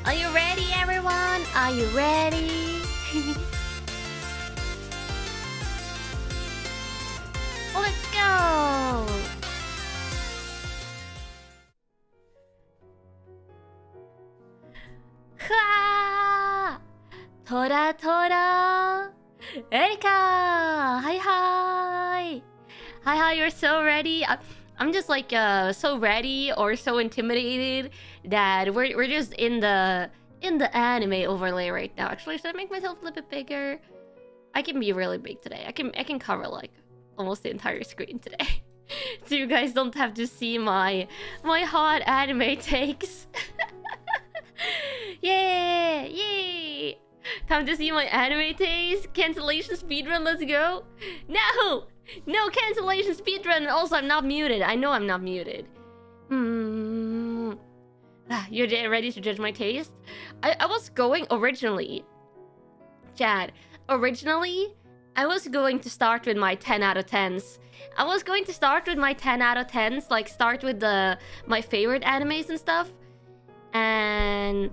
Are you ready, everyone? Are you ready? Let's go! Ha! Tora! Erika! Hi! Hi, you're so ready. I'm just like so ready or so intimidated that we're just in the anime overlay right now. Actually, should I make myself a little bit bigger? I can be really big today. I can cover like almost the entire screen today. So you guys don't have to see my hot anime takes. Yay! Time to see my anime takes. Cancellation speedrun, let's go. No cancellation speedrun. Also, I'm not muted. I know I'm not muted. You're ready to judge my taste? I was going originally, Chad. Originally, I was going to start with my 10 out of 10s. I was going to start with my 10 out of 10s, like start with my favorite animes and stuff. And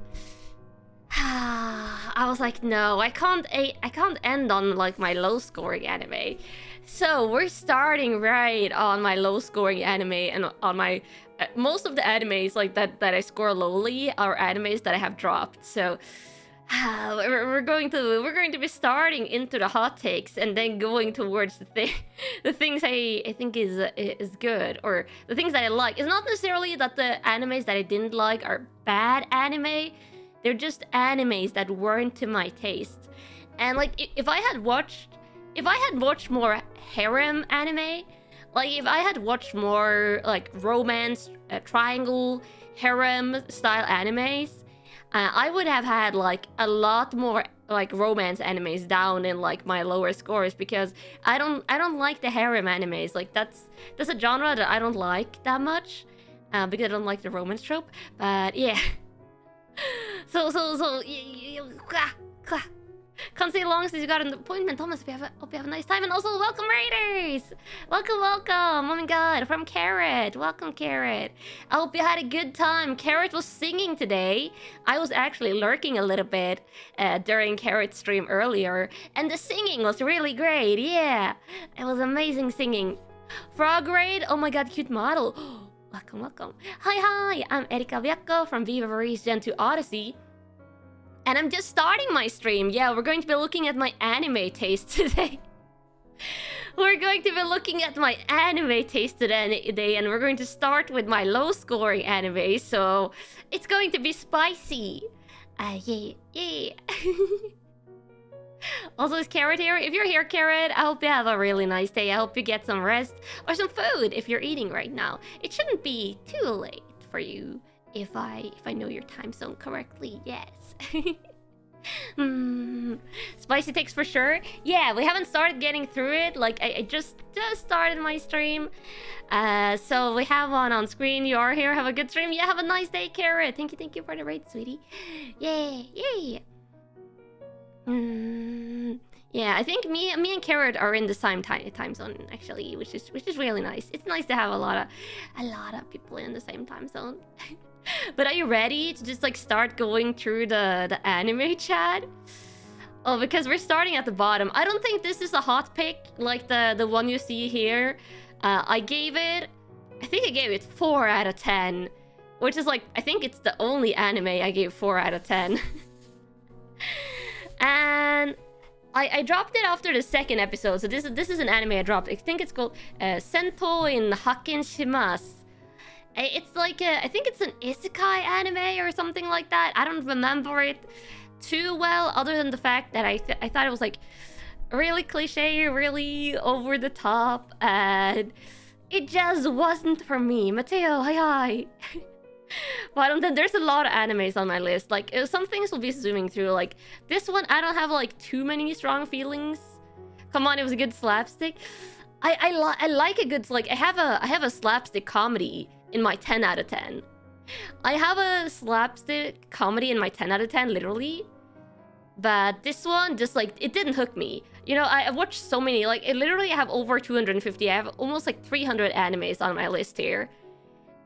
I was like, no, I can't end on like my low scoring anime. So we're starting right on my low scoring anime, and on my most of the animes like that I score lowly are animes that I have dropped. So we're going to be starting into the hot takes and then going towards the things I think is good, or the things that I like. It's not necessarily that the animes that I didn't like are bad anime. They're just animes that weren't to my taste. And like if I had watched more harem anime, like if I had watched more like romance, triangle, harem style animes, I would have had like a lot more like romance animes down in like my lower scores, because I don't like the harem animes. Like that's a genre that I don't like that much, because I don't like the romance trope. But yeah. So can't say long since you got an appointment, Thomas. Hope you have a nice time. And also, welcome, Raiders! Welcome! Oh my god, from Carrot. Welcome, Carrot. I hope you had a good time. Carrot was singing today. I was actually lurking a little bit during Carrot's stream earlier, and the singing was really great. Yeah, it was amazing singing. Frog Raid, oh my god, cute model. Welcome. Hi, I'm Erika Byakko from VReviere's Gen 2 Odyssey. And I'm just starting my stream. Yeah, we're going to be looking at my anime taste today. We're going to be looking at my anime taste today, and we're going to start with my low-scoring anime. So it's going to be spicy. Yeah. Also, is Carrot here? If you're here, Carrot, I hope you have a really nice day. I hope you get some rest or some food if you're eating right now. It shouldn't be too late for you if I know your time zone correctly. Yes. Spicy takes for sure. Yeah, we haven't started getting through it. Like I just started my stream. So we have one on screen. You are here. Have a good stream. Yeah, have a nice day, Carrot. Thank you for the raid, sweetie. Yay. Yeah, I think me and Carrot are in the same time zone actually, which is really nice. It's nice to have a lot of people in the same time zone. But are you ready to just like start going through the anime chat? Oh, because we're starting at the bottom. I don't think this is a hot pick like the one you see here. I think I gave it 4 out of 10, which is like, I think it's the only anime I gave 4 out of 10. And I dropped it after the second episode. So this is an anime I dropped. I think it's called Sento in Hakken Shimasu. It's like I think it's an isekai anime or something like that. I don't remember it too well, other than the fact that I thought it was like really cliche, really over the top, and It just wasn't for me. Mateo, hi. But then there's a lot of animes on my list. Like, some things will be zooming through. Like, this one, I don't have, like, too many strong feelings. Come on, it was a good slapstick. I like a good, like, I have a slapstick comedy in my 10 out of 10. I have a slapstick comedy in my 10 out of 10, literally. But this one, just, like, it didn't hook me. You know, I've watched so many, like, I literally have over 250. I have almost, like, 300 animes on my list here.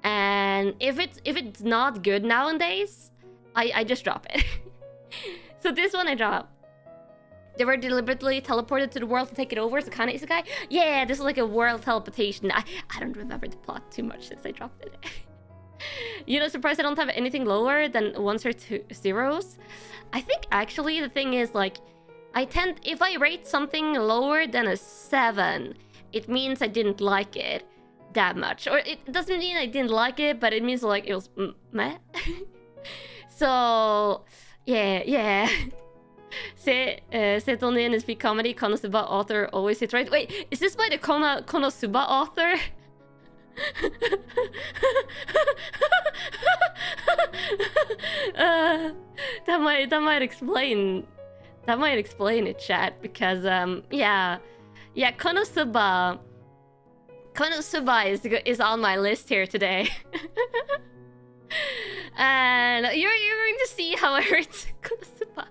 And if it's not good nowadays, I just drop it. So this one I drop. They were deliberately teleported to the world to take it over. It's a kind of isekai. Yeah, this is like a world teleportation. I don't remember the plot too much since I dropped it. You know, surprised I don't have anything lower than 1s or 2s. I think actually the thing is, like, if I rate something lower than a 7, it means I didn't like it that much. Or it doesn't mean I didn't like it, but it means, like, it was meh. So yeah. Seitonin is peak comedy. Konosuba author always hits right. Wait, is this by the Konosuba author? That might explain it, chat, because yeah, Konosuba is on my list here today. And you're going to see how I hurt Konosuba.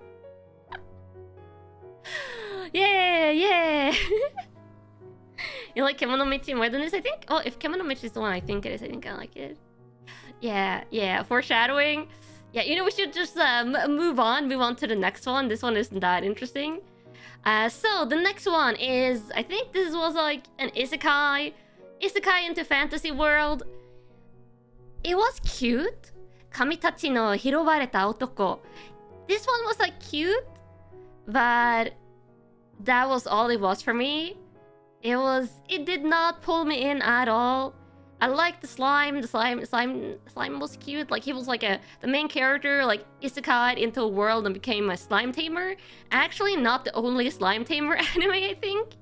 Yeah. You like Kemono Michi more than this, I think? Oh, if Kemono Michi is the one I think it is, I think I like it. Yeah, foreshadowing. Yeah, you know, we should just move on to the next one. This one isn't that interesting. So the next one is, I think this was like an isekai into fantasy world. It was cute. Kamitachi no hirobareta otoko. This one was like cute, but that was all it was for me. It did not pull me in at all. I liked the slime. The slime was cute. Like, he was like the main character, like, isekai'd into a world and became a slime tamer. Actually, not the only slime tamer anime, I think.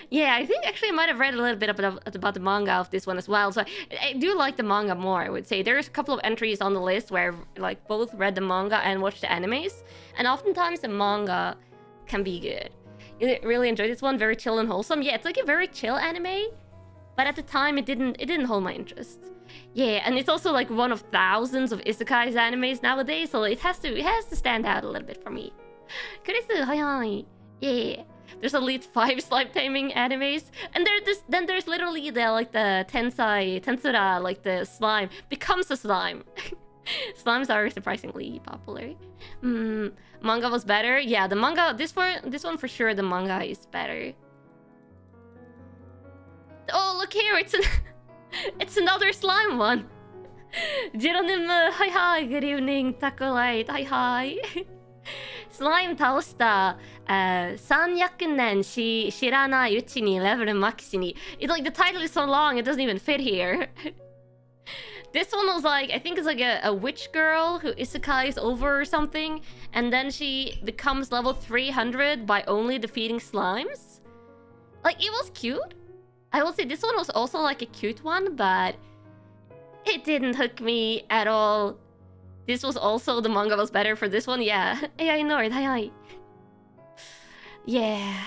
Yeah, I think actually I might have read a little bit about the manga of this one as well. So I do like the manga more, I would say. There's a couple of entries on the list where I've, like, both read the manga and watched the animes. And oftentimes the manga can be good. I really enjoyed this one. Very chill and wholesome. Yeah, it's like a very chill anime. But at the time, it didn't hold my interest. Yeah, and it's also like one of thousands of isekais animes nowadays, so it has to stand out a little bit for me. Kurisu, hi. Yeah. There's at least 5 slime taming animes, and there's literally the tensura, like the slime becomes a slime. Slimes are surprisingly popular. Manga was better. Yeah, the manga. This one for sure. The manga is better. Oh, look here! It's another slime one. Jeronim, hi. Good evening, Takolite. Hi. Slime 倒した300年知らないうちにレベルマックスに It's like the title is so long it doesn't even fit here. This one was like, I think it's like a witch girl who isekais over or something, and then she becomes level 300 by only defeating slimes. Like, it was cute. I will say this one was also like a cute one, but it didn't hook me at all. This was also, the manga was better for this one. Yeah. AI Nord, hi. Yeah.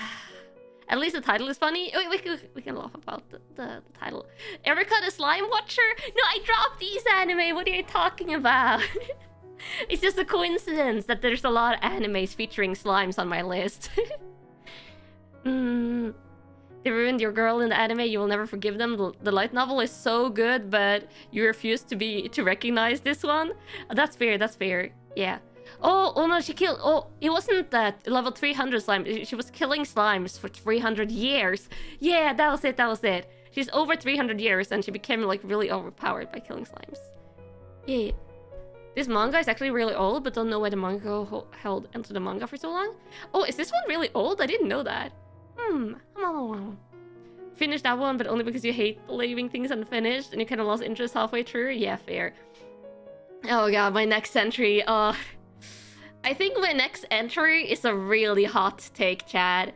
At least the title is funny. We can laugh about the title. Erika the Slime Watcher? No, I dropped these anime. What are you talking about? It's just a coincidence that there's a lot of animes featuring slimes on my list. They ruined your girl in the anime. You will never forgive them. The light novel is so good, but you refuse to recognize this one. That's fair. Yeah. Oh no, she killed. Oh, it wasn't that level 300 slime. She was killing slimes for 300 years. Yeah, that was it. She's over 300 years and she became like really overpowered by killing slimes. Yeah. This manga is actually really old, but don't know why the manga held onto the manga for so long. Oh, is this one really old? I didn't know that. Finished that one, but only because you hate leaving things unfinished and you kind of lost interest halfway through. Yeah, fair. Oh god, my next entry. I think my next entry is a really hot take, Chad.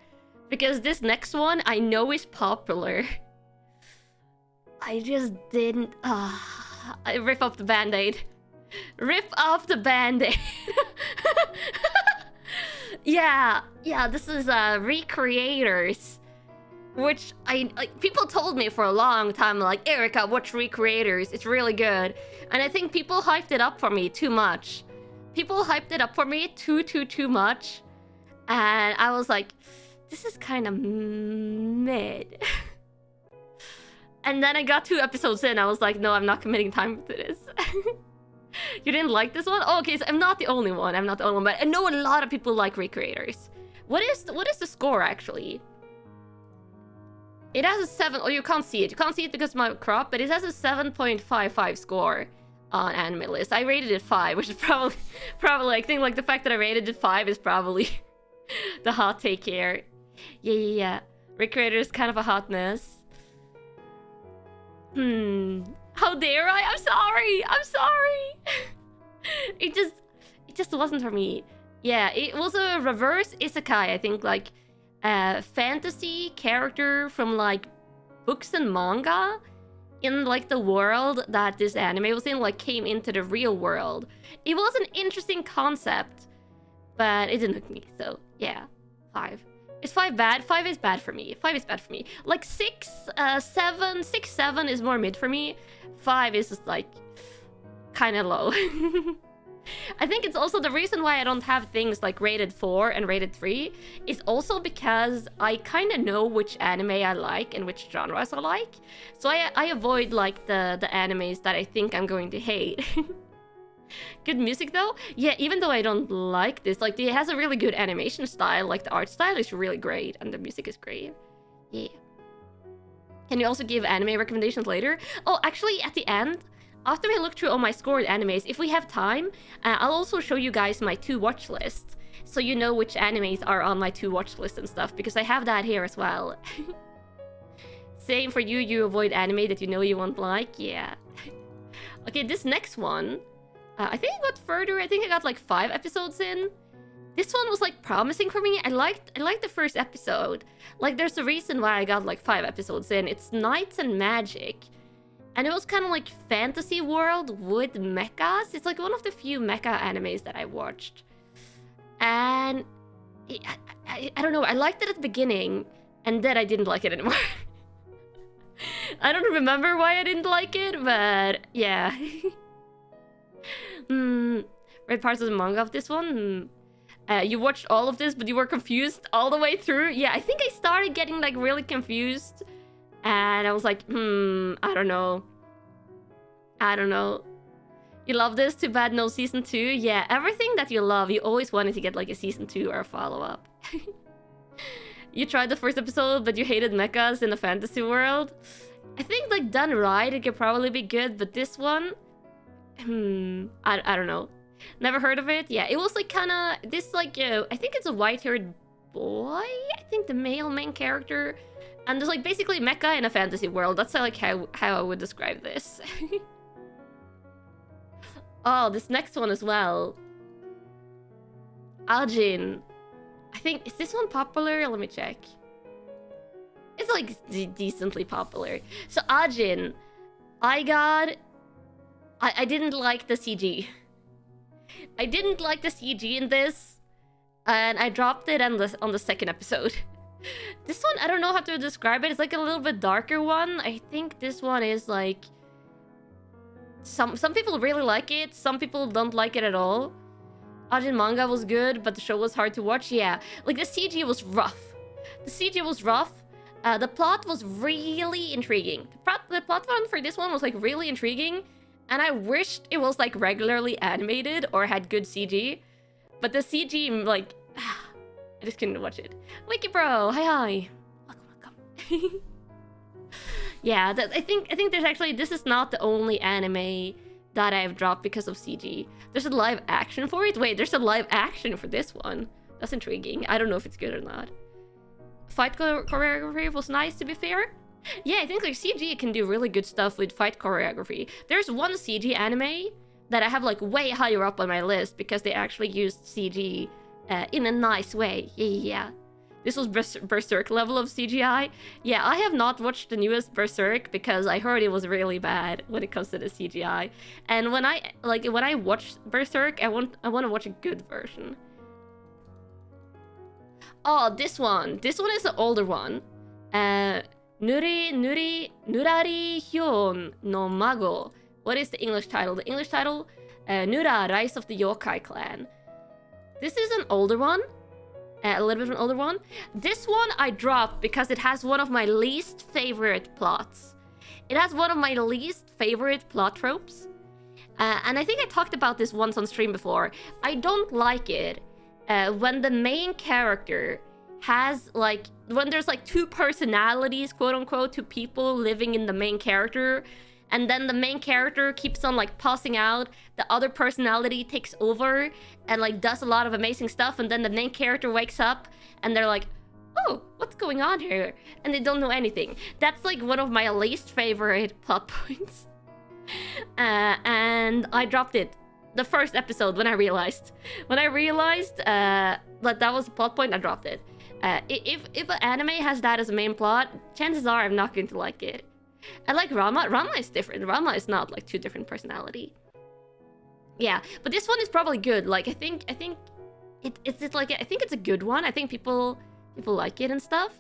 Because this next one I know is popular. I just didn't... I rip off the band-aid. Rip off the band-aid. Yeah, this is Recreators. Which people told me for a long time, like, Erika, watch Recreators, it's really good. And I think people hyped it up for me too much. People hyped it up for me too much. And I was like, this is kind of mid. And then I got 2 episodes in, I was like, no, I'm not committing time to this. You didn't like this one? Oh, okay, so I'm not the only one. I'm not the only one, but I know a lot of people like Recreators. What is the score, actually? It has a 7... Oh, you can't see it. You can't see it because of my crop, but it has a 7.55 score on Anime List. I rated it 5, which is probably I think, like, the fact that I rated it 5 is probably the hot take here. Yeah. Recreator is kind of a hot mess. How dare I? I'm sorry. It just wasn't for me. Yeah, it was a reverse isekai, I think, like a fantasy character from like books and manga in like the world that this anime was in, like came into the real world. It was an interesting concept, but it didn't hook me. So yeah, 5. Is 5 bad? 5 is bad for me. 5 is bad for me. Like 6, 7 is more mid for me. 5 is just like kind of low. I think it's also the reason why I don't have things like rated 4 and rated 3 is also because I kind of know which anime I like and which genres I like. So I avoid like the animes that I think I'm going to hate. Good music though? Yeah, even though I don't like this, like it has a really good animation style, like the art style is really great and the music is great. Yeah. Can you also give anime recommendations later? Oh, actually at the end, after I look through all my scored animes, if we have time, I'll also show you guys my 2 watch list. So you know which animes are on my 2 watch list and stuff, because I have that here as well. Same for you, you avoid anime that you know you won't like, yeah. Okay, this next one, I think I got further. I think I got like 5 episodes in. This one was like promising for me. I liked the first episode. Like there's a reason why I got like 5 episodes in. It's Knights and Magic. And it was kind of like fantasy world with mechas. It's like one of the few mecha animes that I watched. And I don't know, I liked it at the beginning and then I didn't like it anymore. I don't remember why I didn't like it, but yeah. Read parts of the manga of this one. You watched all of this, but you were confused all the way through. Yeah, I think I started getting like really confused, and I was like, I don't know. You love this? Too bad no season 2. Yeah, everything that you love, you always wanted to get like a season 2 or a follow-up. You tried the first episode, but you hated mechas in the fantasy world. I think like done right, it could probably be good, but this one. I don't know. Never heard of it. Yeah, it was like kind of this like I think it's a white-haired boy. I think the male main character, and there's like basically mecha in a fantasy world. That's like how I would describe this. Oh, this next one as well. Ajin. I think, is this one popular? Let me check. It's like decently popular. So Ajin, I didn't like the CG. I didn't like the CG in this, and I dropped it on the second episode. This one, I don't know how to describe it. It's like a little bit darker one. I think this one is like some people really like it. Some people don't like it at all. Ajin manga was good, but the show was hard to watch. Yeah, like the CG was rough. The CG was rough. The plot was really intriguing. The plot one for this one was like really intriguing. And I wished it was like regularly animated or had good CG. But the CG, like, I just couldn't watch it. Wiki Bro, hi. Welcome. Yeah, I think there's actually, this is not the only anime that I've dropped because of CG. There's a live action for it. Wait, there's a live action for this one. That's intriguing. I don't know if it's good or not. Fight choreography was nice, to be fair. Yeah, I think like CG can do really good stuff with fight choreography. There's one CG anime that I have like way higher up on my list because they actually used CG in a nice way. Yeah. This was Berserk level of CGI. Yeah, I have not watched the newest Berserk because I heard it was really bad when it comes to the CGI. And when I watch Berserk, I want to watch a good version. Oh, this one. This one is the older one. Nurari Hyun no Mago. What is the English title? The English title, Nura, Rise of the Yokai Clan. This is an older one. A little bit of an older one. This one I dropped because it has one of my least favorite plots. It has one of my least favorite plot tropes. And I think I talked about this once on stream before. I don't like it when the main character has, like, when there's, like, two personalities, quote-unquote, two people living in the main character, and then the main character keeps on, like, passing out, the other personality takes over, and, like, does a lot of amazing stuff, and then the main character wakes up, and they're like, oh, what's going on here? And they don't know anything. That's, like, one of my least favorite plot points. And I dropped it. The first episode when I realized. That was a plot point, I dropped it. If an anime has that as a main plot, chances are I'm not going to like it. I like Rama. Rama is different. Rama is not like two different personality. Yeah, but this one is probably good. Like I think it's a good one. I think people like it and stuff.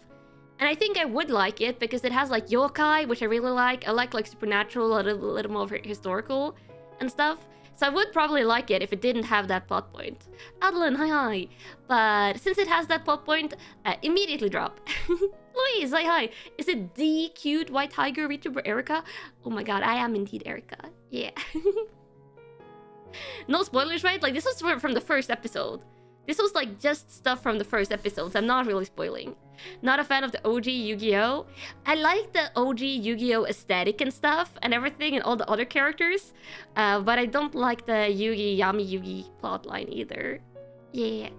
And I think I would like it because it has like yokai, which I really like. I like supernatural, a little more historical and stuff. So I would probably like it if it didn't have that plot point. Adeline, hi. But since it has that plot point, immediately drop. Louise, hi. Is it the cute white tiger VTuber Erika? Oh my god, I am indeed Erika. Yeah. No spoilers, right? Like, this was from the first episode. This was like just stuff from the first episodes. I'm not really spoiling. Not a fan of the OG Yu-Gi-Oh! I like the OG Yu-Gi-Oh! Aesthetic and stuff and everything and all the other characters. But I don't like the Yugi Yami Yugi plotline either. Yeah.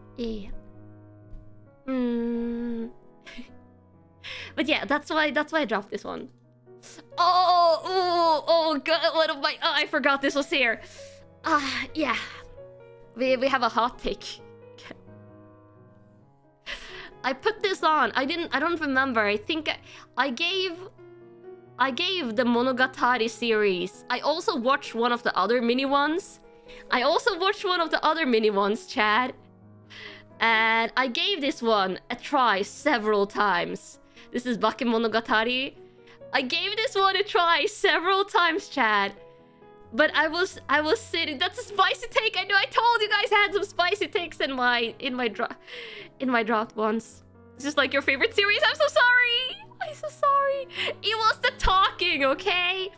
But yeah, that's why I dropped this one. Oh god, what am I forgot this was here. Yeah. We have a hot take. I put this on. I don't remember. I think I gave the Monogatari series. I also watched one of the other mini ones. Chad. And I gave this one a try several times. This is Bakemonogatari. I gave this one a try several times, Chad. But I was sitting. That's a spicy take. I know. I told you guys I had some spicy takes in my draft once. It's just like your favorite series. I'm so sorry. It was the talking, okay?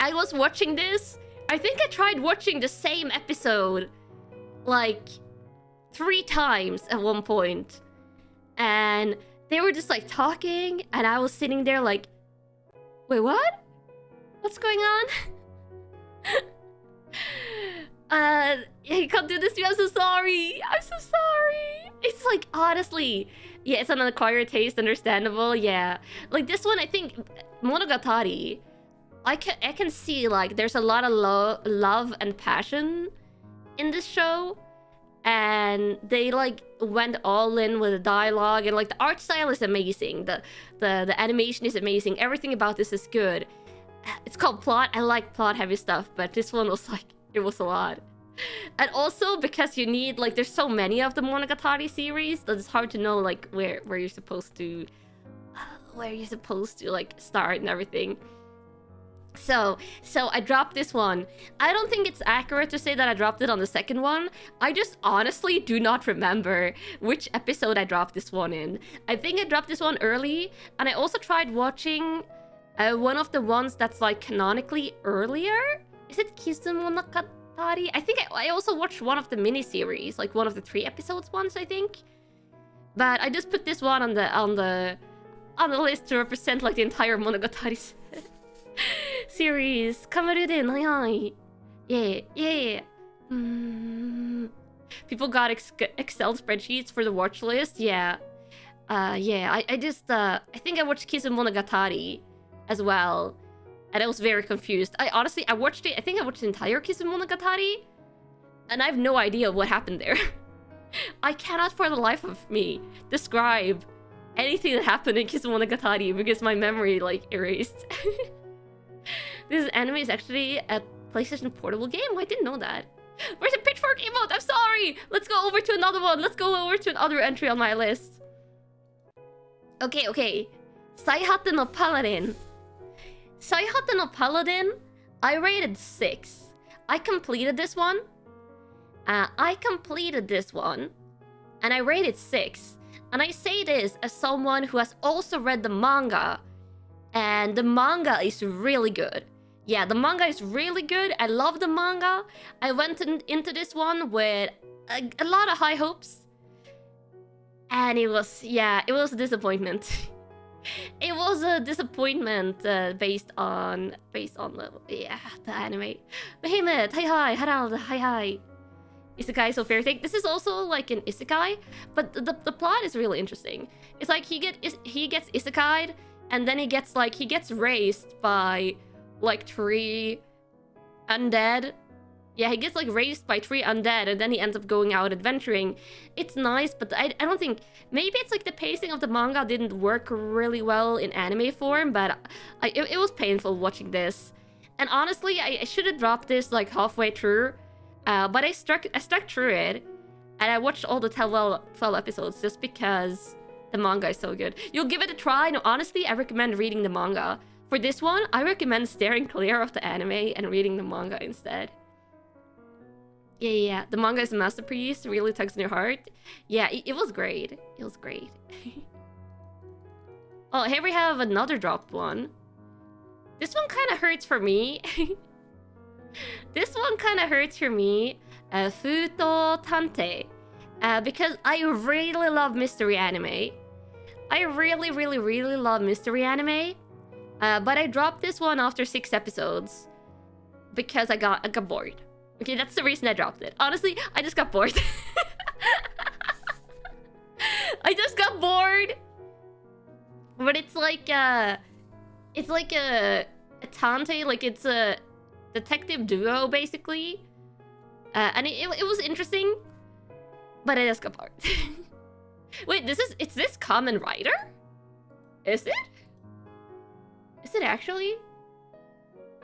I was watching this. I think I tried watching the same episode like 3 times at one point, and they were just like talking, and I was sitting there like, wait, what? What's going on? You can't do this to me. I'm so sorry. It's like, honestly, yeah, it's an acquired taste, understandable. Yeah, like this one, I think Monogatari, I can see like there's a lot of love and passion in this show, and they like went all in with the dialogue, and like the art style is amazing, the animation is amazing, everything about this is good. It's called plot. I like plot heavy stuff, but this one was like, it was a lot. And also because you need, like, there's so many of the Monogatari series that it's hard to know like where you're supposed to like start and everything. So I dropped this one. I don't think it's accurate to say that I dropped it on the second one. I just honestly do not remember which episode I dropped this one in. I think I dropped this one early, and I also tried watching one of the ones that's like canonically earlier. Is it Kizumonogatari? I think I also watched one of the miniseries, like one of the 3 episodes ones, I think. But I just put this one on the list to represent like the entire Monogatari series. Kamaruden, hi. Yeah. People got Excel spreadsheets for the watch list. Yeah. I just I think I watched Kizumonogatari as well, and I was very confused. I think I watched the entire Kizumonogatari, and I have no idea what happened there. I cannot for the life of me describe anything that happened in Kizumonogatari because my memory, like, erased. This anime is actually a PlayStation Portable game? I didn't know that. Where's the pitchfork emote? I'm sorry! Let's go over to another one. Let's go over to another entry on my list. Okay. Saihate no Paladin. Saihate no Paladin, I rated 6. I completed this one. And I rated 6. And I say this as someone who has also read the manga. And the manga is really good. Yeah, the manga is really good. I love the manga. I went into this one with a lot of high hopes. And it was a disappointment. It was a disappointment based on the anime. Behemoth, hi, Harald, hi. Isekai so fair thing. This is also like an isekai, but the plot is really interesting. It's like he gets isekai'd, and then he gets raised by like 3 undead. Yeah, he gets like raised by 3 undead, and then he ends up going out adventuring. It's nice, but I don't think, maybe it's like the pacing of the manga didn't work really well in anime form, but it was painful watching this. And honestly, I should have dropped this like halfway through, but I stuck through it, and I watched all the 12 episodes just because the manga is so good. You'll give it a try. No, honestly, I recommend reading the manga. For this one, I recommend steering clear of the anime and reading the manga instead. Yeah. The manga is a masterpiece. Really tugs in your heart. Yeah, it was great. It was great. Oh, here we have another dropped one. This one kind of hurts for me. This one kind of hurts for me. Futo Tante. Because I really love mystery anime. I really love mystery anime. But I dropped this one after 6 episodes. Because I got bored. Okay, that's the reason I dropped it. Honestly, I just got bored. I just got bored. But it's like a Tante, like it's a detective duo basically. And it was interesting, but I just got bored. Wait, it's this Kamen Rider? Is it? Is it actually?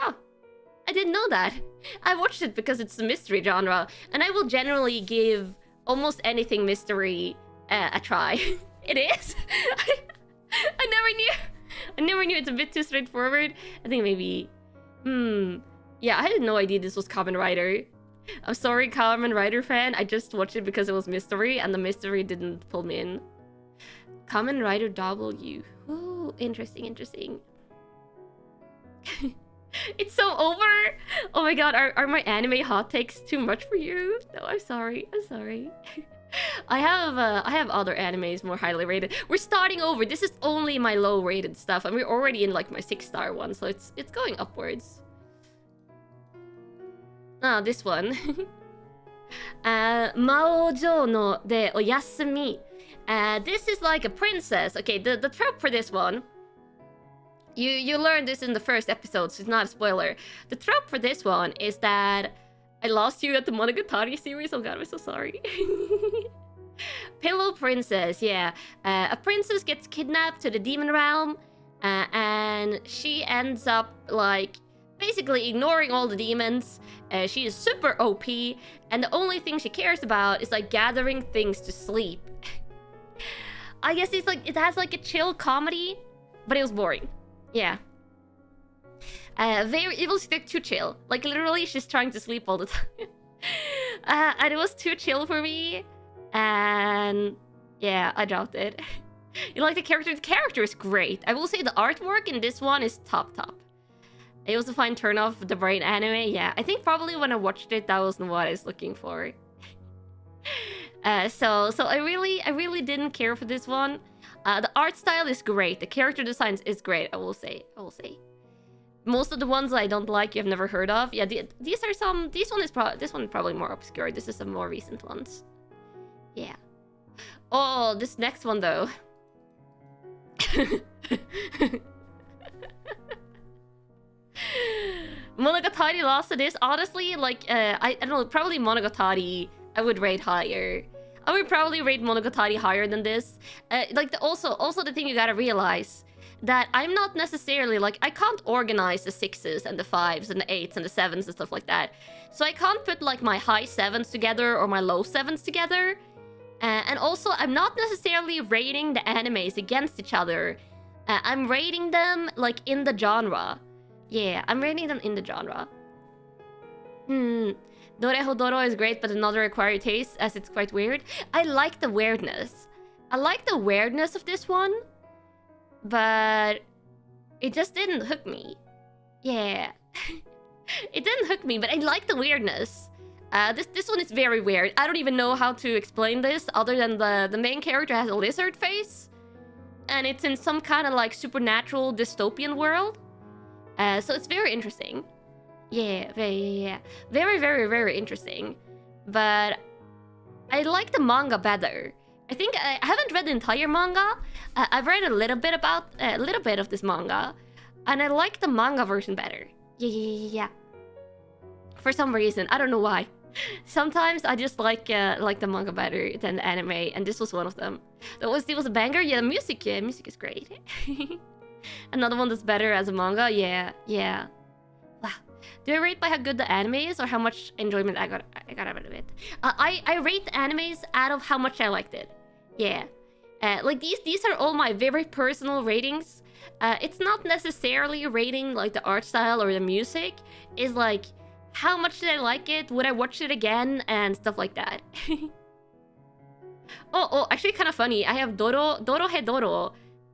Oh, I didn't know that. I watched it because it's a mystery genre, and I will generally give almost anything mystery a try. It is? I never knew it's a bit too straightforward. I think maybe... Yeah, I had no idea this was Kamen Rider. I'm sorry, Kamen Rider fan. I just watched it because it was mystery, and the mystery didn't pull me in. Kamen Rider W. Ooh, interesting. It's so over. Oh my god, are my anime hot takes too much for you? No, I'm sorry. I have other animes more highly rated. We're starting over. This is only my low rated stuff, and we're already in like my 6-star one, so it's going upwards. Ah, this one. Maojo no de oyasumi. This is like a princess. Okay, the trope for this one. You learned this in the first episode, so it's not a spoiler. The trope for this one is that I lost you at the Monogatari series. Oh god, I'm so sorry. Pillow princess, yeah. A princess gets kidnapped to the demon realm, and she ends up like basically ignoring all the demons. She is super OP, and the only thing she cares about is like gathering things to sleep. I guess it's like it has like a chill comedy, but it was boring. Yeah. It was too chill. Like literally, she's trying to sleep all the time. And it was too chill for me. And yeah, I dropped it. You like the character? The character is great. I will say the artwork in this one is top. It was a fine turn off the brain anime. Yeah, I think probably when I watched it, that was what I was looking for. So I really didn't care for this one. The art style is great. The character designs is great. I will say. Most of the ones I don't like, you've never heard of. Yeah, these are some. This one is probably more obscure. This is some more recent ones. Yeah. Oh, this next one though. Monogatari lost to this. Honestly, like I don't know, probably Monogatari I would rate higher. I would probably rate Monogatari higher than this. Like, also the thing you gotta realize that I'm not necessarily, like, I can't organize the 6s and the 5s and the 8s and the 7s and stuff like that. So I can't put, like, my high 7s together or my low 7s together. And also, I'm not necessarily rating the animes against each other. I'm rating them, like, in the genre. Yeah, I'm rating them in the genre. Dorehodoro is great, but another acquired taste, as it's quite weird. I like the weirdness. I like the weirdness of this one. But it just didn't hook me. Yeah. It didn't hook me, but I like the weirdness. This one is very weird. I don't even know how to explain this other than the main character has a lizard face. And it's in some kind of like supernatural dystopian world. So it's very interesting. Yeah, very, very interesting. But I like the manga better. I think I haven't read the entire manga. I've read a little bit of this manga, and I like the manga version better. Yeah. For some reason, I don't know why. Sometimes I just like the manga better than the anime, and this was one of them. It was a banger. Yeah, music is great. Another one that's better as a manga. Yeah. Wow. Do I rate by how good the anime is or how much enjoyment I got out of it? I rate the animes out of how much I liked it. Yeah. Like these are all my very personal ratings. It's not necessarily rating like the art style or the music. It's like how much did I like it? Would I watch it again? And stuff like that. oh, actually kind of funny. I have Doro,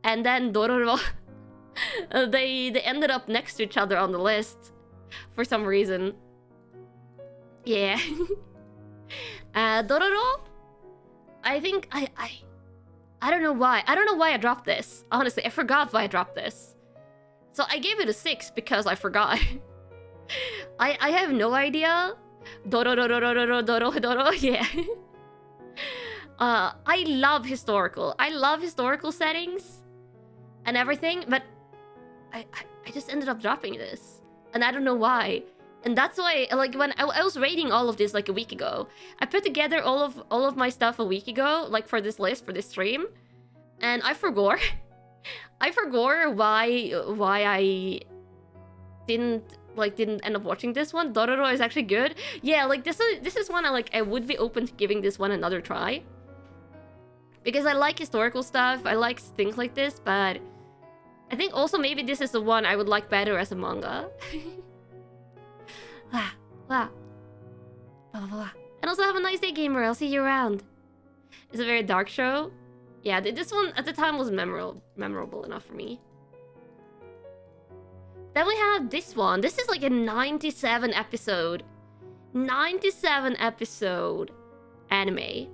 and then Dororo. They ended up next to each other on the list for some reason. Yeah. Dororo, I think I don't know why. I don't know why I dropped this. Honestly, I forgot why I dropped this. So I gave it a 6 because I forgot. I have no idea. Doro, yeah. I love historical settings and everything, but I just ended up dropping this, and I don't know why. And that's why, like, when I was rating all of this like a week ago, I put together all of my stuff a week ago, like for this list, for this stream, and I forgot. I forgot why I didn't end up watching this one. Dororo is actually good. Yeah, like this is one I would be open to giving this one another try, because I like historical stuff. I like things like this, but I think also maybe this is the one I would like better as a manga. And also have a nice day, gamer. I'll see you around. It's a very dark show. Yeah, this one at the time was memorable enough for me. Then we have this one. This is like a 97 episode anime.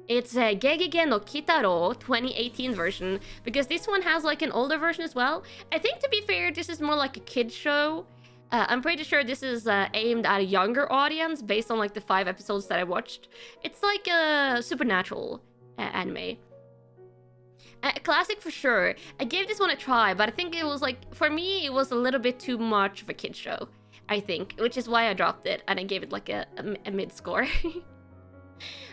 It's a Gegege no Kitaro 2018 version, because this one has like an older version as well. I think, to be fair, this is more like a kid show. I'm pretty sure this is aimed at a younger audience based on like the 5 episodes that I watched. It's like a supernatural anime. A classic for sure. I gave this one a try, but I think it was like, for me, it was a little bit too much of a kid show, I think, which is why I dropped it and I gave it like a mid score.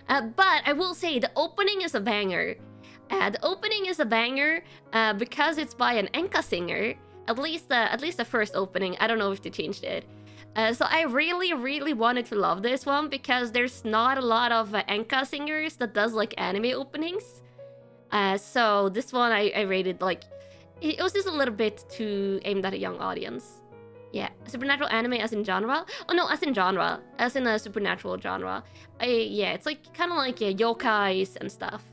But I will say the opening is a banger. The opening is a banger because it's by an enka singer. At least the first opening. I don't know if they changed it. So I really wanted to love this one because there's not a lot of enka singers that does like anime openings. So this one I rated like, it was just a little bit too aimed at a young audience. Yeah, supernatural anime as in genre? Oh no, as in genre. As in a supernatural genre. Yeah, it's like kind of like yokais and stuff.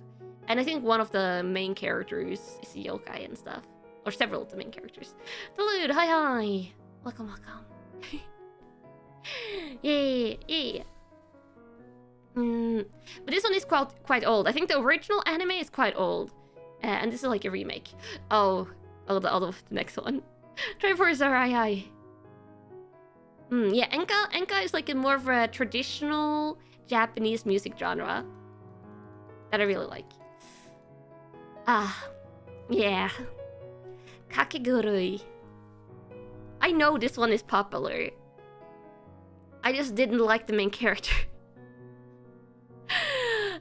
And I think one of the main characters is a yokai and stuff. Or several of the main characters. Delude, hi. Welcome. Yeah. But this one is quite old. I think the original anime is quite old. And this is like a remake. Oh, the next one. Try for hi. Yeah, enka is like a more of a traditional Japanese music genre that I really like. Yeah. Kakegurui. I know this one is popular. I just didn't like the main character.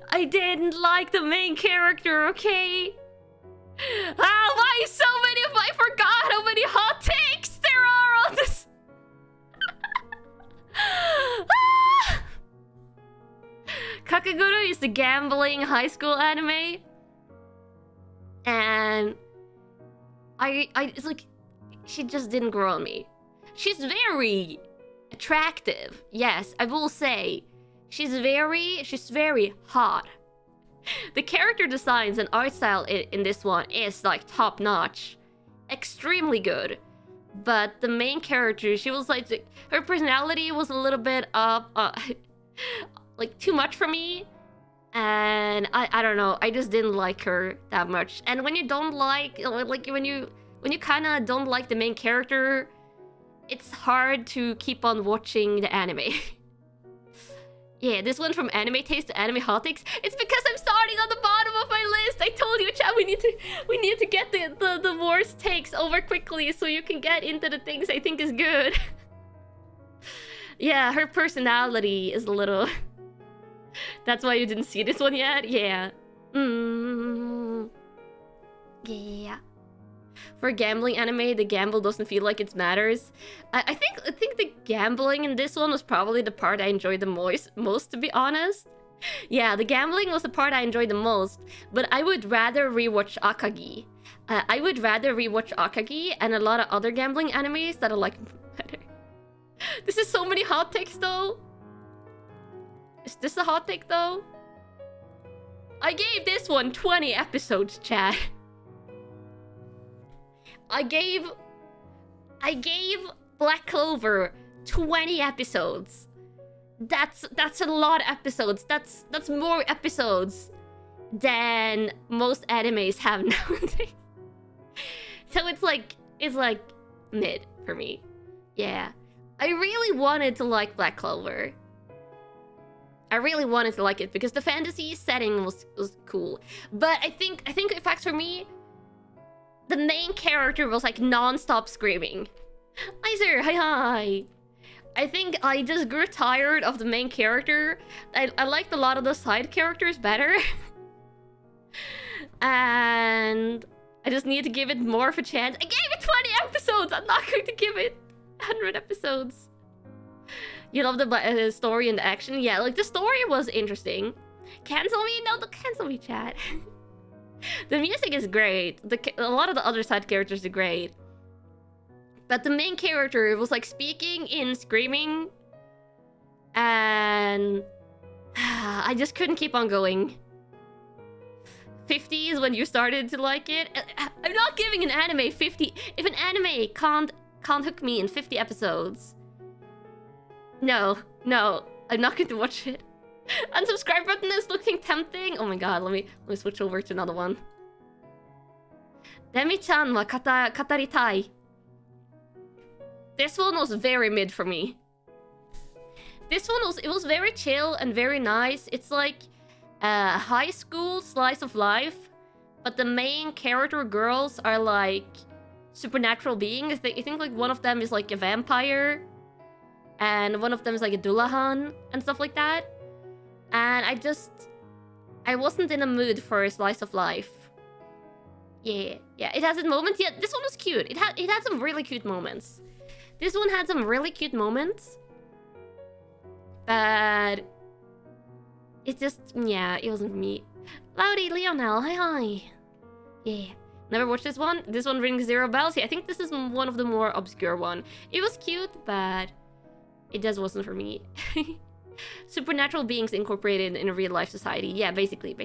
I I didn't like the main character, okay? Ah, why so many of I forgot how many hot takes there are on this. Ah! Kakeguru is the gambling high school anime. And it's like, she just didn't grow on me. She's very attractive. Yes, I will say. She's very hot. The character designs and art style in this one is like top notch. Extremely good. But the main character, she was like, her personality was a little bit like too much for me. And I don't know, I just didn't like her that much. And when you don't like when you kind of don't like the main character, it's hard to keep on watching the anime. Yeah, this one from anime taste to anime hot takes. It's because I'm starting on the bottom of my list. I told you, chat, we need to get the worst takes over quickly so you can get into the things I think is good. Yeah, her personality is a little. That's why you didn't see this one yet? Yeah. Yeah. For gambling anime, the gamble doesn't feel like it matters. I think the gambling in this one was probably the part I enjoyed the most, to be honest. Yeah, the gambling was the part I enjoyed the most, but I would rather rewatch Akagi. I would rather rewatch Akagi and a lot of other gambling animes that are like better. This is so many hot takes though. Is this a hot take though? I gave this one 20 episodes, chat. I gave Black Clover 20 episodes. That's a lot of episodes. That's more episodes than most animes have nowadays. So it's like mid for me. Yeah. I really wanted to like Black Clover. I really wanted to like it because the fantasy setting was cool. But I think in fact for me, the main character was like non-stop screaming. Hi sir, hi. I think I just grew tired of the main character. I liked a lot of the side characters better. And I just need to give it more of a chance. I gave it 20 episodes! I'm not going to give it 100 episodes. You love the story and the action? Yeah, like the story was interesting. Cancel me? No, don't cancel me, chat. The music is great. A lot of the other side characters are great. But the main character was like speaking in screaming. And I just couldn't keep on going. 50 is when you started to like it. I'm not giving an anime 50. If an anime can't hook me in 50 episodes. No, I'm not going to watch it. Unsubscribe button is looking tempting. Oh my god, let me switch over to another one. Demi-chan wa kataritai. This one was very mid for me. This one was very chill and very nice. It's like a high school slice of life, but the main character girls are like supernatural beings. I think like one of them is like a vampire, and one of them is like a Dullahan and stuff like that. And I wasn't in a mood for a slice of life. Yeah, it has its moments. Yeah, this one was cute. It had some really cute moments. This one had some really cute moments. But it just, yeah, it wasn't for me. Loudy Leonel, hi. Yeah, never watched this one. This one rings 0 bells. Yeah, I think this is one of the more obscure one. It was cute, but it just wasn't for me. Supernatural beings incorporated in a real life society. Yeah, basically.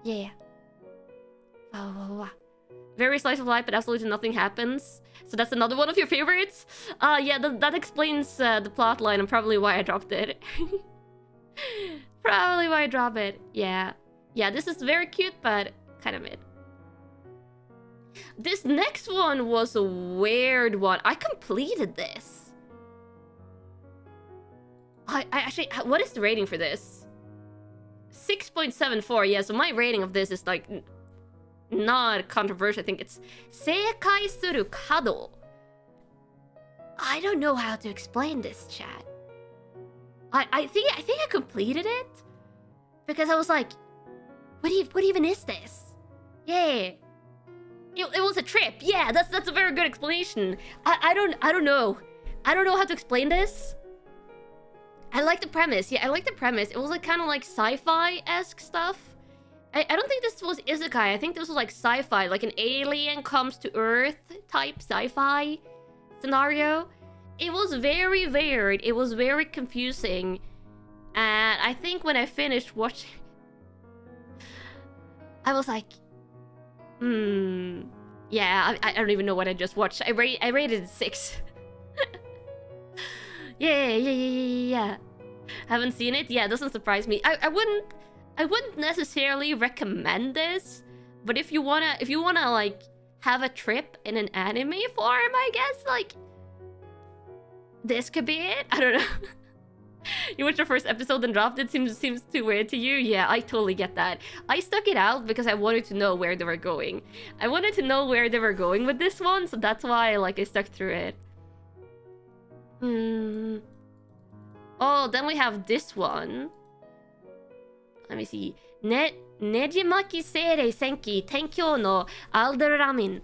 Yeah. Oh. Very slice of life, but absolutely nothing happens. So that's another one of your favorites? Yeah, that explains the plot line and probably why I dropped it. Probably why I dropped it. Yeah. Yeah, this is very cute, but kind of mid. This next one was a weird one. I completed this. I actually, what is the rating for this? 6.74. Yeah, so my rating of this is like not controversial. I think it's Seikai suru kado. I don't know how to explain this, chat. I think I completed it Because I was like, what even is this? Yeah. It was a trip. Yeah, that's a very good explanation. I don't know. I don't know how to explain this. I like the premise. Yeah, I like the premise. It was like kind of like sci-fi-esque stuff. I don't think this was isekai. I think this was like sci-fi, like an alien comes to Earth type sci-fi scenario. It was very weird. It was very confusing. And I think when I finished watching, I was like, yeah, I don't even know what I just watched. I rated it 6. Yeah. Haven't seen it? Yeah, it doesn't surprise me. I wouldn't necessarily recommend this, but if you wanna like have a trip in an anime form, I guess like this could be it. I don't know. You watched the first episode and dropped it. Seems too weird to you. Yeah, I totally get that. I stuck it out because I wanted to know where they were going. I wanted to know where they were going with this one, so that's why like I stuck through it. Oh, then we have this one. Let me see. Nejimaki Seirei Senki Tenkyou no Alder Ramen.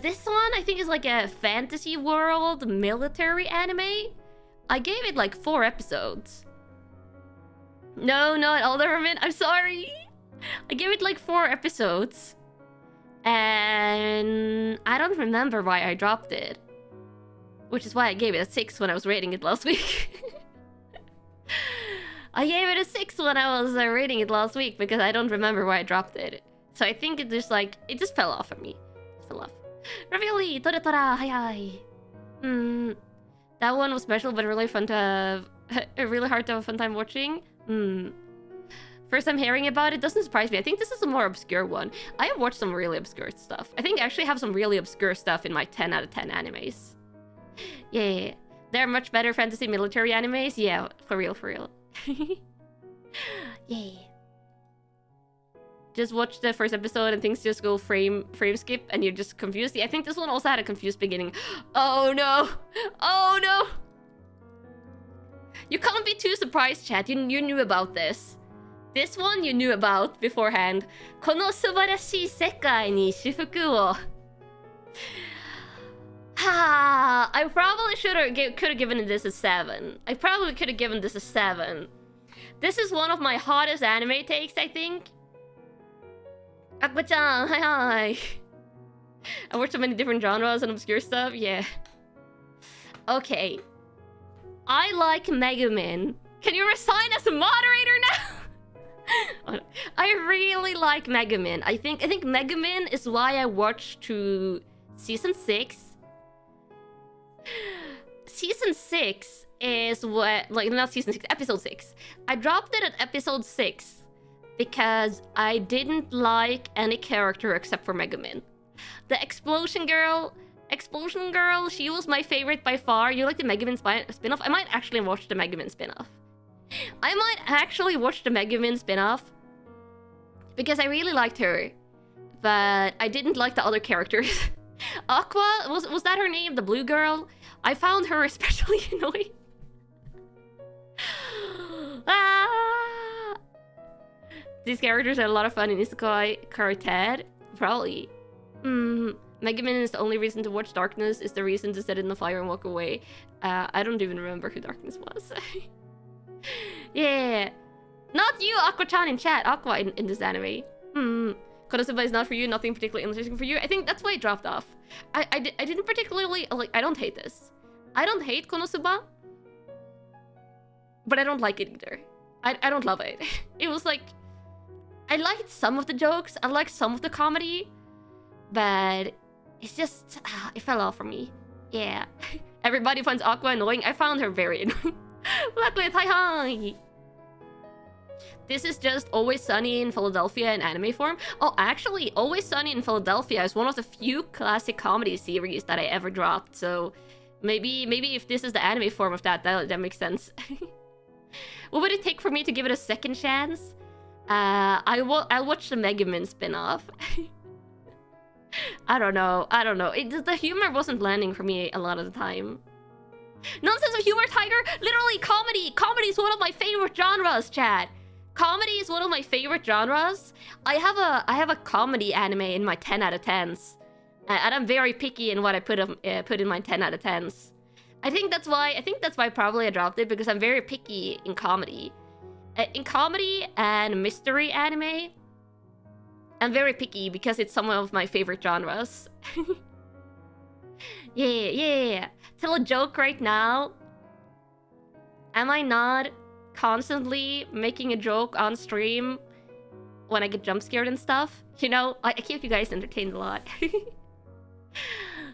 This one I think is like a fantasy world military anime. I gave it like 4 episodes. No, not Alder Ramen. I'm sorry. I gave it like 4 episodes. And I don't remember why I dropped it. Which is why I gave it a 6 when I was rating it last week. I gave it a 6 when I was rating it last week because I don't remember why I dropped it. So I think it just like, it just fell off for me. It fell off. Ravioli, tora tora, hi. That one was special but really fun to have, really hard to have a fun time watching. First time hearing about it doesn't surprise me. I think this is a more obscure one. I have watched some really obscure stuff. I think I actually have some really obscure stuff in my 10 out of 10 animes. Yeah. There are much better fantasy military animes. Yeah, for real. Yeah. Just watch the first episode and things just go frame skip and you're just confused. Yeah, I think this one also had a confused beginning. Oh no! Oh no! You can't be too surprised, chat. You knew about this. This one you knew about beforehand. この素晴らしい世界に祝福を. I probably could have given this a 7. I probably could have given this a 7. This is one of my hottest anime takes, I think. Akba-chan, hi. I watched so many different genres and obscure stuff, yeah. Okay. I like Megumin. Can you resign as a moderator now? I really like Megumin. I think Megumin is why I watched to season 6. Season 6 is what, like, not season 6, episode 6. I dropped it at episode 6 because I didn't like any character except for Megumin. The Explosion Girl, she was my favorite by far. You like the Megumin spin-off? I might actually watch the Megumin spin-off. Because I really liked her. But I didn't like the other characters. Aqua, was that her name? The blue girl? I found her especially annoying. These characters are a lot of fun in Isekai Quartet. Probably. Megumin is the only reason to watch Darkness, is the reason to set it in the fire and walk away. I don't even remember who Darkness was. Yeah. Not you, Aqua-chan in chat. Aqua in this anime. Konosuba is not for you, nothing particularly interesting for you. I think that's why it dropped off. I didn't particularly, like, I don't hate this. I don't hate Konosuba. But I don't like it either. I don't love it. It was like, I liked some of the jokes, I liked some of the comedy, but it's just, it fell off for me. Yeah. Everybody finds Aqua annoying. I found her very annoying. Blacklit, hi. This is just Always Sunny in Philadelphia in anime form. Oh, actually, Always Sunny in Philadelphia is one of the few classic comedy series that I ever dropped. So maybe if this is the anime form of that makes sense. What would it take for me to give it a second chance? I'll watch the Megumin spin-off. I don't know. The humor wasn't landing for me a lot of the time. Nonsense of humor, Tiger. Literally, comedy. Comedy is one of my favorite genres, chat. Comedy is one of my favorite genres. I have a comedy anime in my 10 out of 10s. And I'm very picky in what I put in my 10 out of 10s. I think that's why probably I dropped it, because I'm very picky in comedy. In comedy and mystery anime, I'm very picky because it's some of my favorite genres. Yeah. Tell a joke right now. Am I not constantly making a joke on stream when I get jump scared and stuff? You know, I keep you guys entertained a lot.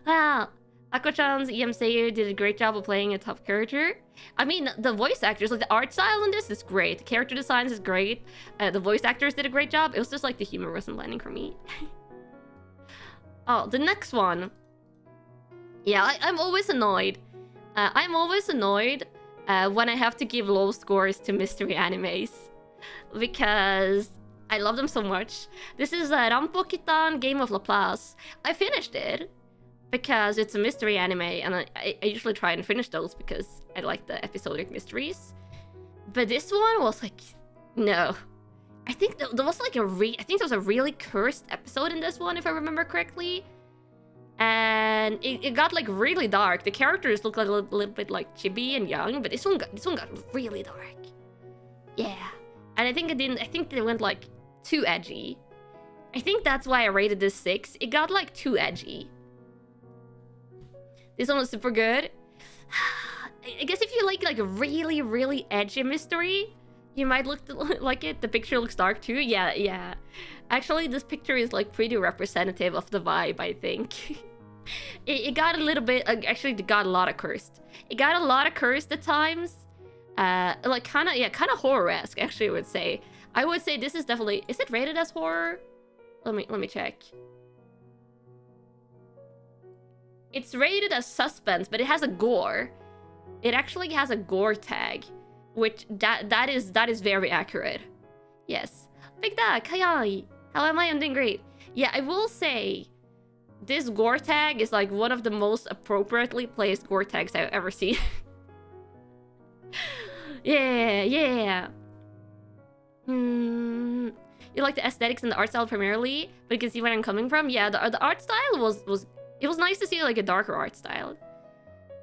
Wow. Ako-chan's Seiyuu did a great job of playing a tough character. I mean, the voice actors, like the art style in this is great. The character designs is great. The voice actors did a great job. It was just like the humor wasn't landing for me. Oh, the next one. Yeah, I'm always annoyed. I'm always annoyed when I have to give low scores to mystery animes, because I love them so much. This is Rampo-Kitan Game of Laplace. I finished it because it's a mystery anime, and I usually try and finish those because I like the episodic mysteries. But this one was like, no. I think there was like I think there was a really cursed episode in this one, if I remember correctly. And it got like really dark. The characters look like a little bit like chibi and young, but this one got really dark. Yeah. And I think they went like too edgy. I think that's why I rated this 6. It got like too edgy. This one was super good. I guess if you like a really, really edgy mystery, you might like it. The picture looks dark too. Yeah. Actually, this picture is like pretty representative of the vibe, I think. It got a little bit... actually, it got a lot of cursed. It got a lot of cursed at times. Like kind of horror-esque, actually, I would say this is definitely... Is it rated as horror? Let me check. It's rated as suspense, but it has a gore. It actually has a gore tag, which that is very accurate. Yes. Big Duck, hi. How am I? I'm doing great. Yeah, I will say this gore tag is like one of the most appropriately placed gore tags I've ever seen. Yeah. You like the aesthetics and the art style primarily, but you can see where I'm coming from. Yeah, the art style was nice to see like a darker art style,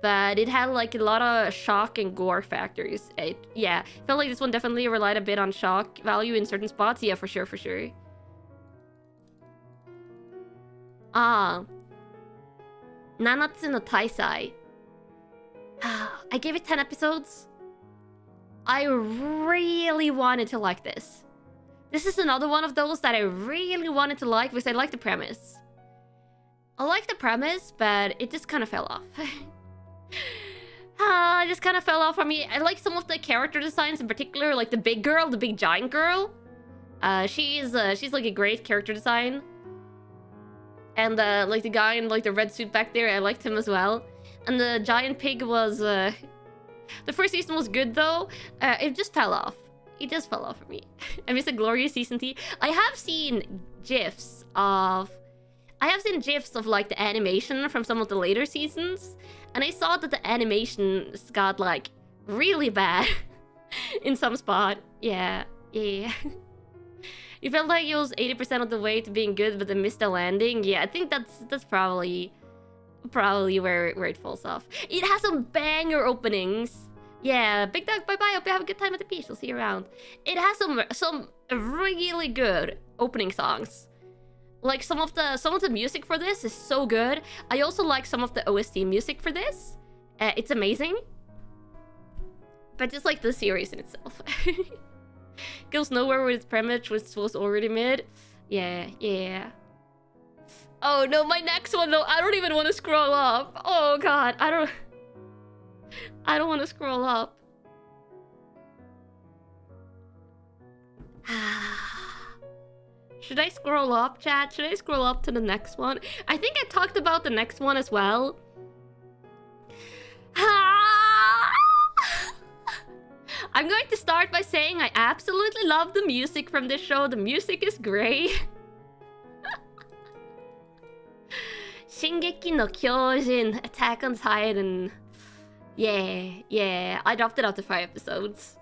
but it had like a lot of shock and gore factors. Yeah, felt like this one definitely relied a bit on shock value in certain spots. Yeah, for sure. Nanatsu no Taisai. I gave it 10 episodes. I really wanted to like this. This is another one of those that I really wanted to like because I like the premise. I like the premise, but it just kind of fell off. It just kind of fell off for me. I like some of the character designs in particular, like the big giant girl. She's like a great character design. And like the guy in like the red suit back there, I liked him as well. And the giant pig was the first season was good though. It just fell off. It just fell off for me. I miss a glorious season T. I have seen gifs of like the animation from some of the later seasons, and I saw that the animations got like really bad in some spot. Yeah. You felt like it was 80% of the way to being good, but then missed the landing. Yeah, I think that's probably where it falls off. It has some banger openings. Yeah, Big Dog, bye-bye. Hope you have a good time at the beach. We'll see you around. It has some really good opening songs. Like some of the music for this is so good. I also like some of the OST music for this. It's amazing. But just like the series in itself. Goes nowhere with its premise, which was already mid. Yeah. Oh no, my next one though. I don't even want to scroll up. Oh god, I don't want to scroll up. Should I scroll up, chat? Should I scroll up to the next one? I think I talked about the next one as well. I'm going to start by saying I absolutely love the music from this show. The music is great. Shingeki no Kyojin, Attack on Titan. Yeah. I dropped it after 5 episodes.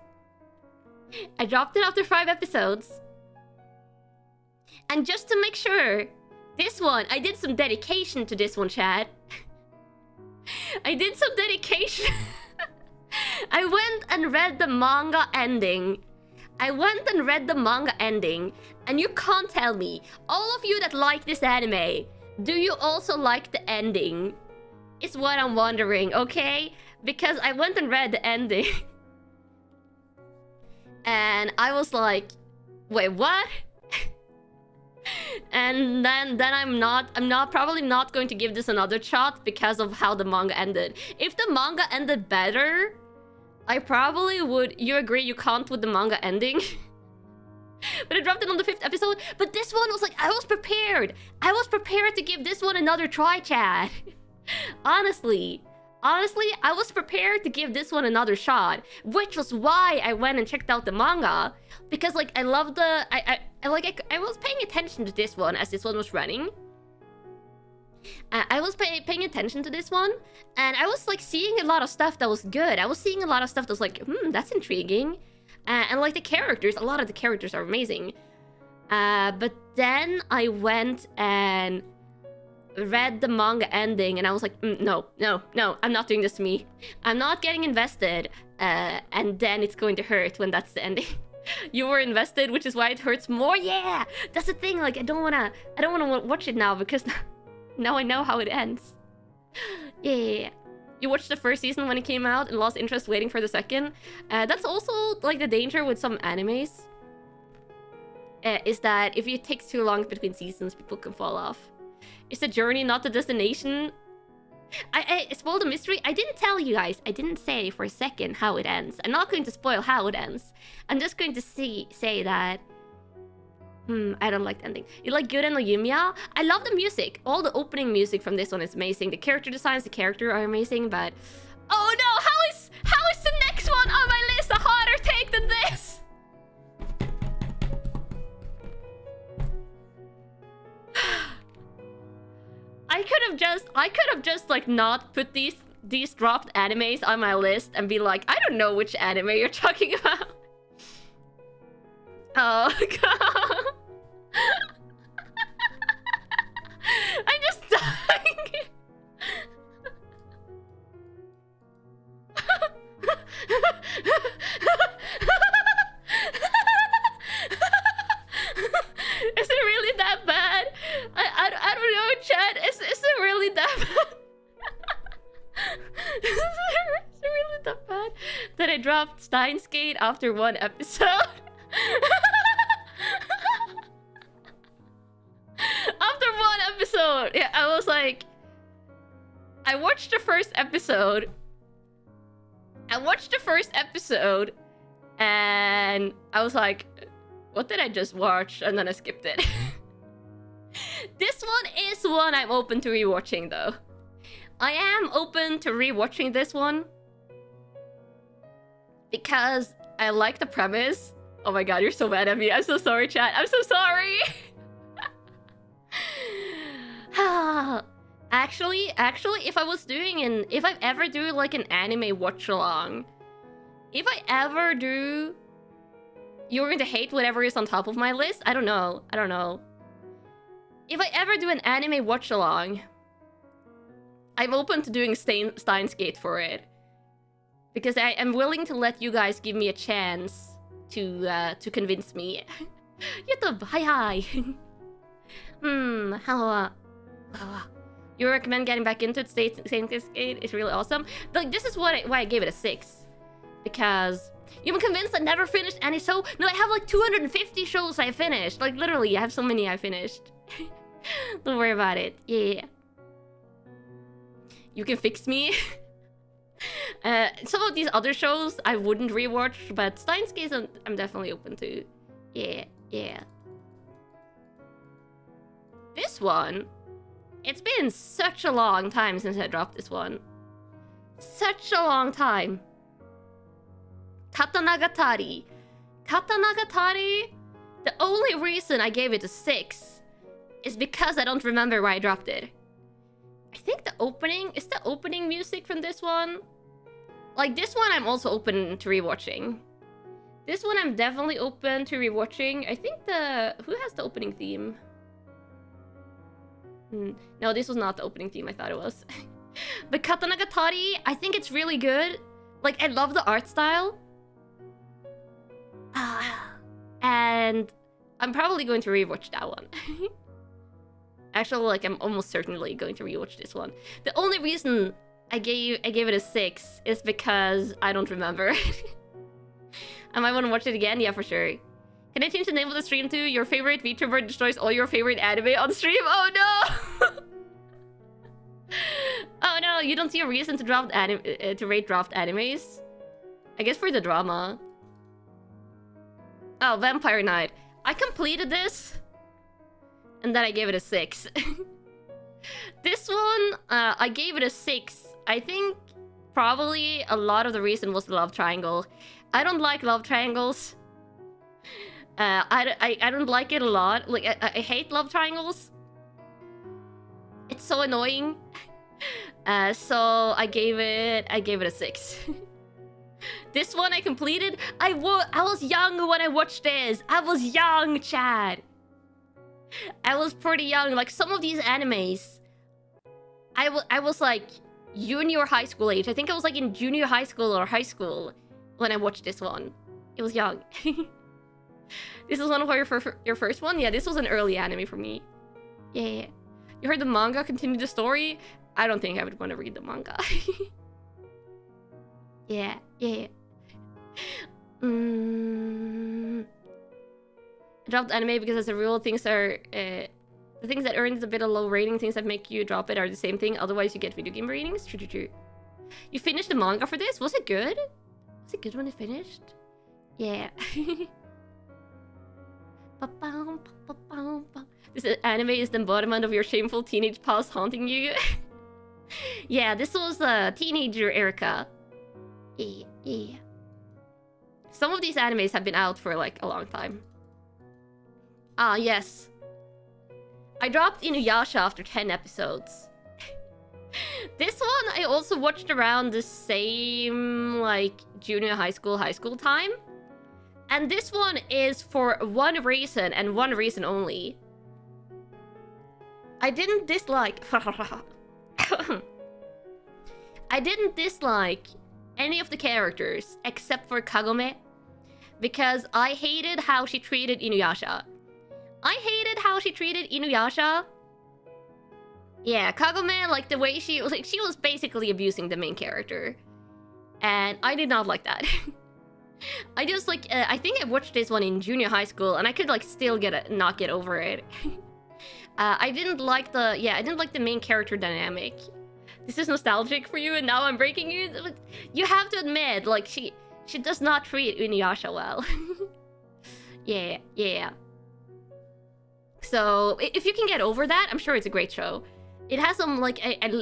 I dropped it after 5 episodes. And just to make sure, this one, I did some dedication to this one, chat. I did some dedication. I went and read the manga ending. And you can't tell me, all of you that like this anime, do you also like the ending? Is what I'm wondering, okay? Because I went and read the ending. And I was like, wait, what? And then I'm probably not going to give this another shot because of how the manga ended. If the manga ended better, I probably would. You agree you can't with the manga ending? But I dropped it on the 5th episode. But this one was like, I was prepared. I was prepared to give this one another try, chat. Honestly, I was prepared to give this one another shot, which was why I went and checked out the manga, because like I love the I was paying attention to this one as this one was running. I was paying attention to this one, and I was like seeing a lot of stuff that was good. I was seeing a lot of stuff that was like, that's intriguing, and like the characters, a lot of the characters are amazing. But then I went and read the manga ending, and I was like, no, I'm not doing this to me. I'm not getting invested, and then it's going to hurt when that's the ending. You were invested, which is why it hurts more. Yeah, that's the thing. Like, I don't wanna watch it now because now I know how it ends. Yeah. You watched the first season when it came out and lost interest waiting for the second. That's also like the danger with some animes. Is that if it takes too long between seasons, people can fall off. It's the journey, not the destination. I spoiled the mystery. I didn't tell you guys. I didn't say for a second how it ends. I'm not going to spoil how it ends. I'm just going to say that... I don't like the ending. You like Gurren no Yumiya? I love the music. All the opening music from this one is amazing. The character designs, the character are amazing, but... Oh no! How is the next one on my list a harder take than this? I could have just like not put these dropped animes on my list and be like, I don't know which anime you're talking about. Oh god. I'm just dying. Is it really that bad? I don't know, chat. Is it really that bad? Is it really that bad that I dropped Steins Gate after 1 episode? After 1 episode, yeah, I was like, I watched the first episode, and I was like, what did I just watch? And then I skipped it. This one is one I'm open to rewatching, though. I am open to rewatching this one because I like the premise. Oh my god, you're so mad at me. I'm so sorry, chat. I'm so sorry. Actually, if I ever do like an anime watch along, if I ever do, you're going to hate whatever is on top of my list. I don't know. If I ever do an anime watch along, I'm open to doing Steins Gate for it, because I am willing to let you guys give me a chance to convince me. YouTube, hi. How? You recommend getting back into it? Steins Gate is really awesome. Like, this is why I gave it a 6, because you've been convinced I never finished any show. No, I have like 250 shows I finished. Like, literally, I have so many I finished. Don't worry about it. Yeah. You can fix me. Some of these other shows I wouldn't rewatch, but Steins Gate I'm definitely open to. Yeah. This one, it's been such a long time since I dropped this one. Such a long time. Katanagatari. The only reason I gave it a 6 is because I don't remember where I dropped it. I think the opening music from this one. Like, this one I'm also open to rewatching. This one I'm definitely open to rewatching. I think who has the opening theme? No, this was not the opening theme I thought it was. But Katanagatari, I think it's really good. Like, I love the art style. And I'm probably going to rewatch that one. Actually, like, I'm almost certainly going to rewatch this one. The only reason I gave it a 6 is because I don't remember. I might want to watch it again. Yeah, for sure. Can I change the name of the stream to your favorite VTuber destroys all your favorite anime on stream? Oh no! Oh no, you don't see a reason to rate draft animes? I guess for the drama. Oh, Vampire Knight. I completed this, and then I gave it a 6. This one, I gave it a 6. I think probably a lot of the reason was the love triangle. I don't like love triangles. I don't like it a lot. Like, I hate love triangles. It's so annoying. So I gave it a 6. This one I completed. I was young when I watched this. I was young, Chad. I was pretty young. Like, some of these animes, I was like junior high school age. I think I was like in junior high school or high school when I watched this one. It was young. This was one of your first one? Yeah, this was an early anime for me. Yeah. You heard the manga continue the story? I don't think I would want to read the manga. Yeah. I dropped anime because as a rule, things are... the things that earns a bit of low rating, things that make you drop it are the same thing. Otherwise, you get video game ratings. True. You finished the manga for this? Was it good? Was it good when it finished? Yeah. This anime is the embodiment of your shameful teenage past haunting you. Yeah, this was teenager Erika. Yeah. Some of these animes have been out for like a long time. Ah, yes. I dropped Inuyasha after 10 episodes. This one I also watched around the same, like, junior high school time. And this one is for one reason, and one reason only. I didn't dislike... I didn't dislike any of the characters except for Kagome, because I hated how she treated Inuyasha. Yeah, Kagome, like, the way she was basically abusing the main character. And I did not like that. I just, like, I think I watched this one in junior high school, and I could, like, still not get over it. I didn't like the main character dynamic. This is nostalgic for you, and now I'm breaking you. You have to admit, like, she does not treat Inuyasha well. Yeah. So, if you can get over that, I'm sure it's a great show. It has some, like,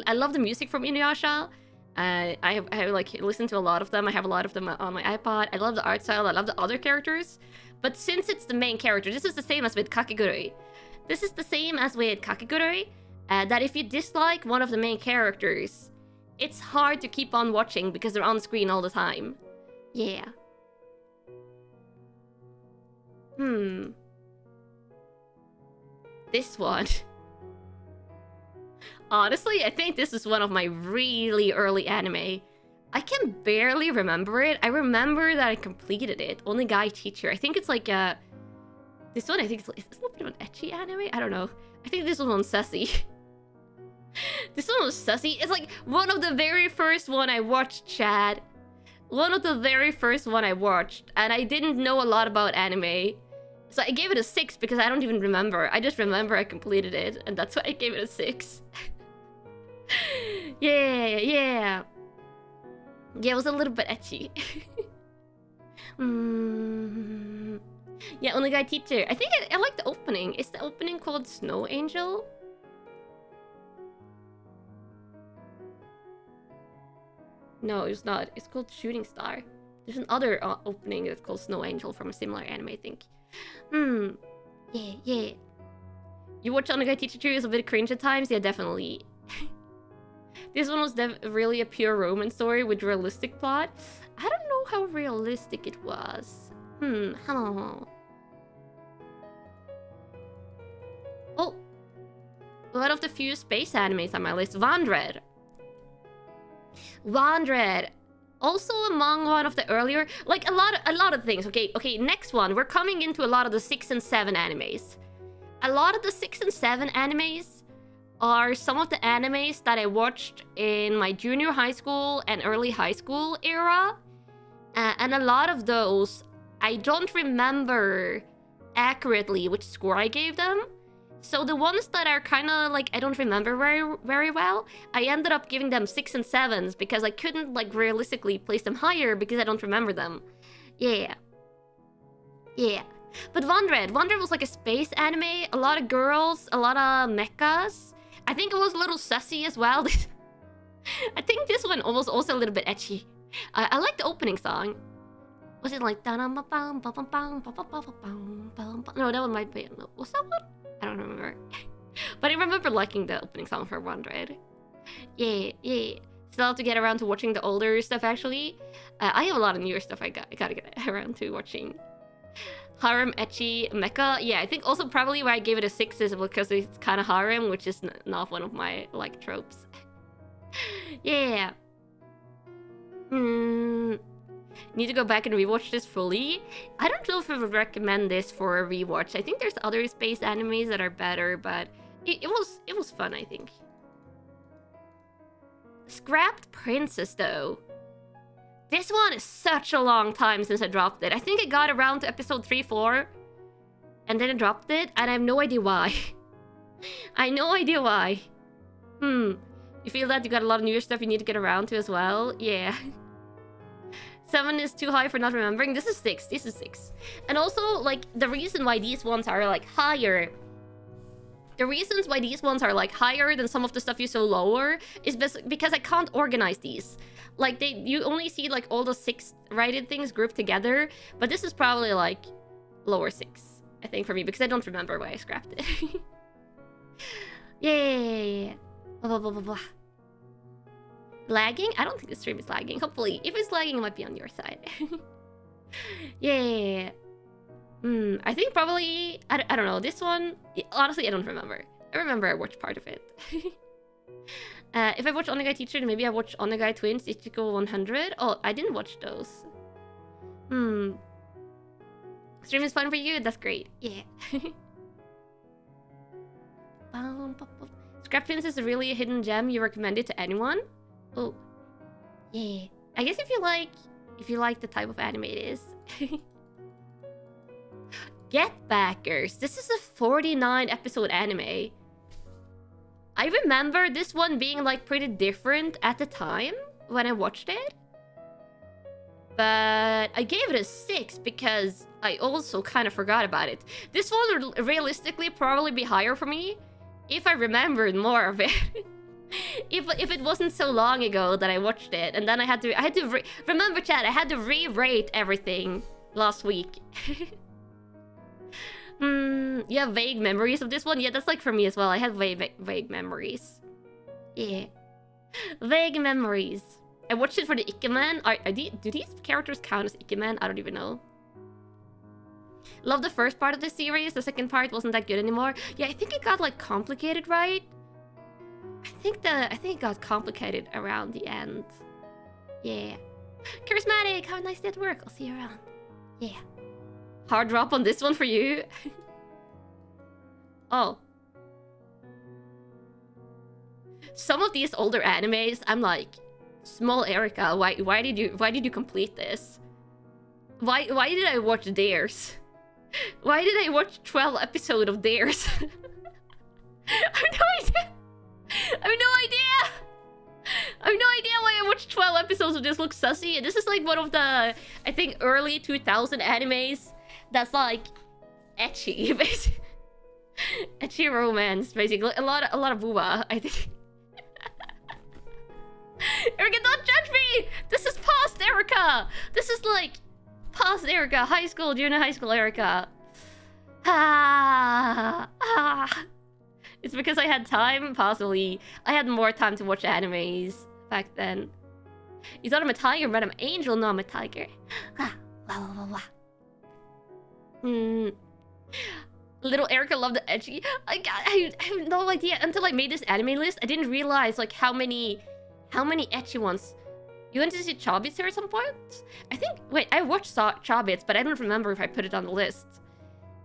I love the music from Inuyasha. I like listened to a lot of them. I have a lot of them on my iPod. I love the art style. I love the other characters. But since it's the main character, this is the same as with Kakegurui. That if you dislike one of the main characters, it's hard to keep on watching because they're on screen all the time. Yeah. This one. Honestly, I think this is one of my really early anime. I can barely remember it. I remember that I completed it. Only Guy Teacher. I think it's like this one, I think it's a little bit of an ecchi anime? I don't know. I think this one was Sassy. This one was Sassy. It's like one of the very first one I watched, Chad. One of the very first one I watched. And I didn't know a lot about anime. So I gave it a 6 because I don't even remember. I just remember I completed it. And that's why I gave it a 6. Yeah. Yeah, it was a little bit ecchi. Yeah, Only Guy Teacher. I think I like the opening. Is the opening called Snow Angel? No, it's not. It's called Shooting Star. There's another opening that's called Snow Angel from a similar anime, I think. Yeah. You watch Only Guy Teacher 2 is a bit cringe at times? Yeah, definitely. This one was really a pure romance story with realistic plot. I don't know how realistic it was. Oh. One of the few space animes on my list. Vandred. Also among one of the earlier, like a lot of things. Okay, next one. We're coming into a lot of the 6 and 7 animes. A lot of the 6 and 7 animes are some of the animes that I watched in my junior high school and early high school era. And a lot of those, I don't remember accurately which score I gave them. So the ones that are kind of like I don't remember very well, I ended up giving them 6 and 7s because I couldn't like realistically place them higher because I don't remember them. Yeah. But Vandred was like a space anime, a lot of girls, a lot of mechas. I think it was a little sussy as well. I think this one was also a little bit ecchi. I like the opening song. Was it like... No, that one might be... No, was that one? I don't remember. But I remember liking the opening song for Vandred. Yeah. Still have to get around to watching the older stuff, actually. I have a lot of newer stuff I gotta get around to watching. Harem, ecchi, mecha. Yeah, I think also probably why I gave it a 6 is because it's kind of harem, which is not one of my, like, tropes. Yeah. Need to go back and rewatch this fully. I don't know if I would recommend this for a rewatch. I think there's other space animes that are better, but it was fun, I think. Scrapped Princess, though. This one is such a long time since I dropped it. I think I got around to episode 3-4, and then I dropped it, and I have no idea why. I have no idea why. You feel that you got a lot of newer stuff you need to get around to as well? Yeah. 7 is too high for not remembering. This is 6. And also, like, the reason why these ones are, like, higher... The reasons why these ones are, like, higher than some of the stuff you saw lower is because I can't organize these. Like, you only see, like, all the 6 rated things grouped together. But this is probably, like, lower 6, I think, for me. Because I don't remember why I scrapped it. Yeah. Blah, blah, blah, blah. Lagging? I don't think the stream is lagging. Hopefully. If it's lagging, it might be on your side. Yeah. I think probably... I don't know. This one... Honestly, I don't remember. I remember I watched part of it. If I watch Onegai Teacher, then maybe I watch Onegai Twins, Ichiko 100. Oh, I didn't watch those. Stream is fun for you? That's great. Yeah. Scrap Twins is really a hidden gem. You recommend it to anyone? Oh, yeah. I guess if you like the type of anime it is. Get Backers. This is a 49 episode anime. I remember this one being like pretty different at the time when I watched it. But I gave it a 6 because I also kind of forgot about it. This one would realistically probably be higher for me if I remembered more of it. If it wasn't so long ago that I watched it, and then I had to remember, chat, I had to re-rate everything last week. You have vague memories of this one? Yeah, that's like for me as well. I have vague memories. Yeah. Vague memories. I watched it for the Ikemen. Do these characters count as Ikemen? I don't even know. Love the first part of the series. The second part wasn't that good anymore. Yeah, I think it got like complicated, right? I think it got complicated around the end. Yeah. Charismatic, have a nice day at work. I'll see you around. Yeah. Hard drop on this one for you. Oh. Some of these older animes, I'm like, small Erika, why did you complete this? Why did I watch theirs? Why did I watch 12 episodes of theirs? I have no idea. I have no idea why I watched 12 episodes of this. Looks sussy. And this is like one of the, I think, early 2000 animes that's like ecchi, basically. Ecchi romance, basically. A lot of booba, I think. Erika, don't judge me! This is past Erika! This is like past Erika, high school, junior high school Erika. It's It's because I had time, possibly. I had more time to watch animes back then. You thought I'm a tiger, but I'm an angel. No, I'm a tiger. Little Erika loved the edgy. I have no idea until I made this anime list. I didn't realize like how many ecchi ones. You went to see Chobits here at some point? I think. Wait, I watched Chobits, but I don't remember if I put it on the list.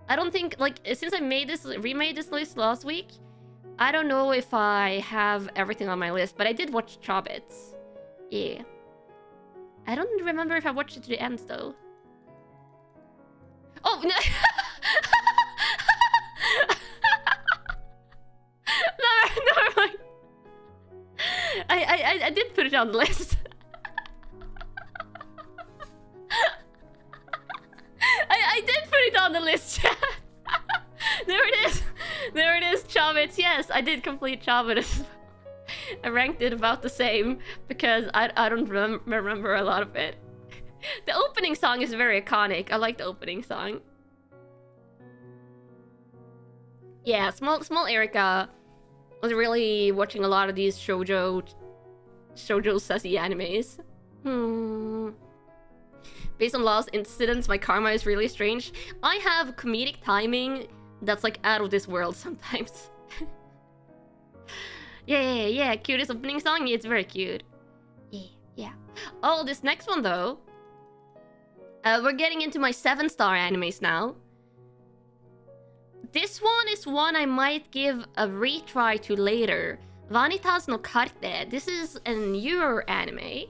I don't think like since I remade this list last week. I don't know if I have everything on my list, but I did watch Chobits. Yeah. I don't remember if I watched it to the end though. Oh no. Never mind. I did put it on the list. I did put it on the list. There it is. There it is, Chobits. Yes, I did complete Chobits. I ranked it about the same because I don't remember a lot of it. The opening song is very iconic. I like the opening song. Yeah, small Erika was really watching a lot of these shoujo sassy animes. Based on last incidents, my karma is really strange. I have comedic timing that's like out of this world sometimes. Yeah. Cutest opening song? Yeah, it's very cute. Yeah. Oh, this next one though. We're getting into my 7-star animes now. This one is one I might give a retry to later. Vanitas no Carte. This is a newer anime.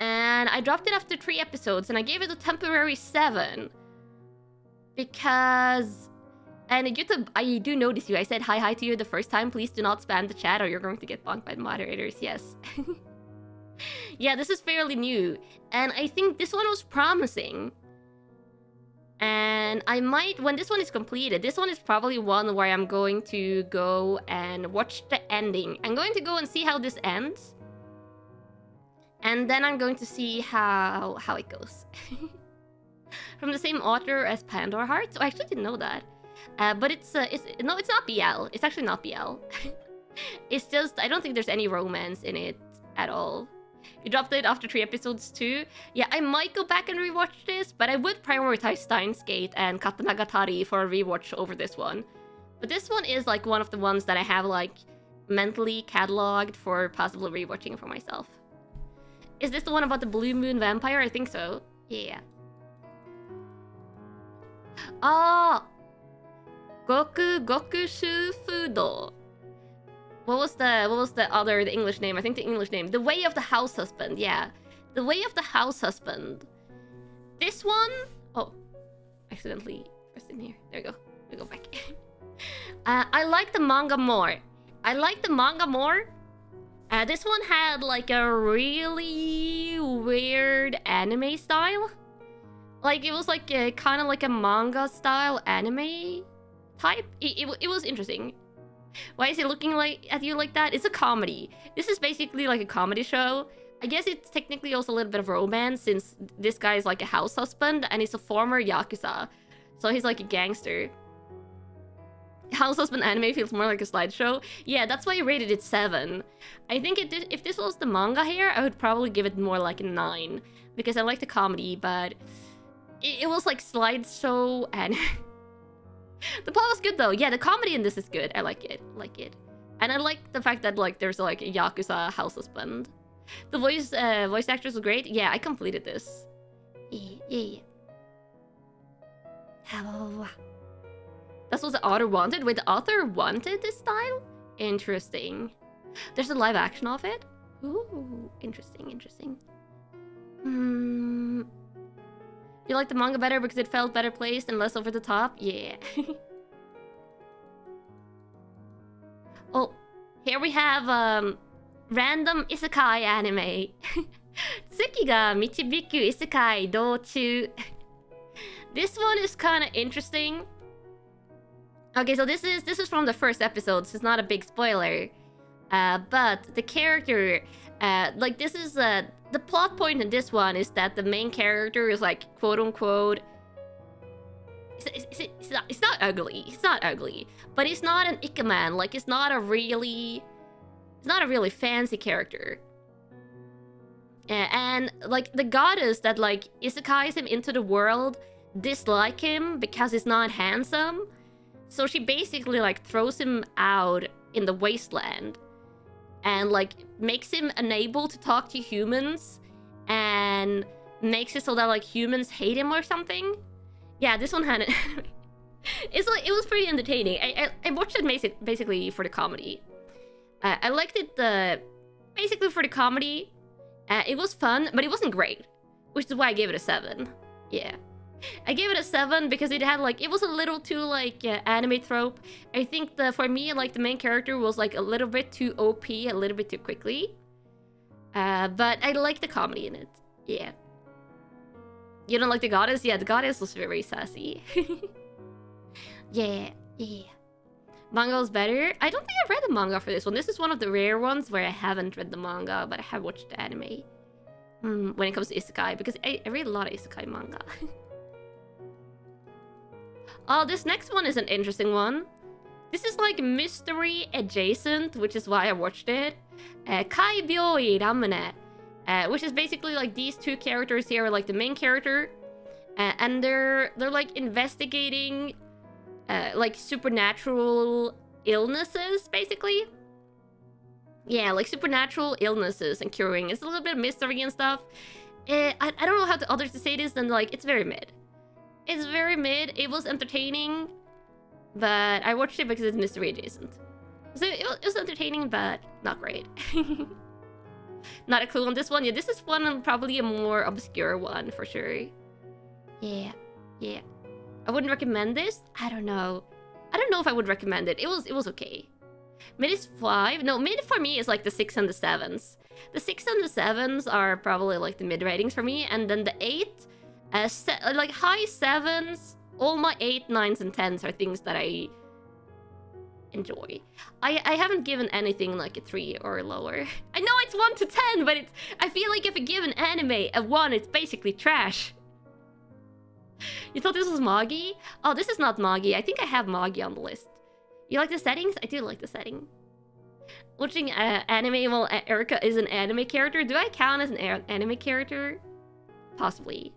And I dropped it after 3 episodes and I gave it a temporary 7. Because... And YouTube, I do notice you. I said hi to you the first time. Please do not spam the chat or you're going to get bonked by the moderators. Yes. Yeah, this is fairly new. And I think this one was promising. And I might, when this one is completed, this one is probably one where I'm going to go and watch the ending. I'm going to go and see how this ends. And then I'm going to see how it goes. From the same author as Pandora Hearts. Oh, I actually didn't know that. But it's no, it's not BL. It's actually not BL. It's just, I don't think there's any romance in it at all. You dropped it after 3 episodes too. Yeah, I might go back and rewatch this, but I would prioritize Steins Gate and Katanagatari for a rewatch over this one. But this one is like one of the ones that I have like mentally cataloged for possibly rewatching for myself. Is this the one about the Blue Moon Vampire? I think so. Yeah. Ah, Goku Shufudo. What was the English name? I think the English name. The Way of the House Husband. Yeah, The Way of the House Husband. This one. Oh, accidentally pressed in here. There we go. We go back. I like the manga more. This one had like a really weird anime style. Like it was like a kind of like a manga style anime type. It was interesting. Why is he looking like at you like that? It's a comedy. This is basically like a comedy show. I guess it's technically also a little bit of romance since this guy is like a house husband and he's a former yakuza. So he's like a gangster. House husband anime feels more like a slideshow. Yeah, that's why I rated it 7. I think it did. If this was the manga here, I would probably give it more like a 9 because I like the comedy, but it was like slideshow and the plot was good though. Yeah, the comedy in this is good. I like it. And I like the fact that like there's like a yakuza house husband. The voice actors were great. Yeah, I completed this. Yeah. That's what the author wanted. Wait, the author wanted this style? Interesting. There's a live action of it? Ooh, interesting. You like the manga better because it felt better placed and less over the top? Yeah. Oh, here we have random isekai anime. Tsuki ga michibiku isekai douchu. This one is kind of interesting. Okay, so this is from the first episode, so it's not a big spoiler. But the character, like this is the plot point in this one is that the main character is like quote unquote it's not ugly. It's not ugly, but it's not an Ikeman. Like it's not a really fancy character. And like the goddess that like isekais him into the world dislike him because he's not handsome. So she basically like throws him out in the wasteland and like makes him unable to talk to humans and makes it so that like humans hate him or something. Yeah, this one had it. It's like it was pretty entertaining. I watched it basically for the comedy. I liked it basically for the comedy. It was fun, but it wasn't great, which is why I gave it a 7. Yeah, I gave it a 7 because it had like it was a little too like anime trope. I think for me like the main character was like a little bit too OP, a little bit too quickly. But I liked the comedy in it. Yeah. You don't like the goddess? Yeah, the goddess was very sassy. Yeah. Manga was better. I don't think I've read the manga for this one. This is one of the rare ones where I haven't read the manga, but I have watched the anime. When it comes to isekai, because I read a lot of isekai manga. Oh, this next one is an interesting one. This is like mystery adjacent, which is why I watched it. Kaibyoi Ramune. Which is basically like these two characters here are like the main character. And they're like investigating like supernatural illnesses, basically. Yeah, like supernatural illnesses and curing. It's a little bit of mystery and stuff. I don't know how to others to say this, and like it's very mid. It's very mid. It was entertaining, but I watched it because it's mystery adjacent. So it was entertaining, but not great. Not a clue on this one. Yeah, this is one probably a more obscure one for sure. Yeah. I wouldn't recommend this. I don't know if I would recommend it. It was okay. Mid is 5. No, mid for me is like the 6 and the 7s. The 6 and the 7s are probably like the mid ratings for me, and then the 8, like high 7s. All my 8, 9s, and 10s are things that I enjoy. I haven't given anything like a 3 or lower. I know it's 1 to 10, but I feel like if I give an anime a 1, it's basically trash. You thought this was Magi? Oh, this is not Magi. I think I have Magi on the list. You like the settings? I do like the setting. Watching anime while Erika is an anime character. Do I count as an anime character? Possibly.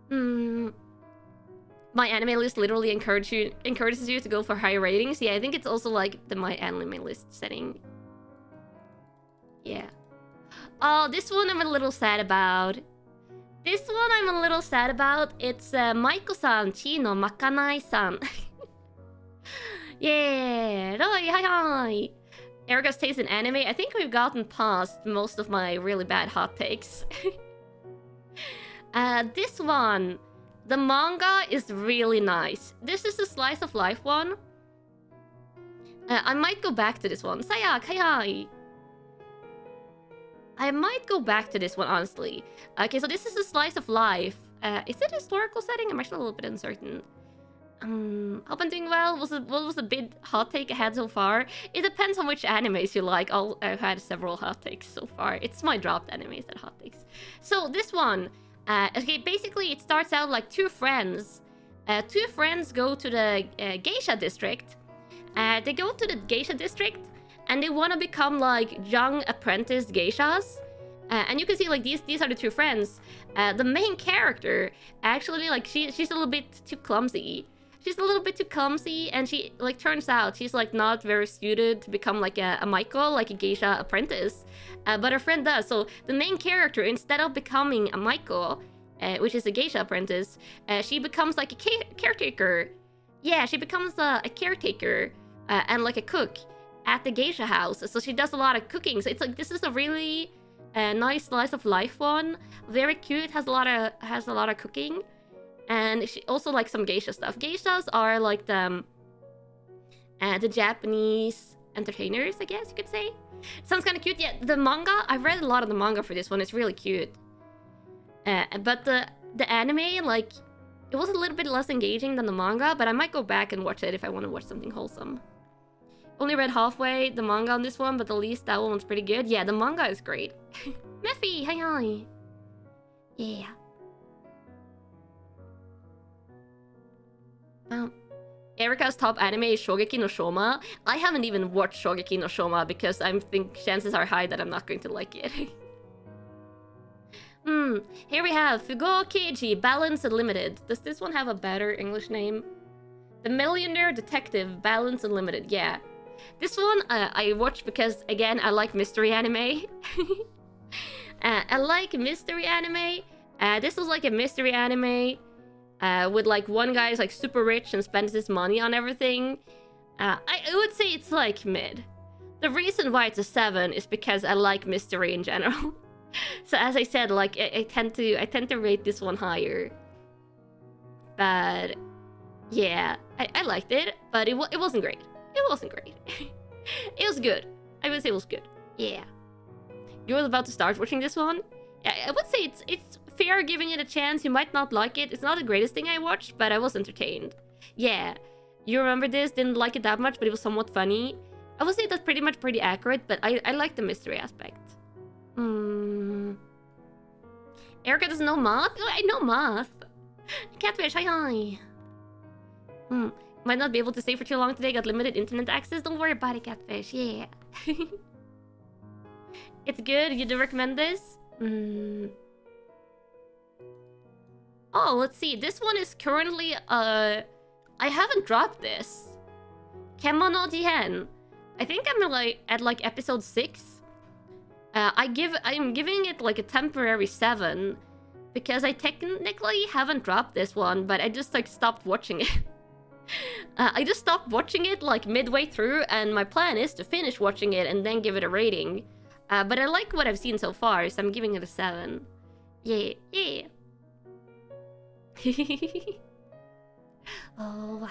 My anime list literally encourages you to go for higher ratings. Yeah, I think it's also like my anime list setting. Yeah. Oh, this one I'm a little sad about. It's Maiko-san, Chino, Makanai-san. Yeah. Hi. Erika's taste in anime. I think we've gotten past most of my really bad hot takes. This one. The manga is really nice. This is a slice of life one. I might go back to this one. Sayak, hi. I might go back to this one, honestly. Okay, so this is a slice of life. Is it a historical setting? I'm actually a little bit uncertain. Hope I'm doing well. What was the big hot take I had so far? It depends on which animes you like. I've had several hot takes so far. It's my dropped animes that hot takes. So this one, okay, basically it starts out like two friends. Two friends go to the geisha district. They go to the geisha district and they want to become like young apprentice geishas. And you can see like these are the two friends. The main character actually like she's a little bit too clumsy. And she like turns out she's like not very suited to become like a maiko, like a geisha apprentice. But her friend does. So the main character, instead of becoming a maiko, which is a geisha apprentice, she becomes like a caretaker. Yeah, she becomes a caretaker and like a cook at the geisha house. So she does a lot of cooking. So it's like this is a really nice slice of life one. Very cute. Has a lot of cooking. And she also likes some geisha stuff. Geishas are like the Japanese entertainers, I guess you could say. Sounds kind of cute. Yeah, the manga, I've read a lot of the manga for this one. It's really cute. But the anime, like, it was a little bit less engaging than the manga, but I might go back and watch it if I want to watch something wholesome. Only read halfway the manga on this one, but at least that one's pretty good. Yeah, the manga is great. Mephi, hi. Yeah. Erika's top anime is Shogeki no Shoma. I haven't even watched Shogeki no Shoma because I think chances are high that I'm not going to like it. Here we have Fugo Keiji, Balance Unlimited. Does this one have a better English name? The Millionaire Detective, Balance Unlimited. Yeah. This one I watched because, again, I like mystery anime. I like mystery anime. This was like a mystery anime with like one guy is like super rich and spends his money on everything. I would say it's like mid. The reason why it's a 7 is because I like mystery in general. So as I said, like I tend to rate this one higher. But yeah, I liked it, but it wasn't great. It wasn't great. It was good. I would say it was good. Yeah. You're about to start watching this one? I would say it's fair giving it a chance. You might not like it. It's not the greatest thing I watched, but I was entertained. Yeah. You remember this? Didn't like it that much, but it was somewhat funny. I would say that's pretty accurate, but I like the mystery aspect. Erika doesn't know math? Oh, I know math. Catfish, hi. Might not be able to stay for too long today. Got limited internet access. Don't worry about it, Catfish. Yeah. It's good. You do recommend this? Oh, let's see. This one is currently I haven't dropped this. Kemono Jihen. I think I'm like at like episode 6. I'm giving it like a temporary 7 because I technically haven't dropped this one, but I just like stopped watching it. I just stopped watching it like midway through, and my plan is to finish watching it and then give it a rating. But I like what I've seen so far, so I'm giving it a 7. Yeah. Oh.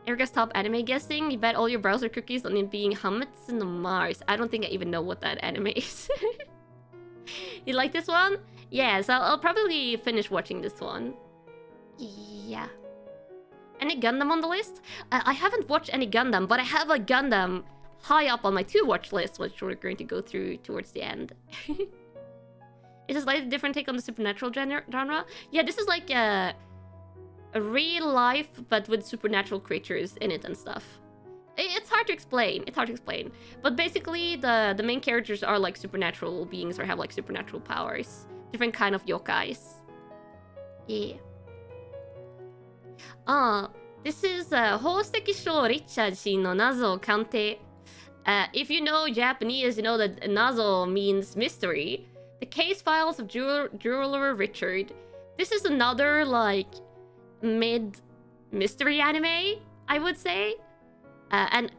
Erika's top anime guessing. You bet all your browser cookies on it being Hummus no Mars. I don't think I even know what that anime is. You like this one? Yeah, so I'll probably finish watching this one. Yeah. Any Gundam on the list? I haven't watched any Gundam, but I have a Gundam high up on my to-watch list, which we're going to go through towards the end. It's a slightly different take on the supernatural genre. Yeah, this is like a real life, but with supernatural creatures in it and stuff. It's hard to explain. But basically, the main characters are like supernatural beings or have like supernatural powers. Different kind of yokais. Yeah. This is Houseki Sho Richard no Nazo Kante. If you know Japanese, you know that Nazo means mystery. The Case Files of Jeweler Richard. This is another like mid mystery anime, I would say. And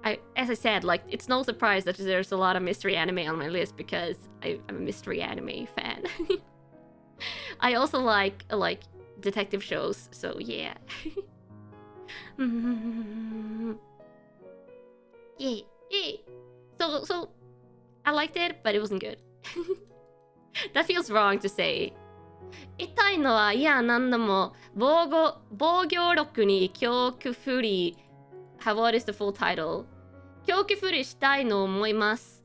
as I said, like it's no surprise that there's a lot of mystery anime on my list because I'm a mystery anime fan. I also like detective shows, so yeah. Yeah. So I liked it, but it wasn't good. That feels wrong to say. 痛いのはいや何度も防御力に恐怖不利 What is the full title? 恐怖不利したいの思います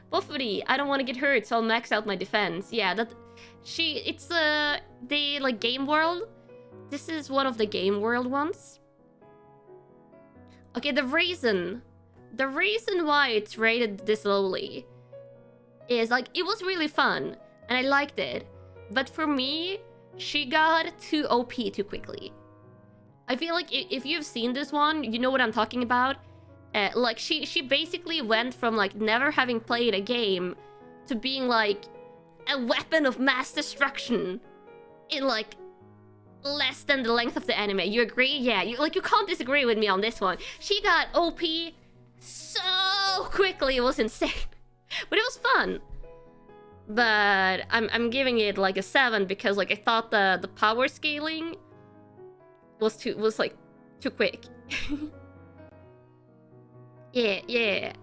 Bofuri, I don't want to get hurt, so I'll max out my defense. Yeah, it's the like game world. This is one of the game world ones. Okay, the reason why it's rated this lowly is like it was really fun and I liked it, but for me, she got too OP too quickly. I feel like if you've seen this one, you know what I'm talking about. Like she basically went from like never having played a game to being like a weapon of mass destruction in like less than the length of the anime. You agree? Yeah, you can't disagree with me on this one. She got OP so quickly, it was insane. But it was fun. But I'm giving it like a 7 because like I thought the power scaling was like too quick. Yeah.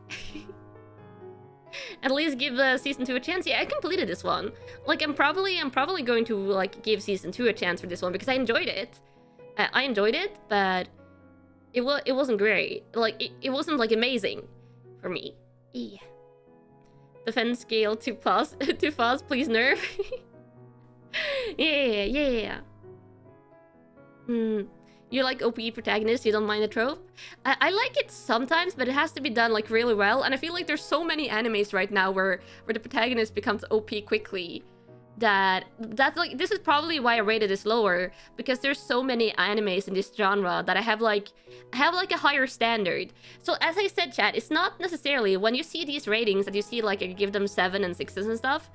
At least give season 2 a chance. Yeah, I completed this one. Like I'm probably going to like give season 2 a chance for this one because I enjoyed it. I enjoyed it, but it wasn't great. Like it wasn't like amazing for me. Yeah. Defense scale too fast, please nerf. Yeah. You like OP protagonists, you don't mind the trope? I like it sometimes, but it has to be done like really well. And I feel like there's so many animes right now where the protagonist becomes OP quickly. That's like, this is probably why I rated this lower, because there's so many animes in this genre that I have like a higher standard. So as I said, chat, it's not necessarily when you see these ratings that you see like I give them 7 and 6s and stuff.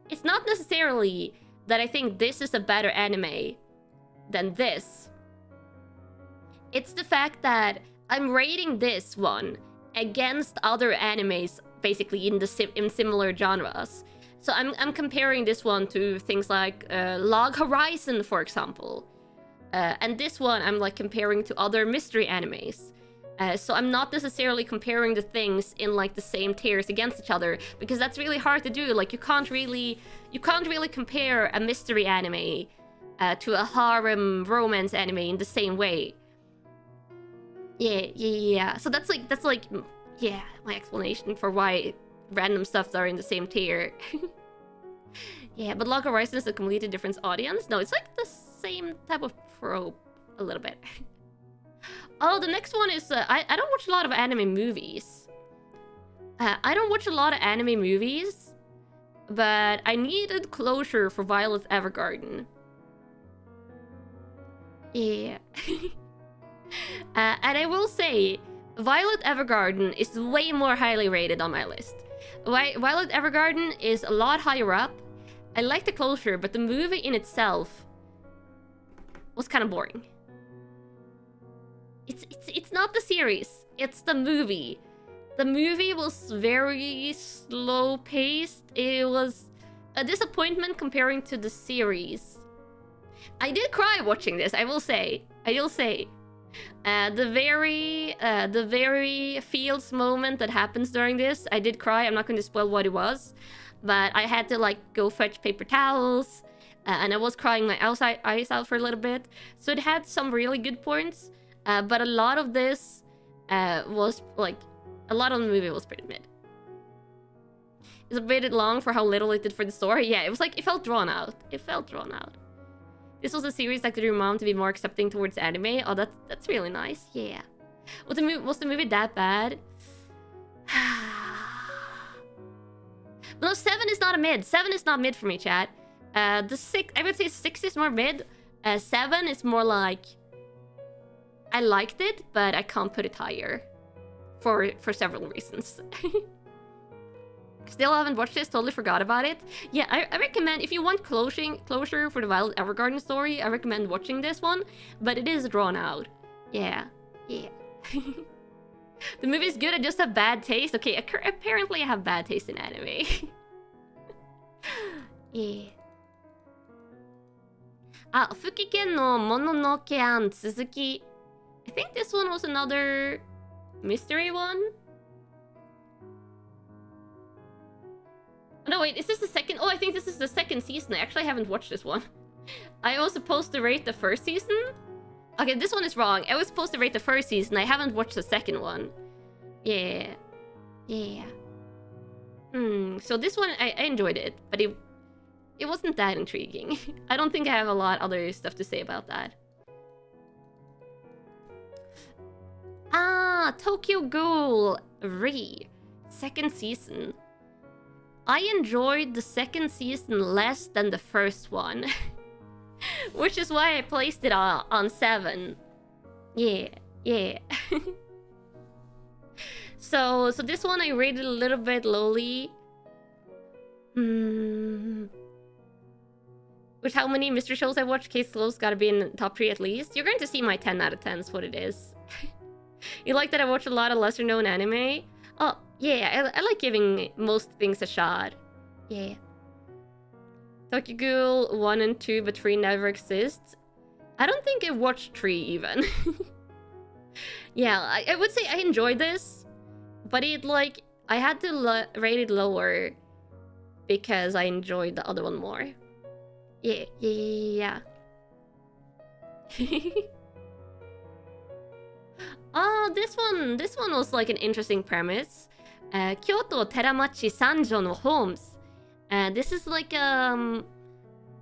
It's not necessarily that I think this is a better anime than this. It's the fact that I'm rating this one against other animes basically in similar genres. So I'm comparing this one to things like Log Horizon, for example. And this one I'm like comparing to other mystery animes. So I'm not necessarily comparing the things in like the same tiers against each other, because that's really hard to do. Like you can't really compare a mystery anime to a harem romance anime in the same way. Yeah. So that's like yeah, my explanation for why random stuffs are in the same tier. Yeah, but Log Horizon is a completely different audience. No, it's like the same type of trope a little bit. Oh, the next one is I don't watch a lot of anime movies. I don't watch a lot of anime movies, but I needed closure for Violet Evergarden. Yeah. And I will say, Violet Evergarden is way more highly rated on my list. Violet Evergarden is a lot higher up. I like the closure, but the movie in itself was kind of boring. It's not the series, it's the movie. The movie was very slow paced. It was a disappointment comparing to the series. I did cry watching this, I will say. The very Fields moment that happens during this, I did cry. I'm not going to spoil what it was, but I had to like go fetch paper towels, and I was crying my eyes out for a little bit. So it had some really good points, but a lot of this was like, a lot of the movie was pretty mid. It's a bit long for how little it did for the story. Yeah, it was like, it felt drawn out. This was a series that could your mom to be more accepting towards anime. Oh, that's really nice. Yeah. Was the movie that bad? No, 7 is not a mid. 7 is not mid for me, chat. The 6, I would say 6 is more mid. 7 is more like, I liked it, but I can't put it higher for several reasons. Still haven't watched this, totally forgot about it. Yeah, I recommend, if you want closure for the Violet Evergarden story, I recommend watching this one, but it is drawn out. Yeah. The movie is good, I just have bad taste. Okay, apparently I have bad taste in anime. Yeah. Fukiken no Mononoke-an Tsuzuki. I think this one was another mystery one. No, wait, is this the second? Oh, I think this is the second season. I actually haven't watched this one. I was supposed to rate the first season? Okay, this one is wrong. I was supposed to rate the first season. I haven't watched the second one. Yeah. So this one, I enjoyed it, but it wasn't that intriguing. I don't think I have a lot other stuff to say about that. Tokyo Ghoul Re. Second season. I enjoyed the second season less than the first one. Which is why I placed it on 7. Yeah. So this one I rated a little bit lowly. With how many mystery shows I watched, Case Closed gotta be in the top 3 at least. You're going to see my 10 out of 10 is what it is. You like that I watch a lot of lesser known anime? Oh, yeah, I like giving most things a shot. Yeah. Tokyo Ghoul 1 and 2, but 3 never exists. I don't think I watched 3 even. Yeah, I would say I enjoyed this, but it like, I had to rate it lower because I enjoyed the other one more. Yeah. Oh, this one was like an interesting premise. Kyoto Teramachi Sanjo no Homes. This is like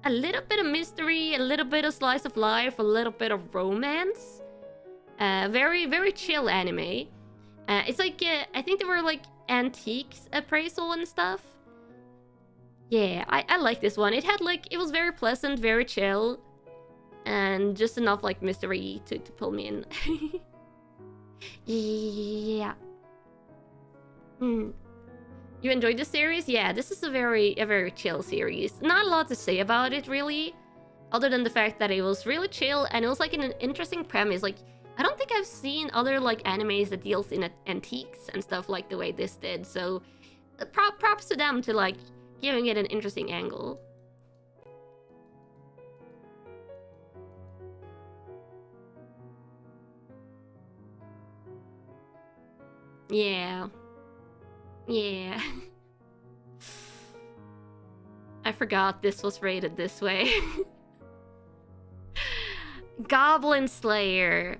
a little bit of mystery, a little bit of slice of life, a little bit of romance. Very, very chill anime. It's like, I think there were like antiques appraisal and stuff. Yeah, I like this one. It had like, it was very pleasant, very chill. And just enough like mystery to pull me in. Yeah. You enjoyed the series? Yeah, this is a very chill series. Not a lot to say about it really, other than the fact that it was really chill and it was like an interesting premise. Like, I don't think I've seen other like animes that deals in antiques and stuff like the way this did. So, props to them to like giving it an interesting angle. Yeah. Yeah. I forgot this was rated this way. Goblin Slayer.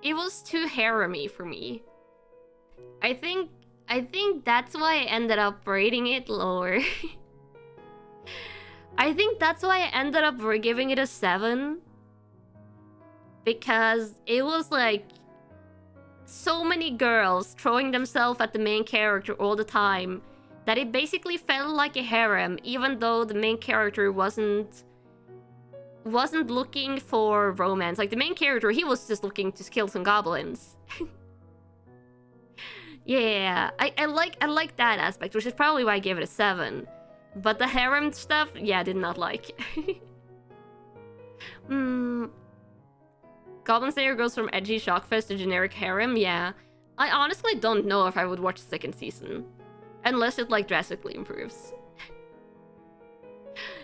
It was too harem-y for me. I think that's why I ended up rating it lower. I think that's why I ended up giving it a 7. Because it was like so many girls throwing themselves at the main character all the time that it basically felt like a harem, even though the main character wasn't looking for romance. Like, the main character, he was just looking to kill some goblins. Yeah, I like that aspect, which is probably why I gave it a 7. But the harem stuff, yeah, I did not like. Goblin Slayer goes from edgy shockfest to generic harem, yeah. I honestly don't know if I would watch the second season. Unless it, like, drastically improves.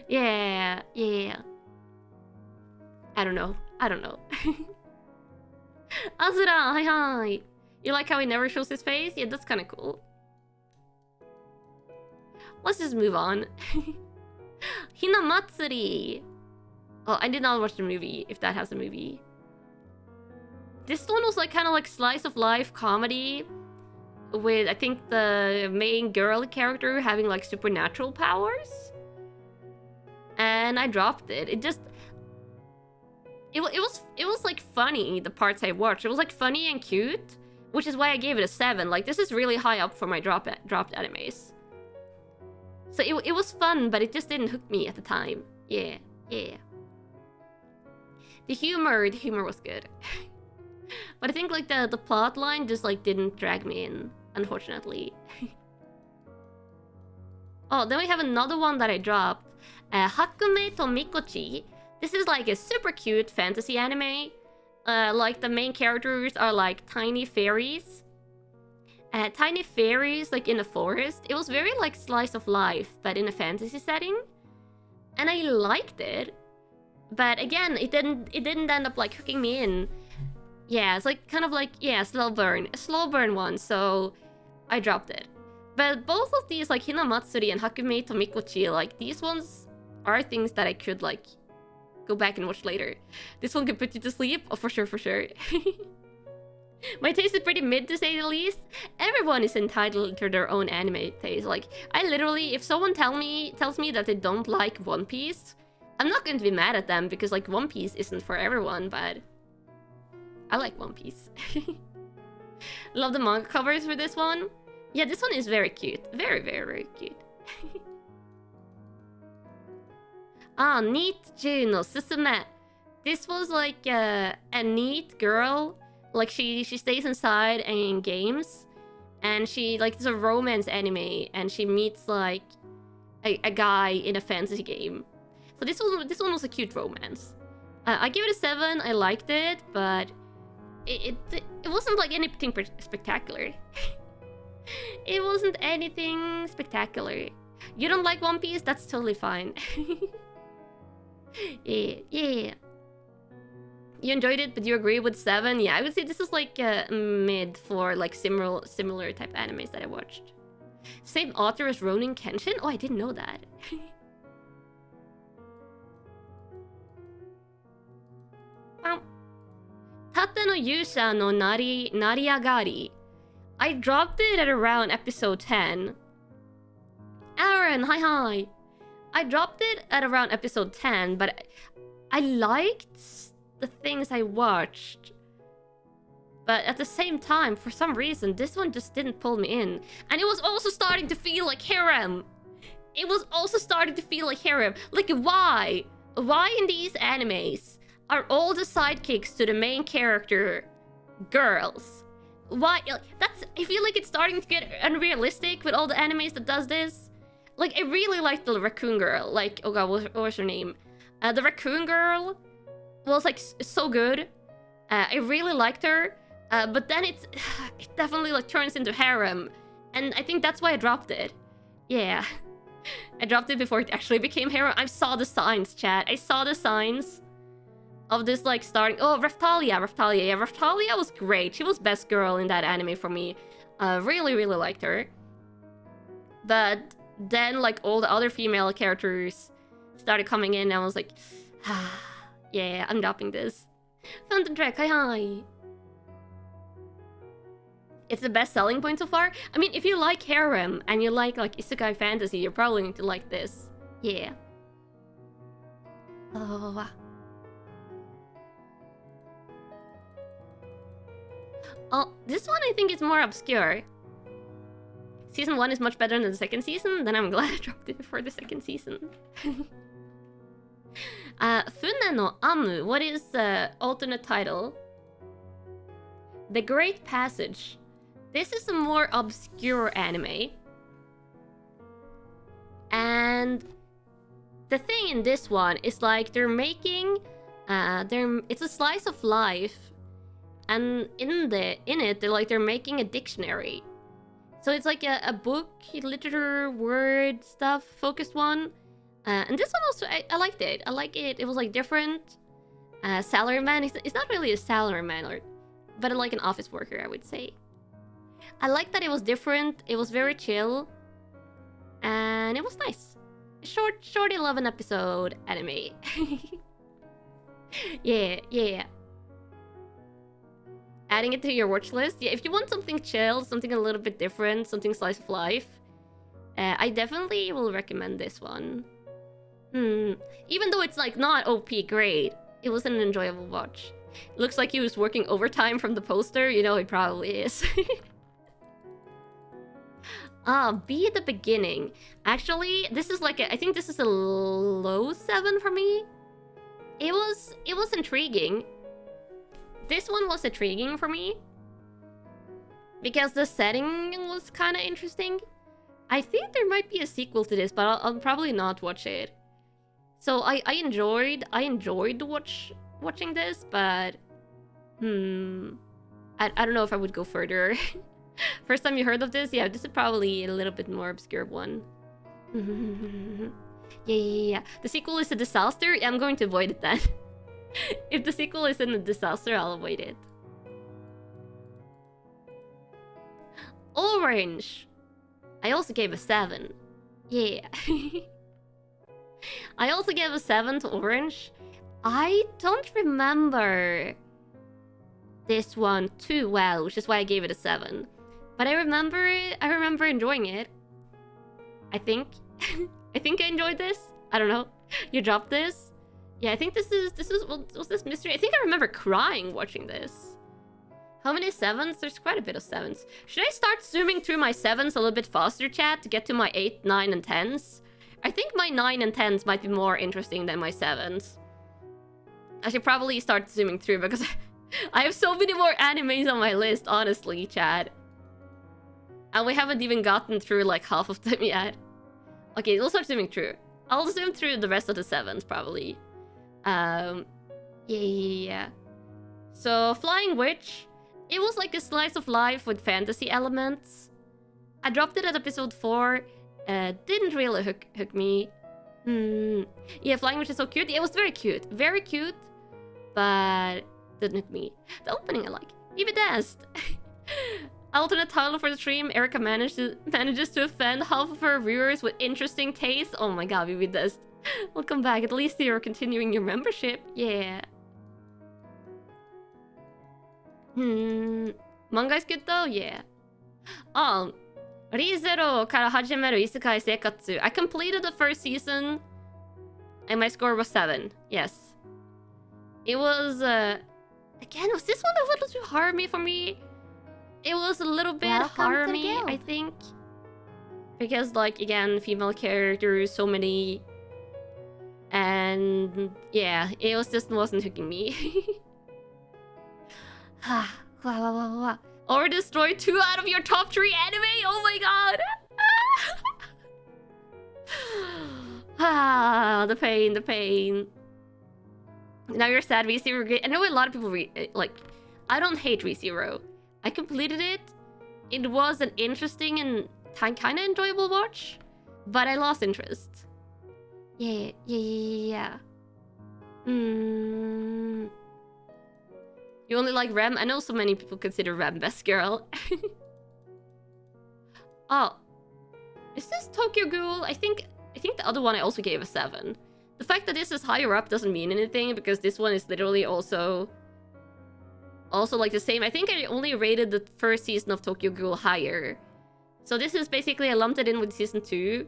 Yeah. I don't know. Azura, hi. You like how he never shows his face? Yeah, that's kind of cool. Let's just move on. Hinamatsuri. Oh, I did not watch the movie, if that has a movie. This one was like kind of like slice of life comedy with, I think, the main girl character having like supernatural powers. And I dropped it. It was like funny, the parts I watched. It was like funny and cute, which is why I gave it a 7. Like, this is really high up for my dropped animes. So it was fun, but it just didn't hook me at the time. Yeah. The humor was good. But I think like the plot line just like didn't drag me in, unfortunately. Oh, then we have another one that I dropped. Hakume to Mikochi. This is like a super cute fantasy anime. Like the main characters are like tiny fairies. Tiny fairies like in a forest. It was very like slice of life, but in a fantasy setting. And I liked it. But again, it didn't end up like hooking me in. Yeah, it's like kind of like, yeah, a slow burn one, so I dropped it. But both of these, like Hinamatsuri and Hakume to Mikochi, like these ones are things that I could like go back and watch later. This one could put you to sleep, oh, for sure. My taste is pretty mid, to say the least. Everyone is entitled to their own anime taste. Like, I literally, if someone tells me that they don't like One Piece, I'm not going to be mad at them, because like One Piece isn't for everyone, but I like One Piece. Love the manga covers for this one. Yeah, this one is very cute. Very cute. Neat Juno Susume. This was like a neat girl. Like she stays inside and in games. And she, like, it's a romance anime. And she meets like a guy in a fantasy game. So this one was a cute romance. I give it a 7. I liked it, but it wasn't like anything spectacular. It wasn't anything spectacular. You don't like One Piece? That's totally fine. Yeah. You enjoyed it, but you agree with 7? Yeah, I would say this is like mid for like similar type animes that I watched. Same author as Ronin Kenshin? Oh, I didn't know that. Tate no Yusha no Nariagari. I dropped it at around episode 10. Aaron, hi. I dropped it at around episode 10, but I liked the things I watched. But at the same time, for some reason, this one just didn't pull me in. And it was also starting to feel like harem. It was also starting to feel like harem. Like, why? Why in these animes are all the sidekicks to the main character girls? Why? That's... I feel like it's starting to get unrealistic with all the animes that does this. Like, I really liked the raccoon girl. Like, oh god, what was her name? The raccoon girl was, like, so good. I really liked her. But then it definitely, like, turns into harem. And I think that's why I dropped it. Yeah. I dropped it before it actually became harem. I saw the signs, chat. I saw the signs of this, like, starting... Oh, Raphtalia. Yeah, Raphtalia was great. She was best girl in that anime for me. Really, really liked her. But then, like, all the other female characters started coming in, and I was like, yeah, I'm dropping this. Phantom Track, hi. It's the best selling point so far. I mean, if you like harem and you like isekai fantasy, you're probably going to like this. Yeah. Oh. Oh, this one I think is more obscure. Season 1 is much better than the second season, then I'm glad I dropped it for the second season. Funne no Amu, what is the alternate title? The Great Passage. This is a more obscure anime. And the thing in this one is like they're making it's a slice of life, and in it they're making a dictionary. So it's like a book, literature, word stuff focused one. And this one also, I liked it. I like it. It was like different. Salaryman. It's not really a salaryman, but like an office worker, I would say. I like that it was different. It was very chill. And it was nice. Short 11 episode anime. Yeah. Adding it to your watch list. Yeah, if you want something chill, something a little bit different, something slice of life, I definitely will recommend this one. Even though it's like not OP great, it was an enjoyable watch. It looks like he was working overtime from the poster. You know, he probably is. Be at the beginning. Actually, this is like I think this is a low 7 for me. It was intriguing. This one was intriguing for me because the setting was kind of interesting. I think there might be a sequel to this, but I'll probably not watch it. So I enjoyed watching this, but I don't know if I would go further. First time you heard of this? Yeah, this is probably a little bit more obscure one. Yeah. The sequel is a disaster. Yeah, I'm going to avoid it then. If the sequel isn't a disaster, I'll avoid it. Orange. I also gave a 7. Yeah. I also gave a 7 to Orange. I don't remember this one too well, which is why I gave it a 7. But I remember it. I remember enjoying it. I think. I think I enjoyed this. I don't know. You dropped this. Yeah, I think this is was this mystery? I think I remember crying watching this. How many 7s? There's quite a bit of 7s. Should I start zooming through my 7s a little bit faster, chat, to get to my 8, 9, and 10s? I think my 9 and 10s might be more interesting than my 7s. I should probably start zooming through because I have so many more animes on my list, honestly, chat. And we haven't even gotten through like half of them yet. Okay, we'll start zooming through. I'll zoom through the rest of the 7s, probably. Yeah. So, Flying Witch. It was like a slice of life with fantasy elements. I dropped it at episode 4. Didn't really hook me. Yeah, Flying Witch is so cute. Yeah, it was very cute. Very cute. But didn't hook me. The opening I like. Be Bedest. Alternate title for the stream. Erika manages to offend half of her viewers with interesting taste. Oh my god, Be Bedest. Welcome back. At least you're continuing your membership. Yeah. Manga's good though? Yeah. ReZero から始める異世界生活. I completed the first season and my score was 7. Yes. It was, again, was this one a little too harmy for me? It was a little bit harmy, I think. Because, like, again, female characters, so many. And, yeah, it was just wasn't hooking me. Or destroy 2 out of your top 3 anime? Oh my god! The pain, the pain. Now you're sad, VReverie great. I know a lot of people like, I don't hate ReZero. I completed it. It was an interesting and kind of enjoyable watch, but I lost interest. Yeah. You only like Rem? I know so many people consider Rem best girl. Oh. Is this Tokyo Ghoul? I think the other one I also gave a 7. The fact that this is higher up doesn't mean anything, because this one is literally also like the same. I think I only rated the first season of Tokyo Ghoul higher. So this is basically, I lumped it in with season 2.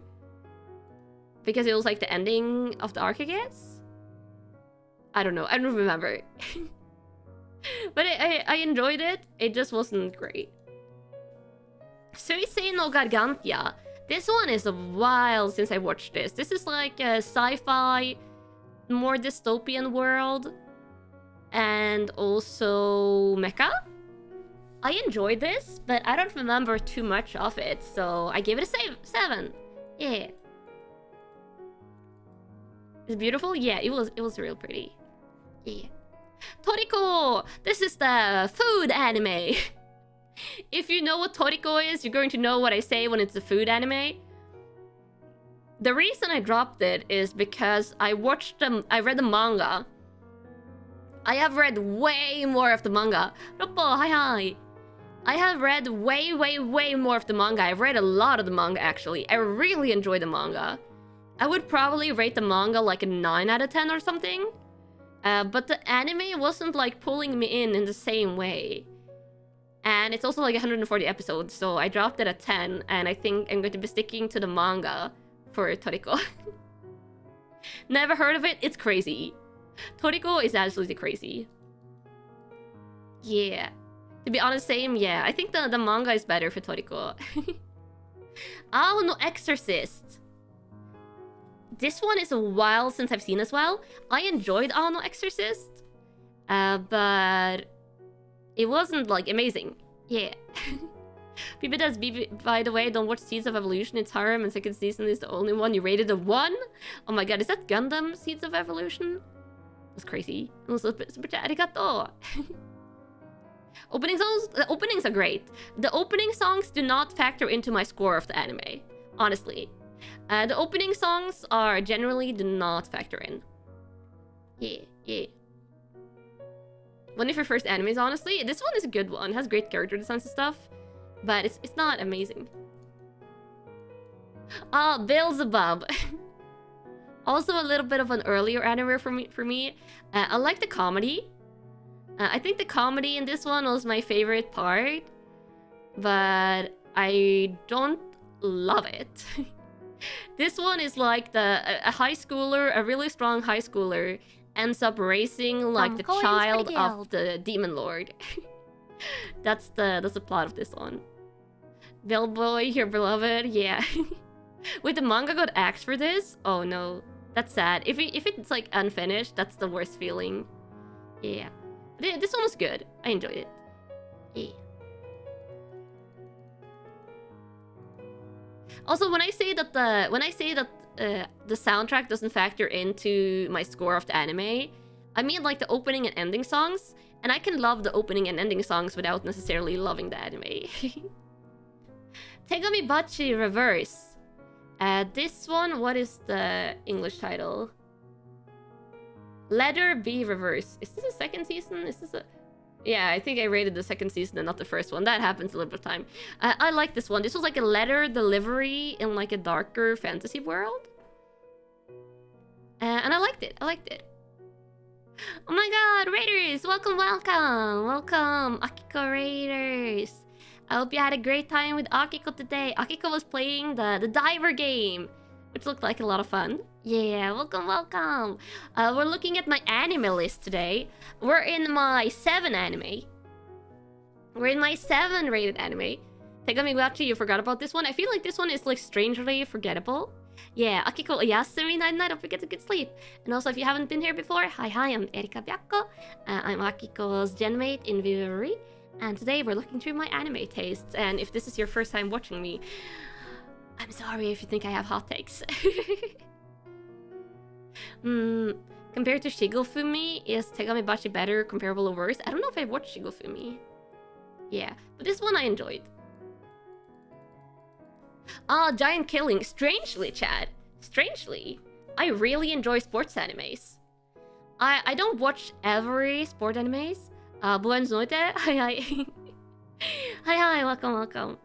Because it was like the ending of the arc, I guess? I don't know. I don't remember. But I enjoyed it. It just wasn't great. Suisei no Gargantia. This one is a while since I watched this. This is like a sci-fi, more dystopian world. And also mecha. I enjoyed this, but I don't remember too much of it. So I gave it a 7. Yeah. It's beautiful? Yeah, it was real pretty. Yeah. Toriko! This is the food anime. If you know what Toriko is, you're going to know what I say when it's a food anime. The reason I dropped it is because I read the manga. I have read way more of the manga. Roppo, hi. I have read way more of the manga. I've read a lot of the manga, actually. I really enjoy the manga. I would probably rate the manga like a 9 out of 10 or something. But the anime wasn't like pulling me in the same way. And it's also like 140 episodes, so I dropped it at 10. And I think I'm going to be sticking to the manga for Toriko. Never heard of it? It's crazy. Toriko is absolutely crazy. Yeah. To be honest, same, yeah. I think the manga is better for Toriko. Ao no Exorcist. This one is a while since I've seen as well. I enjoyed Ao no Exorcist. But it wasn't like amazing. Yeah. Bibi does Bibi, by the way, don't watch Seeds of Evolution. It's harem and second season is the only one you rated a 1. Oh my god, is that Gundam Seeds of Evolution? That's crazy. Super chat, arigato. Openings are great. The opening songs do not factor into my score of the anime. Honestly. The opening songs are generally do not factor in. Yeah. One of your first animes, honestly. This one is a good one. It has great character designs and stuff. But it's not amazing. Beelzebub. Also a little bit of an earlier anime for me. I like the comedy. I think the comedy in this one was my favorite part. But I don't love it. This one is like a high schooler, a really strong high schooler, ends up racing like the child of the demon lord. That's the plot of this one. Bellboy, your beloved, yeah. Wait, the manga got axed for this? Oh no, that's sad. If it's like unfinished, that's the worst feeling. Yeah, this one was good. I enjoyed it. Yeah. Also, when I say that the soundtrack doesn't factor into my score of the anime, I mean like the opening and ending songs, and I can love the opening and ending songs without necessarily loving the anime. Tegami Bachi Reverse. This one, what is the English title? Letter B Reverse. Is this a second season? Is this a... Yeah, I think I rated the second season and not the first one. That happens a little bit of time. I like this one. This was like a letter delivery in like a darker fantasy world. And I liked it. Oh my god, Raiders! Welcome! Akiko Raiders! I hope you had a great time with Akiko today. Akiko was playing the diver game, which looked like a lot of fun. Yeah, welcome, welcome. We're looking at my anime list today. We're in my 7 anime. We're in my 7 rated anime. Tegamigachi, you forgot about this one? I feel like this one is like strangely forgettable. Yeah, Akiko Yasumi night, don't forget to get sleep. And also, if you haven't been here before, hi, I'm Erika Byakko. I'm Akiko's genmate in VReverie. And today we're looking through my anime tastes. And if this is your first time watching me, I'm sorry if you think I have hot takes. Compared to Shigofumi, is Tegamibachi better, comparable, or worse? I don't know if I've watched Shigofumi. Yeah, but this one I enjoyed. Giant Killing. Strangely, Chad. Strangely, I really enjoy sports animes. I don't watch every sport animes. Buenos noite. Hi. Hi, welcome.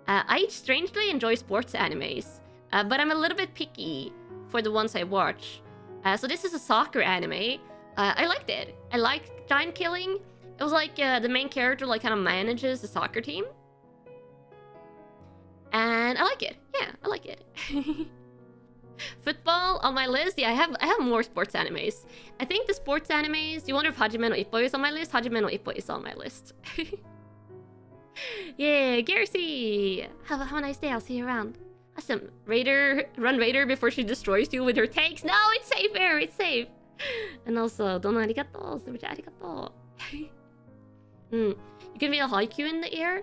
I strangely enjoy sports animes, but I'm a little bit picky for the ones I watch. So this is a soccer anime. I liked it. I liked Giant Killing. It was like the main character like kind of manages the soccer team. And I like it. Yeah, I like it. Football on my list. Yeah, I have more sports animes. I think the sports animes. You wonder if Hajime no Ippo is on my list? Hajime no Ippo is on my list. Yeah, Garcy. Have a nice day. I'll see you around. Awesome. Run Raider before she destroys you with her takes. No, it's safe, Air. It's safe. And also, dono arigato. Super arigato. You can feel Haikyuu in the air.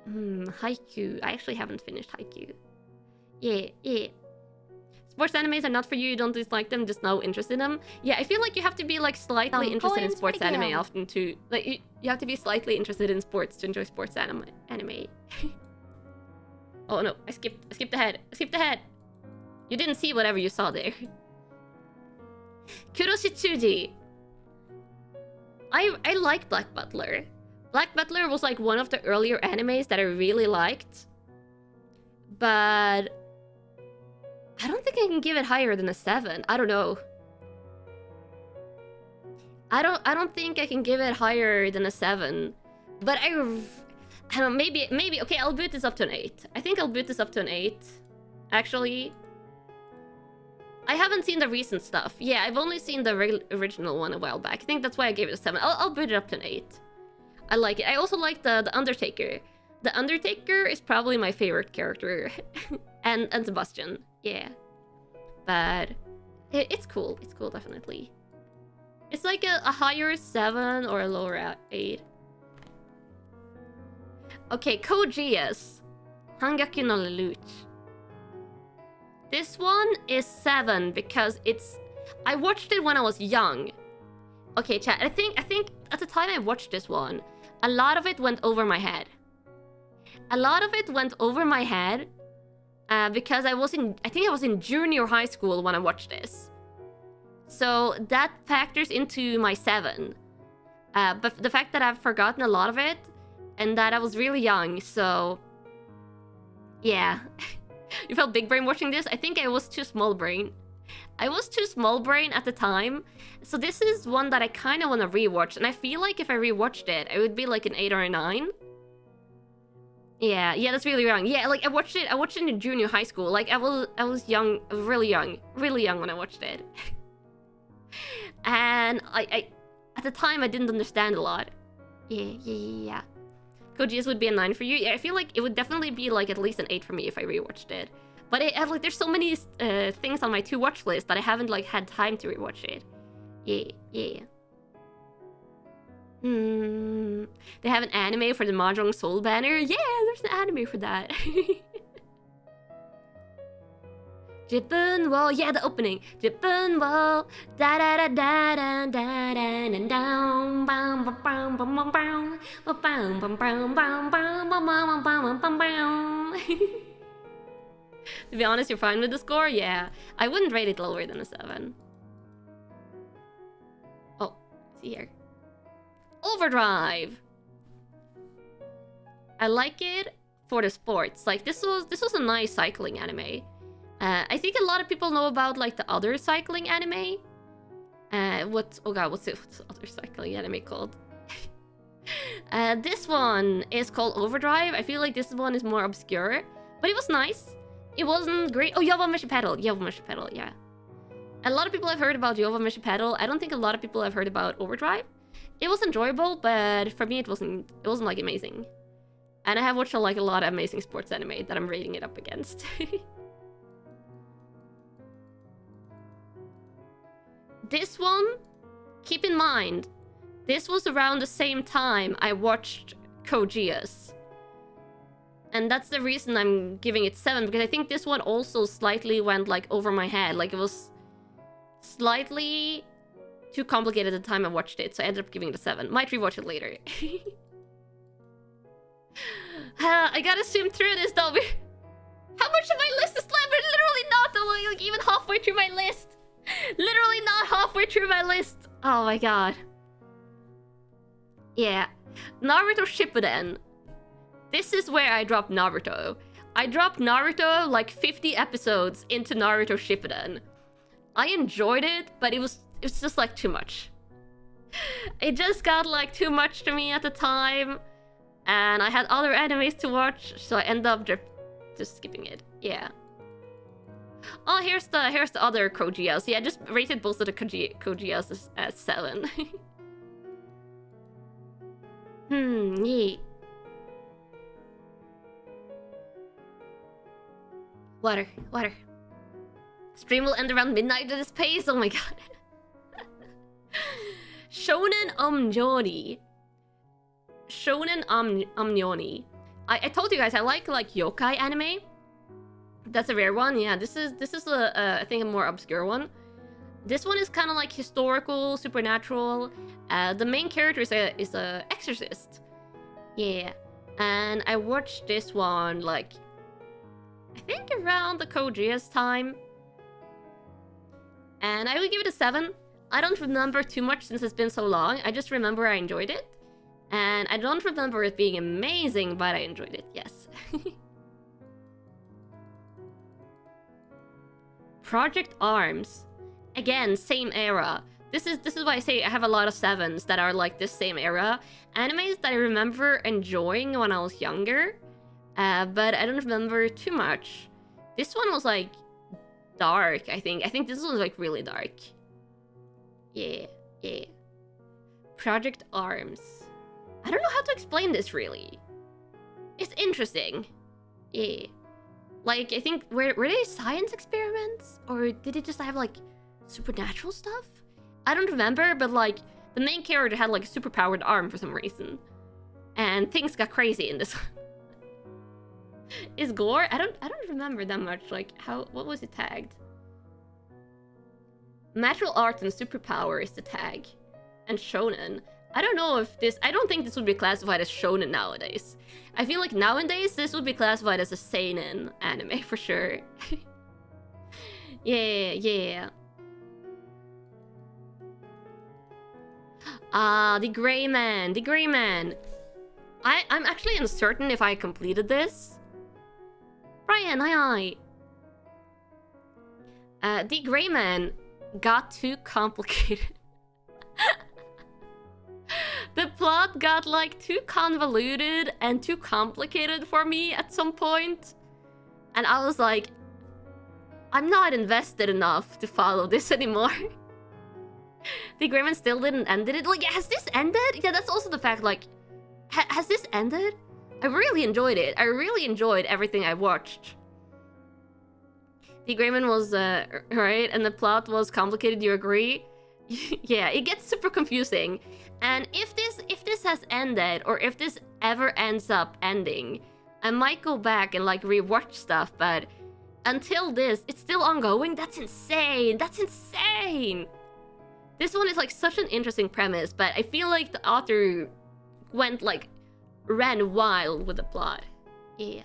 Haikyuu. I actually haven't finished Haikyuu. Yeah. Sports animes are not for you. You don't dislike them, just no interest in them. Yeah, I feel like you have to be like slightly interested in sports anime often too. Like you have to be slightly interested in sports to enjoy sports anime. Oh no, I skipped ahead. You didn't see whatever you saw there. Kuroshichuji. I like Black Butler. Black Butler was like one of the earlier animes that I really liked. But I don't think I can give it higher than a 7. I don't know. I don't think I can give it higher than a 7. But I don't know, maybe okay, I'll boot this up to an 8. I think I'll boot this up to an 8. Actually, I haven't seen the recent stuff. Yeah, I've only seen the original one a while back. I think that's why I gave it a 7. I'll boot it up to an 8. I like it. I also like the Undertaker. The Undertaker is probably my favorite character. and Sebastian. Yeah. But it's cool. It's cool, definitely. It's like a higher 7 or a lower 8. Okay, Code Geass. Hangaku no Lelouch. This one is 7 because I watched it when I was young. Okay, chat. I think at the time I watched this one, a lot of it went over my head. Because I think I was in junior high school when I watched this. So that factors into my 7. But the fact that I've forgotten a lot of it, and that I was really young, so yeah. You felt big brain watching this? I think I was too small brain. I was too small brain at the time. So this is one that I kind of want to rewatch. And I feel like if I rewatched it, it would be like an 8 or a 9. Yeah, that's really young. Yeah, like I watched it in junior high school. Like I was young, really young when I watched it. And I at the time I didn't understand a lot. Yeah. Code Geass would be a 9 for you. Yeah, I feel like it would definitely be like at least an 8 for me if I rewatched it. But like there's so many things on my to watch list that I haven't like had time to rewatch it. Yeah. They have an anime for the Mahjong Soul banner. Yeah, there's an anime for that. Jippun Wall, yeah, the opening. Jippun Wall, da da da da da da da da down, bam bam bam bam bam bam bam bam bam bam bam bam bam bam. To be honest, you're fine with the score? Yeah, I wouldn't rate it lower than a 7. Oh, see here. Overdrive. I like it for the sports. Like this was a nice cycling anime. I think a lot of people know about like the other cycling anime. What's the other cycling anime called? This one is called Overdrive. I feel like this one is more obscure, but it was nice. It wasn't great. Oh, Yavameshi Pedal. Yavameshi Pedal, yeah. A lot of people have heard about Yavameshi Pedal. I don't think a lot of people have heard about Overdrive. It was enjoyable, but for me it wasn't like amazing. And I have watched like a lot of amazing sports anime that I'm rating it up against. This one, keep in mind, this was around the same time I watched Code Geass. And that's the reason I'm giving it 7, because I think this one also slightly went like over my head. Like it was slightly too complicated at the time I watched it, so I ended up giving it a 7. Might rewatch it later. I gotta zoom through this though. How much of my list is left? We're literally not like even halfway through my list. Literally not halfway through my list. Oh my god. Yeah. Naruto Shippuden. This is where I dropped Naruto. I dropped Naruto like 50 episodes into Naruto Shippuden. I enjoyed it, but it was just like too much. It just got like too much to me at the time. And I had other animes to watch, so I ended up just skipping it. Yeah. Oh, here's the other Code Geass. Yeah, I just rated both of the Code Geass as 7. Yeah. Water. Stream will end around midnight at this pace. Oh my god. Shonen Omnyoni. I told you guys I like yokai anime. That's a rare one. Yeah, this is I think a more obscure one. This one is kind of like historical, supernatural. The main character is a exorcist. Yeah, and I watched this one like I think around the Code Geass time, and I would give it a 7. I don't remember too much since it's been so long. I just remember I enjoyed it, and I don't remember it being amazing, but I enjoyed it. Yes. Project Arms. Again, same era. This is why I say I have a lot of 7s that are like this same era. Animes that I remember enjoying when I was younger, but I don't remember too much. This one was like dark, I think. I think this one was like really dark. Yeah. Project Arms. I don't know how to explain this really. It's interesting. Yeah. Like, I think, were they science experiments? Or did it just have, like, supernatural stuff? I don't remember, but, like, the main character had, like, a superpowered arm for some reason. And things got crazy in this one. Is gore? I don't remember that much. Like, what was it tagged? Martial arts and superpower is the tag. And shonen. I don't know if this... I don't think this would be classified as shonen nowadays. I feel like nowadays this would be classified as a seinen anime for sure. Yeah. The Gray Man. I'm actually uncertain if I completed this. Brian, hi. The Gray Man got too complicated. The plot got like too convoluted and too complicated for me at some point. And I was like, I'm not invested enough to follow this anymore. The Greyman still didn't end it. Like, has this ended? Yeah, that's also the fact, like, has this ended? I really enjoyed it. I really enjoyed everything I watched. The Greyman was, right? And the plot was complicated, do you agree? Yeah, it gets super confusing. And if this has ended, or if this ever ends up ending, I might go back and like rewatch stuff, but until this, it's still ongoing. That's insane. That's insane. This one is like such an interesting premise, but I feel like the author ran wild with the plot. Yeah.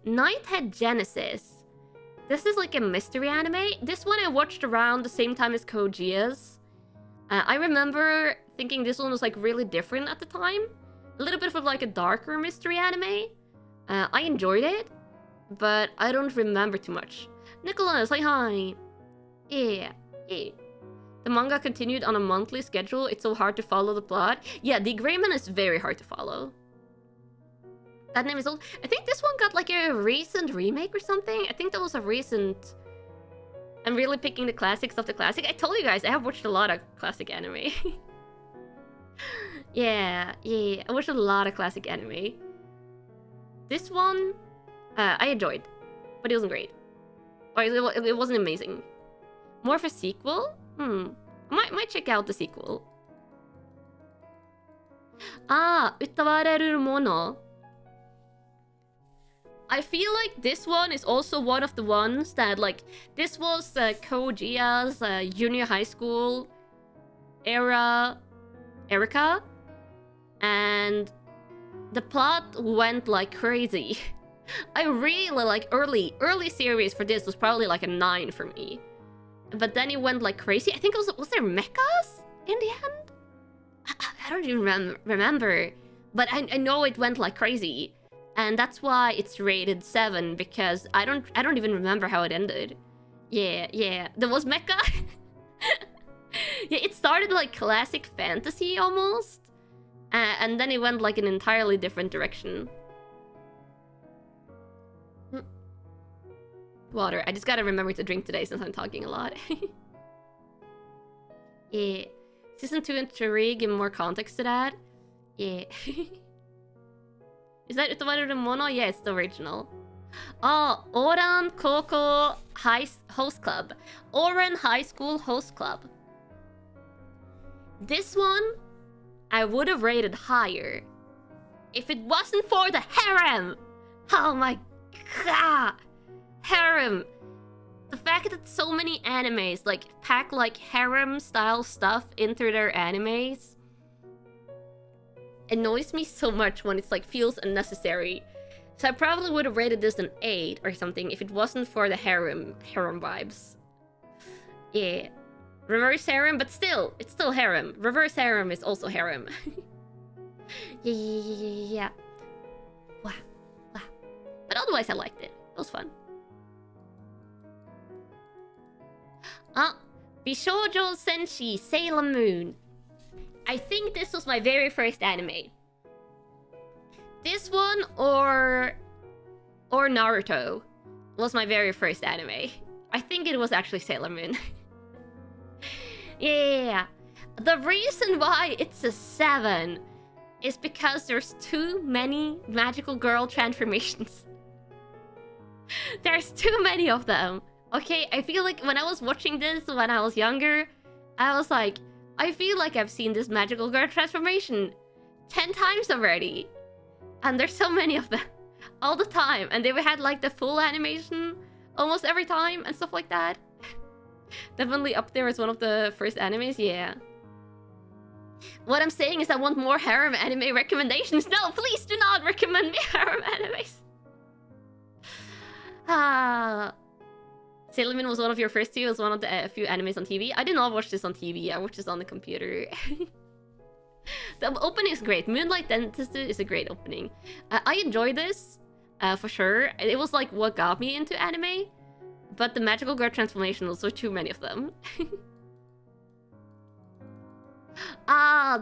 Nighthead Genesis. This is like a mystery anime. This one I watched around the same time as Code Geass. I remember thinking this one was like really different at the time. A little bit of like a darker mystery anime. I enjoyed it, but I don't remember too much. Nicholas, hi. Yeah. The manga continued on a monthly schedule. It's so hard to follow the plot. Yeah, the Gray Man is very hard to follow. That name is old. I think this one got like a recent remake or something. I think that was a recent... I'm really picking the classics of the classic. I told you guys, I have watched a lot of classic anime. yeah, I watched a lot of classic anime. This one, I enjoyed, but it wasn't great. Or it wasn't amazing. More of a sequel? Might check out the sequel. Ah, utawareru mono. I feel like this one is also one of the ones that, like, this was Kojia's junior high school era Erika, and the plot went like crazy. I really like early series for this was probably like a 9 for me, but then it went like crazy. I think it was there mechas in the end? I don't even remember, but I know it went like crazy. And that's why it's rated 7, because I don't even remember how it ended. Yeah. There was mecha. Yeah, it started like classic fantasy almost. And then it went like an entirely different direction. Water. I just gotta remember to drink today since I'm talking a lot. Yeah. Season 2 and 3 give more context to that. Yeah. Is that Utawareru Mono? Yeah, it's the original. Oh, Oran Koko Host Club. Oran High School Host Club. This one, I would have rated higher if it wasn't for the harem. Oh my god. Harem. The fact that so many animes like pack like harem style stuff into their animes annoys me so much when it's like feels unnecessary. So I probably would have rated this an 8 or something if it wasn't for the harem vibes. Yeah. Reverse harem, but still, it's still harem. Reverse harem is also harem. Yeah. Wow. But otherwise I liked it. It was fun. Bishoujo Senshi Sailor Moon. I think this was my very first anime. This one or Naruto was my very first anime. I think it was actually Sailor Moon. Yeah. The reason why it's a 7 is because there's too many magical girl transformations. There's too many of them. Okay, I feel like when I was watching this when I was younger, I was like, I feel like I've seen this magical girl transformation 10 times already. And there's so many of them. All the time. And they had like the full animation almost every time and stuff like that. Definitely up there as one of the first animes, yeah. What I'm saying is I want more harem anime recommendations. No, please do not recommend me harem animes. Sailor Moon was one of your first 2. It was one of the few animes on TV. I did not watch this on TV. I watched this on the computer. The opening is great. Moonlight Dentistry is a great opening. I enjoyed this, for sure. It was like what got me into anime. But the magical girl transformation, also too many of them.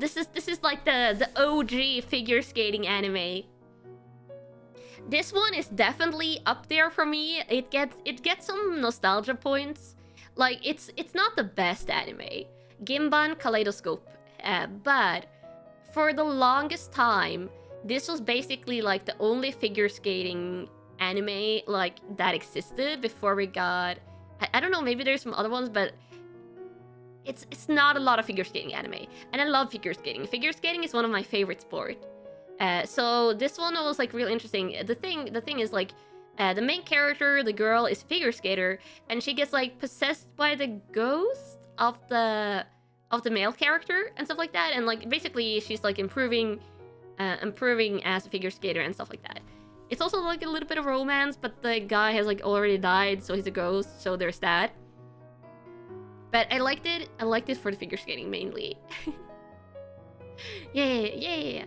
This is like the OG figure skating anime. This one is definitely up there for me. It gets some nostalgia points. Like it's not the best anime, Ginban Kaleidoscope, but for the longest time, this was basically like the only figure skating anime like that existed before we got. I don't know, maybe there's some other ones, but it's not a lot of figure skating anime, and I love figure skating. Figure skating is one of my favorite sports. So this one was like really interesting. The thing is like the main character, the girl, is a figure skater, and she gets like possessed by the ghost of the male character and stuff like that. And like basically she's like improving as a figure skater and stuff like that. It's also like a little bit of romance, but the guy has like already died, so he's a ghost. So there's that. But I liked it. I liked it for the figure skating mainly. Yeah.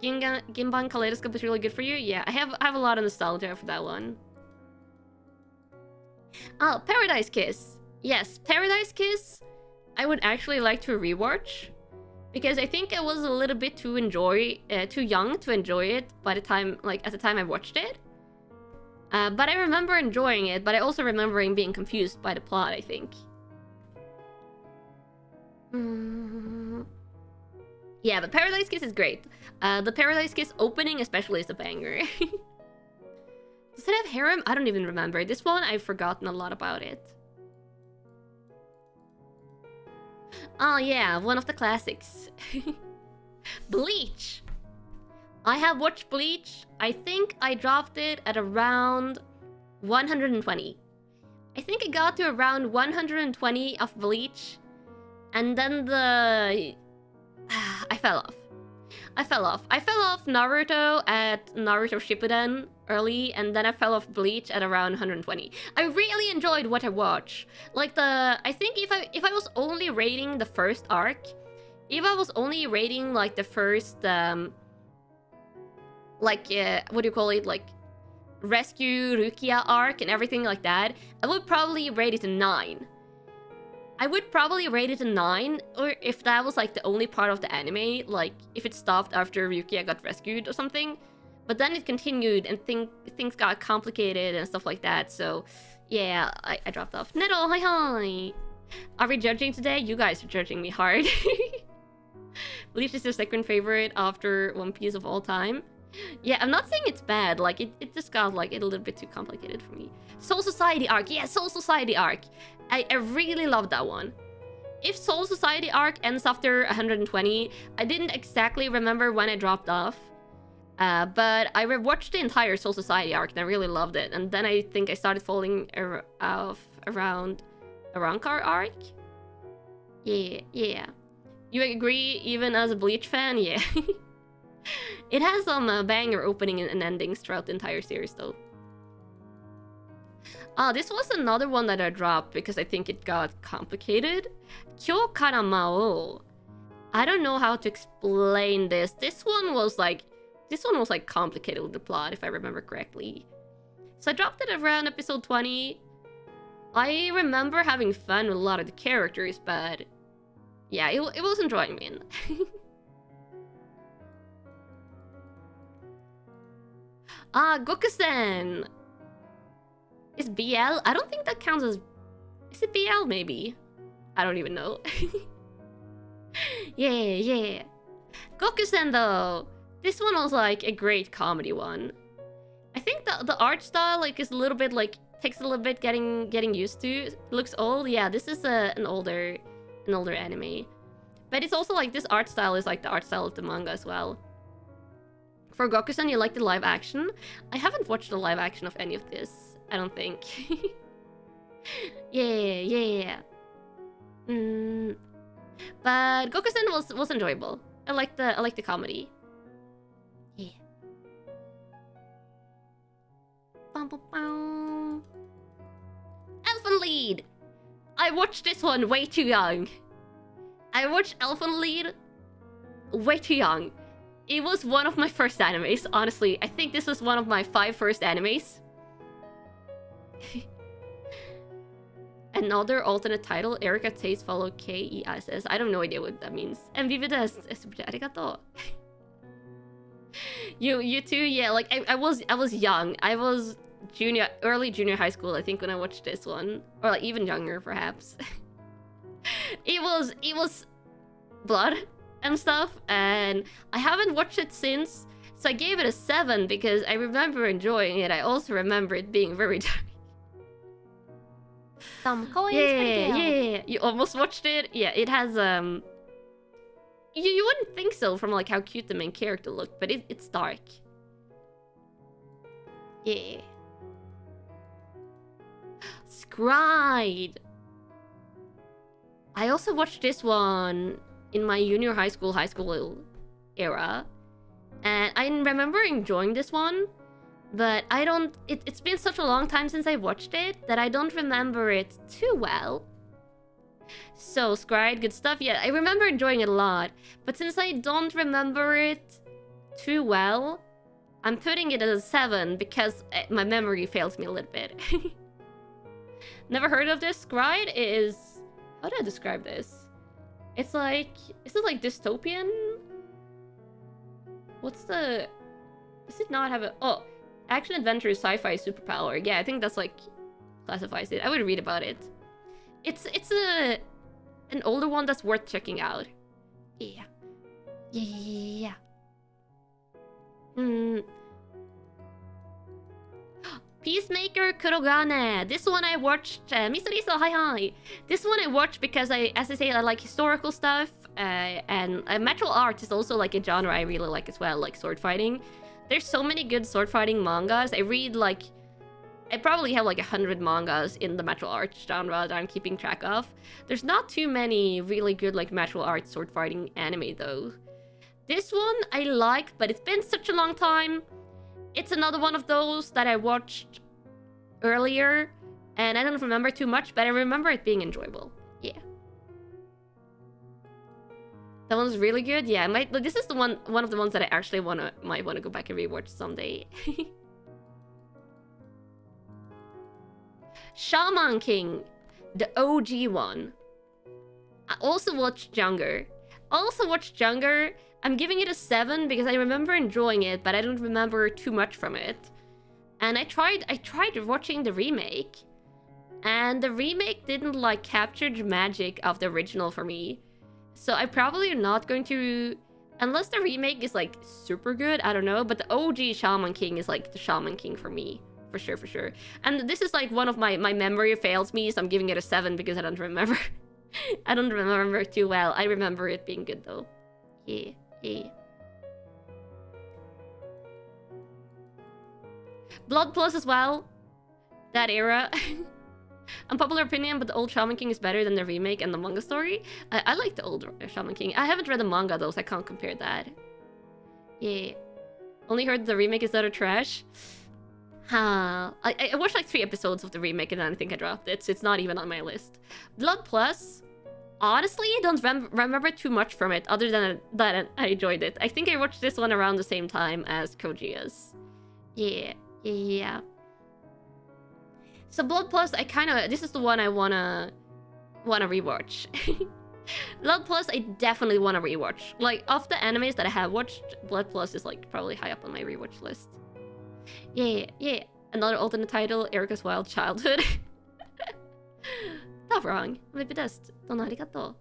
Ginban Kaleidoscope is really good for you. Yeah, I have a lot of nostalgia for that one. Oh, Paradise Kiss. Yes, Paradise Kiss I would actually like to rewatch, because I think I was a little bit too young to enjoy it by the time, like, at the time I watched it. But I remember enjoying it, but I also remember being confused by the plot, I think. Yeah, but Paradise Kiss is great. The Paradise Kiss opening especially is a banger. Does it have harem? I don't even remember. This one, I've forgotten a lot about it. Oh yeah, one of the classics. Bleach! I have watched Bleach. I think I dropped it at around 120. I think I got to around 120 of Bleach. And then I fell off. I fell off Naruto at Naruto Shippuden early, and then I fell off Bleach at around 120. I really enjoyed what I watched. Like I think if I was only rating the first arc, if I was only rating like the first what do you call it, like rescue Rukia arc and everything like that, I would probably rate it a 9. I would probably rate it a 9, or if that was like the only part of the anime, like if it stopped after Rukia got rescued or something. But then it continued and things got complicated and stuff like that, so yeah, I dropped off. Nettle, hi! Are we judging today? You guys are judging me hard. Bleach is your second favorite after One Piece of all time. Yeah, I'm not saying it's bad, like it just got like a little bit too complicated for me. Soul Society arc, yeah, Soul Society arc. I really love that one. If Soul Society arc ends after 120, I didn't exactly remember when I dropped off. But I rewatched the entire Soul Society arc and I really loved it. And then I think I started falling off around the Rancor arc. Yeah. You agree even as a Bleach fan? Yeah. It has some banger opening and endings throughout the entire series though. This was another one that I dropped because I think it got complicated. Kyo Kara Mao. I don't know how to explain this. This one was like complicated with the plot, if I remember correctly. So I dropped it around episode 20. I remember having fun with a lot of the characters, but yeah, it wasn't drawing me in. Gokusen! Is BL? I don't think that counts as... Is it BL, maybe? I don't even know. Yeah. Gokusen, though! This one was, like, a great comedy one. I think the art style, like, is a little bit, like... Takes a little bit getting used to. It looks old. Yeah, this is an older anime. But it's also, like, this art style is, like, the art style of the manga as well. For Gokusen, you like the live action? I haven't watched the live action of any of this. I don't think. Yeah. But Gokusen was enjoyable. I like the comedy. Yeah. Elfen Lied. I watched this one way too young. I watched Elfen Lied way too young. It was one of my first animes, honestly. I think this was one of my 5 first animes. Another alternate title, Erika Taste follow KESS. I have no idea what that means. And vive desu. Arigato. You too, yeah. Like I was young. I was early junior high school, I think, when I watched this one, or like even younger, perhaps. It was blood and stuff, and I haven't watched it since. So I gave it a 7 because I remember enjoying it. I also remember it being very dark. Yeah. You almost watched it? Yeah, it has you wouldn't think so from like how cute the main character looked, but it's dark. Yeah. Scried. I also watched this one in my junior high school era, and I remember enjoying this one, but I don't... It's been such a long time since I watched it that I don't remember it too well. So, Scried, good stuff. Yeah, I remember enjoying it a lot, but since I don't remember it too well, I'm putting it as a 7 because my memory fails me a little bit. Never heard of this? Scried is... How do I describe this? It's like... Is it like dystopian? What's the... Does it not have a... Oh, action adventure sci-fi superpower. Yeah, I think that's like... classifies it. I would read about it. It's an older one that's worth checking out. Yeah. Yeah. Peacemaker Kurogane. This one I watched. Misoriso, hi. This one I watched because as I say, I like historical stuff. And martial arts is also like a genre I really like as well, like sword fighting. There's so many good sword fighting mangas. I read like... I probably have like 100 mangas in the martial arts genre that I'm keeping track of. There's not too many really good like martial arts sword fighting anime though. This one I like, but it's been such a long time. It's another one of those that I watched earlier, and I don't remember too much, but I remember it being enjoyable. Yeah. That one's really good. Yeah, this is the one of the ones that I actually might wanna go back and rewatch someday. Shaman King, the OG one. I also watched Younger. I'm giving it a 7 because I remember enjoying it, but I don't remember too much from it. And I tried watching the remake, and the remake didn't like capture the magic of the original for me. So I probably am not going to, unless the remake is like super good, I don't know, but the OG Shaman King is like the Shaman King for me. For sure. And this is like one of my memory fails me, so I'm giving it a 7 because I don't remember. I don't remember too well. I remember it being good though. Yeah. Blood Plus as well. That era. Unpopular opinion, but the old Shaman King is better than the remake and the manga story. I like the old Shaman King. I haven't read the manga though, so I can't compare that. Yeah. Only heard the remake is utter trash. I watched like 3 episodes of the remake and then I think I dropped it, so it's not even on my list. Blood Plus, honestly, I don't remember too much from it, other than that I enjoyed it. I think I watched this one around the same time as Kojia's. Yeah. So Blood Plus, this is the one I wanna rewatch. Blood Plus, I definitely wanna rewatch. Like, of the animes that I have watched, Blood Plus is like probably high up on my rewatch list. Yeah. Another alternate title, Erika's Wild Childhood. Not wrong. Maybe just. Arigato.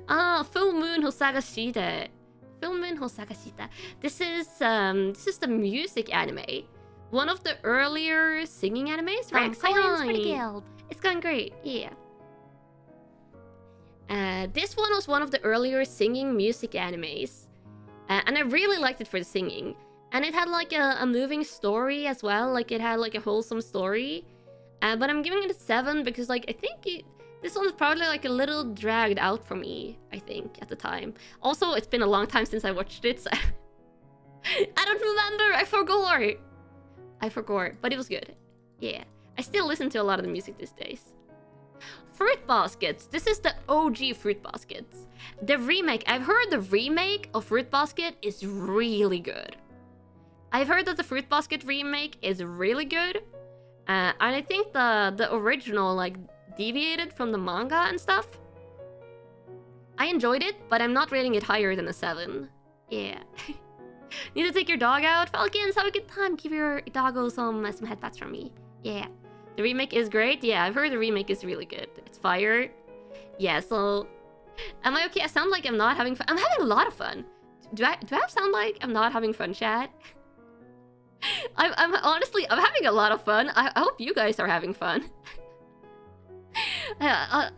Full Moon Hosagashite. This is the music anime. One of the earlier singing animes. Right? It's going great. Yeah. This one was one of the earlier singing music animes. And I really liked it for the singing. And it had like a moving story as well. Like it had like a wholesome story. But I'm giving it a 7 because like I think this one's probably like a little dragged out for me, I think, at the time. Also, it's been a long time since I watched it, so I don't remember. I forgot. But it was good. Yeah. I still listen to a lot of the music these days. Fruit Baskets. This is the OG Fruit Baskets. The remake. I've heard the remake of Fruit Basket is really good. I've heard that the Fruit Basket remake is really good. And I think the original, like, deviated from the manga and stuff. I enjoyed it, but I'm not rating it higher than a 7. Yeah. Need to take your dog out? Falcons, have a good time. Give your doggo some headpats from me. Yeah. The remake is great. Yeah, I've heard the remake is really good. It's fire. Yeah, so... Am I okay? I sound like I'm not having fun. I'm having a lot of fun. Do I sound like I'm not having fun, chat? I'm honestly, I'm having a lot of fun. I hope you guys are having fun. Are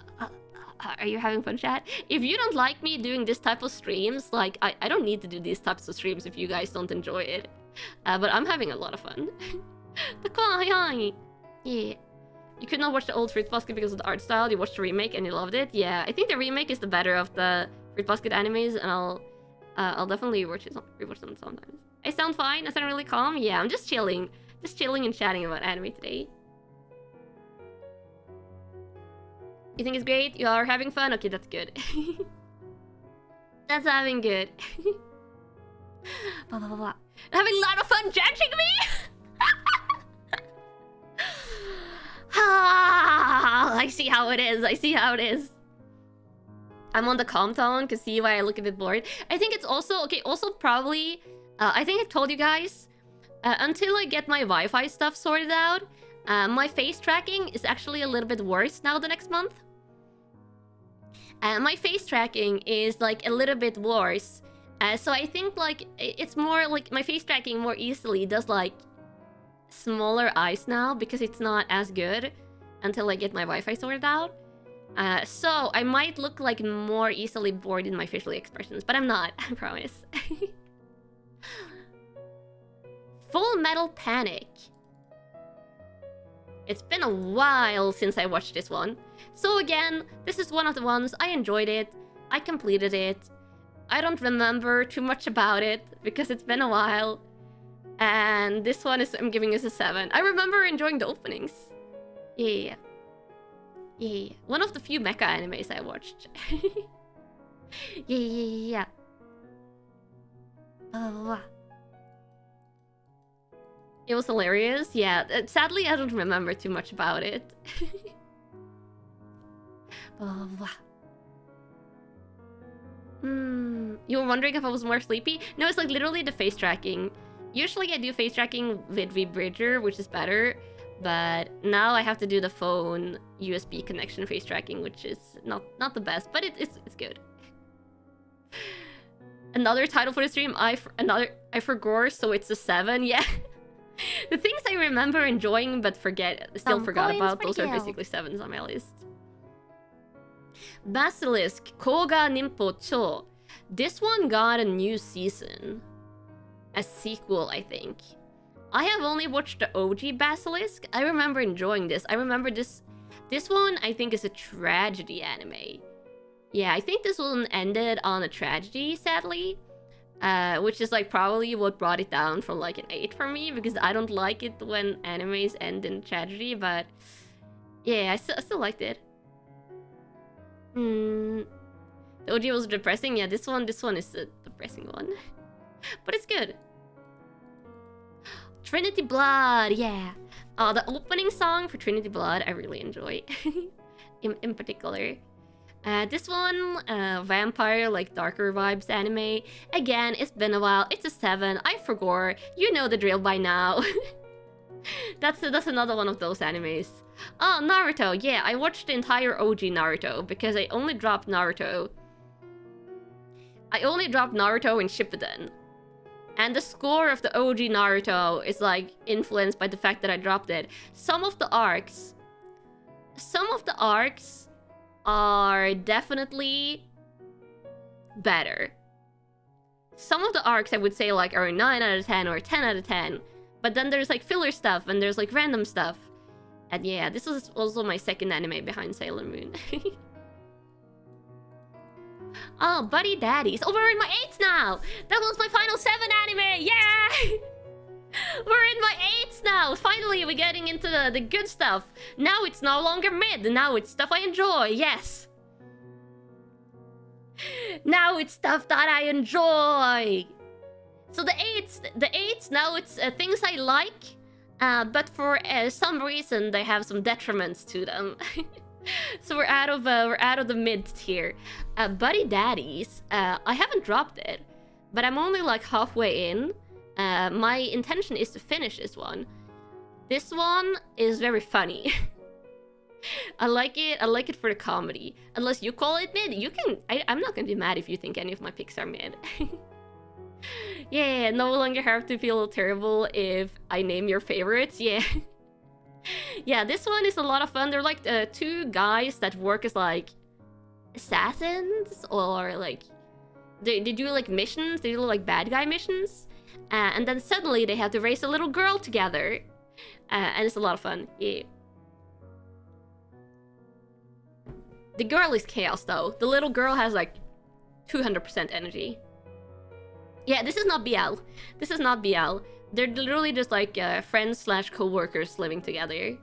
you having fun, chat? If you don't like me doing this type of streams, like, I don't need to do these types of streams if you guys don't enjoy it. But I'm having a lot of fun. Yeah. You could not watch the old Fruit Basket because of the art style. You watched the remake and you loved it. Yeah, I think the remake is the better of the Fruit Basket animes, and I'll definitely rewatch them sometimes. I sound fine. I sound really calm. Yeah, I'm just chilling and chatting about anime today. You think it's great? You are having fun? Okay, that's good. That's having good. Blah, blah, blah, blah. I'm having a lot of fun judging me. I I see how it is. I see how it is. I'm on the calm tone because see why I look a bit bored. I think it's also okay. Also probably, I think I've told you guys. Until I get my Wi-Fi stuff sorted out, my face tracking is actually a little bit worse now the next month. My face tracking is like a little bit worse. So I think like it's more like my face tracking more easily does like smaller eyes now because it's not as good until I get my Wi-Fi sorted out. So I might look like more easily bored in my facial expressions, but I'm not, I promise. Full Metal Panic. It's been a while since I watched this one. So again, this is one of the ones I enjoyed it. I completed it. I don't remember too much about it because it's been a while. And this one is, I'm giving this a 7. I remember enjoying the openings. Yeah. Yeah. One of the few mecha animes I watched. Yeah. Oh. It was hilarious. Yeah. Sadly, I don't remember too much about it. Oh. You were wondering if I was more sleepy? No, it's like literally the face tracking. Usually I do face tracking with VReverie, which is better. But now I have to do the phone USB connection face tracking, which is not the best, but it's good. Another title for the stream, I forgot, so it's a 7. Yeah. The things I remember enjoying but still forgot about, those are basically 7s on my list. Basilisk Koga Nimpo Cho. This one got a new season. A sequel, I think. I have only watched the OG Basilisk. I remember enjoying this. I remember this one, I think, is a tragedy anime. Yeah, I think this one ended on a tragedy, sadly. Which is like probably what brought it down from like an 8 for me, because I don't like it when animes end in tragedy, but yeah, I still liked it. The OG was depressing. Yeah, this one is a depressing one. But it's good. Trinity Blood, yeah. The opening song for Trinity Blood I really enjoy. in particular. This one, vampire, like darker vibes anime. Again, it's been a while. It's a 7. I forgot. You know the drill by now. That's another one of those animes. Oh, Naruto. Yeah, I watched the entire OG Naruto because I only dropped Naruto. I only dropped Naruto in Shippuden. And the score of the OG Naruto is like influenced by the fact that I dropped it. Some of the arcs are definitely better. Some of the arcs I would say like are 9 out of 10 or 10 out of 10. But then there's like filler stuff and there's like random stuff. And yeah, this was also my second anime behind Sailor Moon. Oh, Buddy Daddies. Oh, we're in my 8s now! That was my final 7 anime! Yeah! We're in my 8s now! Finally, we're getting into the good stuff. Now it's no longer mid. Now it's stuff I enjoy. Yes! Now it's stuff that I enjoy! So the 8s, now it's things I like. But for some reason, they have some detriments to them. So we're out of the mid tier. Buddy Daddies, I haven't dropped it, but I'm only like halfway in. My intention is to finish this one. This one is very funny. I like it for the comedy. Unless you call it mid, you can. I'm not gonna be mad if you think any of my picks are mid. Yeah, no longer have to feel terrible if I name your favorites. Yeah. Yeah, this one is a lot of fun. They're like 2 guys that work as like assassins, or like they do like missions. They do like bad guy missions, and then suddenly they have to raise a little girl together, and it's a lot of fun. Yeah. The girl is chaos though. The little girl has like 200% energy. Yeah, this is not BL. This is not BL. They're literally just like friends / co-workers living together.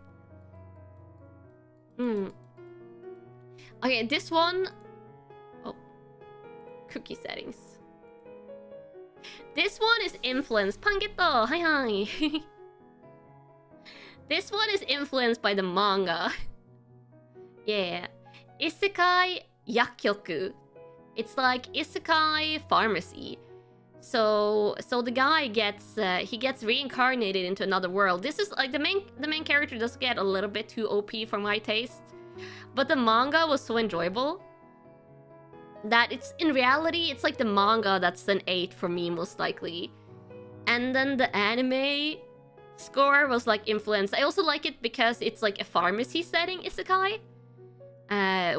Okay, this one... Oh. Cookie settings. This one is influenced... Pangetto! Hi hi! This one is influenced by the manga. Yeah. Isekai Yakyoku. It's like Isekai Pharmacy. So the guy gets he gets reincarnated into another world. This is like the main character does get a little bit too OP for my taste, but the manga was so enjoyable that it's in reality it's like the manga that's an 8 for me most likely, and then the anime score was like influenced. I also like it because it's like a pharmacy setting isekai.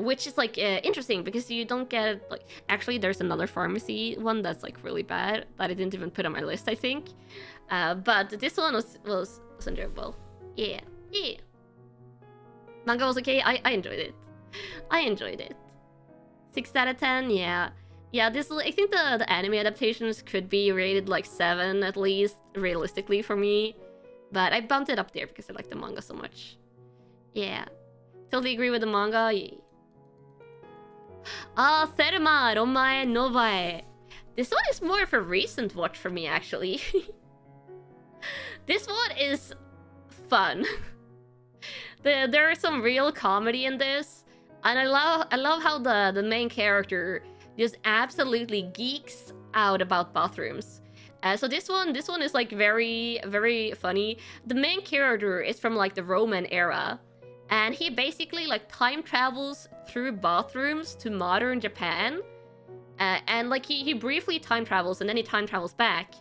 Which is like interesting because you don't get like actually there's another pharmacy one that's like really bad that I didn't even put on my list I think, but this one was enjoyable. Yeah. Manga was okay. I enjoyed it. 6 out of 10. Yeah. This I think the anime adaptations could be rated like 7 at least realistically for me, but I bumped it up there because I like the manga so much. Yeah. Totally agree with the manga. Thelma, Romae Novae. This one is more of a recent watch for me, actually. This one is fun. There is some real comedy in this, and I love how the main character just absolutely geeks out about bathrooms. So this one is like very, very funny. The main character is from like the Roman era. And he basically like time travels through bathrooms to modern Japan. And like he briefly time travels and then he time travels back.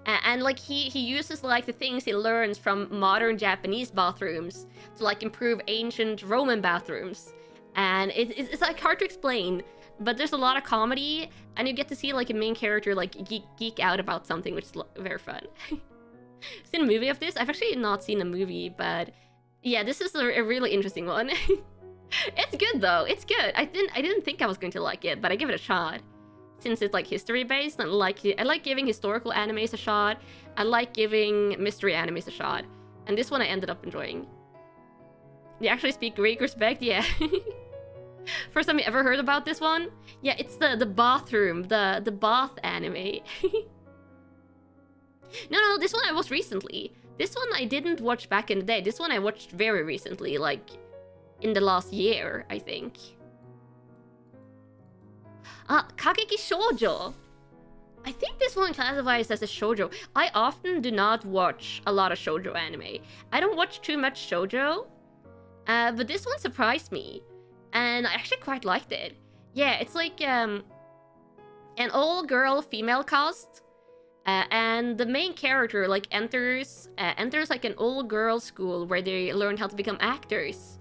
And like he uses like the things he learns from modern Japanese bathrooms to like improve ancient Roman bathrooms. And it's like hard to explain, but there's a lot of comedy and you get to see like a main character like geek out about something, which is very fun. Seen a movie of this? I've actually not seen a movie, but yeah, this is a really interesting one. It's good though. It's good. I didn't think I was going to like it, but I give it a shot. Since it's like history based, and I like giving historical animes a shot. I like giving mystery animes a shot. And this one I ended up enjoying. They actually speak Greek respect, yeah. First time you ever heard about this one? Yeah, it's the bathroom, the bath anime. No, this one I watched recently. This one I didn't watch back in the day. This one I watched very recently, like in the last year, I think. Kageki Shoujo. I think this one classifies as a shoujo. I often do not watch a lot of shoujo anime. I don't watch too much shoujo. But this one surprised me. And I actually quite liked it. Yeah, it's like an all-girl female cast. And the main character like enters like an all-girl school where they learn how to become actors.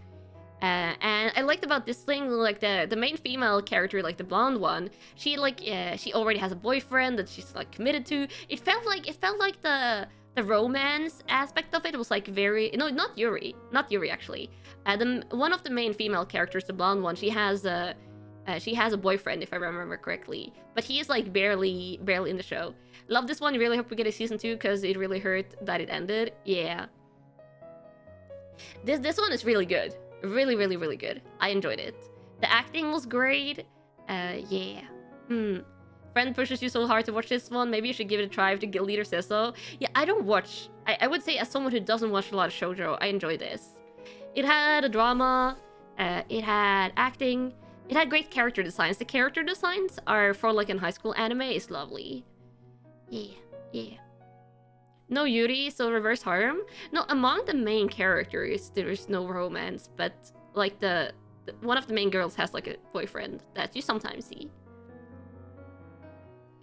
And I liked about this thing, like the main female character, like the blonde one, she already has a boyfriend that she's like committed to. It felt like the romance aspect of it was like very not Yuri actually. One of the main female characters, the blonde one, she has a boyfriend if I remember correctly, but he is like barely in the show. Love this one. Really hope we get a season 2 because it really hurt that it ended. Yeah. This one is really good. Really, really, really good. I enjoyed it. The acting was great. Yeah. Friend pushes you so hard to watch this one. Maybe you should give it a try if the guild leader says so. Yeah, I don't watch. I would say as someone who doesn't watch a lot of shoujo, I enjoyed this. It had a drama. It had acting. It had great character designs. The character designs are for like in high school anime is lovely. Yeah. No Yuri, so reverse harem. No, among the main characters, there is no romance, but like the one of the main girls has like a boyfriend that you sometimes see.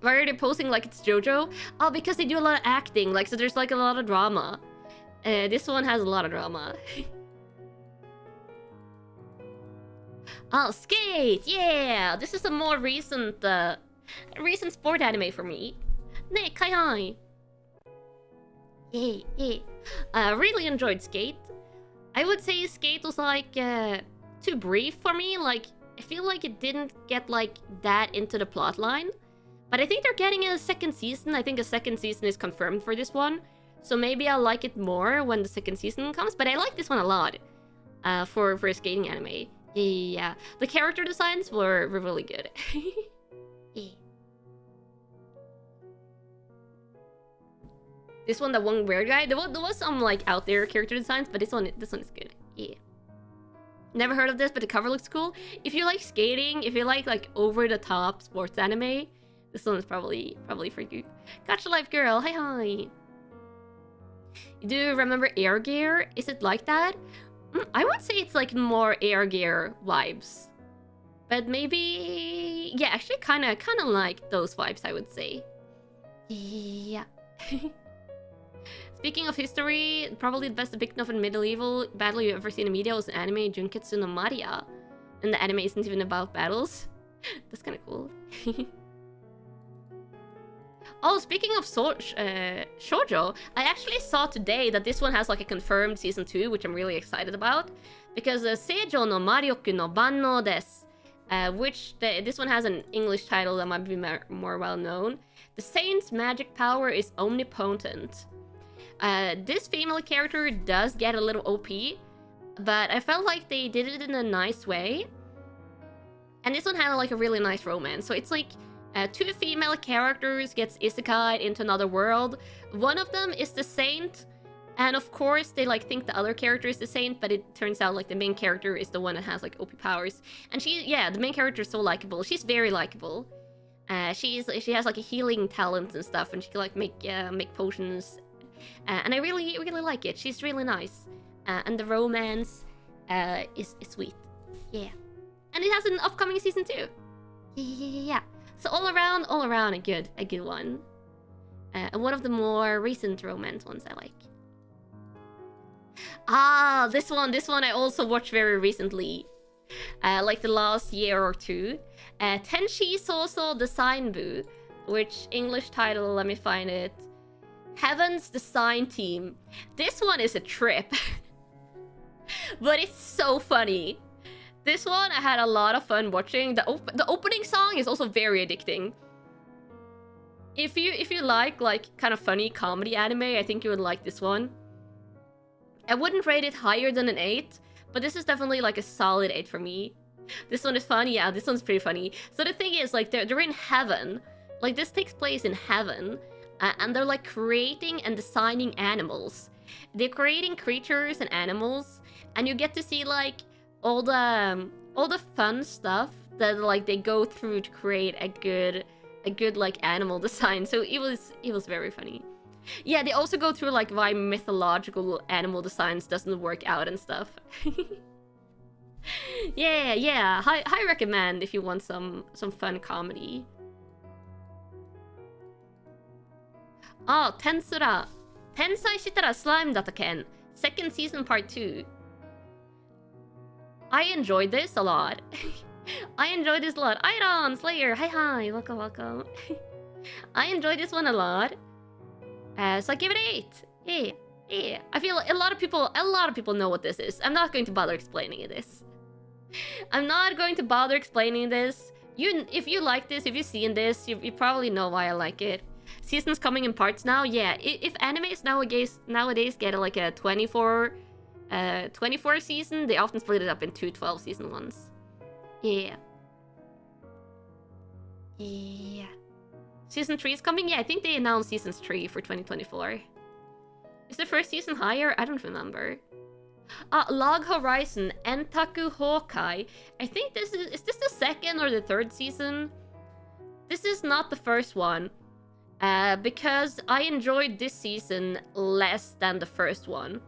Why are they posing like it's JoJo? Oh, because they do a lot of acting, like so there's like a lot of drama. This one has a lot of drama. Oh, Skate! Yeah! This is a more recent sport anime for me. Ne, kai. Yeah. I really enjoyed Skate. I would say Skate was like too brief for me. Like I feel like it didn't get like that into the plot line. But I think they're getting a second season. I think a second season is confirmed for this one. So maybe I'll like it more when the second season comes. But I like this one a lot for a skating anime. Yeah. The character designs were really good. Yeah. This one, the one weird guy. There was some like out there character designs, but this one is good. Yeah. Never heard of this, but the cover looks cool. If you like skating, if you like over-the-top sports anime, this one is probably for you. Gotcha Life Girl, hi. Do you remember Air Gear? Is it like that? I would say it's like more Air Gear vibes. But maybe... yeah, actually kind of like those vibes, I would say. Yeah. Speaking of history, probably the best depiction of a medieval battle you've ever seen in media was an anime, Junketsu no Maria. And the anime isn't even about battles. That's kind of cool. Oh, speaking of shoujo, I actually saw today that this one has like a confirmed season 2, which I'm really excited about. Because Seijo no Marioku no Banno desu. This one has an English title that might be more well known. The saint's magic power is omnipotent. This female character does get a little OP, but I felt like they did it in a nice way. And this one had like a really nice romance. So it's like 2 female characters gets isekai into another world. One of them is the saint, and of course they like think the other character is the saint, but it turns out like the main character is the one that has like OP powers. And the main character is so likable. She's very likable. She has like a healing talent and stuff, and she can like make potions. And I really like it. She's really nice. And the romance is sweet. Yeah. And it has an upcoming season 2. Yeah. So all around a good one. And one of the more recent romance ones I like. Ah, this one I also watched very recently. Like the last year or two. Tenshi Sousou Design Boo, which English title, let me find it. Heaven's Design Team. This one is a trip. But it's so funny. This one I had a lot of fun watching. The opening song is also very addicting. If you like kind of funny comedy anime, I think you would like this one. I wouldn't rate it higher than an 8, but this is definitely like a solid 8 for me. This one is funny, yeah, this one's pretty funny. So the thing is, like, they're in heaven. Like, this takes place in heaven. And they're like creating and designing animals. They're creating creatures and animals, and you get to see like all the fun stuff that like they go through to create a good like animal design. So it was very funny. Yeah, they also go through like why mythological animal designs doesn't work out and stuff. yeah. High recommend if you want some fun comedy. Oh, Tensura. Tensai shitara slime datta ken. Second season part 2. I enjoyed this a lot. I enjoyed this a lot. Iron Slayer, hi, welcome. I enjoyed this one a lot. So I give it 8. Yeah. I feel like a lot of people know what this is. I'm not going to bother explaining this. If you like this, if you've seen this, you probably know why I like it. Seasons coming in parts now. Yeah, if animes nowadays get like a 24 season, they often split it up into 12 season ones. Yeah. Season 3 is coming. Yeah, I think they announced season 3 for 2024. Is the first season higher? I don't remember. Log Horizon Entaku Houkai. I think is this the second or the third season? This is not the first one. Because I enjoyed this season less than the first one.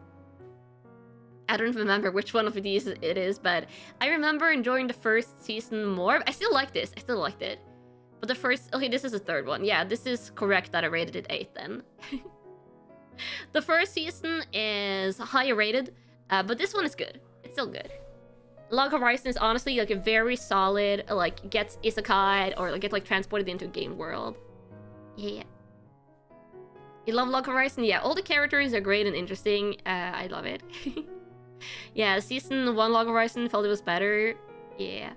I don't remember which one of these it is, but I remember enjoying the first season more. I still like this. I still liked it. But the first... okay, this is the third one. Yeah, this is correct that I rated it 8 then. The first season is higher rated, but this one is good. It's still good. Log Horizon is honestly like a very solid, like, gets isekai or like, gets like transported into a game world. Yeah. You love Log Horizon? Yeah, all the characters are great and interesting. I love it. Yeah, season 1 Log Horizon felt it was better. Yeah.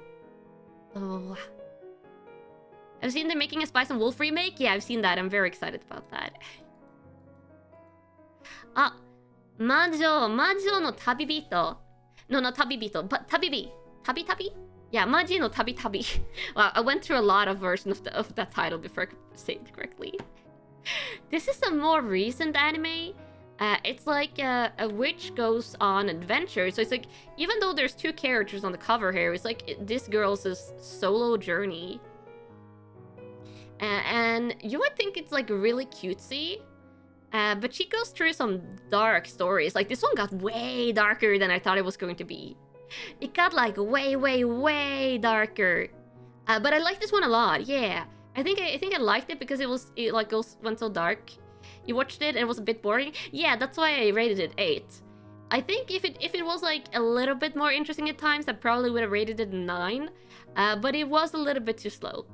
Oh. I've seen them making a Spice and Wolf remake. Yeah, I've seen that. I'm very excited about that. Majo no tabibito. No, not tabibito, but tabibi. Tabi? Yeah, Maji no tabi. Wow, I went through a lot of versions of that title before I could say it correctly. This is a more recent anime. It's like a witch goes on adventure. So it's like, even though there's 2 characters on the cover here, it's like this girl's solo journey. And you would think it's like really cutesy, but she goes through some dark stories. Like this one got way darker than I thought it was going to be. It got like way darker. But I like this one a lot. Yeah, I think I liked it because it like went so dark. You watched it and it was a bit boring. Yeah, that's why I rated it 8. I think if it was like a little bit more interesting at times, I probably would have rated it 9. But it was a little bit too slow.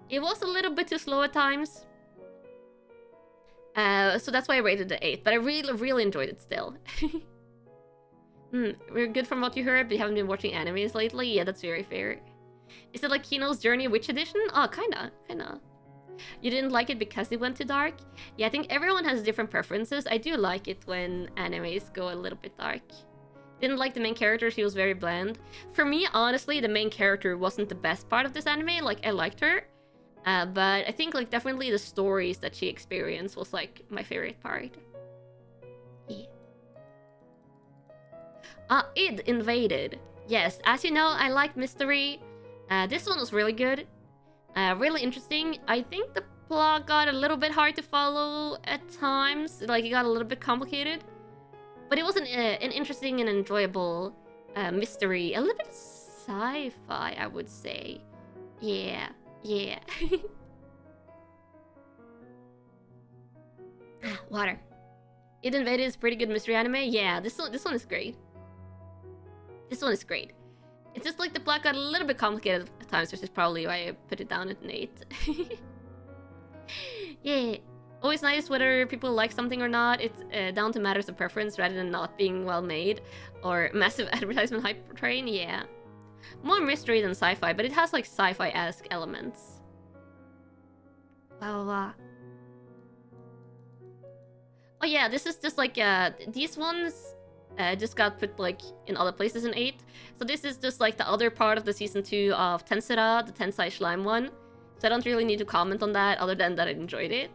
It was a little bit too slow at times. So that's why I rated it 8. But I really enjoyed it still. We're good from what you heard, but you haven't been watching animes lately? Yeah, that's very fair. Is it like Kino's Journey Witch Edition? Oh, kinda. You didn't like it because it went too dark? Yeah, I think everyone has different preferences. I do like it when animes go a little bit dark. Didn't like the main character, she was very bland. For me, honestly, the main character wasn't the best part of this anime. Like, I liked her. But I think, like, definitely the stories that she experienced was, like, my favorite part. Yeah. Id Invaded. Yes, as you know, I like mystery. This one was really good. Really interesting. I think the plot got a little bit hard to follow at times. Like, it got a little bit complicated. But it was an interesting and enjoyable mystery. A little bit sci-fi, I would say. Yeah. Water. It Invaded is pretty good mystery anime. Yeah, this one is great. This one is great. It's just like the plot got a little bit complicated at times, which is probably why I put it down at an 8. Yeah. Always nice whether people like something or not. It's down to matters of preference rather than not being well made or massive advertisement hype train. Yeah. More mystery than sci-fi, but it has like sci-fi-esque elements. Wow. Oh yeah, this is just like these ones just got put like in other places in 8. So this is just like the other part of the season 2 of Tensura, the Tensai Slime one. So I don't really need to comment on that other than that I enjoyed it.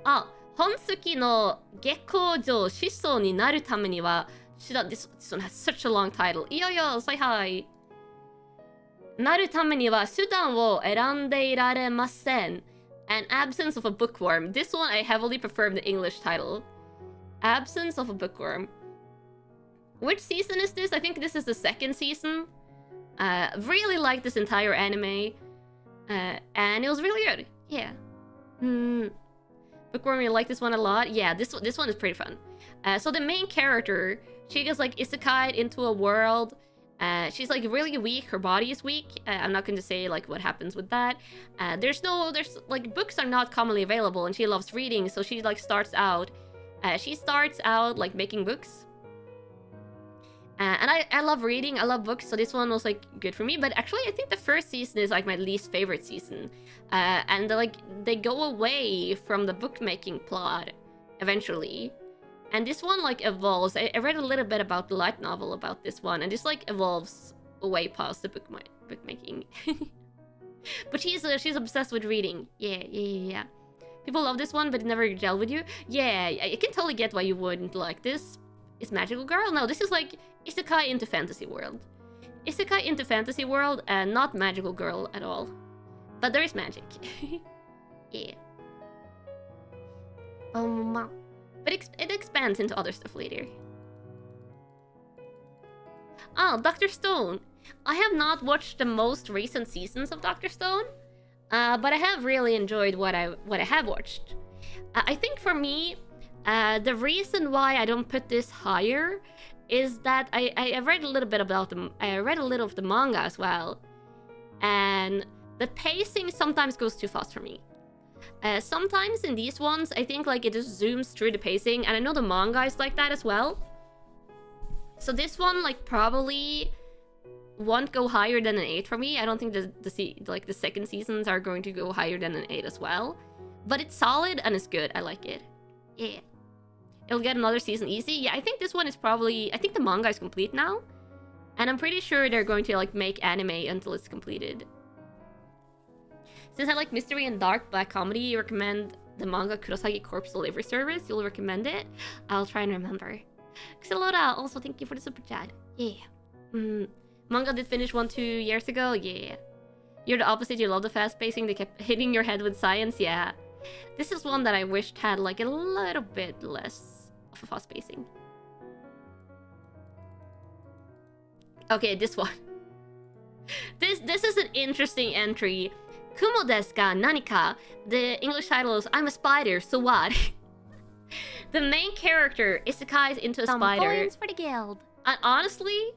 Honsuki no Gekkoujo Shissou ni naru tame ni wa... This one has such a long title. Yo, say hi. Naru tame ni wa sudan wo erande iraremasen. An absence of a bookworm. This one I heavily prefer the English title. Absence of a bookworm. Which season is this? I think this is the 2nd season. Really liked this entire anime. And it was really good. Yeah. Bookworm, you like this one a lot? Yeah, this one is pretty fun. So the main character, she gets like isekai'd into a world. She's like really weak. Her body is weak. I'm not going to say like what happens with that. There's like books are not commonly available, and she loves reading. So she like starts out like making books. And I love reading. I love books. So this one was like good for me. But actually, I think the 1st season is like my least favorite season. And like they go away from the bookmaking plot eventually. And this one like evolves. I read a little bit about the light novel about this one, and this like evolves way past the bookmaking. But she's obsessed with reading. Yeah. People love this one, but it never gel with you. Yeah, I can totally get why you wouldn't like this. Is Magical Girl? No, this is like isekai into fantasy world. Isekai into fantasy world, and not Magical Girl at all. But there is magic. Yeah. But it expands into other stuff later. Oh, Dr. Stone. I have not watched the most recent seasons of Dr. Stone, but I have really enjoyed what I have watched. I think for me, the reason why I don't put this higher is that I read a little bit about them. I read a little of the manga as well, and the pacing sometimes goes too fast for me. Sometimes in these ones, I think like it just zooms through the pacing, and I know the manga is like that as well. So this one like probably won't go higher than an 8 for me. I don't think the 2nd seasons are going to go higher than an 8 as well. But it's solid and it's good. I like it. Yeah. It'll get another season easy. Yeah, I think this one is probably... I think the manga is complete now. And I'm pretty sure they're going to like make anime until it's completed. Since I like mystery and dark black comedy, you recommend the manga Kurosagi Corpse Delivery Service. You'll recommend it? I'll try and remember. Xelora, also thank you for the super chat. Yeah. Manga did finish 1-2 years ago. Yeah. You're the opposite. You love the fast pacing. They kept hitting your head with science. Yeah. This is one that I wished had like a little bit less of a fast pacing. Okay, this one. This is an interesting entry. Kumo desu ka nanika? The English title is I'm a spider, so what? The main character isekais into a spider. Some coins for the guild. And honestly,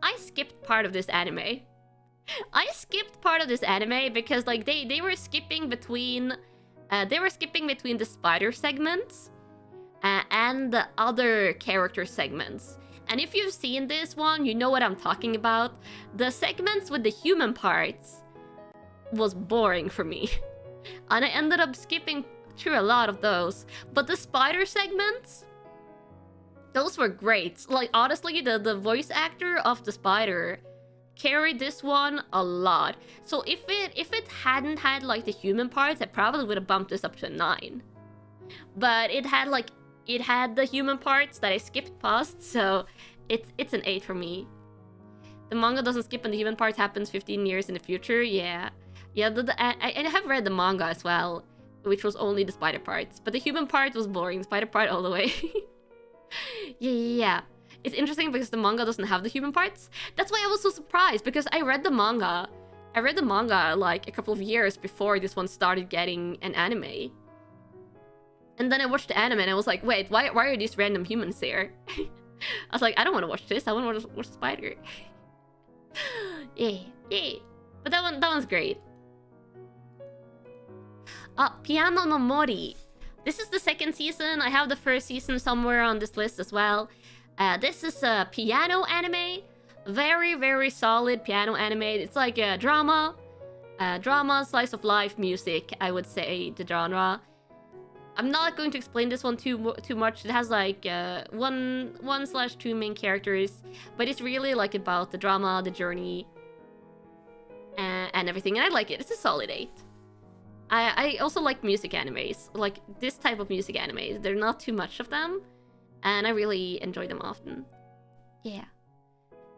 I skipped part of this anime. I skipped part of this anime because like they were skipping between the spider segments and the other character segments. And if you've seen this one, you know what I'm talking about. The segments with the human parts was boring for me. And I ended up skipping through a lot of those. But the spider segments, those were great. Like, honestly, the voice actor of the spider carried this one a lot. So if it hadn't had, like, the human parts, I probably would have bumped this up to a 9. But it had the human parts that I skipped past, so it's an 8 for me. The manga doesn't skip and the human parts happens 15 years in the future. Yeah. I have read the manga as well, which was only the spider parts. But the human part was boring. Spider part all the way. Yeah. It's interesting because the manga doesn't have the human parts. That's why I was so surprised, because I read the manga. Like a couple of years before this one started getting an anime. And then I watched the anime and I was like, wait, why are these random humans here? I was like, I don't want to watch this. I want to watch Spider. Yeah. But that one's great. Piano no Mori. This is the 2nd season. I have the 1st season somewhere on this list as well. This is a piano anime. Very, very solid piano anime. It's like a drama, slice of life music, I would say, the genre. I'm not going to explain this one too much. It has like 1/2 main characters, but it's really like about the drama, the journey, and everything. And I like it. It's a solid 8. I also like music animes, like this type of music animes. There are not too much of them, and I really enjoy them often. Yeah.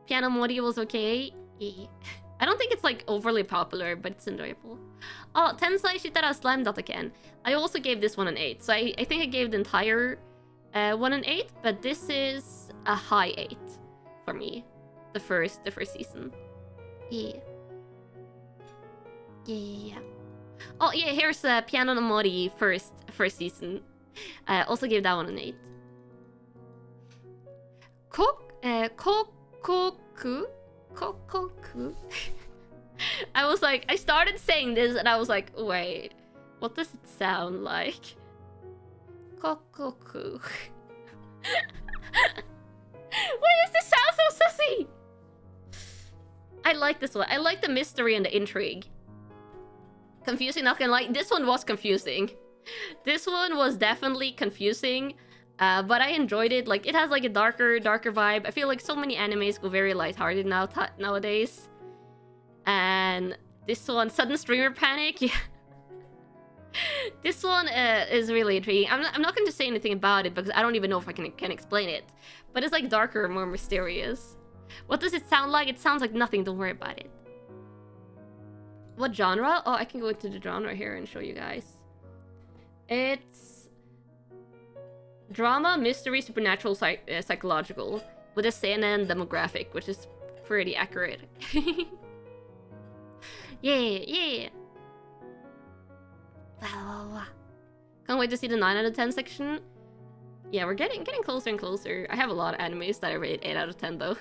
Piano Mori was okay. Yeah. I don't think it's like overly popular, but it's enjoyable. Oh, Tensai Shitara Slime Dataken. I also gave this one an 8. So I think I gave the entire one an 8, but this is a high 8 for me. The first season. Yeah. Oh yeah, here's Piano no Mori first season. Also gave that one an 8. Kokoku. I was like, I started saying this and I was like, wait, what does it sound like? Kokoku. Why does this sound so sussy? I like this one. I like the mystery and the intrigue. Confusing, not gonna lie. This one was confusing. This one was definitely confusing. But I enjoyed it. Like, it has like a darker vibe. I feel like so many animes go very lighthearted nowadays. And this one, Sudden Streamer Panic. Yeah. This one is really intriguing. I'm not going to say anything about it because I don't even know if I can explain it. But it's like darker, more mysterious. What does it sound like? It sounds like nothing. Don't worry about it. What genre? Oh, I can go into the genre here and show you guys. It's drama, mystery, supernatural, psychological, with a seinen demographic, which is pretty accurate. Yeah. Can't wait to see the 9 out of 10 section. Yeah, we're getting closer and closer. I have a lot of animes that I rate 8 out of 10 though.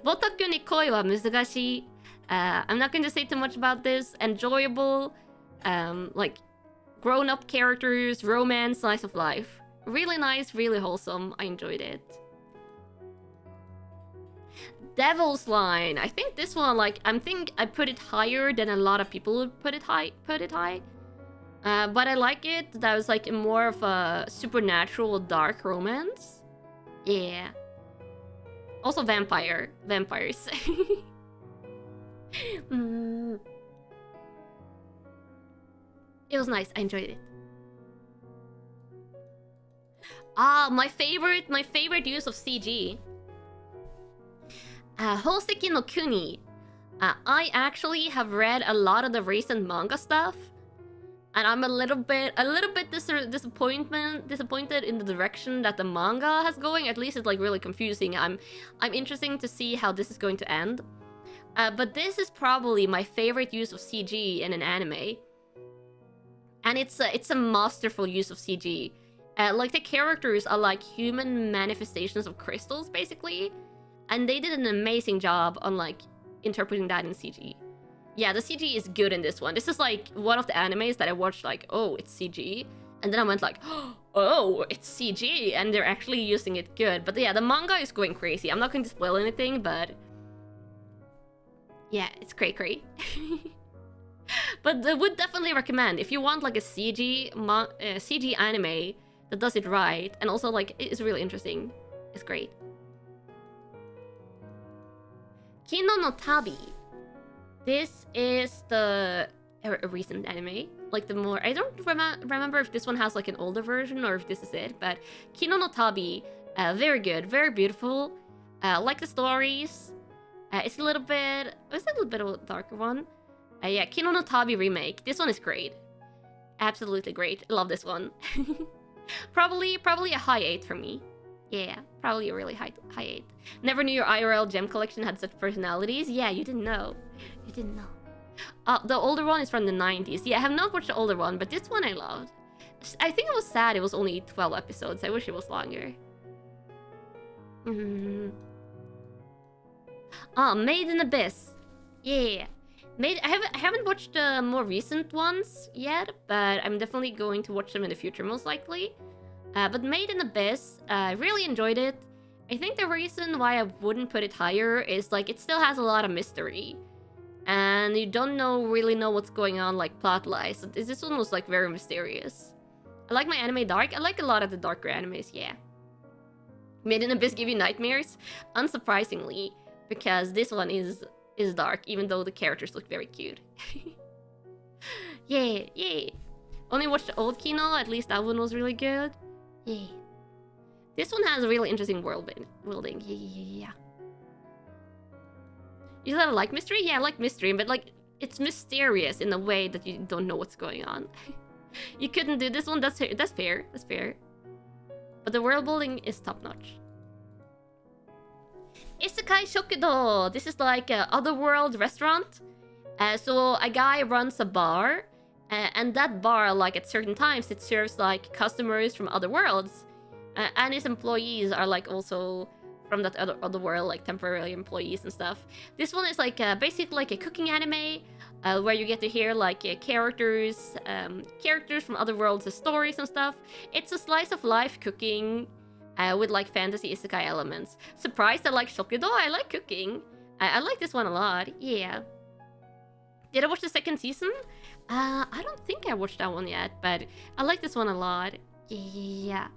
Botaku ni koi wa muzugashii. I'm not going to say too much about this. Enjoyable, like grown-up characters, romance, slice of life. Really nice, really wholesome. I enjoyed it. Devil's Line. I think this one, like, I think I put it higher than a lot of people would put it high. But I like it. That was like more of a supernatural dark romance. Yeah. Also vampires. It was nice. I enjoyed it. Ah, my favorite use of CG. Hoseki no Kuni. I actually have read a lot of the recent manga stuff, and I'm a little bit disappointed in the direction that the manga has going. At least it's like really confusing. I'm interested to see how this is going to end. But this is probably my favorite use of CG in an anime, and it's a masterful use of CG. Like the characters are like human manifestations of crystals, basically, and they did an amazing job on like interpreting that in CG. Yeah, the CG is good in this one. This is like one of the animes that I watched like, oh, it's CG, and then I went like, oh, it's CG, and they're actually using it good. But yeah, the manga is going crazy. I'm not going to spoil anything, but yeah, it's cray. But I would definitely recommend if you want like a CG anime that does it right, and also like it is really interesting. It's great. Kino no Tabi. This is the recent anime. Like the more, I don't remember if this one has like an older version or if this is it, but Kino no Tabi, very good, very beautiful. Like the stories. It's a little bit of a darker one. Yeah, Kino no Tabi remake. This one is great. Absolutely great. Love this one. Probably a high 8 for me. Yeah, probably a really high 8. Never knew your IRL gem collection had such personalities. Yeah, you didn't know. You didn't know. The older one is from the 90s. Yeah, I have not watched the older one, but this one I loved. I think it was sad it was only 12 episodes. I wish it was longer. Made in Abyss. Yeah. I haven't watched the more recent ones yet, but I'm definitely going to watch them in the future, most likely. But Made in Abyss, I really enjoyed it. I think the reason why I wouldn't put it higher is like it still has a lot of mystery, and you don't really know what's going on, like plot-wise. So this one was like very mysterious. I like my anime dark. I like a lot of the darker animes. Yeah. Made in Abyss give you nightmares, unsurprisingly, because this one is dark, even though the characters look very cute. Yeah. Only watched the old Kino, at least that one was really good. Yeah. This one has a really interesting worlding. Yeah. You said I like mystery? Yeah, I like mystery, but like, it's mysterious in a way that you don't know what's going on. You couldn't do this one, that's fair. But the world building is top notch. Isekai Shokudo. This is like a otherworld restaurant. So a guy runs a bar, and that bar, like at certain times, it serves like customers from other worlds, and his employees are like also from that other world, like temporary employees and stuff. This one is like basically like a cooking anime, where you get to hear like characters from other worlds' stories and stuff. It's a slice of life cooking. With like fantasy isekai elements. Surprised I like Shokudo? I like cooking. I like this one a lot. Yeah. Did I watch the second season? I don't think I watched that one yet, but I like this one a lot. Yeah.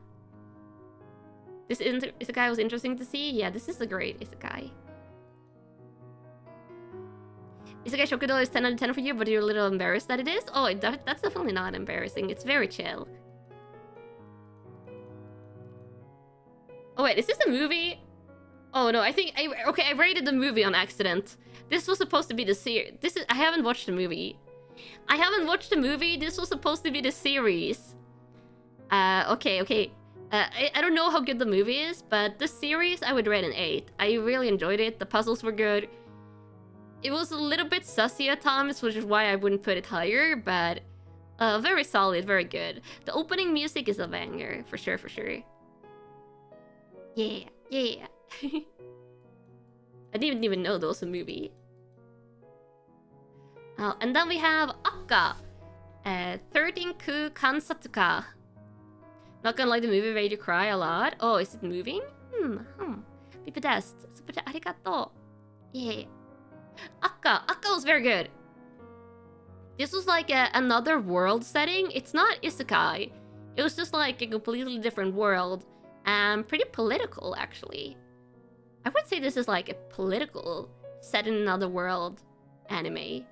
This isekai was interesting to see. Yeah, this is a great isekai. Isekai Shokudo is 10 out of 10 for you, but you're a little embarrassed that it is? Oh, that's definitely not embarrassing. It's very chill. Oh wait, is this a movie? Oh no, I think I rated the movie on accident. This was supposed to be the series. I haven't watched the movie. This was supposed to be the series. Okay. I don't know how good the movie is, but the series I would rate an 8. I really enjoyed it. The puzzles were good. It was a little bit sussy at times, which is why I wouldn't put it higher, but very solid, very good. The opening music is a banger, for sure. Yeah. I didn't even know there was a movie. And then we have Akka. 13 Ku Kansatsuka. Not gonna like the movie, made you cry a lot. Oh, is it moving? Pipedest. Super chat, arigato. Yeah. Akka was very good. This was like another world setting. It's not isekai. It was just like a completely different world. And pretty political, actually. I would say this is like a political, set in another world anime.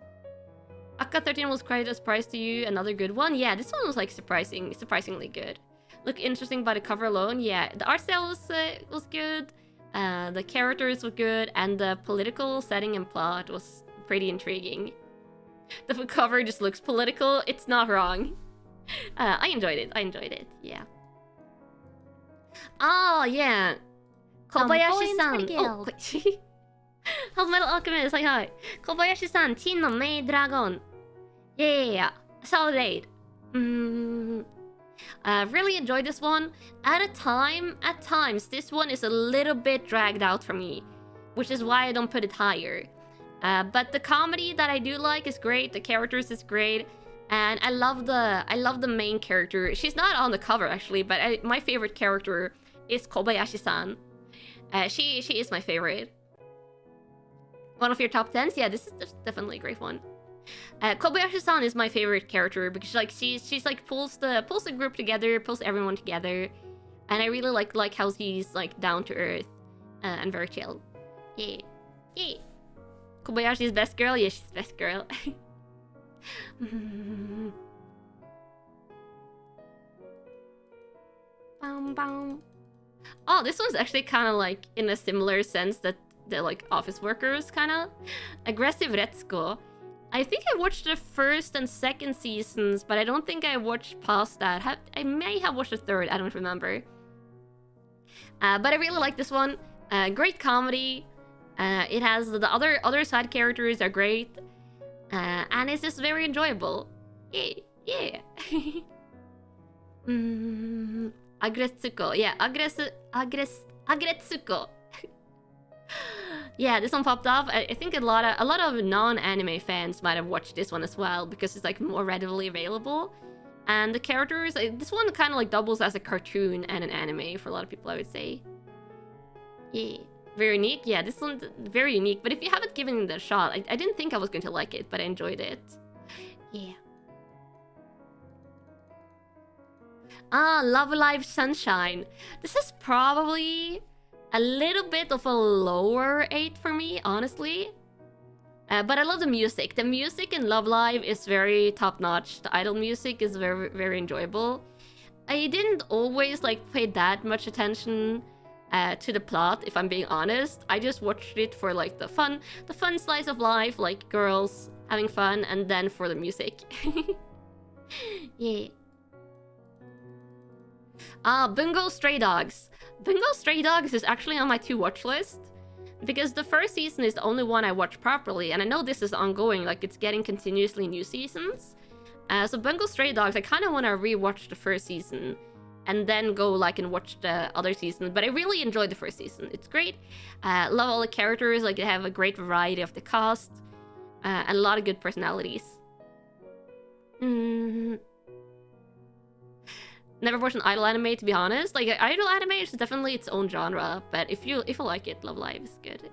Akka 13 was quite a surprise to you. Another good one. Yeah, this one was like surprisingly good. look interesting by the cover alone. Yeah, the art style was good. The characters were good, and the political setting and plot was pretty intriguing. The cover just looks political. It's not wrong. I enjoyed it. Yeah. Oh, yeah. Kobayashi-san. Oh, wait. Hello, Metal Alchemist. Like, hi. Kobayashi-san, Teen no Maid Dragon. Yeah. Solid 8. Really enjoyed this one. At times, this one is a little bit dragged out for me, which is why I don't put it higher. But the comedy that I do like is great. The characters is great, and I love the main character. She's not on the cover actually, but my favorite character is Kobayashi-san. She is my favorite. One of your top 10s? Yeah, this is definitely a great one. Kobayashi-san is my favorite character because like she's like pulls the group together, pulls everyone together, and I really like how he's like down to earth and very chill. Yeah. Kobayashi's best girl. Yeah, she's best girl. Oh, this one's actually kind of like in a similar sense that they're like office workers, kind of aggressive Retsuko. I think I watched the first and second seasons, but I don't think I watched past that. I may have watched the third, I don't remember. But I really like this one. Great comedy. It has the other side characters are great. And it's just very enjoyable. Yeah. Agretsuko. Yeah, Agretsuko. Yeah, this one popped up. I think a lot of non-anime fans might have watched this one as well because it's like more readily available. And the characters, this one kind of like doubles as a cartoon and an anime for a lot of people, I would say. Yeah, very unique. Yeah, this one's very unique. But if you haven't given it a shot, I didn't think I was going to like it, but I enjoyed it. Yeah. Love Live Sunshine. This is probably a little bit of a lower 8 for me, honestly. But I love the music. The music in Love Live is very top-notch. The idol music is very, very enjoyable. I didn't always like pay that much attention to the plot, if I'm being honest. I just watched it for like the fun slice of life, like girls having fun, and then for the music. Yeah. Bungo Stray Dogs. Bungo Stray Dogs is actually on my to-watch list because the first season is the only one I watched properly, and I know this is ongoing, like it's getting continuously new seasons. So Bungo Stray Dogs, I kind of want to rewatch the first season and then go like and watch the other season, but I really enjoyed the first season. It's great. Love all the characters, like they have a great variety of the cast, and a lot of good personalities. Never watched an idol anime, to be honest. Like, idol anime is definitely its own genre, but if you like it, Love Live is good.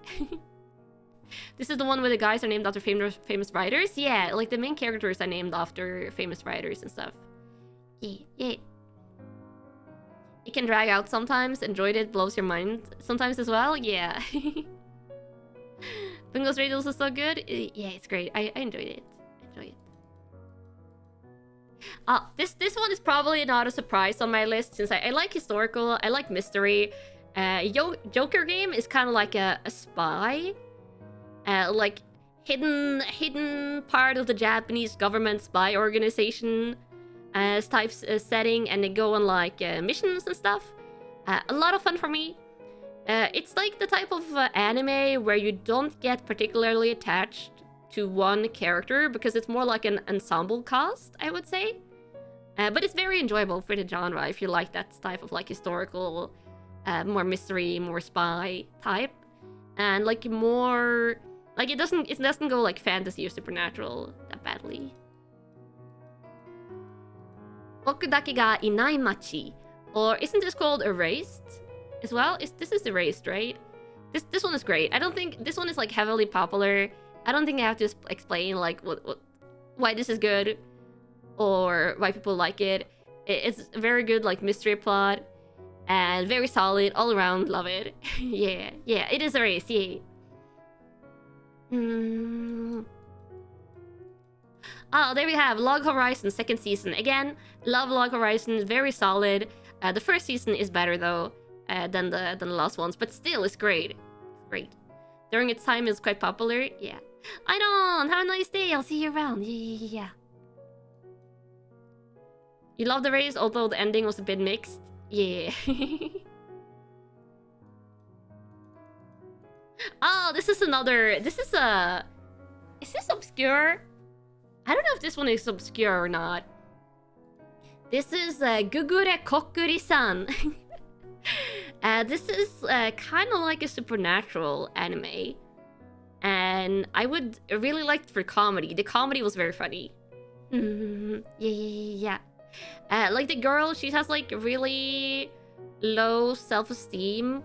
This is the one where the guys are named after famous writers? Yeah, like the main characters are named after famous writers and stuff. Yeah. It can drag out sometimes. Enjoyed it, blows your mind sometimes as well. Yeah. Bungo's Radials is so good. Yeah, it's great. I enjoyed it. This one is probably not a surprise on my list since I like historical, I like mystery. Joker Game is kind of like a spy, like hidden part of the Japanese government spy organization type setting, and they go on like missions and stuff. A lot of fun for me. It's like the type of anime where you don't get particularly attached to one character because it's more like an ensemble cast, I would say. But it's very enjoyable for the genre if you like that type of like historical, more mystery, more spy type, and like more like it doesn't go like fantasy or supernatural that badly. Boku dake ga inai machi, or isn't this called Erased as well? This is Erased, right? This one is great. I don't think this one is like heavily popular. I don't think I have to explain like why this is good or why people like it. It's a very good like mystery plot and very solid all around. Love it. Yeah, it is a race. Yeah. Oh, there we have Log Horizon second season. Again, love Log Horizon. Very solid. The first season is better though than the last ones, but still it's great. It's great. During its time, it's quite popular. Yeah. I don't. Have a nice day. I'll see you around. Yeah. You love the race, although the ending was a bit mixed. Yeah. Oh, this is another. This is a. Is this obscure? I don't know if this one is obscure or not. This is Gugure Kokuri-san. This is kind of like a supernatural anime. And I would really like it for comedy. The comedy was very funny. Yeah. Like the girl, she has like really low self-esteem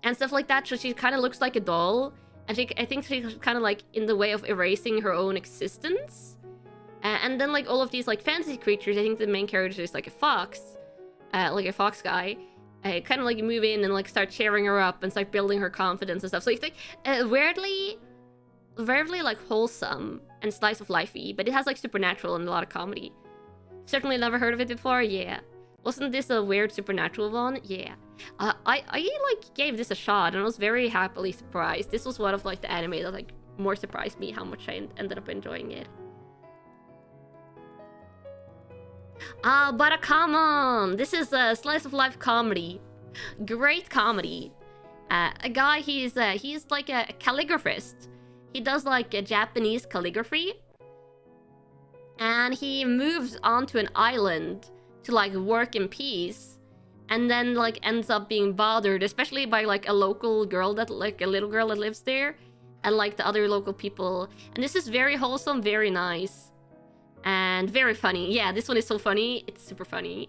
and stuff like that. So she kind of looks like a doll. And I think she's kind of like in the way of erasing her own existence. And then like all of these like fantasy creatures, I think the main character is like a fox guy. Kind of like move in and like start cheering her up and start building her confidence and stuff. So it's like weirdly like wholesome and slice of lifey, but it has like supernatural and a lot of comedy. Certainly never heard of it before. Yeah, wasn't this a weird supernatural one? Yeah. I like gave this a shot and I was very happily surprised. This was one of like the anime that like more surprised me how much I ended up enjoying it. But come on! This is a slice of life comedy. Great comedy. A guy, he's like a calligraphist. He does like a Japanese calligraphy. And he moves onto an island to like work in peace. And then like ends up being bothered, especially by like a local girl that like a little girl that lives there. And like the other local people. And this is very wholesome, very nice. And very funny. Yeah, this one is so funny. It's super funny.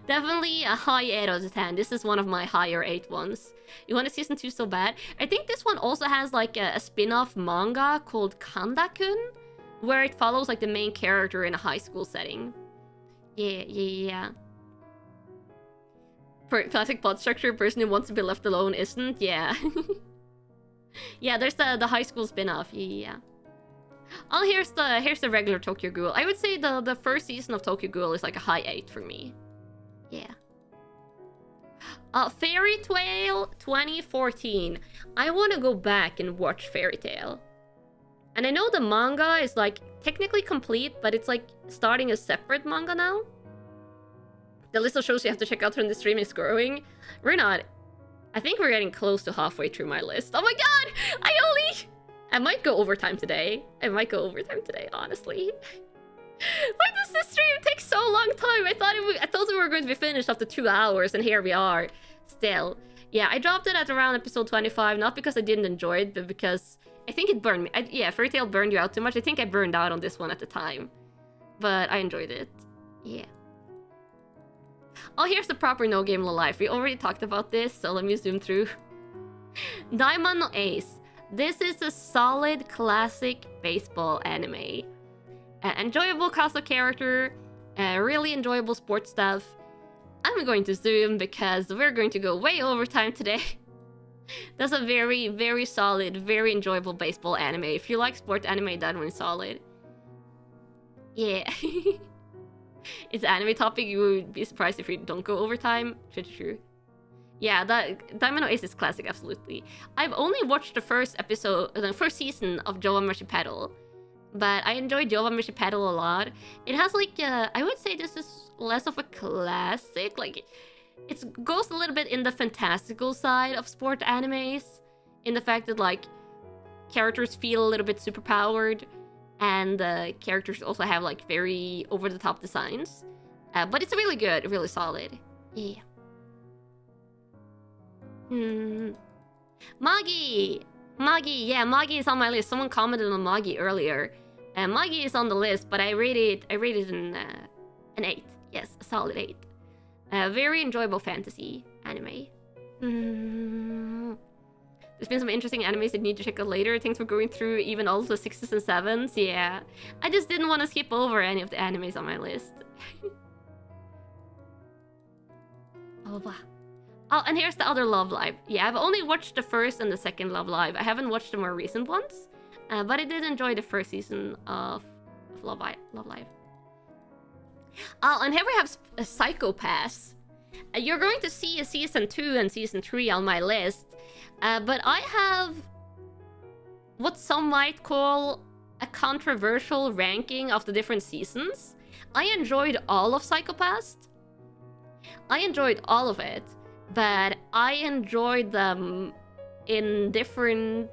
Definitely a high 8 out of 10. This is one of my higher 8 ones. You want a season 2 so bad? I think this one also has like a spin-off manga called Kanda-kun, where it follows like the main character in a high school setting. Yeah. For classic plot structure, person who wants to be left alone isn't. Yeah. Yeah, there's the high school spin-off. Yeah. Oh, here's the regular Tokyo Ghoul. I would say the first season of Tokyo Ghoul is like a high 8 for me. Yeah. Fairy Tail 2014. I want to go back and watch Fairy Tail. And I know the manga is like technically complete, but it's like starting a separate manga now. The list of shows you have to check out from the stream is growing. We're not. I think we're getting close to halfway through my list. Oh my god! I might go overtime today. Honestly. Why does this stream take so long time? I thought we were going to be finished after 2 hours, and here we are. Still. Yeah, I dropped it at around episode 25, not because I didn't enjoy it, but because I think it burned me. Yeah, Fairy Tail burned you out too much. I think I burned out on this one at the time. But I enjoyed it. Yeah. Oh, here's the proper No Game No Life. We already talked about this, so let me zoom through. Diamond no Ace. This is a solid classic baseball anime. Enjoyable cast of character, really enjoyable sports stuff. I'm going to zoom because we're going to go way over time today. That's a very, very solid, very enjoyable baseball anime. If you like sport anime, that one's solid. Yeah. It's an anime topic, you would be surprised if you don't go over time. True. Yeah, that Diamond no Ace is classic, absolutely. I've only watched the first season of Jova Mercy Pedal, but I enjoyed Jova Mercy Pedal a lot. It has like, I would say this is less of a classic, like, it goes a little bit in the fantastical side of sport animes, in the fact that like, characters feel a little bit superpowered, and the characters also have like very over-the-top designs. But it's really good, really solid. Yeah. Magi! Yeah, Magi is on my list. Someone commented on Magi earlier. Magi is on the list, but I rated an 8. Yes, a solid 8. Very enjoyable fantasy anime. There's been some interesting animes that you need to check out later. Thanks for going through even all of the 6s and 7s. Yeah, I just didn't want to skip over any of the animes on my list. Oh, wow. Oh, and here's the other Love Live. Yeah, I've only watched the first and the second Love Live. I haven't watched the more recent ones. But I did enjoy the first season of Love Live. And here we have a Psychopaths. You're going to see a Season 2 and Season 3 on my list. But I have what some might call a controversial ranking of the different seasons. I enjoyed all of Psychopaths. I enjoyed all of it, but I enjoyed them in different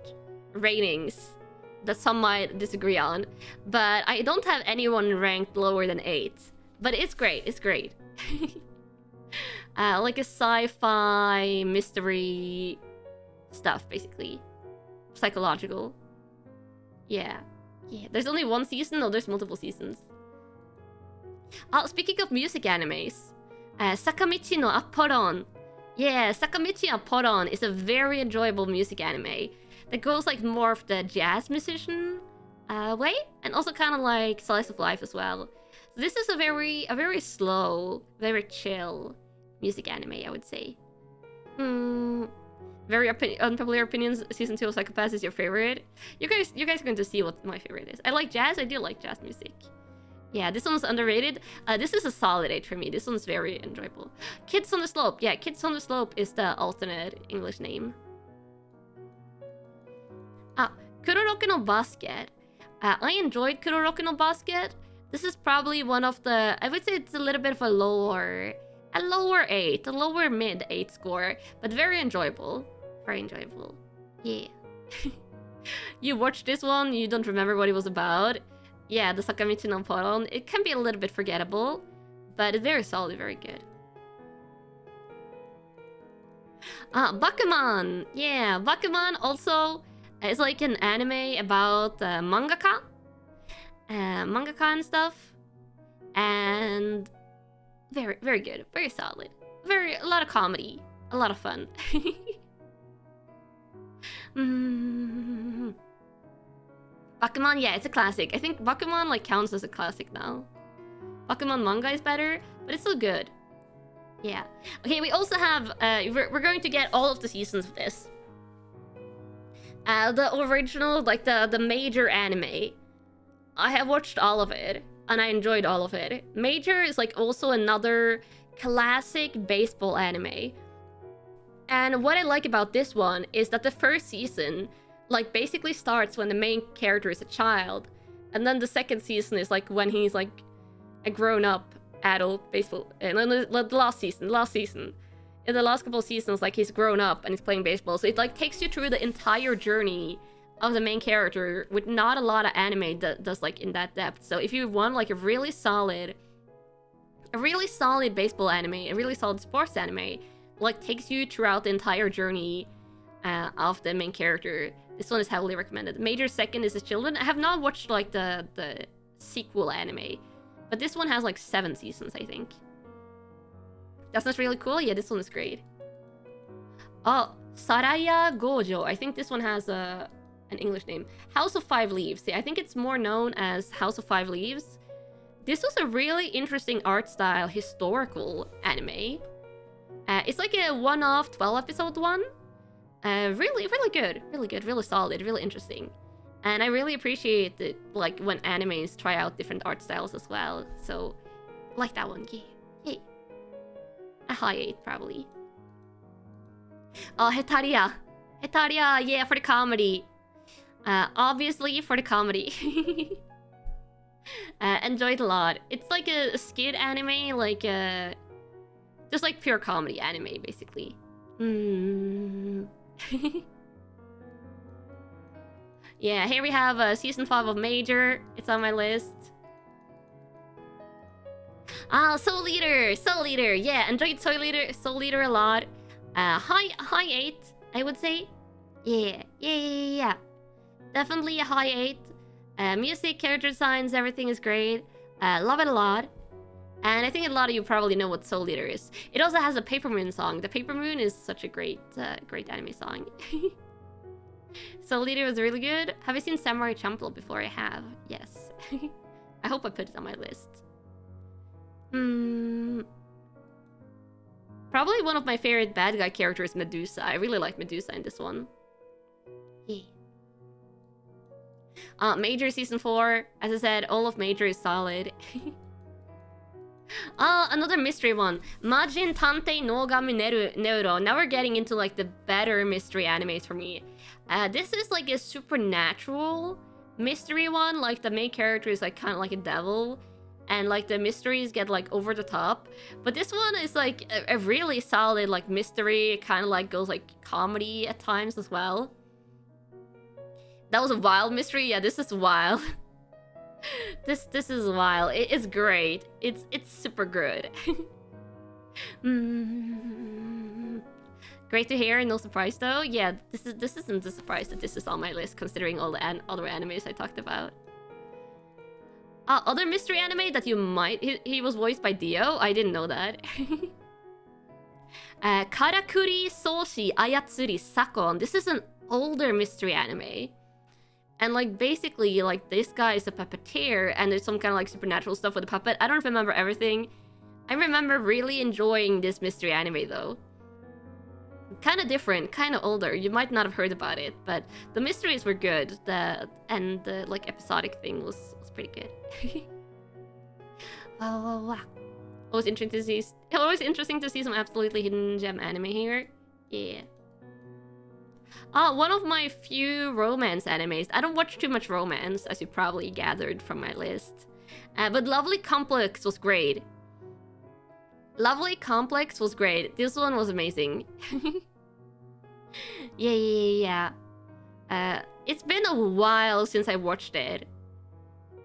ratings that some might disagree on. But I don't have anyone ranked lower than 8. But it's great, it's great. Like a sci-fi, mystery stuff, basically. Psychological. Yeah. Yeah, there's only one season, or there's multiple seasons. Speaking of music animes, Sakamichi no Apporon. Yeah, Sakamichi Apporon is a very enjoyable music anime that goes like more of the jazz musician way, and also kind of like slice of life as well. So this is a very slow, very chill music anime, I would say. Very unpopular opinions. Season 2 of Psychopaths is your favorite. You guys are going to see what my favorite is. I like jazz. I do like jazz music. Yeah, this one's underrated. This is a solid 8 for me. This one's very enjoyable. Kids on the Slope. Yeah, Kids on the Slope is the alternate English name. Kuroroku no Basket. I enjoyed Kuroroku no Basket. This is probably one of the... I would say it's a little bit of a lower 8. A lower mid 8 score. But very enjoyable. Very enjoyable. Yeah. You watched this one, you don't remember what it was about. Yeah, the Sakamichi no Apporon. It can be a little bit forgettable, but it's very solid, very good. Bakuman! Yeah, Bakuman also is like an anime about mangaka. Mangaka and stuff. And very, very good. Very solid. A lot of comedy. A lot of fun. Bakuman, yeah, it's a classic. I think Bakuman like counts as a classic now. Bakuman manga is better, but it's still good. Yeah. Okay, we also have we're going to get all of the seasons of this. The original, like the major anime. I have watched all of it, and I enjoyed all of it. Major is like also another classic baseball anime. And what I like about this one is that the first season like basically starts when the main character is a child, and then the second season is like when he's like a grown-up adult baseball. And then the last season, in the last couple of seasons, like he's grown up and he's playing baseball. So it like takes you through the entire journey of the main character, with not a lot of anime that does like in that depth. So if you want like a really solid baseball anime, a really solid sports anime, like takes you throughout the entire journey of the main character, this one is heavily recommended. Major second is The Children. I have not watched like the sequel anime, but this one has like 7 seasons, I think. That's not really cool. Yeah, this one is great. Oh, Saraya Gojo. I think this one has an English name. House of 5 Leaves. Yeah, I think it's more known as House of 5 Leaves. This was a really interesting art style historical anime. It's like a one-off 12-episode one. Really good, really solid, really interesting. And I really appreciate it, like when animes try out different art styles as well. So, like that one, yeah, yay. A high 8 probably. Oh, Hetaria, yeah, for the comedy. Obviously for the comedy. Enjoyed a lot. It's like a skid anime, like just like pure comedy anime, basically. Yeah, here we have season 5 of Major. It's on my list. Soul Eater. Yeah, enjoyed Soul Eater a lot. High 8, I would say. Yeah. Definitely a high 8. Music, character designs, everything is great. Love it a lot. And I think a lot of you probably know what Soul Eater is. It also has a Paper Moon song. The Paper Moon is such a great anime song. Soul Eater was really good. Have you seen Samurai Champloo before? I have. Yes. I hope I put it on my list. Probably one of my favorite bad guy characters, Medusa. I really like Medusa in this one. Yeah. Major season 4. As I said, all of Major is solid. Another mystery one. Majin Tantei no Gami Neuro. Now we're getting into like the better mystery animes for me. This is like a supernatural mystery one. Like the main character is like kind of like a devil, and like the mysteries get like over the top. But this one is like a really solid like mystery. It kind of like goes like comedy at times as well. That was a wild mystery. Yeah, this is wild. This is wild. It's great. It's super good. Great to hear. No surprise though. Yeah, this isn't a surprise that this is on my list considering all the other animes I talked about. Other mystery anime that you might... He was voiced by Dio? I didn't know that. Karakuri Soshi Ayatsuri Sakon. This is an older mystery anime. And like basically like this guy is a puppeteer and there's some kind of like supernatural stuff with the puppet. I don't remember everything. I remember really enjoying this mystery anime though. Kind of different, kind of older. You might not have heard about it, but the mysteries were good. The like episodic thing was pretty good. Wow. Always interesting to see some absolutely hidden gem anime here. Yeah. One of my few romance animes. I don't watch too much romance, as you probably gathered from my list. But Lovely Complex was great. Lovely Complex was great. This one was amazing. Yeah. It's been a while since I watched it.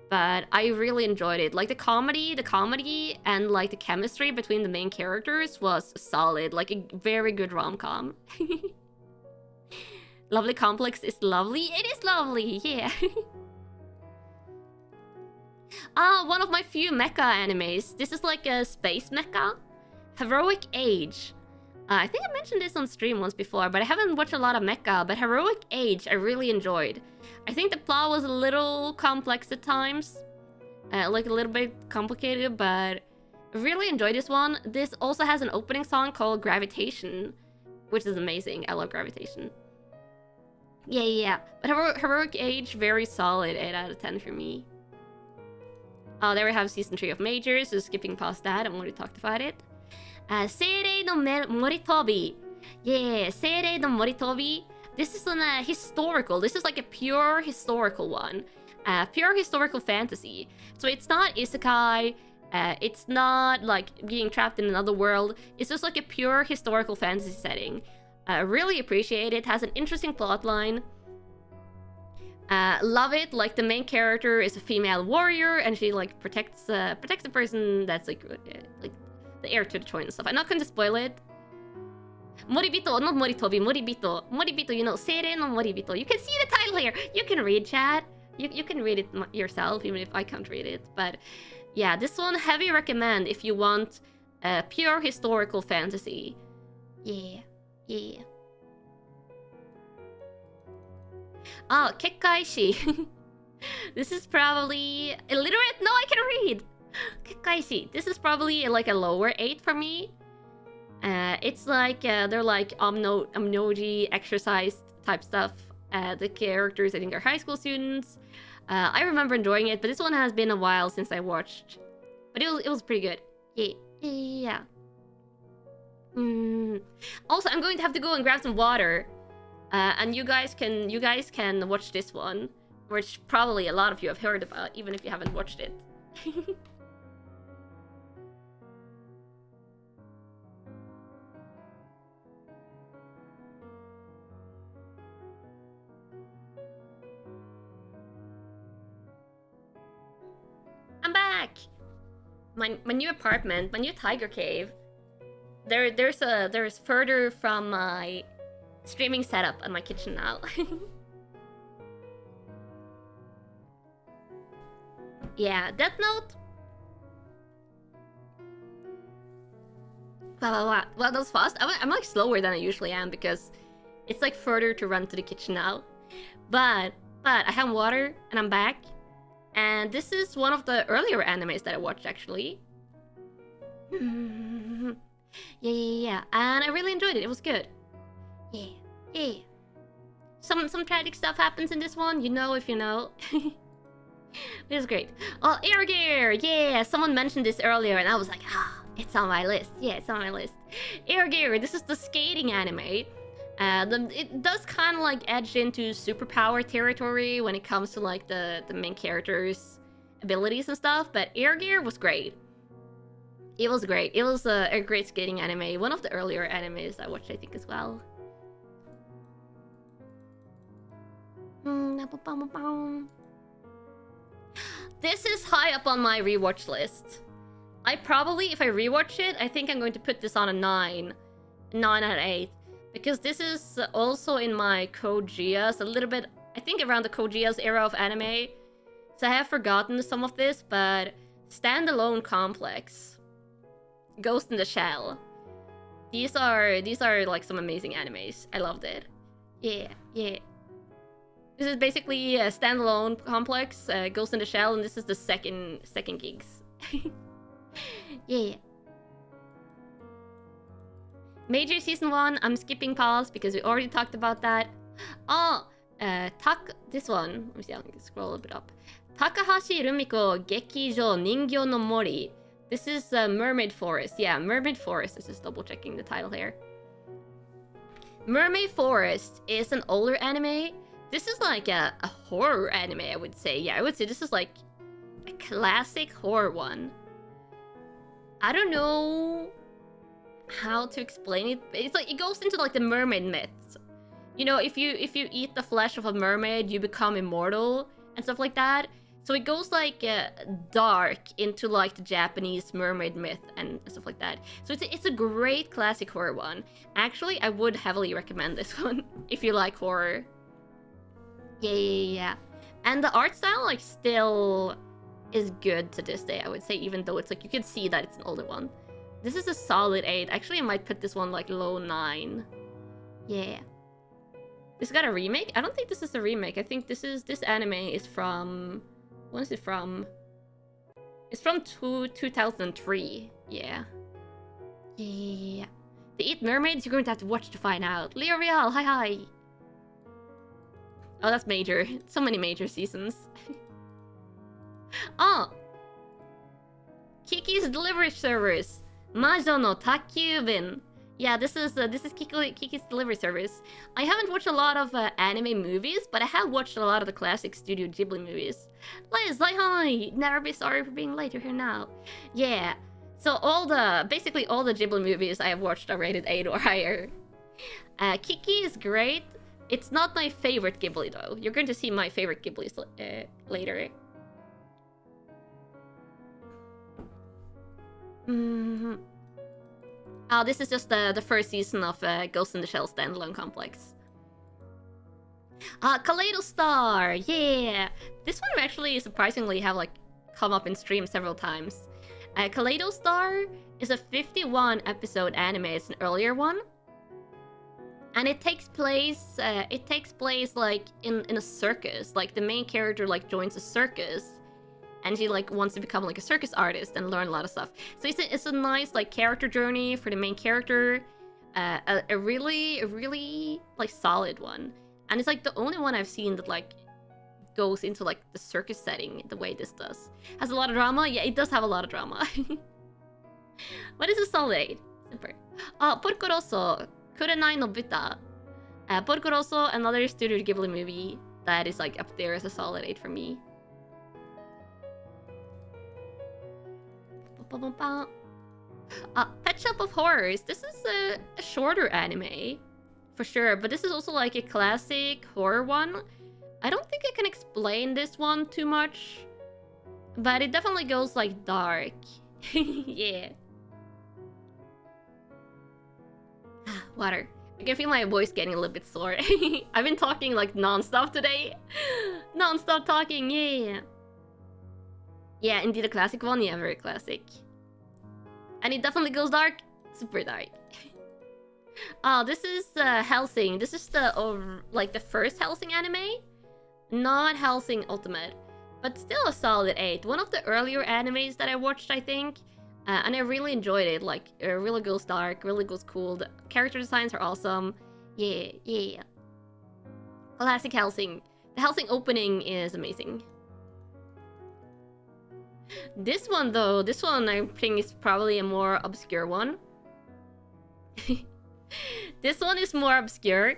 But I really enjoyed it. Like the comedy and like the chemistry between the main characters was solid. Like a very good rom-com. Lovely Complex is lovely. It is lovely, yeah. One of my few mecha animes. This is like a space mecha. Heroic Age. I think I mentioned this on stream once before, but I haven't watched a lot of mecha. But Heroic Age, I really enjoyed. I think the plot was a little complex at times. Like a little bit complicated, but I really enjoyed this one. This also has an opening song called Gravitation, which is amazing. I love Gravitation. Yeah. But Heroic Age, very solid. 8 out of 10 for me. There we have Season 3 of Major, so skipping past that. I've already talked about it. Seirei no Moritobi. Yeah, Seirei no Moritobi. This is a historical. This is like a pure historical one. Pure historical fantasy. So it's not isekai. It's not like being trapped in another world. It's just like a pure historical fantasy setting. Really appreciate it. Has an interesting plot line. Love it. Like the main character is a female warrior, and she like protects the person that's like the heir to the throne and stuff. I'm not going to spoil it. Moribito, not Moritobi. Moribito, you know, Seirei no Moribito. You can see the title here. You can read, chat. You can read it yourself, even if I can't read it. But yeah, this one heavy recommend if you want pure historical fantasy. Yeah. Kekkaishi. This is probably illiterate. No, I can read. Kekkaishi. This is probably like a lower 8 for me. It's like they're like omnoji exercise type stuff. The characters I think are high school students. I remember enjoying it, but this one has been a while since I watched. But it was pretty good. Yeah. Also, I'm going to have to go and grab some water. And you guys can watch this one, which probably a lot of you have heard about, even if you haven't watched it. I'm back. My new apartment, my new tiger cave. There's further from my streaming setup in my kitchen now. Yeah, Death Note. Wow, that was fast. I'm like slower than I usually am because it's like further to run to the kitchen now. But I have water and I'm back. And this is one of the earlier animes that I watched actually. Yeah. And I really enjoyed it. It was good. Yeah. Some tragic stuff happens in this one, you know if you know. It was great. Oh, Air Gear! Yeah, someone mentioned this earlier, and I was like, it's on my list. Yeah, it's on my list. Air Gear, this is the skating anime. It does kind of like edge into superpower territory when it comes to like the main character's abilities and stuff, but Air Gear was great. It was great. It was a great skating anime. One of the earlier animes I watched, I think, as well. This is high up on my rewatch list. I probably, if I rewatch it, I think I'm going to put this on a 9. 9 out of 8. Because this is also in my Code Geass, a little bit, I think around the Code Geass era of anime. So I have forgotten some of this, but Standalone Complex, Ghost in the Shell. These are like some amazing animes. I loved it. Yeah. This is basically a Standalone Complex, Ghost in the Shell, and this is the second gigs. Yeah. Major Season 1, I'm skipping pause because we already talked about that. Oh, this one. Let me see, I can scroll a bit up. Takahashi Rumiko Gekijo Ningyo no Mori. This is Mermaid Forest. Yeah, Mermaid Forest. Let's just double checking the title here. Mermaid Forest is an older anime. This is like a horror anime, I would say. Yeah, I would say this is like a classic horror one. I don't know how to explain it. It's like it goes into like the mermaid myths. You know, if you eat the flesh of a mermaid, you become immortal and stuff like that. So it goes like dark into like the Japanese mermaid myth and stuff like that. So it's a great classic horror one. Actually, I would heavily recommend this one if you like horror. Yeah. And the art style like still is good to this day, I would say, even though it's like you can see that it's an older one. This is a solid 8. Actually, I might put this one like low 9. Yeah. This got a remake? I don't think this is a remake. I think this anime is from... When is it from? It's from 2003. Yeah. Yeah. They eat mermaids? You're going to have to watch to find out. Leo Real, hi. Oh, that's major. So many major seasons. Oh! Kiki's delivery service. Majo no Takyubin. Yeah, this is Kiki's delivery service. I haven't watched a lot of anime movies, but I have watched a lot of the classic Studio Ghibli movies. Liz, hi! Never be sorry for being late, you're here now. Yeah, so basically all the Ghibli movies I have watched are rated 8 or higher. Kiki is great. It's not my favorite Ghibli though. You're going to see my favorite Ghiblis later. Oh, this is just the first season of Ghost in the Shell Standalone Complex. Kaleido Star, yeah! This one actually surprisingly have like come up in stream several times. Kaleido Star is a 51 episode anime. It's an earlier one. And it takes place like in a circus. Like the main character like joins a circus. And she like wants to become like a circus artist and learn a lot of stuff. So it's a nice like character journey for the main character. A really like solid one. And it's like the only one I've seen that like goes into like the circus setting the way this does. Has a lot of drama? Yeah, it does have a lot of drama. But it's a solid 8. Super. Porco Rosso, Kurenai no Buta. Porco Rosso, another Studio Ghibli movie that is like up there as a solid 8 for me. Pet Shop of Horrors. This is a shorter anime, for sure, but this is also like a classic horror one. I don't think I can explain this one too much, but it definitely goes like dark. Yeah. Water. I can feel my voice getting a little bit sore. I've been talking like non-stop today. Non-stop talking, yeah. Yeah, indeed a classic one. Yeah, very classic. And it definitely goes dark. Super dark. Oh, this is Hellsing. This is the first Hellsing anime. Not Hellsing Ultimate. But still a solid 8. One of the earlier animes that I watched, I think. And I really enjoyed it. Like, it really goes dark, really goes cool. The character designs are awesome. Yeah. Classic Hellsing. The Hellsing opening is amazing. This one though, this one I think is probably a more obscure one. This one is more obscure.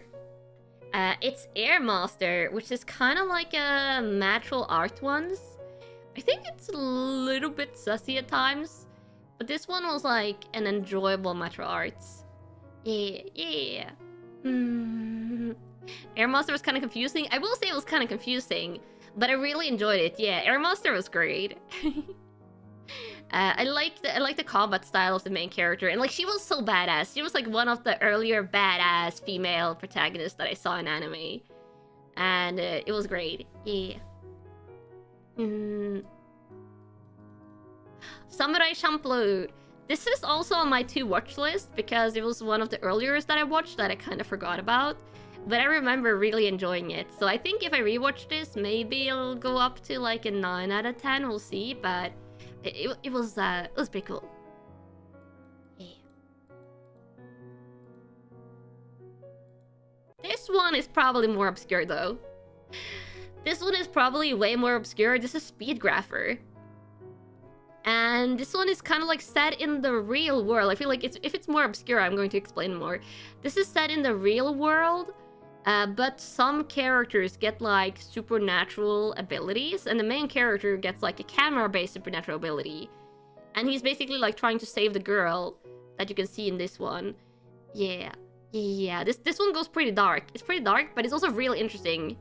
It's Air Master, which is kind of like a martial art ones. I think it's a little bit sussy at times, but this one was like an enjoyable martial arts. Yeah. Air Master was kind of confusing. I will say it was kind of confusing, but I really enjoyed it. Yeah, Air Master was great. I like the combat style of the main character, and like she was so badass. She was like one of the earlier badass female protagonists that I saw in anime, and it was great. Yeah. Samurai Champloo. This is also on my to watch list because it was one of the earliest that I watched that I kind of forgot about. But I remember really enjoying it. So I think if I rewatch this, maybe it'll go up to like a 9 out of 10. We'll see. But it was pretty cool. Yeah. This one is probably more obscure though. This one is probably way more obscure. This is Speedgrapher. And this one is kind of like set in the real world. I feel like if it's more obscure, I'm going to explain more. This is set in the real world, but some characters get like supernatural abilities, and the main character gets like a camera-based supernatural ability. And he's basically like trying to save the girl that you can see in this one. Yeah. This one goes pretty dark. It's pretty dark, but it's also really interesting.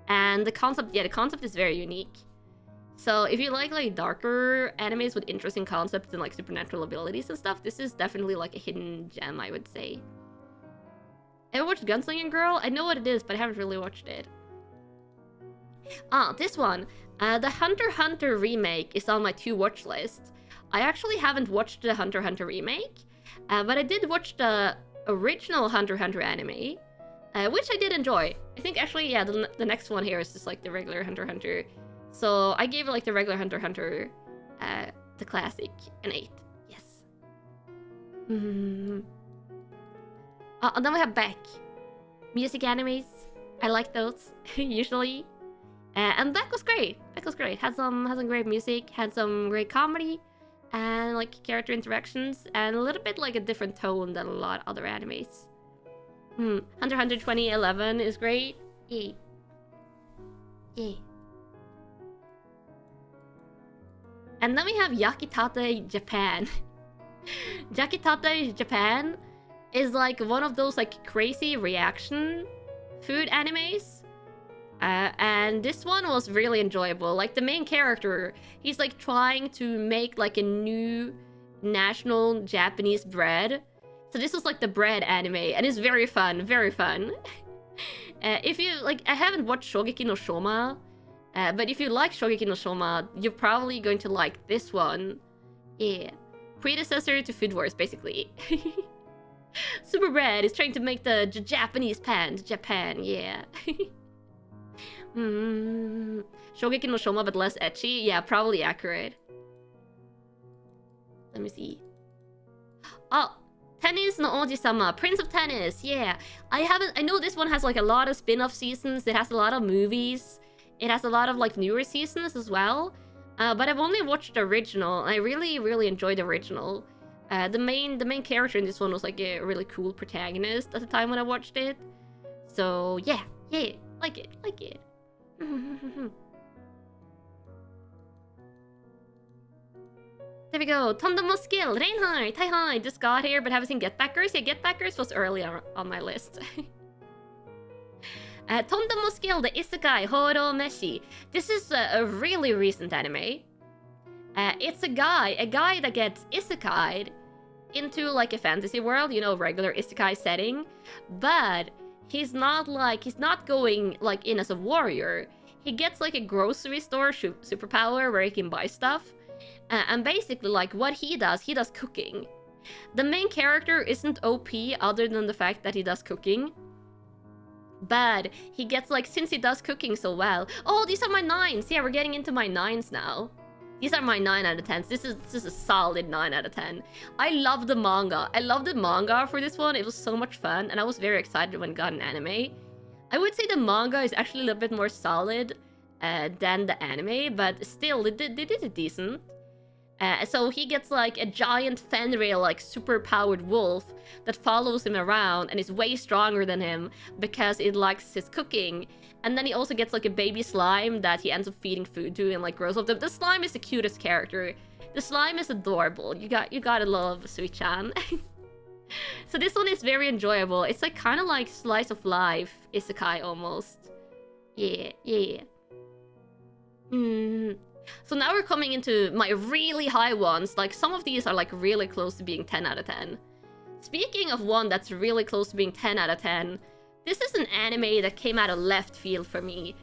And the concept is very unique. So if you like darker animes with interesting concepts and like supernatural abilities and stuff, this is definitely like a hidden gem, I would say. Ever watched Gunslinging Girl? I know what it is, but I haven't really watched it. This one. The Hunter x Hunter remake is on my to watch list. I actually haven't watched the Hunter x Hunter remake, but I did watch the original Hunter x Hunter anime, which I did enjoy. I think actually, yeah, the next one here is just like the regular Hunter x Hunter. So I gave it like the regular Hunter x Hunter, the classic, an 8. Yes. And then we have Beck. Music animes. I like those, usually. And Beck was great. Beck was great. Had some great music, had some great comedy, and like character interactions, and a little bit like a different tone than a lot of other animes. Hunter x Hunter 2011 is great. Yeah. And then we have Yakitate Japan. Yakitate Japan is like one of those like crazy reaction food animes. And this one was really enjoyable. Like the main character, he's like trying to make like a new national Japanese bread. So this was like the bread anime, and it's very fun, very fun. If you like, I haven't watched Shogeki no Shoma. But if you like Shogeki no Shoma, you're probably going to like this one. Yeah. Predecessor to Food Wars, basically. Super Bread is trying to make the Japanese pan to Japan, yeah. Shogeki no Shoma, but less ecchi? Yeah, probably accurate. Let me see. Oh! Tennis no Oji-sama, Prince of Tennis, yeah. I know this one has like a lot of spin-off seasons, it has a lot of movies. It has a lot of like newer seasons as well, but I've only watched the original. I really enjoyed the original. The main character in this one was like a really cool protagonist at the time when I watched it. So yeah, like it. There we go. Tandemo Skill, Reinhardt, hi, just got here, but haven't seen Get Backers. Yeah, Get Backers was early on my list. Tondemo Skill, the Isekai Horo Meshi. This is a really recent anime. It's a guy that gets isekai'd into like a fantasy world, you know, regular isekai setting. But he's not going like in as a warrior. He gets like a grocery store superpower where he can buy stuff. And basically like what he does cooking. The main character isn't OP other than the fact that he does cooking. But he gets like, since he does cooking so well. Oh, these are my 9s. Yeah, we're getting into my 9s now. These are my 9 out of 10s. This is a solid 9 out of 10. I love the manga. I love the manga for this one. It was so much fun, and I was very excited when it got an anime. I would say the manga is actually a little bit more solid than the anime, but still, they did it decent. So he gets like a giant Fenrir, like super powered wolf that follows him around and is way stronger than him because it likes his cooking. And then he also gets like a baby slime that he ends up feeding food to and like grows up. The slime is the cutest character. The slime is adorable. You gotta love Sweet-chan. So this one is very enjoyable. It's like kind of like slice of life isekai almost. Yeah. So now we're coming into my really high ones. Like some of these are like really close to being 10 out of 10. Speaking of one that's really close to being 10 out of 10, this is an anime that came out of left field for me.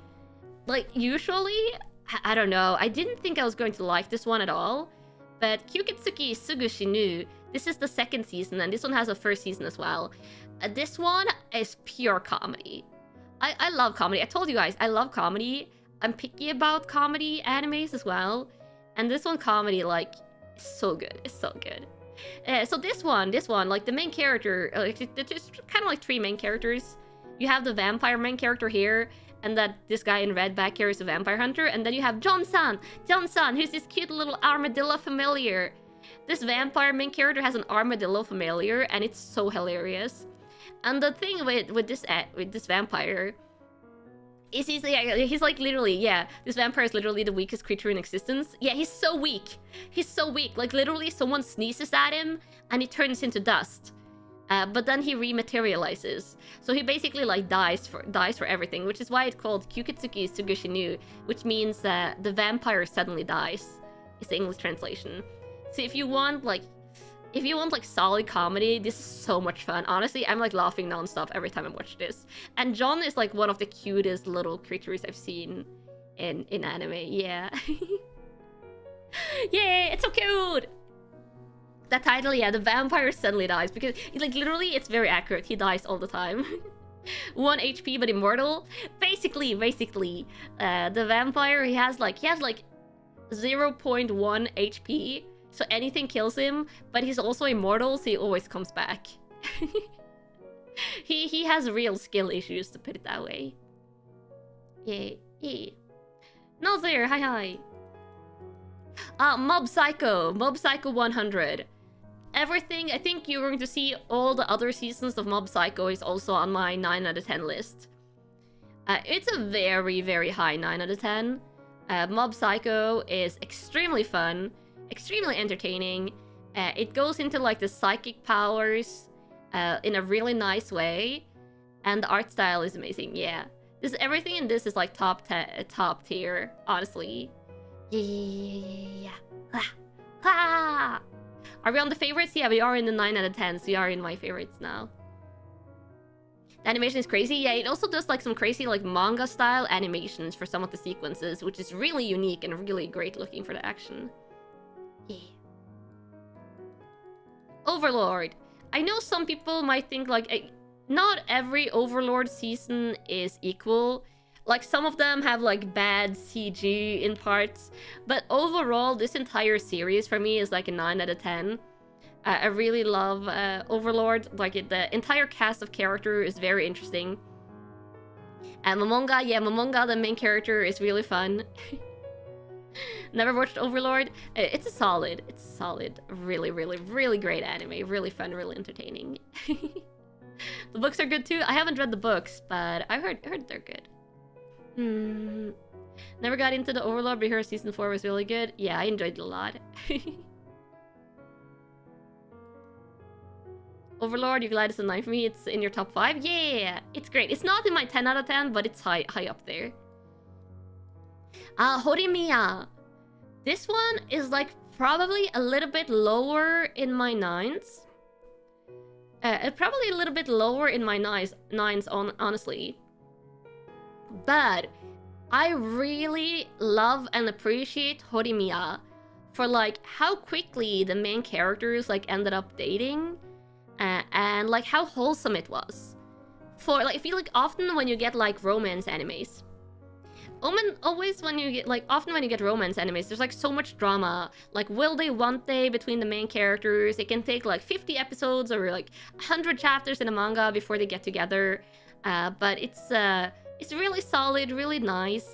Like usually, I don't know, I didn't think I was going to like this one at all. But Kyuketsuki Sugu Shinu, this is the second season and this one has a first season as well. This one is pure comedy. I love comedy. I told you guys, I love comedy. I'm picky about comedy animes as well. And this one comedy, like, is so good. It's so good. So this one, like the main character, like there's kind of like three main characters. You have the vampire main character here, and that this guy in red back here is a vampire hunter. And then you have John-san, who's this cute little armadillo familiar. This vampire main character has an armadillo familiar, and it's so hilarious. And the thing with this vampire is he's like literally, yeah, this vampire is literally the weakest creature in existence. Yeah, he's so weak. He's so weak. Like literally someone sneezes at him and he turns into dust. But then he rematerializes. So he basically like dies for everything, which is why it's called Kyuketsuki Sugu Shinu, which means the vampire suddenly dies. It's the English translation. So if you want like solid comedy, this is so much fun. Honestly, I'm like laughing nonstop every time I watch this. And John is like one of the cutest little creatures I've seen in anime. Yeah. Yay, it's so cute. That title, yeah, the vampire suddenly dies because like literally it's very accurate. He dies all the time. 1 HP but immortal. Basically, the vampire he has like 0.1 HP. So anything kills him, but he's also immortal, so he always comes back. he has real skill issues, to put it that way. Yeah. Nazir, hi. Mob Psycho 100. Everything, I think you're going to see all the other seasons of Mob Psycho is also on my 9 out of 10 list. It's a very, very high 9 out of 10. Mob Psycho is extremely fun. Extremely entertaining. It goes into like the psychic powers in a really nice way, and the art style is amazing. Yeah, everything in this is like top tier, honestly. Yeah. Are we on the favorites? Yeah, we are in the 9 out of 10, so we are in my favorites now. The animation is crazy. Yeah, it also does like some crazy like manga style animations for some of the sequences, which is really unique and really great looking for the action. Yeah. Overlord. I know some people might think like not every Overlord season is equal. Like some of them have like bad CG in parts, but overall this entire series for me is like a 9 out of 10. I really love Overlord. Like the entire cast of characters is very interesting. And Momonga, the main character, is really fun. Never watched Overlord. It's solid, really, really, really great anime. Really fun, really entertaining. The books are good too. I haven't read the books, but I heard they're good. Never got into the Overlord, but I heard season 4 was really good. Yeah, I enjoyed it a lot. Overlord, you're glad it's a 9 for me. It's in your top 5. Yeah, it's great. It's not in my 10 out of 10, but it's high up there. Horimiya. This one is like probably a little bit lower in my 9s. Probably a little bit lower in my 9s, honestly. But I really love and appreciate Horimiya for like how quickly the main characters like ended up dating, and like how wholesome it was. For like I feel like often when you get like romance animes, often when you get romance animes, there's like so much drama. Like, will they, won't they, between the main characters? It can take like 50 episodes or like 100 chapters in a manga before they get together. But it's really solid, really nice.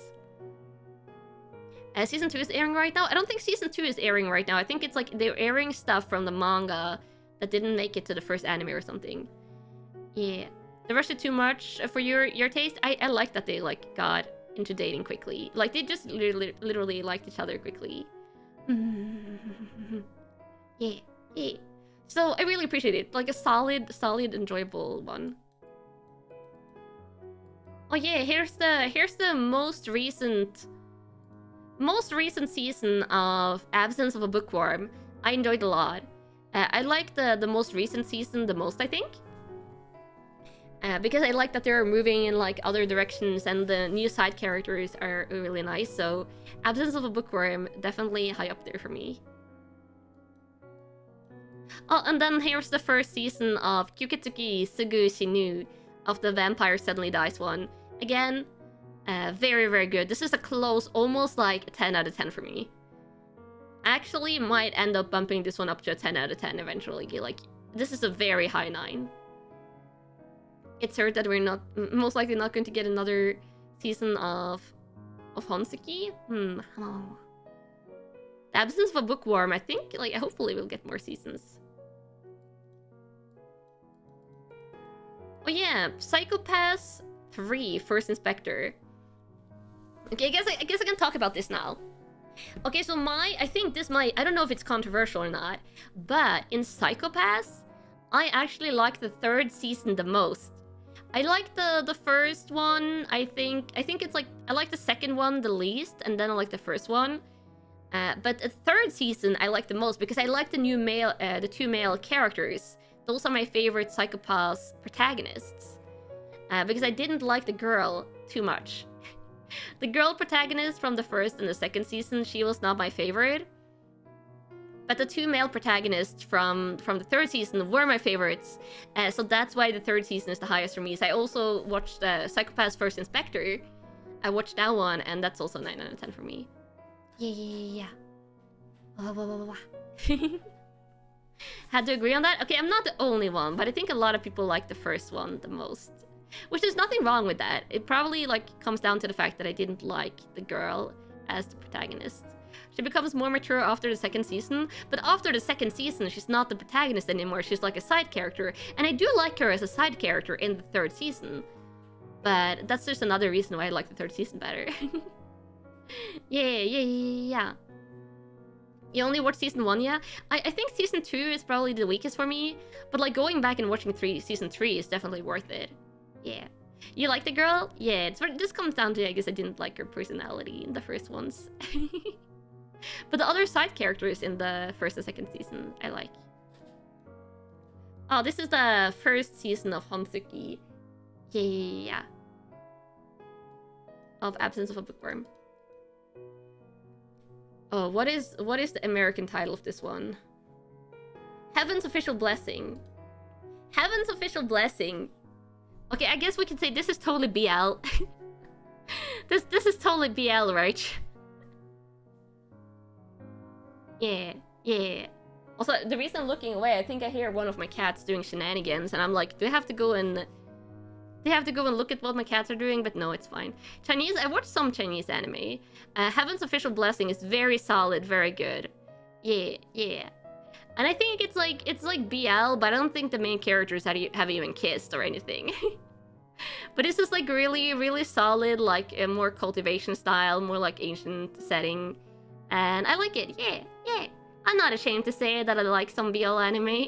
Season 2 is airing right now? I don't think Season 2 is airing right now. I think it's like they're airing stuff from the manga that didn't make it to the first anime or something. Yeah. The rest is too much for your taste? I like that they like got into dating quickly. Like they just literally liked each other quickly. Yeah, yeah. So I really appreciate it. Like a solid, enjoyable one. Oh yeah, here's the most recent season of Absence of a Bookworm. I enjoyed a lot. I like the most recent season the most, I think. Because I like that they're moving in like other directions and the new side characters are really nice. So Absence of a Bookworm, definitely high up there for me. Oh, and then here's the first season of Kyuketsuki Sugu Shinu, of the Vampire Suddenly Dies one. Again, very, very good. This is a close, almost like a 10 out of 10 for me. Actually, might end up bumping this one up to a 10 out of 10 eventually. Like, this is a very high 9. It's heard that we're most likely not going to get another season of Honsuki. Oh. The Absence of a Bookworm, I think, like, hopefully we'll get more seasons. Oh yeah, Psychopaths 3, First Inspector. Okay, I guess I can talk about this now. Okay, so I think this might, I don't know if it's controversial or not, but in Psychopaths, I actually like the 3rd season the most. I like the first one. I think it's like, I like the 2nd one the least, and then I like the first one. But the 3rd season I like the most because I like the the 2 male characters. Those are my favorite Psychopaths protagonists. Because I didn't like the girl too much. The girl protagonist from the 1st and the 2nd season, she was not my favorite. But the 2 male protagonists from the 3rd season were my favorites. So that's why the 3rd season is the highest for me. So I also watched Psychopaths First Inspector. I watched that one, and that's also 9 out of 10 for me. Yeah. Had to agree on that? Okay, I'm not the only one, but I think a lot of people like the first one the most. Which there's nothing wrong with that. It probably like comes down to the fact that I didn't like the girl as the protagonist. She becomes more mature after the 2nd season, but after the 2nd season, she's not the protagonist anymore. She's like a side character, and I do like her as a side character in the 3rd season. But that's just another reason why I like the 3rd season better. Yeah. You only watched season 1, yeah? I think season 2 is probably the weakest for me, but like going back and watching season 3 is definitely worth it. Yeah. You like the girl? Yeah, this comes down to, I guess I didn't like her personality in the first ones. But the other side characters in the 1st and 2nd season, I like. Oh, this is the 1st season of Honsuki. Yeah. Of Absence of a Bookworm. Oh, what is the American title of this one? Heaven's Official Blessing. Heaven's Official Blessing. Okay, I guess we can say this is totally BL. This is totally BL, right? Yeah. Also, the reason I'm looking away, I think I hear one of my cats doing shenanigans, and I'm like, do I have to go and look at what my cats are doing? But no, it's fine. Chinese, I watched some Chinese anime. Heaven's Official Blessing is very solid, very good. Yeah. And I think it's like BL, but I don't think the main characters have even kissed or anything. But this is like really, really solid, like a more cultivation style, more like ancient setting. And I like it, yeah. I'm not ashamed to say that I like some BL anime.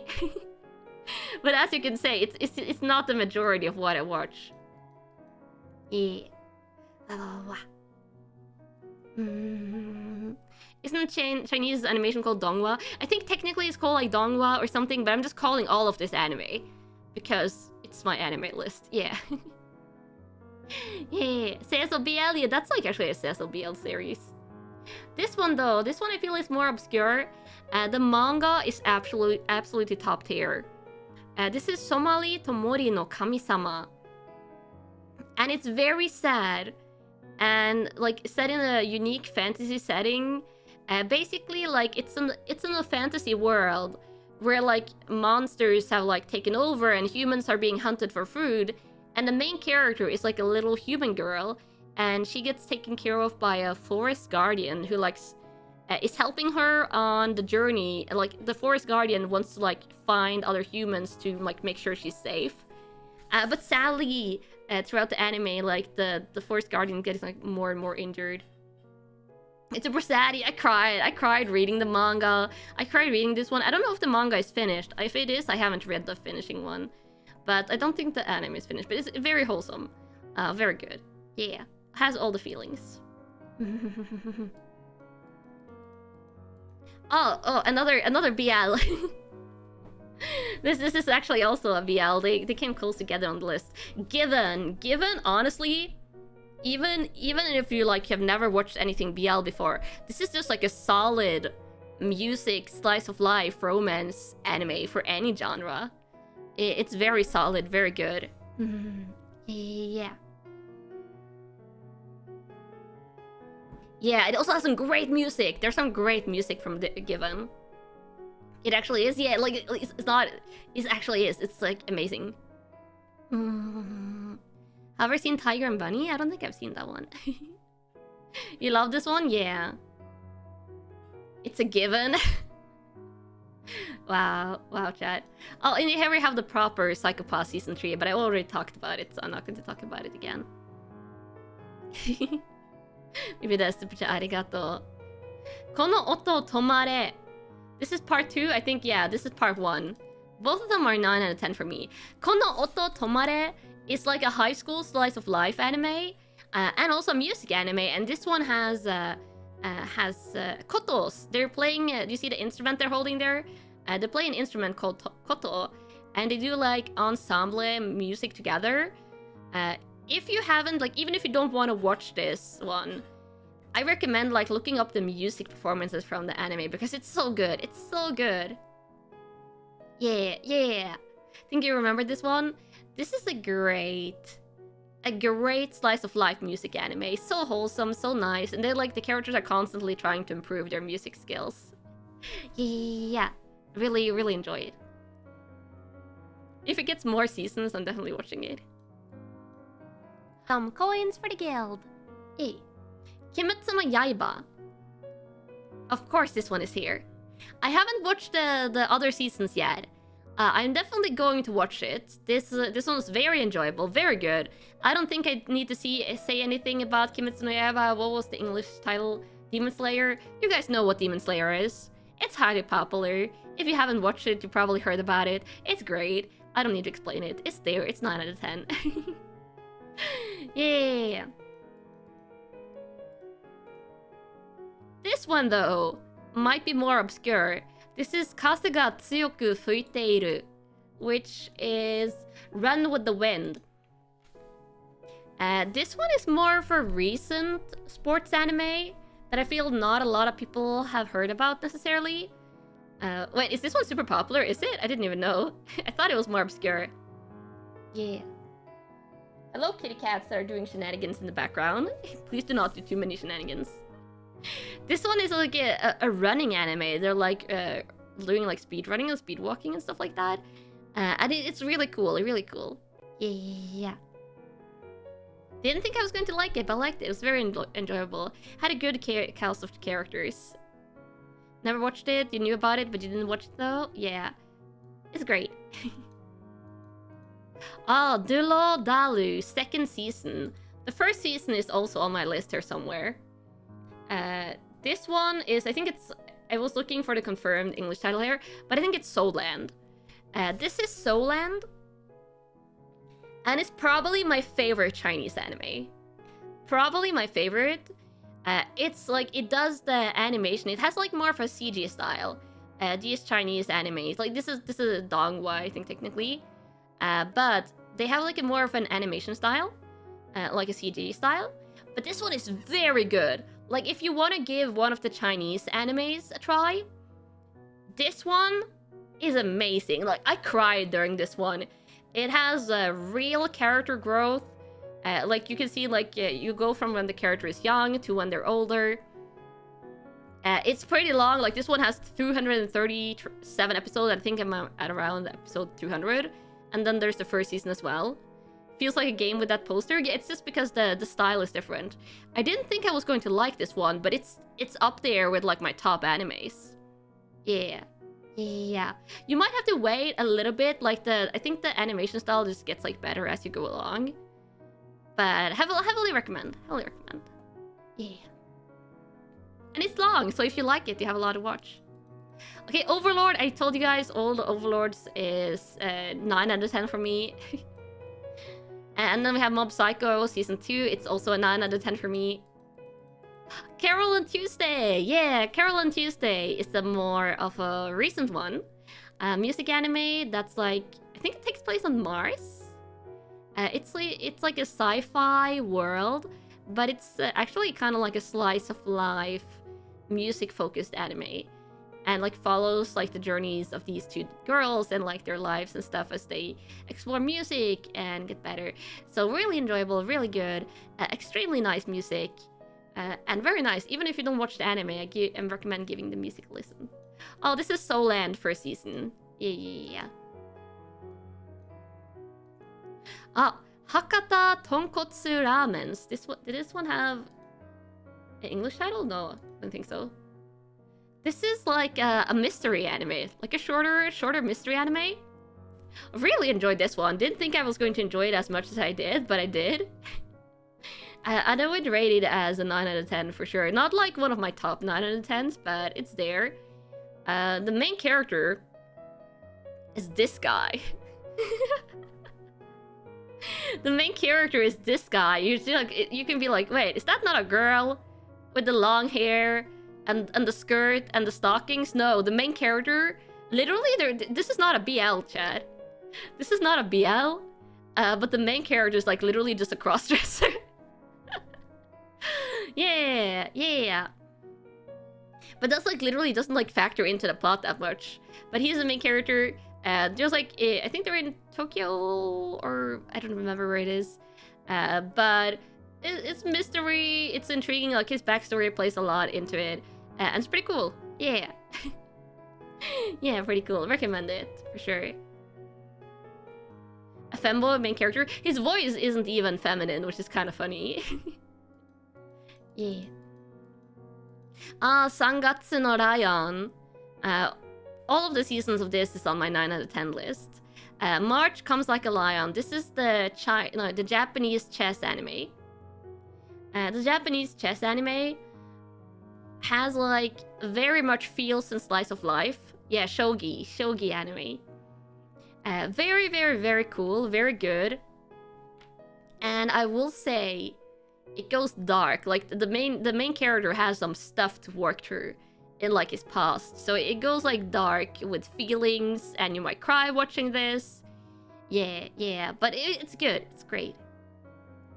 But as you can say, it's not the majority of what I watch. Yeah. Isn't Chinese animation called donghua? I think technically it's called like donghua or something, but I'm just calling all of this anime because it's my anime list. Yeah. Yeah. CSLBL, yeah, that's like actually a CSLBL series. This one though, I feel is more obscure. The manga is absolutely top tier. This is Somali Tomori no Kami-sama. And it's very sad. And like set in a unique fantasy setting. Basically like it's in a fantasy world where like monsters have like taken over and humans are being hunted for food. And the main character is like a little human girl. and she gets taken care of by a forest guardian who like is helping her on the journey. Like the forest guardian wants to like find other humans to like make sure she's safe. But sadly, throughout the anime, like the forest guardian gets like more and more injured. It's super sad. I cried reading the manga. I cried reading this one. I don't know if the manga is finished. If it is, I haven't read the finishing one. But I don't think the anime is finished. But it's very wholesome. Very good. Yeah. Has all the feelings. oh, another BL. This is actually also a BL. They came close together on the list. Given, honestly, even if you like have never watched anything BL before, this is just like a solid music slice of life romance anime for any genre. It's very solid, very good. Yeah. Yeah, it also has some great music. There's some great music from Given. It actually is, yeah. Like it's not. It actually is. It's like amazing. Have you seen Tiger and Bunny? I don't think I've seen that one. You love this one? Yeah. It's a given. Wow, chat. Oh, and here we have the proper Psychopath Season 3, but I already talked about it, so I'm not going to talk about it again. Maybe that's super chat. Arigato. Kono oto tomare. This is part 2? I think, yeah, this is part 1. Both of them are 9 out of 10 for me. Kono oto tomare is like a high school slice of life anime, and also music anime, and this one has kotos. They're playing, do you see the instrument they're holding there? They play an instrument called koto, and they do like ensemble music together. If you haven't, like, even if you don't want to watch this one, I recommend like looking up the music performances from the anime because it's so good. It's so good. Yeah. Think you remember this one? This is a great slice of life music anime. So wholesome, so nice, and they like the characters are constantly trying to improve their music skills. Yeah. Really enjoy it. If it gets more seasons, I'm definitely watching it. Some coins for the guild. Hey. Kimetsu no Yaiba. Of course this one is here. I haven't watched the other seasons yet. I'm definitely going to watch it. This one's very enjoyable, very good. I don't think I need to say anything about Kimetsu no Yaiba. What was the English title? Demon Slayer? You guys know what Demon Slayer is. It's highly popular. If you haven't watched it, you probably heard about it. It's great. I don't need to explain it. It's there. It's 9 out of 10. Yeah. This one, though, might be more obscure. This is Kase ga tsuyoku fuiteiru, which is Run with the Wind. This one is more of a recent sports anime that I feel not a lot of people have heard about necessarily. Wait, is this one super popular? Is it? I didn't even know. I thought it was more obscure. Yeah. Hello, kitty cats that are doing shenanigans in the background. Please do not do too many shenanigans. This one is like a running anime. They're like doing like speed running and speed walking and stuff like that. And it's really cool. Really cool. Yeah. Didn't think I was going to like it, but I liked it. It was very enjoyable. Had a good cast of characters. Never watched it. You knew about it, but you didn't watch it though. Yeah. It's great. Oh, Dulo Dalu, 2nd season. The 1st season is also on my list here somewhere. This one is, I was looking for the confirmed English title here, but I think it's Soulland. This is Soulland, and it's probably my favorite Chinese anime. Probably my favorite. It's like, it does the animation, it has like more of a CG style. These Chinese animes, like this is a donghua, I think technically. But they have like a more of an animation style, like a CG style. But this one is very good. Like, if you want to give one of the Chinese animes a try, this one is amazing. Like, I cried during this one. It has real character growth. Like, you can see, like, you go from when the character is young to when they're older. It's pretty long. Like, this one has 237 episodes. I think I'm at around episode 200. And then there's the 1st season as well. feels like a game with that poster. Yeah, it's just because the style is different. I didn't think I was going to like this one, but it's up there with like my top animes. Yeah. Yeah. You might have to wait a little bit. Like I think the animation style just gets like better as you go along. But heavily recommend. Heavily recommend. Yeah. And it's long, so if you like it, you have a lot to watch. Okay, Overlord. I told you guys all the Overlords is 9 out of 10 for me. And then we have Mob Psycho Season 2. It's also a 9 out of 10 for me. Carol and Tuesday! Yeah, Carol and Tuesday is the more of a recent one. Music anime that's like... I think it takes place on Mars. It's like a sci-fi world, but it's actually kind of like a slice of life music-focused anime. And like follows like the journeys of these two girls and like their lives and stuff as they explore music and get better. So really enjoyable, really good, extremely nice music, and very nice. Even if you don't watch the anime, I recommend giving the music a listen. Oh, this is Soul Land first season. Yeah. Ah, Hakata Tonkotsu Ramens. Did this one have an English title? No, I don't think so. This is like a mystery anime, like a shorter mystery anime. Really enjoyed this one. Didn't think I was going to enjoy it as much as I did, but I did. I would rate it as a 9 out of 10 for sure. Not like one of my top 9 out of 10s, but it's there. The main character is this guy. The main character is this guy. You can be like, wait, is that not a girl with the long hair? And the skirt and the stockings? No, the main character, literally, this is not a BL, chat. This is not a BL, but the main character is like literally just a crossdresser. yeah. But that's like literally doesn't like factor into the plot that much. But he's the main character. There's like, I think they're in Tokyo, or I don't remember where it is. But it's mystery, it's intriguing, like his backstory plays a lot into it. And it's pretty cool. Yeah. Yeah, pretty cool. Recommend it, for sure. A femboy main character. His voice isn't even feminine, which is kind of funny. Yeah. Sangatsu no Lion. All of the seasons of this is on my 9 out of 10 list. March Comes Like a Lion. This is the Japanese chess anime. The Japanese chess anime has like very much feels and slice of life. Yeah, shogi anime. Very, very, very cool, very good. And I will say, it goes dark. Like the main character has some stuff to work through in like his past, so it goes like dark with feelings, and you might cry watching this. Yeah, but it's good. It's great.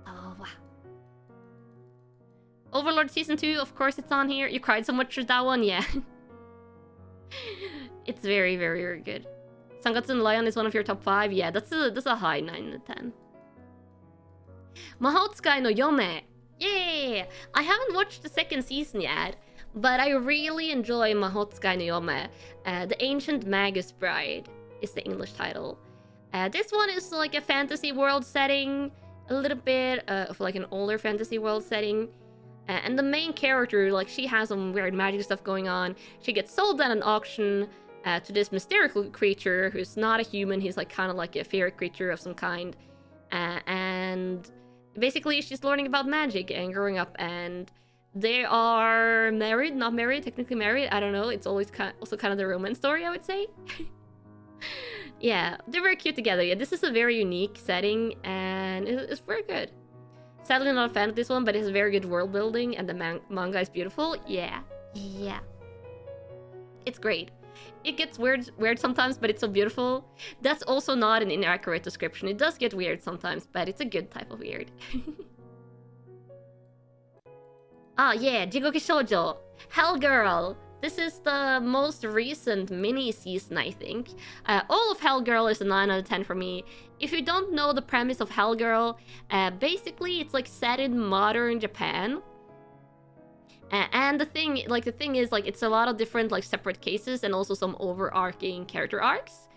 Oh wow. Overlord Season 2, of course it's on here. You cried so much with that one, yeah. It's very, very, very good. Sangatsu no Lion is one of your top 5. Yeah, that's a high 9 out of 10. Mahotsukai no Yome. Yeah! I haven't watched the second season yet, but I really enjoy Mahotsukai no Yome. The Ancient Magus Bride is the English title. This one is like a fantasy world setting, a little bit of like an older fantasy world setting. And the main character, like, she has some weird magic stuff going on. She gets sold at an auction to this mystical creature who's not a human. He's like kind of like a fairy creature of some kind. And basically she's learning about magic and growing up, and they are married, not married, technically married. I don't know. It's always also kind of the romance story, I would say. Yeah, they're very cute together. Yeah, this is a very unique setting, and it's very good. Sadly not a fan of this one, but it has very good world building, and the manga is beautiful. Yeah. It's great. It gets weird sometimes, but it's so beautiful. That's also not an inaccurate description. It does get weird sometimes, but it's a good type of weird. Ah, yeah, Jigoku Shoujo. Hell Girl. This is the most recent mini-season, I think. All of Hell Girl is a 9 out of 10 for me. If you don't know the premise of Hell Girl, basically it's like set in modern Japan. And the thing is, like, it's a lot of different, like, separate cases and also some overarching character arcs.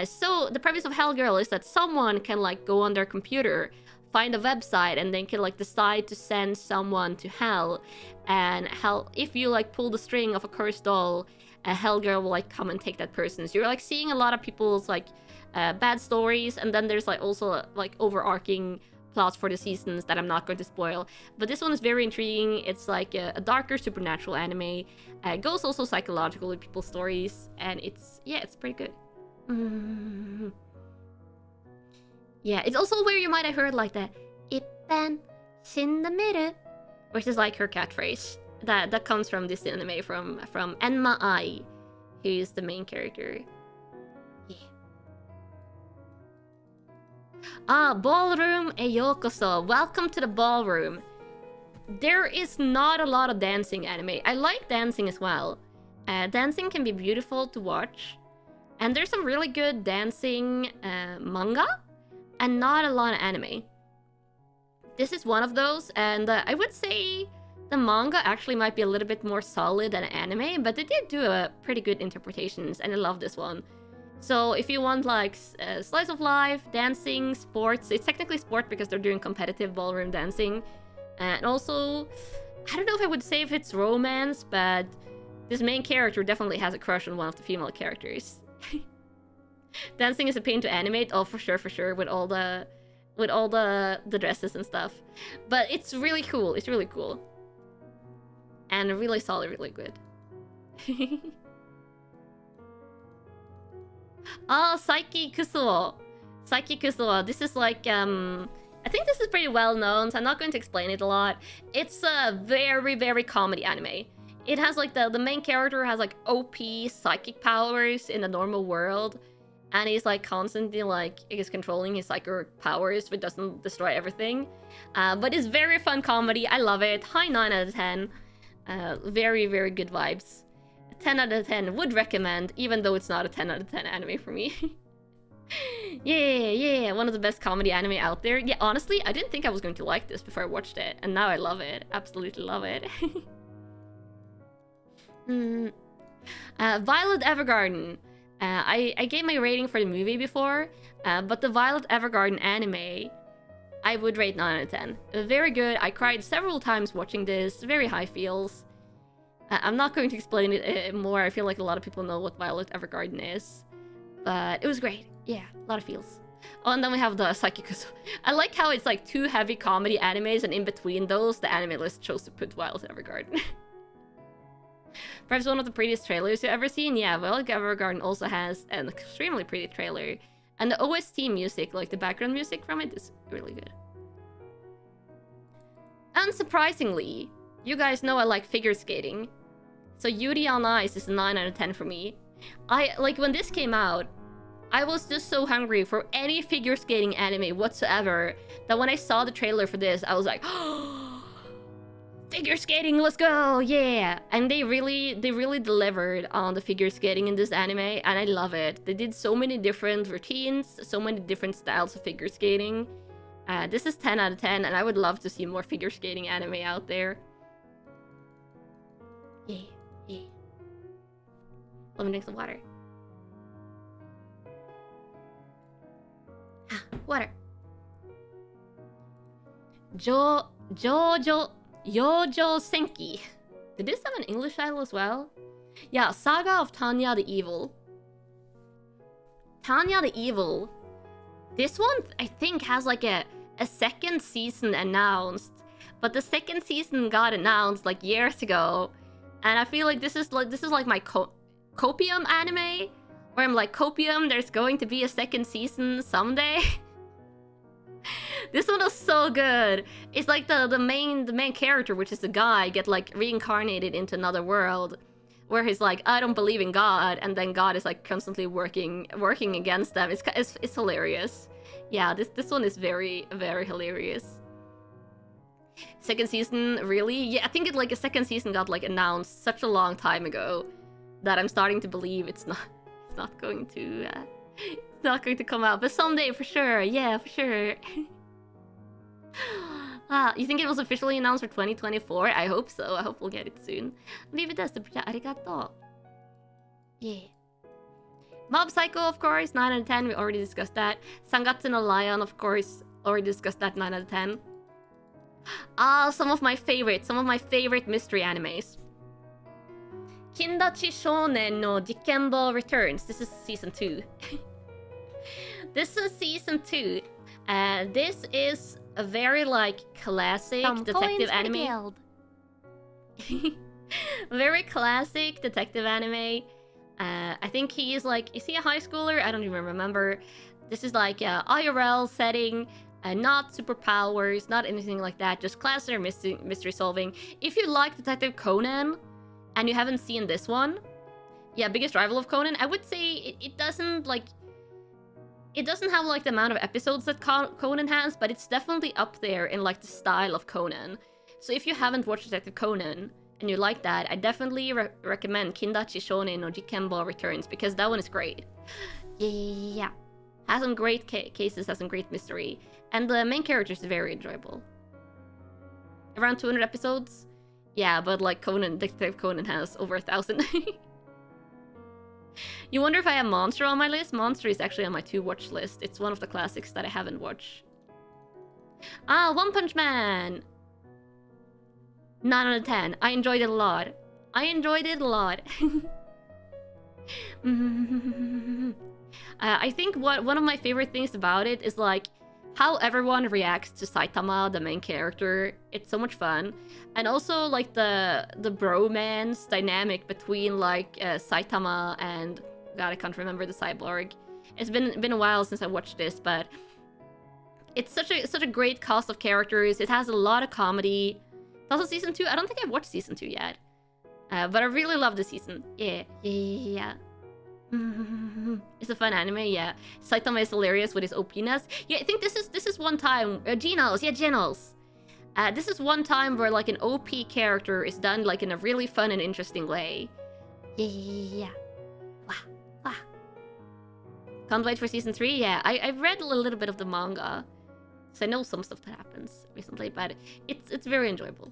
So the premise of Hellgirl is that someone can like go on their computer, find a website, and then can like decide to send someone to hell. And hell, if you like pull the string of a cursed doll, a Hellgirl will like come and take that person. So you're like seeing a lot of people's like bad stories, and then there's like also like overarching plots for the seasons that I'm not going to spoil. But this one is very intriguing. It's like a darker supernatural anime. It goes also psychological with people's stories, and it's pretty good. Yeah, it's also where you might have heard like the "Ippen Shindamiru," which is like her catchphrase. That comes from this anime from Enma Ai, who is the main character. Yeah. Ballroom e yokoso. Welcome to the ballroom. There is not a lot of dancing anime. I like dancing as well. Dancing can be beautiful to watch. And there's some really good dancing manga, and not a lot of anime. This is one of those, and I would say the manga actually might be a little bit more solid than anime, but they did do pretty good interpretations, and I love this one. So if you want like slice of life, dancing, sports, it's technically sport because they're doing competitive ballroom dancing. And also, I don't know if I would say if it's romance, but this main character definitely has a crush on one of the female characters. Dancing is a pain to animate. Oh, for sure, with all the dresses and stuff. But it's really cool. It's really cool. And really solid, really good. Oh, Saiki Kusuo. Saiki Kusuo. This is like, I think this is pretty well known, so I'm not going to explain it a lot. It's a very, very comedy anime. It has like the main character has like OP psychic powers in the normal world. And he's like constantly like he's controlling his psychic powers, but doesn't destroy everything. But it's very fun comedy. I love it. High 9 out of 10. Very, very good vibes. 10 out of 10 would recommend, even though it's not a 10 out of 10 anime for me. Yeah, one of the best comedy anime out there. Yeah, honestly, I didn't think I was going to like this before I watched it, and now I love it. Absolutely love it. Violet Evergarden. I gave my rating for the movie before, but the Violet Evergarden anime, I would rate 9 out of 10. Very good. I cried several times watching this. Very high feels. I'm not going to explain it more. I feel like a lot of people know what Violet Evergarden is. But it was great. Yeah, a lot of feels. Oh, and then we have the Psychicus. I like how it's like two heavy comedy animes, and in between those, the anime list chose to put Violet Evergarden. Perhaps one of the prettiest trailers you've ever seen. Yeah, Violet Evergarden also has an extremely pretty trailer. And the OST music, like the background music from it, is really good. Unsurprisingly, you guys know I like figure skating. So Yuri on Ice is a 9 out of 10 for me. Like, when this came out, I was just so hungry for any figure skating anime whatsoever that when I saw the trailer for this, I was like, oh, figure skating, let's go, yeah! And they really delivered on the figure skating in this anime, and I love it. They did so many different routines, so many different styles of figure skating. This is 10 out of 10, and I would love to see more figure skating anime out there. Yeah. Let me drink some water. Water. Yojo Senki. Did this have an English title as well? Yeah, Saga of Tanya the Evil. Tanya the Evil. This one, I think, has like a second season announced. But the second season got announced like years ago. And I feel like this is like my Copium anime. Where I'm like, Copium, there's going to be a second season someday. This one was so good. It's like the main character, which is the guy, get like reincarnated into another world, where he's like, I don't believe in God, and then God is like constantly working against them. It's hilarious. Yeah, this one is very, very hilarious. Second season, really? Yeah, I think it like a second season got like announced such a long time ago that I'm starting to believe it's not going to come out, but someday for sure. Yeah, for sure. You think it was officially announced for 2024? I hope so. I hope we'll get it soon. Leave it as the arigato. Yeah. Mob Psycho, of course, 9 out of 10. We already discussed that. Sangatsu no Lion, of course, already discussed that. 9 out of 10. Some of my favorite mystery animes. Kindachi Shounen no Jikenbo returns. This is season 2. This is season 2. This is a very like classic detective anime. Very classic detective anime. I think he is like, is he a high schooler? I don't even remember. This is like a IRL setting, not superpowers, not anything like that, just classic mystery solving. If you like Detective Conan and you haven't seen this one, yeah, biggest rival of Conan, I would say it doesn't like, it doesn't have like the amount of episodes that Conan has, but it's definitely up there in like the style of Conan. So if you haven't watched Detective Conan and you like that, I definitely recommend Kindachi Shounen no Jikenbo Returns, because that one is great. Yeah. Has some great cases, has some great mystery, and the main character is very enjoyable. Around 200 episodes? Yeah, but like Detective Conan has over 1,000. You wonder if I have Monster on my list? Monster is actually on my to-watch list. It's one of the classics that I haven't watched. One Punch Man! 9 out of 10. I enjoyed it a lot. I think one of my favorite things about it is like how everyone reacts to Saitama, the main character. It's so much fun. And also like the bromance dynamic between like Saitama and, God, I can't remember the cyborg. It's been a while since I watched this, but it's such a great cast of characters. It has a lot of comedy. It's also season 2. I don't think I've watched season 2 yet. But I really love the season. Yeah. It's a fun anime, yeah. Saitama is hilarious with his OP-ness. Yeah, I think this is one time... Genos, yeah, Genos. This is one time where like an OP character is done like in a really fun and interesting way. Yeah. Wow. Can't wait for season 3, yeah. I've read a little bit of the manga, so I know some stuff that happens recently, but it's very enjoyable.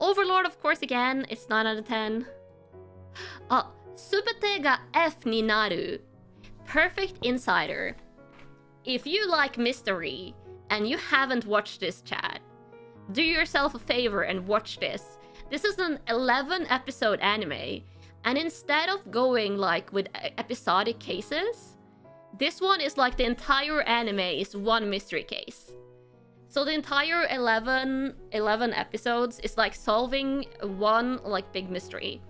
Overlord, of course, again, it's 9 out of 10. Subete ga F ni naru. Perfect Insider. If you like mystery and you haven't watched this, chat, do yourself a favor and watch this. This is an 11-episode anime, and instead of going like with episodic cases, this one is like the entire anime is one mystery case. So the entire 11 episodes is like solving one like big mystery.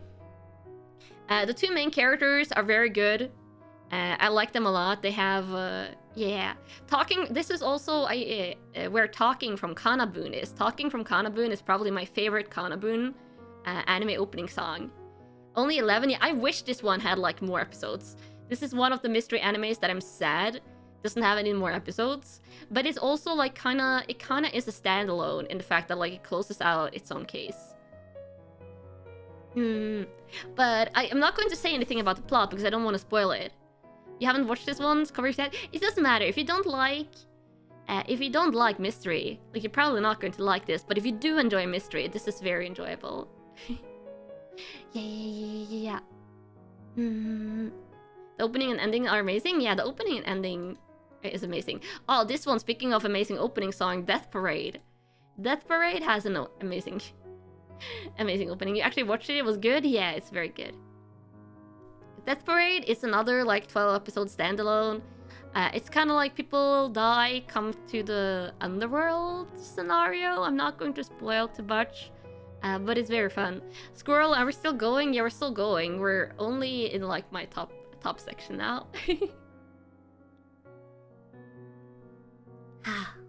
The two main characters are very good. I like them a lot. They have, talking. This is also where Talking from Kanabun is. Talking from Kanabun is probably my favorite Kanabun anime opening song. Only 11. Yeah, I wish this one had like more episodes. This is one of the mystery animes that I'm sad doesn't have any more episodes. But it's also like it kind of is a standalone in the fact that like it closes out its own case. But I'm not going to say anything about the plot because I don't want to spoil it. You haven't watched this one? Cover your head. It doesn't matter if you don't like mystery. Like, you're probably not going to like this. But if you do enjoy mystery, this is very enjoyable. Yeah. The opening and ending are amazing. Yeah, the opening and ending is amazing. Oh, this one. Speaking of amazing opening song, Death Parade. Death Parade has an amazing opening. You actually watched it? It was good? Yeah, it's very good. Death Parade is another like 12-episode standalone. It's kind of like people die, come to the underworld scenario. I'm not going to spoil too much, but it's very fun. Squirrel, are we still going? Yeah, we're still going. We're only in like my top section now.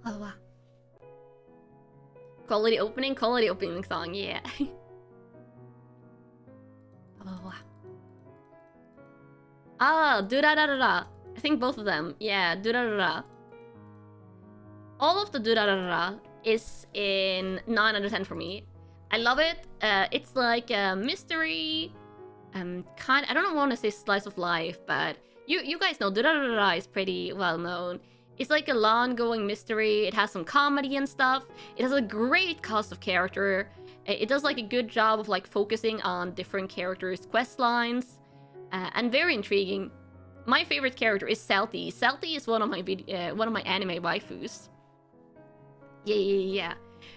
Wow. Quality opening song, yeah. Durarara. I think both of them. Yeah, Durarara. All of the Durarara is in 9 out of 10 for me. I love it. It's like a mystery. I don't want to say slice of life, but you guys know Durarara is pretty well known. It's like a long-going mystery. It has some comedy and stuff. It has a great cast of character. It does like a good job of like focusing on different characters' quest lines, and very intriguing. my favorite character is Celty. Celty is one of my anime waifus. Yeah.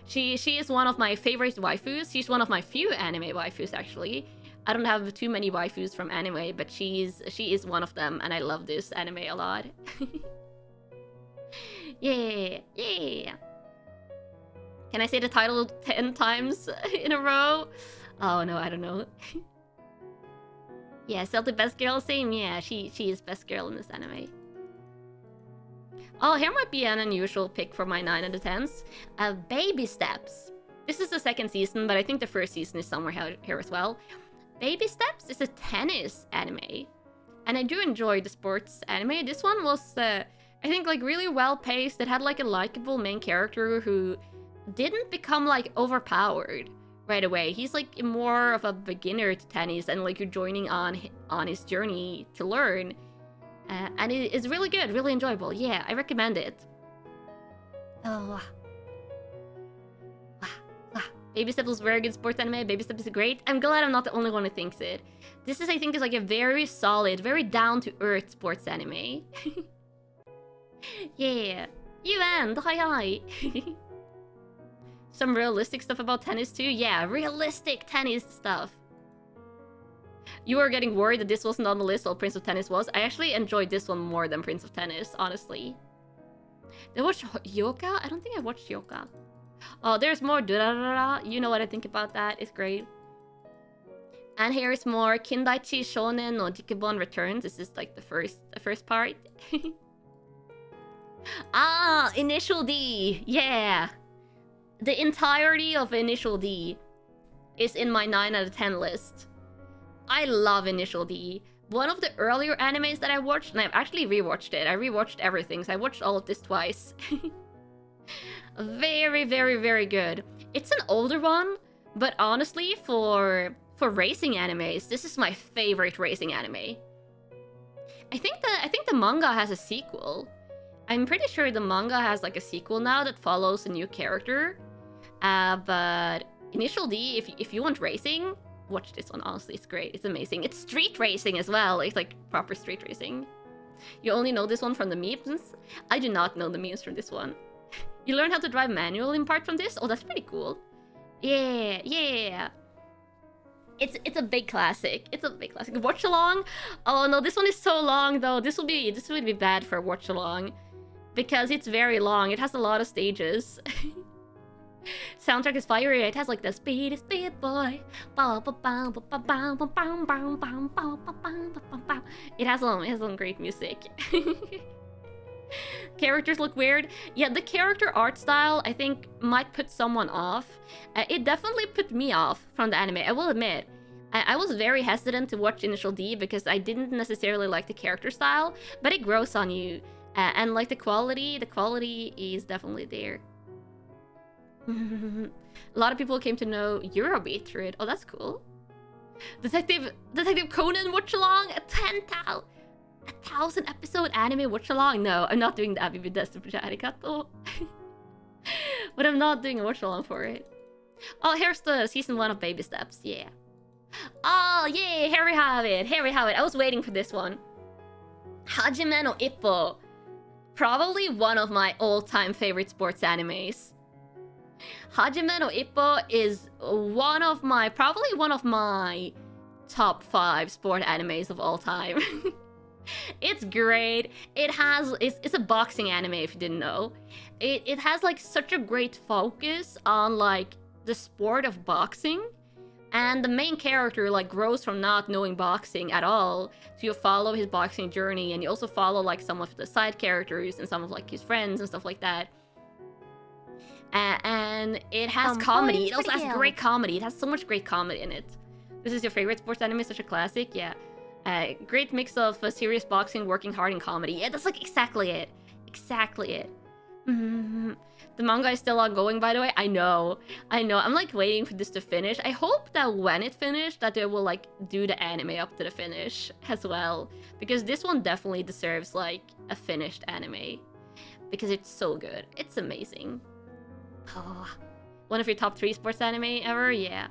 She is one of my favorite waifus. She's one of my few anime waifus, actually. I don't have too many waifus from anime, but she is one of them, and I love this anime a lot. Yeah. Can I say the title 10 times in a row? Oh no, I don't know. Yeah, Celtic best girl, same. Yeah, she is best girl in this anime. Oh, here might be an unusual pick for my 9 out of 10s. Baby Steps. This is the second season, but I think the first season is somewhere here as well. Baby Steps is a tennis anime, and I do enjoy the sports anime. This one was, I think, like really well paced. It had like a likable main character who didn't become like overpowered right away. He's like more of a beginner to tennis, and like you're joining on his journey to learn. And it is really good, really enjoyable. Yeah, I recommend it. Oh, Baby Steps was very good sports anime. Baby Steps is great. I'm glad I'm not the only one who thinks it. This is, I think, is like a very solid, very down-to-earth sports anime. Yeah. Event, hi. Some realistic stuff about tennis too. Yeah, realistic tennis stuff. You were getting worried that this wasn't on the list while Prince of Tennis was. I actually enjoyed this one more than Prince of Tennis, honestly. Did I watch Yoka? I don't think I watched Yoka. Oh, there's more. You know what I think about that. It's great. And here's more. Kindaichi Shonen no Jikibon returns. This is like the first part. Initial D. Yeah. The entirety of Initial D is in my 9 out of 10 list. I love Initial D. One of the earlier animes that I watched, and I've actually rewatched it. I rewatched everything, so I watched all of this twice. Very, very, very good. It's an older one, but honestly, for racing animes, this is my favorite racing anime. I think the manga has a sequel. I'm pretty sure the manga has like a sequel now that follows a new character. But Initial D, if you want racing, watch this one. Honestly, it's great. It's amazing. It's street racing as well. It's like proper street racing. You only know this one from the memes. I do not know the memes from this one. You learn how to drive manual in part from this. Oh, that's pretty cool. Yeah. It's a big classic. It's a big classic. Watch along. Oh no, this one is so long though. This would be bad for watch along because it's very long. It has a lot of stages. Soundtrack is fiery. It has like the speed boy. It has some great music. Characters look weird. Yeah, the character art style I think might put someone off. It definitely put me off from the anime, I will admit. I was very hesitant to watch Initial D because I didn't necessarily like the character style, but it grows on you. And like the quality is definitely there. A lot of people came to know Eurobeat through it. Oh, that's cool. Detective Conan watch along, a 1,000 episode anime watch along. No, I'm not doing the Abibi Desu Arigato. But I'm not doing a watch along for it. Oh, here's the season 1 of Baby Steps. Yeah. Oh, yay! Here we have it. I was waiting for this one. Hajime no Ippo. Probably one of my all-time favorite sports animes. Hajime no Ippo is probably one of my top 5 sport animes of all time. It's great. It's a boxing anime if you didn't know. It has like such a great focus on like the sport of boxing, and the main character like grows from not knowing boxing at all, so you follow his boxing journey, and you also follow like some of the side characters and some of like his friends and stuff like that. And it has comedy. It also has great comedy. It has so much great comedy in it. This is your favorite sports anime, such a classic. Yeah. Great mix of serious boxing, working hard, and comedy. Yeah, that's like exactly it. The manga is still ongoing, by the way. I know. I'm like waiting for this to finish. I hope that when it finished, that they will like do the anime up to the finish as well, because this one definitely deserves like a finished anime because it's so good. It's amazing. Oh, one of your top 3 sports anime ever? Yeah.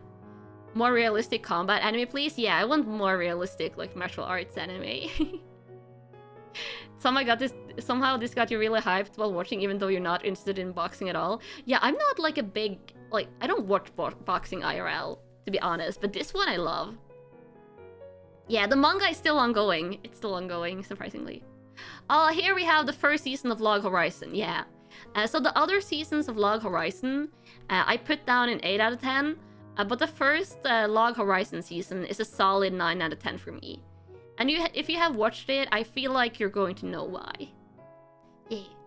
More realistic combat anime, please? Yeah, I want more realistic, like, martial arts anime. Somehow this got you really hyped while watching, even though you're not interested in boxing at all. Yeah, I'm not like a big I don't watch boxing IRL, to be honest, but this one I love. Yeah, the manga is still ongoing. It's still ongoing, surprisingly. Oh, here we have the first season of Log Horizon. Yeah. So the other seasons of Log Horizon, I put down an 8 out of 10. But the first Log Horizon season is a solid 9 out of 10 for me. And if you have watched it, I feel like you're going to know why.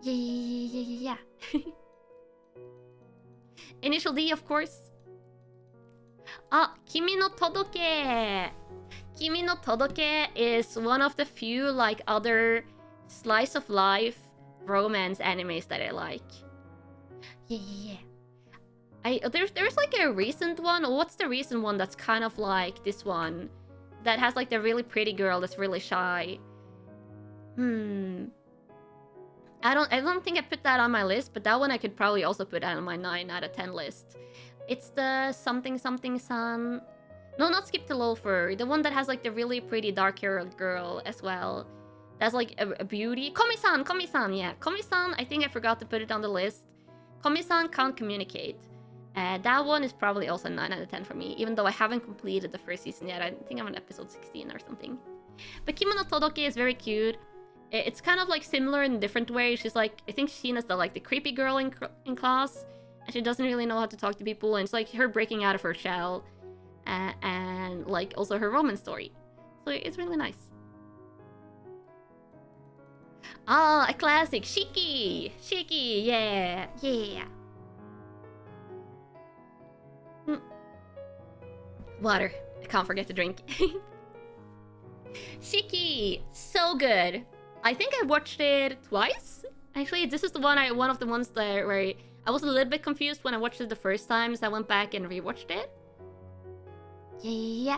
Yeah. Initial D, of course. Ah, Kimi no Todoke. Kimi no Todoke is one of the few like other slice of life romance animes that I like. Yeah. There's like a recent one. What's the recent one that's kind of like this one? That has like the really pretty girl that's really shy. I don't think I put that on my list, but that one I could probably also put on my 9 out of 10 list. It's the something san. No, not Skip to Loafer. The one that has like the really pretty dark-haired girl as well. That's like a beauty. Komi-san, yeah. Komi-san, I think I forgot to put it on the list. Komi-san can't communicate. That one is probably also 9 out of 10 for me, even though I haven't completed the first season yet. I think I'm on episode 16 or something. But Kimi no Todoke is very cute. It's kind of like similar in a different way. She's like, I think Sheena's the creepy girl in class, and she doesn't really know how to talk to people, and it's like her breaking out of her shell, and like also her romance story. So it's really nice. Ah, a classic, Shiki, yeah. Water. I can't forget to drink. Shiki, so good. I think I watched it twice. Actually, this is one of the ones that where I was a little bit confused when I watched it the first time, so I went back and rewatched it. Yeah.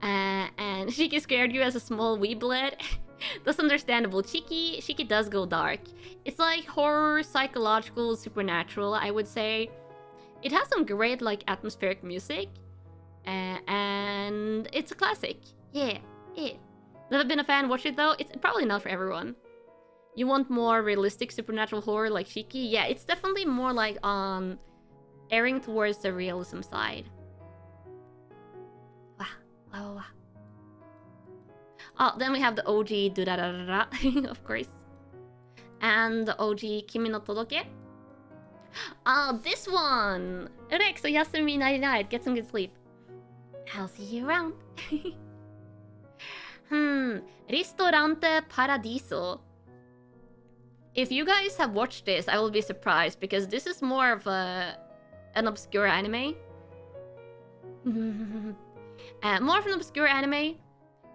And Shiki scared you as a small weeblet. That's understandable. Shiki does go dark. It's like horror, psychological, supernatural, I would say. It has some great like atmospheric music. And it's a classic. Yeah. Never been a fan, watch it though. It's probably not for everyone. You want more realistic supernatural horror like Shiki? Yeah, it's definitely more like on erring towards the realism side. Wow. Oh, then we have the OG Durarara, of course. And the OG Kimi no Todoke. Oh, this one! Rex, so Yasumi nighty night. Get some good sleep. I'll see you around. Ristorante Paradiso. If you guys have watched this, I will be surprised because this is more of an obscure anime. More of an obscure anime.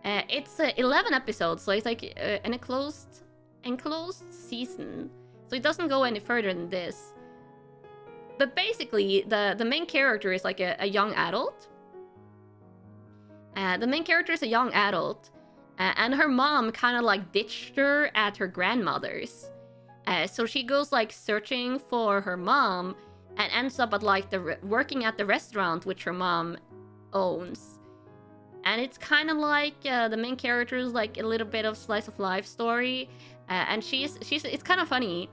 It's 11 episodes, so it's like an enclosed season. So it doesn't go any further than this. But basically, the main character is like a young adult. The main character is a young adult. And her mom kind of like ditched her at her grandmother's. So she goes like searching for her mom and ends up at like working at the restaurant which her mom owns. And it's kind of like the main character is like a little bit of slice of life story. And it's kind of funny.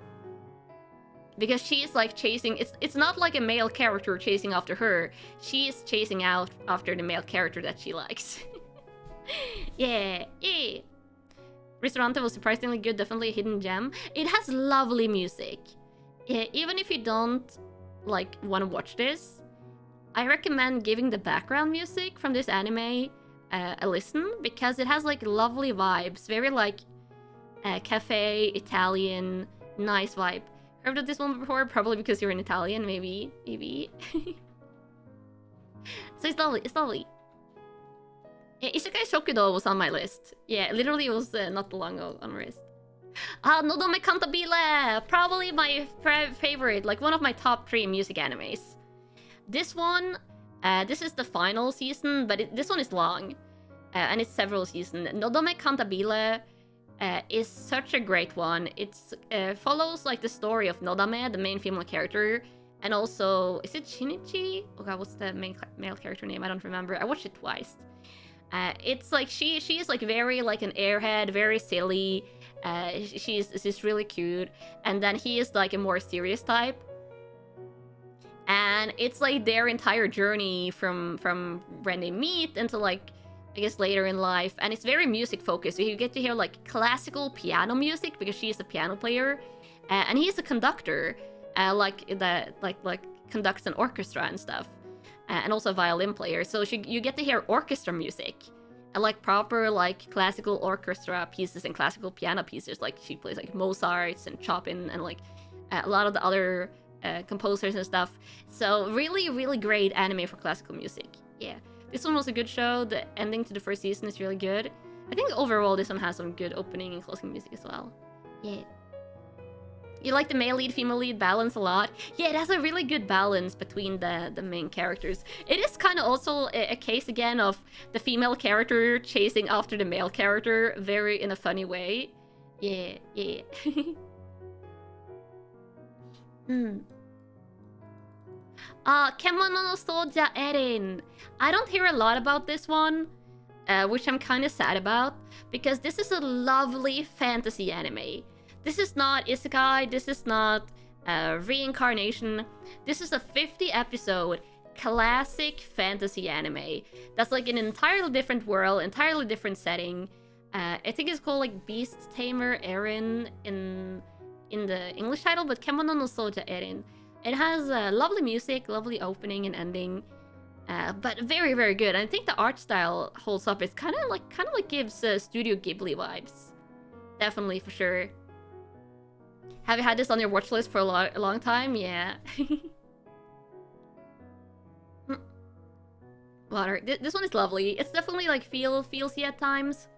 Because she's like chasing, it's not like a male character chasing after her. She's chasing out after the male character that she likes. Yeah. Ristorante was surprisingly good, definitely a hidden gem. It has lovely music. Even if you don't like want to watch this, I recommend giving the background music from this anime a listen, because it has like lovely vibes, very like cafe, Italian, nice vibe. Heard of this one before? Probably because you're an Italian, maybe. So it's lovely. Isekai Shokudo was on my list. Yeah, literally it was not too long ago on my list. Nodome Cantabile! Probably my favorite, like one of my top 3 music animes. This one, this is the final season, but this one is long. And it's several seasons. Nodome Cantabile is such a great one. It follows like the story of Nodame, the main female character. And also, is it Shinichi? Oh god, what's the male character name? I don't remember. I watched it twice. It's like she is like very like an airhead, very silly, She's really cute, and then he is like a more serious type. And it's like their entire journey from when they meet until like I guess later in life, and it's very music focused. So you get to hear like classical piano music because she is a piano player, and he's a conductor, like conducts an orchestra and stuff, and also a violin player. So you get to hear orchestra music, and like proper like classical orchestra pieces and classical piano pieces. Like she plays like Mozart's and Chopin and like a lot of the other composers and stuff. So really, really great anime for classical music. Yeah. This one was a good show. The ending to the first season is really good. I think overall this one has some good opening and closing music as well. Yeah. You like the male lead, female lead balance a lot? Yeah, it has a really good balance between the main characters. It is kind of also a case again of the female character chasing after the male character very in a funny way. Yeah, yeah. Kemono no Soja Erin. I don't hear a lot about this one, which I'm kind of sad about, because this is a lovely fantasy anime. This is not isekai, this is not reincarnation. This is a 50-episode classic fantasy anime that's like an entirely different world, entirely different setting. I think it's called like Beast Tamer Erin in the English title, but Kemono no Soja Erin. It has lovely music, lovely opening and ending, but very, very good. And I think the art style holds up. It's kind of like gives Studio Ghibli vibes, definitely for sure. Have you had this on your watch list for a long time? Yeah. Water. This one is lovely. It's definitely like feelsy at times.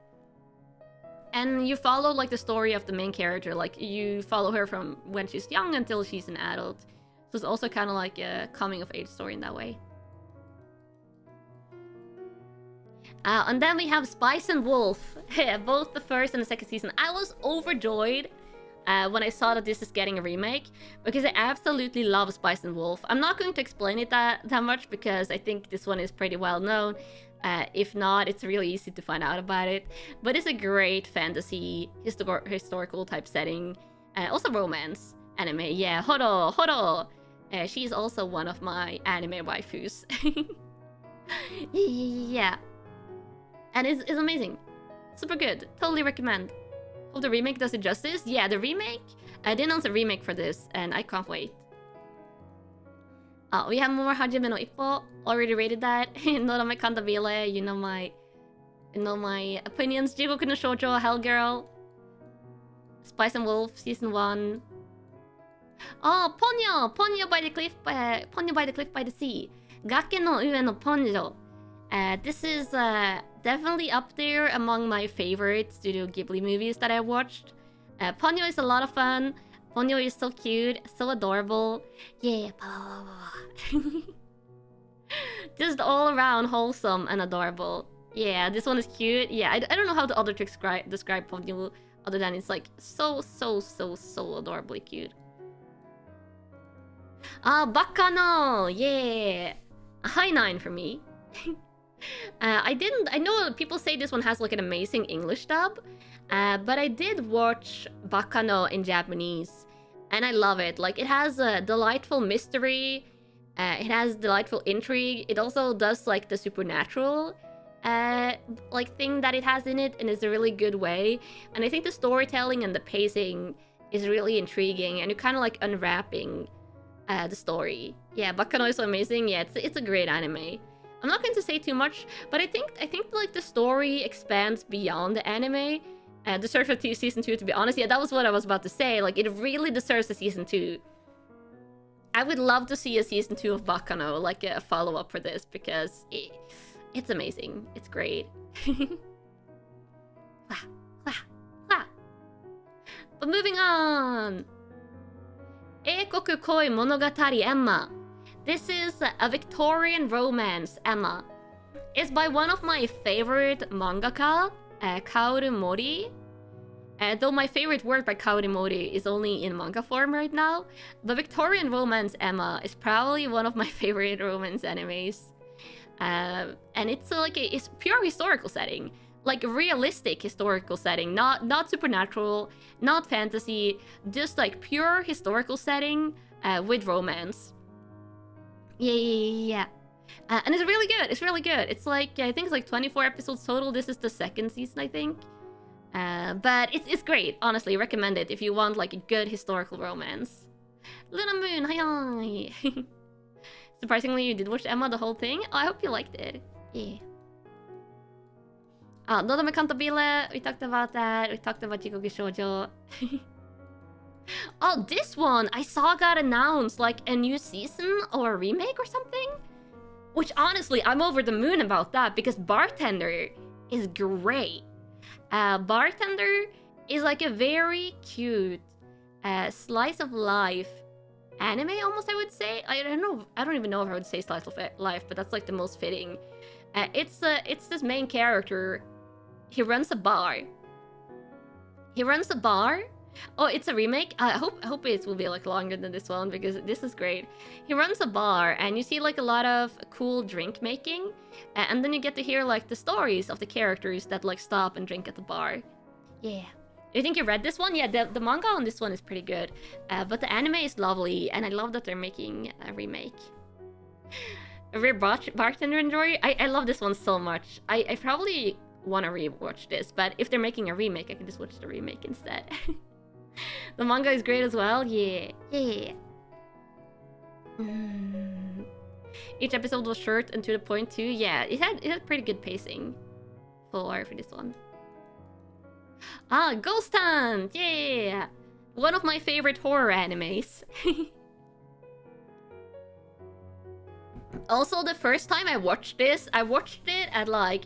And you follow like the story of the main character. Like you follow her from when she's young until she's an adult. So it's also kind of like a coming of age story in that way. And then we have Spice and Wolf. Both the first and the second season. I was overjoyed when I saw that this is getting a remake, because I absolutely love Spice and Wolf. I'm not going to explain it that much because I think this one is pretty well known. If not, it's really easy to find out about it. But it's a great fantasy, historical type setting. Also romance anime. Yeah, Horo. She's also one of my anime waifus. Yeah. And it's amazing. Super good. Totally recommend. Hope the remake does it justice. Yeah, the remake. I did announce a remake for this, and I can't wait. We have more Hajime no Ippo. Already rated that. Norame Kandabile. You know my opinions. Jigoku no Shoujo, Hellgirl. Spice and Wolf, Season 1. Oh, Ponyo by the cliff by the sea. Gake no ue no Ponyo. This is definitely up there among my favorite Studio Ghibli movies that I watched. Ponyo is a lot of fun. Ponyo is so cute, so adorable. Yeah, blah, blah, blah. Just all around wholesome and adorable. Yeah, this one is cute. Yeah, I don't know how to other to describe Ponyo other than it's like so adorably cute. Baccano! Yeah! A high 9 for me. I know people say this one has like an amazing English dub, but I did watch Baccano in Japanese, and I love it. Like, it has a delightful mystery, it has delightful intrigue, it also does like the supernatural like thing that it has in it, and it's a really good way. And I think the storytelling and the pacing is really intriguing, and you're kind of like unwrapping the story. Yeah, Baccano is so amazing. Yeah, it's a great anime. I'm not going to say too much, but I think like the story expands beyond the anime. Deserves a season 2, to be honest. Yeah, that was what I was about to say. Like, it really deserves a season 2. I would love to see a season 2 of Baccano, like a follow-up for this, because it's amazing. It's great. But moving on. Eikoku Koi Monogatari Emma. This is a Victorian romance, Emma. It's by one of my favorite mangaka, Kaoru Mori. Though my favorite work by Kaoru Mori is only in manga form right now, the Victorian romance Emma is probably one of my favorite romance animes. And it's like it's pure historical setting. like realistic historical setting, not supernatural, not fantasy, just like pure historical setting with romance. Yeah. And it's really good. It's really good. It's like, I think it's like 24 episodes total. This is the second season, I think. But it's great. Honestly, recommend it if you want like a good historical romance. Luna Moon, hi. Surprisingly, you did watch Emma the whole thing. Oh, I hope you liked it. Yeah. Nodame Cantabile, we talked about that. We talked about Jikoku Shoujo. Oh, this one I saw got announced like a new season or a remake or something. Which honestly, I'm over the moon about that because Bartender is great. Bartender is like a very cute slice of life anime, almost, I would say. I don't even know if I would say slice of life, but that's like the most fitting. It's this main character. He runs a bar. Oh, it's a remake. I hope it will be like longer than this one because this is great. He runs a bar and you see like a lot of cool drink making, and then you get to hear like the stories of the characters that like stop and drink at the bar. Yeah. You think you read this one? Yeah, the manga on this one is pretty good, but the anime is lovely, and I love that they're making a remake. A rare bartender enjoy. I love this one so much. I probably want to rewatch this, but if they're making a remake, I can just watch the remake instead. The manga is great as well. Yeah. Each episode was short and to the point too. Yeah, it had pretty good pacing for this one. Ghost Hunt! Yeah! One of my favorite horror animes. Also, the first time I watched this, I watched it at like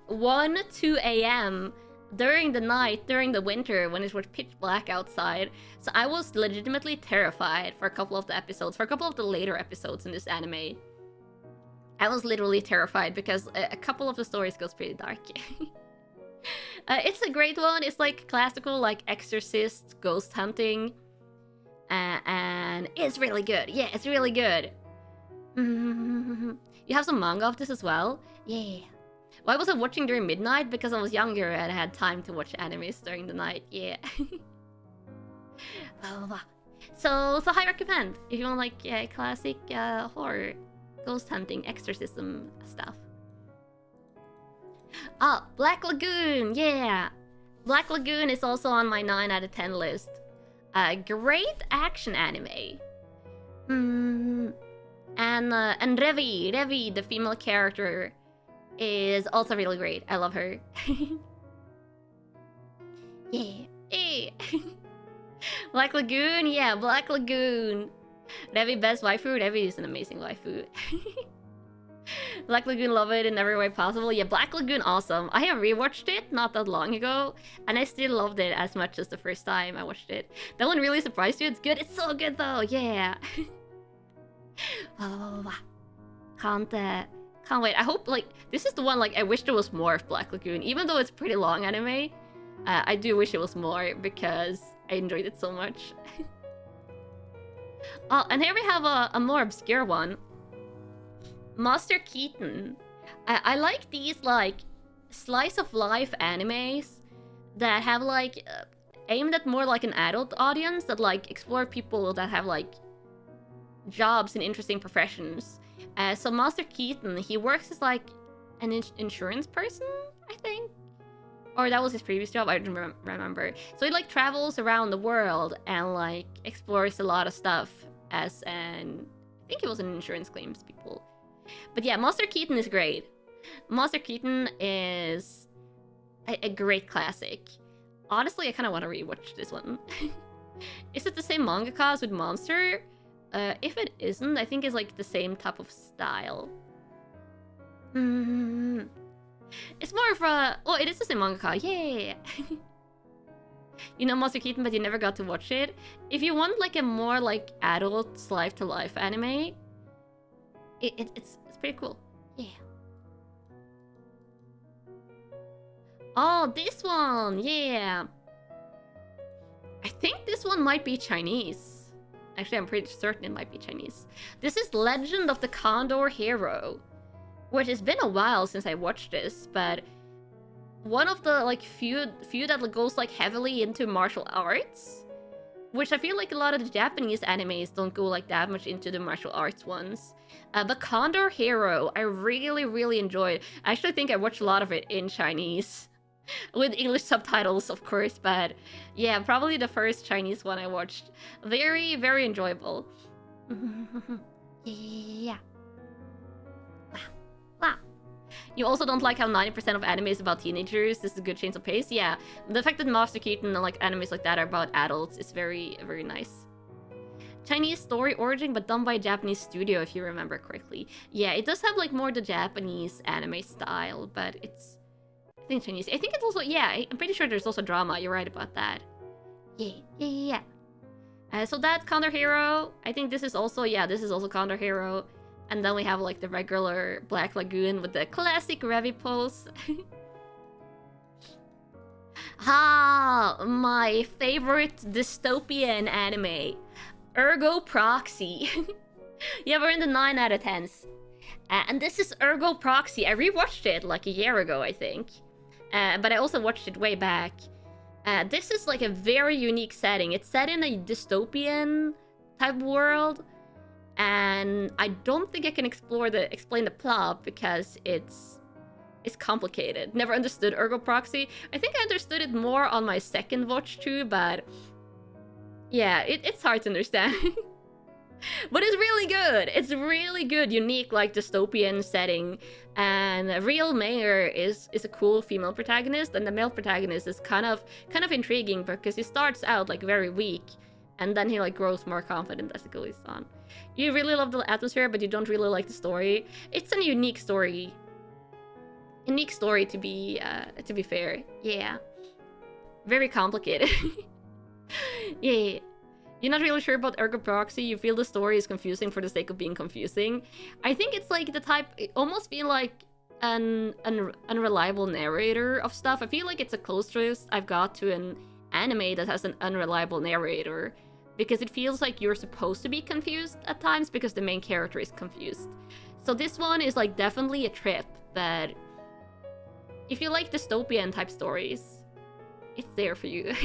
1, 2 a.m. during the night, during the winter, when it was pitch black outside. So I was legitimately terrified for a couple of the episodes, for a couple of the later episodes in this anime. I was literally terrified because a couple of the stories goes pretty dark. It's a great one. It's like classical, like exorcist, ghost hunting. And it's really good. Yeah, it's really good. You have some manga of this as well? Yeah. Well, I wasn't watching during midnight because I was younger and I had time to watch animes during the night. Yeah. So I recommend if you want like classic horror, ghost hunting, exorcism stuff. Black Lagoon, yeah. Black Lagoon is also on my 9 out of 10 list. Great action anime. And Revi, the female character, is also really great. I love her. Yeah. Hey. Black Lagoon, yeah, Black Lagoon. Revi, best waifu. Revi is an amazing waifu. Black Lagoon, love it in every way possible. Yeah, Black Lagoon, awesome. I have rewatched it not that long ago, and I still loved it as much as the first time I watched it. That one really surprised you. It's good. It's so good though. Yeah. Can't wait. I hope like this is the one like I wish there was more of Black Lagoon, even though it's pretty long anime. I do wish it was more because I enjoyed it so much. And here we have a more obscure one. Master Keaton. I like these like slice of life animes that have like aimed at more like an adult audience that like explore people that have like jobs in interesting professions. So Master Keaton, he works as like an insurance person, I think, or that was his previous job. I don't remember. So he like travels around the world and like explores a lot of stuff as an, I think it was an insurance claims people. But yeah, Master Keaton is great. Master Keaton is a great classic. Honestly, I kind of want to rewatch this one. Is it the same mangaka as with Monster? If it isn't, I think it's like the same type of style. It's more of a... Oh, it is the same mangaka. Yeah. You know Master Keaton, but you never got to watch it. If you want like a more like adult life to life anime, it's pretty cool. Yeah. Oh, this one. Yeah. I think this one might be Chinese. Actually, I'm pretty certain it might be Chinese. This is Legend of the Condor Hero, which has been a while since I watched this, but one of the like few that like, goes like heavily into martial arts, which I feel like a lot of the Japanese animes don't go like that much into the martial arts ones. But Condor Hero, I really enjoyed. I actually think I watched a lot of it in Chinese. With English subtitles, of course, but yeah, probably the first Chinese one I watched. Very enjoyable. Yeah. Wow. You also don't like how 90% of anime is about teenagers. This is a good change of pace. Yeah, the fact that Master Keaton and like animes like that are about adults is very nice. Chinese story origin, but done by a Japanese studio, if you remember correctly. Yeah, it does have like more the Japanese anime style, but it's... I think Chinese. I think it's also, yeah, I'm pretty sure there's also drama. You're right about that. Yeah. So that's Condor Hero. I think this is also, yeah, this is also Condor Hero. And then we have like the regular Black Lagoon with the classic Revi pose. My favorite dystopian anime. Ergo Proxy. Yeah, we're in the 9 out of 10s. And this is Ergo Proxy. I rewatched it like a year ago, I think. But I also watched it way back. This is like a very unique setting. It's set in a dystopian type world. And I don't think I can explain the plot because it's complicated. Never understood Ergo Proxy. I think I understood it more on my second watch too, but yeah, it's hard to understand. But it's really good. It's really good, unique, like dystopian setting. And the real mayor is a cool female protagonist, and the male protagonist is kind of intriguing because he starts out like very weak, and then he like grows more confident as it goes on. You really love the atmosphere, but you don't really like the story. It's a unique story. Unique story to be fair. Yeah. Very complicated. Yeah. You're not really sure about Ergo Proxy. You feel the story is confusing for the sake of being confusing. I think it's like the type, almost feel like an unreliable narrator of stuff. I feel like it's the closest I've got to an anime that has an unreliable narrator, because it feels like you're supposed to be confused at times because the main character is confused. So this one is like definitely a trip, but if you like dystopian type stories, it's there for you.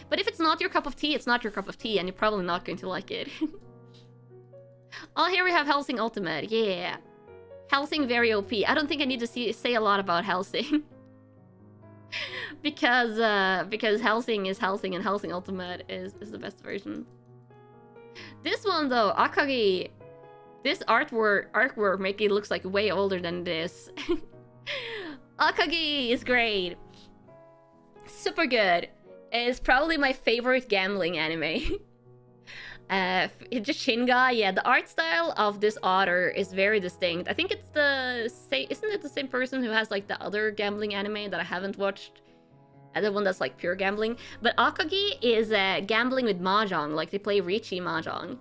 But if it's not your cup of tea, it's not your cup of tea, and you're probably not going to like it. Oh, here we have Hellsing Ultimate. Yeah. Hellsing very OP. I don't think I need to say a lot about Hellsing. because Hellsing is Hellsing, and Hellsing Ultimate is the best version. This one, though, Akagi... This artwork make it looks like way older than it is. Akagi is great. Super good. It's probably my favorite gambling anime. Just Shinga, yeah, the art style of this author is very distinct. I think it's the same, isn't it the same person who has like the other gambling anime that I haven't watched? The one that's like pure gambling. But Akagi is gambling with mahjong, like they play Richi mahjong.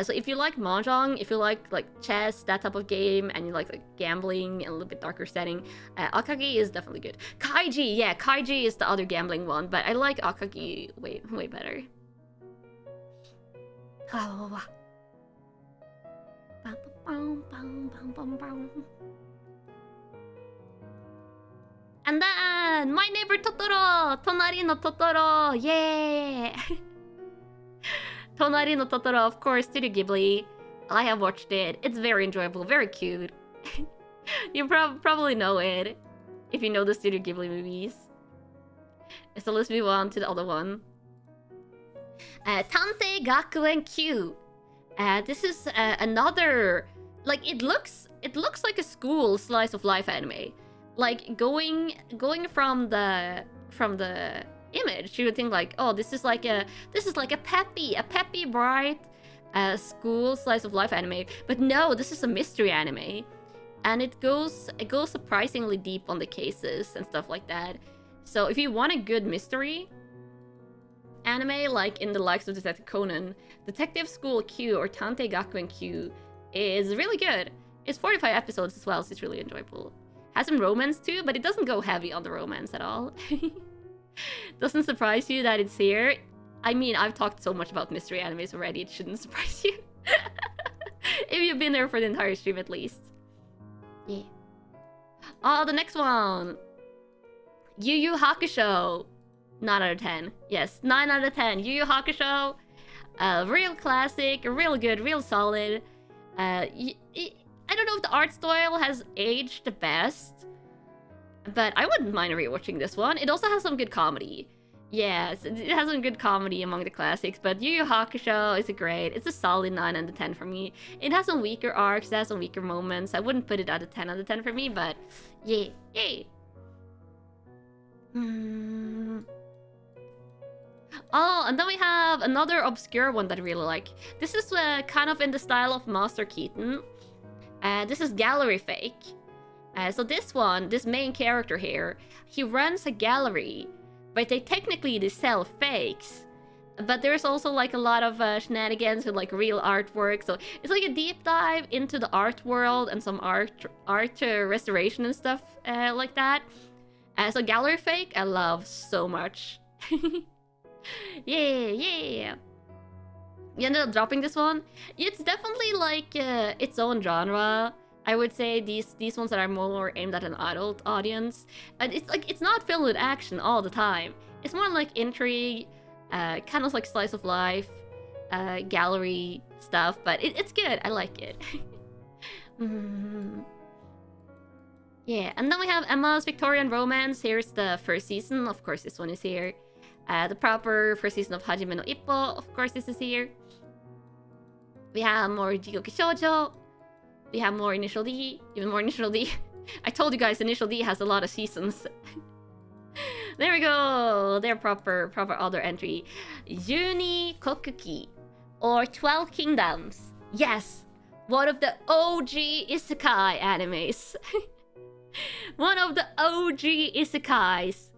So if you like mahjong, if you like chess, that type of game, and you like gambling and a little bit darker setting, Akagi is definitely good. Kaiji, yeah, Kaiji is the other gambling one, but I like Akagi way better. And then, My Neighbor Totoro! Tonari no Totoro! Yeah! Tonari no Totoro, of course, Studio Ghibli. I have watched it. It's very enjoyable, very cute. You probably know it, if you know the Studio Ghibli movies. So let's move on to the other one. Tantei Gakuen Q. This is another... Like, it looks like a school slice of life anime. Like, going from the image, you would think like, oh, this is like a peppy, bright school slice of life anime. But no, this is a mystery anime, and it goes surprisingly deep on the cases and stuff like that. So if you want a good mystery anime, like in the likes of Detective Conan, Detective School Q or Tantei Gakuen Q is really good. It's 45 episodes as well, so it's really enjoyable. Has some romance too, but it doesn't go heavy on the romance at all. Doesn't surprise you that it's here. I mean, I've talked so much about mystery animes already, it shouldn't surprise you. If you've been there for the entire stream at least. Yeah. Oh, the next one. Yu Yu Hakusho. 9 out of 10. Yes, 9 out of 10. Yu Yu Hakusho. Real classic, real good, real solid. I don't know if the art style has aged the best, but I wouldn't mind rewatching this one. It also has some good comedy. Yes, it has some good comedy among the classics, but Yu Yu Hakusho is great. It's a solid 9 out of 10 for me. It has some weaker arcs, it has some weaker moments. I wouldn't put it at a 10 out of 10 for me, but yeah, yay. Oh, and then we have another obscure one that I really like. This is kind of in the style of Master Keaton. This is Gallery Fake. So this main character here, he runs a gallery, but they sell fakes. But there's also like a lot of shenanigans with like real artwork. So it's like a deep dive into the art world and some art restoration and stuff like that. So Gallery Fake, I love so much. Yeah. You ended up dropping this one? It's definitely like its own genre. I would say these ones that are more aimed at an adult audience. And it's not filled with action all the time. It's more like intrigue, kind of like slice of life, gallery stuff. But it's good. I like it. Yeah, and then we have Emma's Victorian Romance. Here's the first season. Of course, this one is here. The proper first season of Hajime no Ippo. Of course, this is here. We have more Jigoku Shoujo. We have more Initial D. Even more Initial D. I told you guys Initial D has a lot of seasons. There we go. Their proper other entry. Juni Kokuki. Or 12 Kingdoms. Yes. One of the OG Isekai animes. One of the OG Isekais.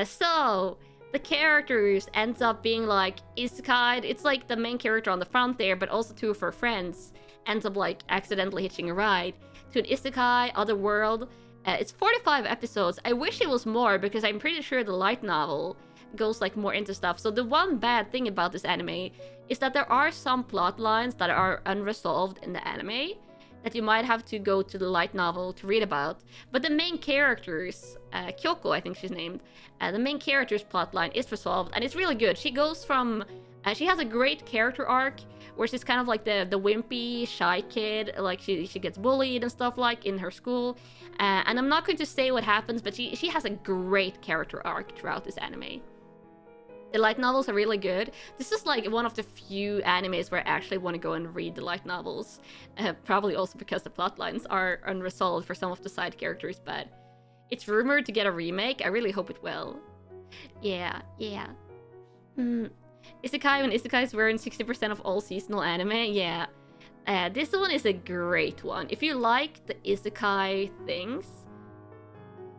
So, the characters ends up being like Isekai. It's like the main character on the front there, but also two of her friends ends up like accidentally hitching a ride to an Isekai, other world. It's 45 episodes. I wish it was more because I'm pretty sure the light novel goes like more into stuff. So the one bad thing about this anime is that there are some plot lines that are unresolved in the anime that you might have to go to the light novel to read about. But the main characters, Kyoko, I think she's named, the main character's plotline is resolved, and it's really good. She goes from... she has a great character arc, where she's kind of like the wimpy, shy kid, like she gets bullied and stuff like in her school. And I'm not going to say what happens, but she has a great character arc throughout this anime. The light novels are really good. This is like one of the few animes where I actually want to go and read the light novels. Probably also because the plot lines are unresolved for some of the side characters, but it's rumored to get a remake. I really hope it will. Yeah. Isekai, when isekais were in 60% of all seasonal anime, yeah. This one is a great one. If you like the isekai things,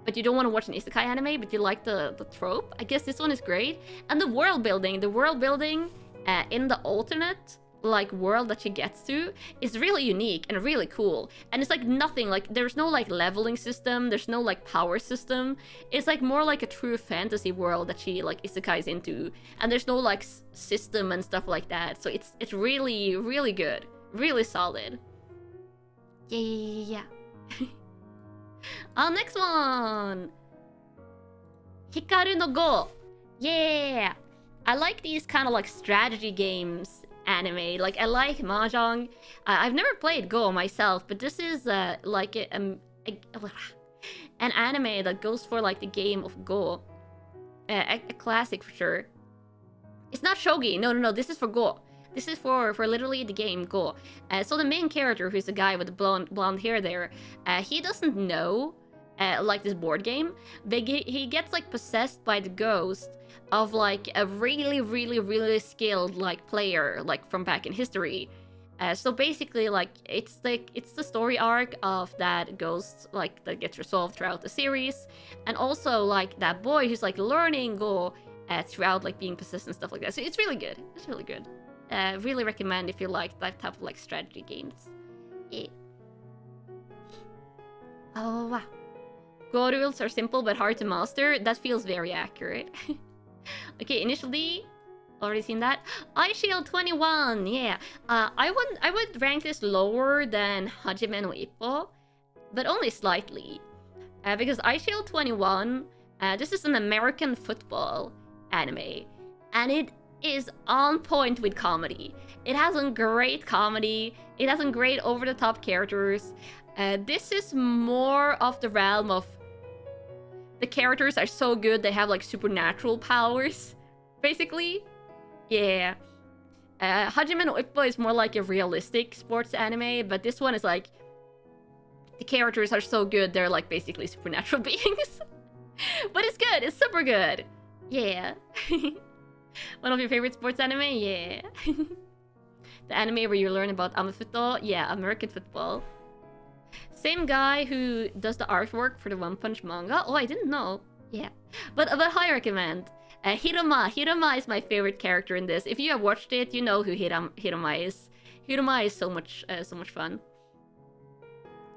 but you don't want to watch an isekai anime, but you like the trope, I guess this one is great. And the world building in the alternate like world that she gets to is really unique and really cool. And it's like nothing, like there's no like leveling system, there's no like power system. It's like more like a true fantasy world that she like isekais into, and there's no like system and stuff like that. So it's really, really good, really solid. Yeah. Next one! Hikaru no Go! Yeah! I like these kind of like strategy games anime. Like, I like Mahjong. I've never played Go myself, but this is like an anime that goes for like the game of Go. A classic for sure. It's not Shogi. No. This is for Go. This is for literally the game Go. So the main character, who's the guy with the blonde hair there, he doesn't know like this board game. He gets like possessed by the ghost of like a really skilled like player like from back in history. So basically like it's the story arc of that ghost like that gets resolved throughout the series, and also like that boy who's like learning Go throughout like being possessed and stuff like that. So it's really good. It's really good. Really recommend if you like that type of like strategy games. Yeah. Oh wow. Go rules are simple but hard to master. That feels very accurate. Okay, initially, already seen that. Eye Shield 21, yeah. I would rank this lower than Hajime no Ippo, but only slightly. Because iShield 21, this is an American football anime, and it is on point with comedy. It has some great comedy. It has some great over-the-top characters. This is more of the realm of the characters are so good they have like supernatural powers, basically. Yeah. Hajime no Ippo is more like a realistic sports anime, but this one is like the characters are so good they're like basically supernatural beings. But it's good. It's super good. Yeah. One of your favorite sports anime? Yeah. The anime where you learn about Amafuto? Yeah, American football. Same guy who does the artwork for the One Punch manga? Oh, I didn't know. Yeah. But highly recommend. Hiroma. Hiroma is my favorite character in this. If you have watched it, you know who Hiroma is. Hiroma is so much fun.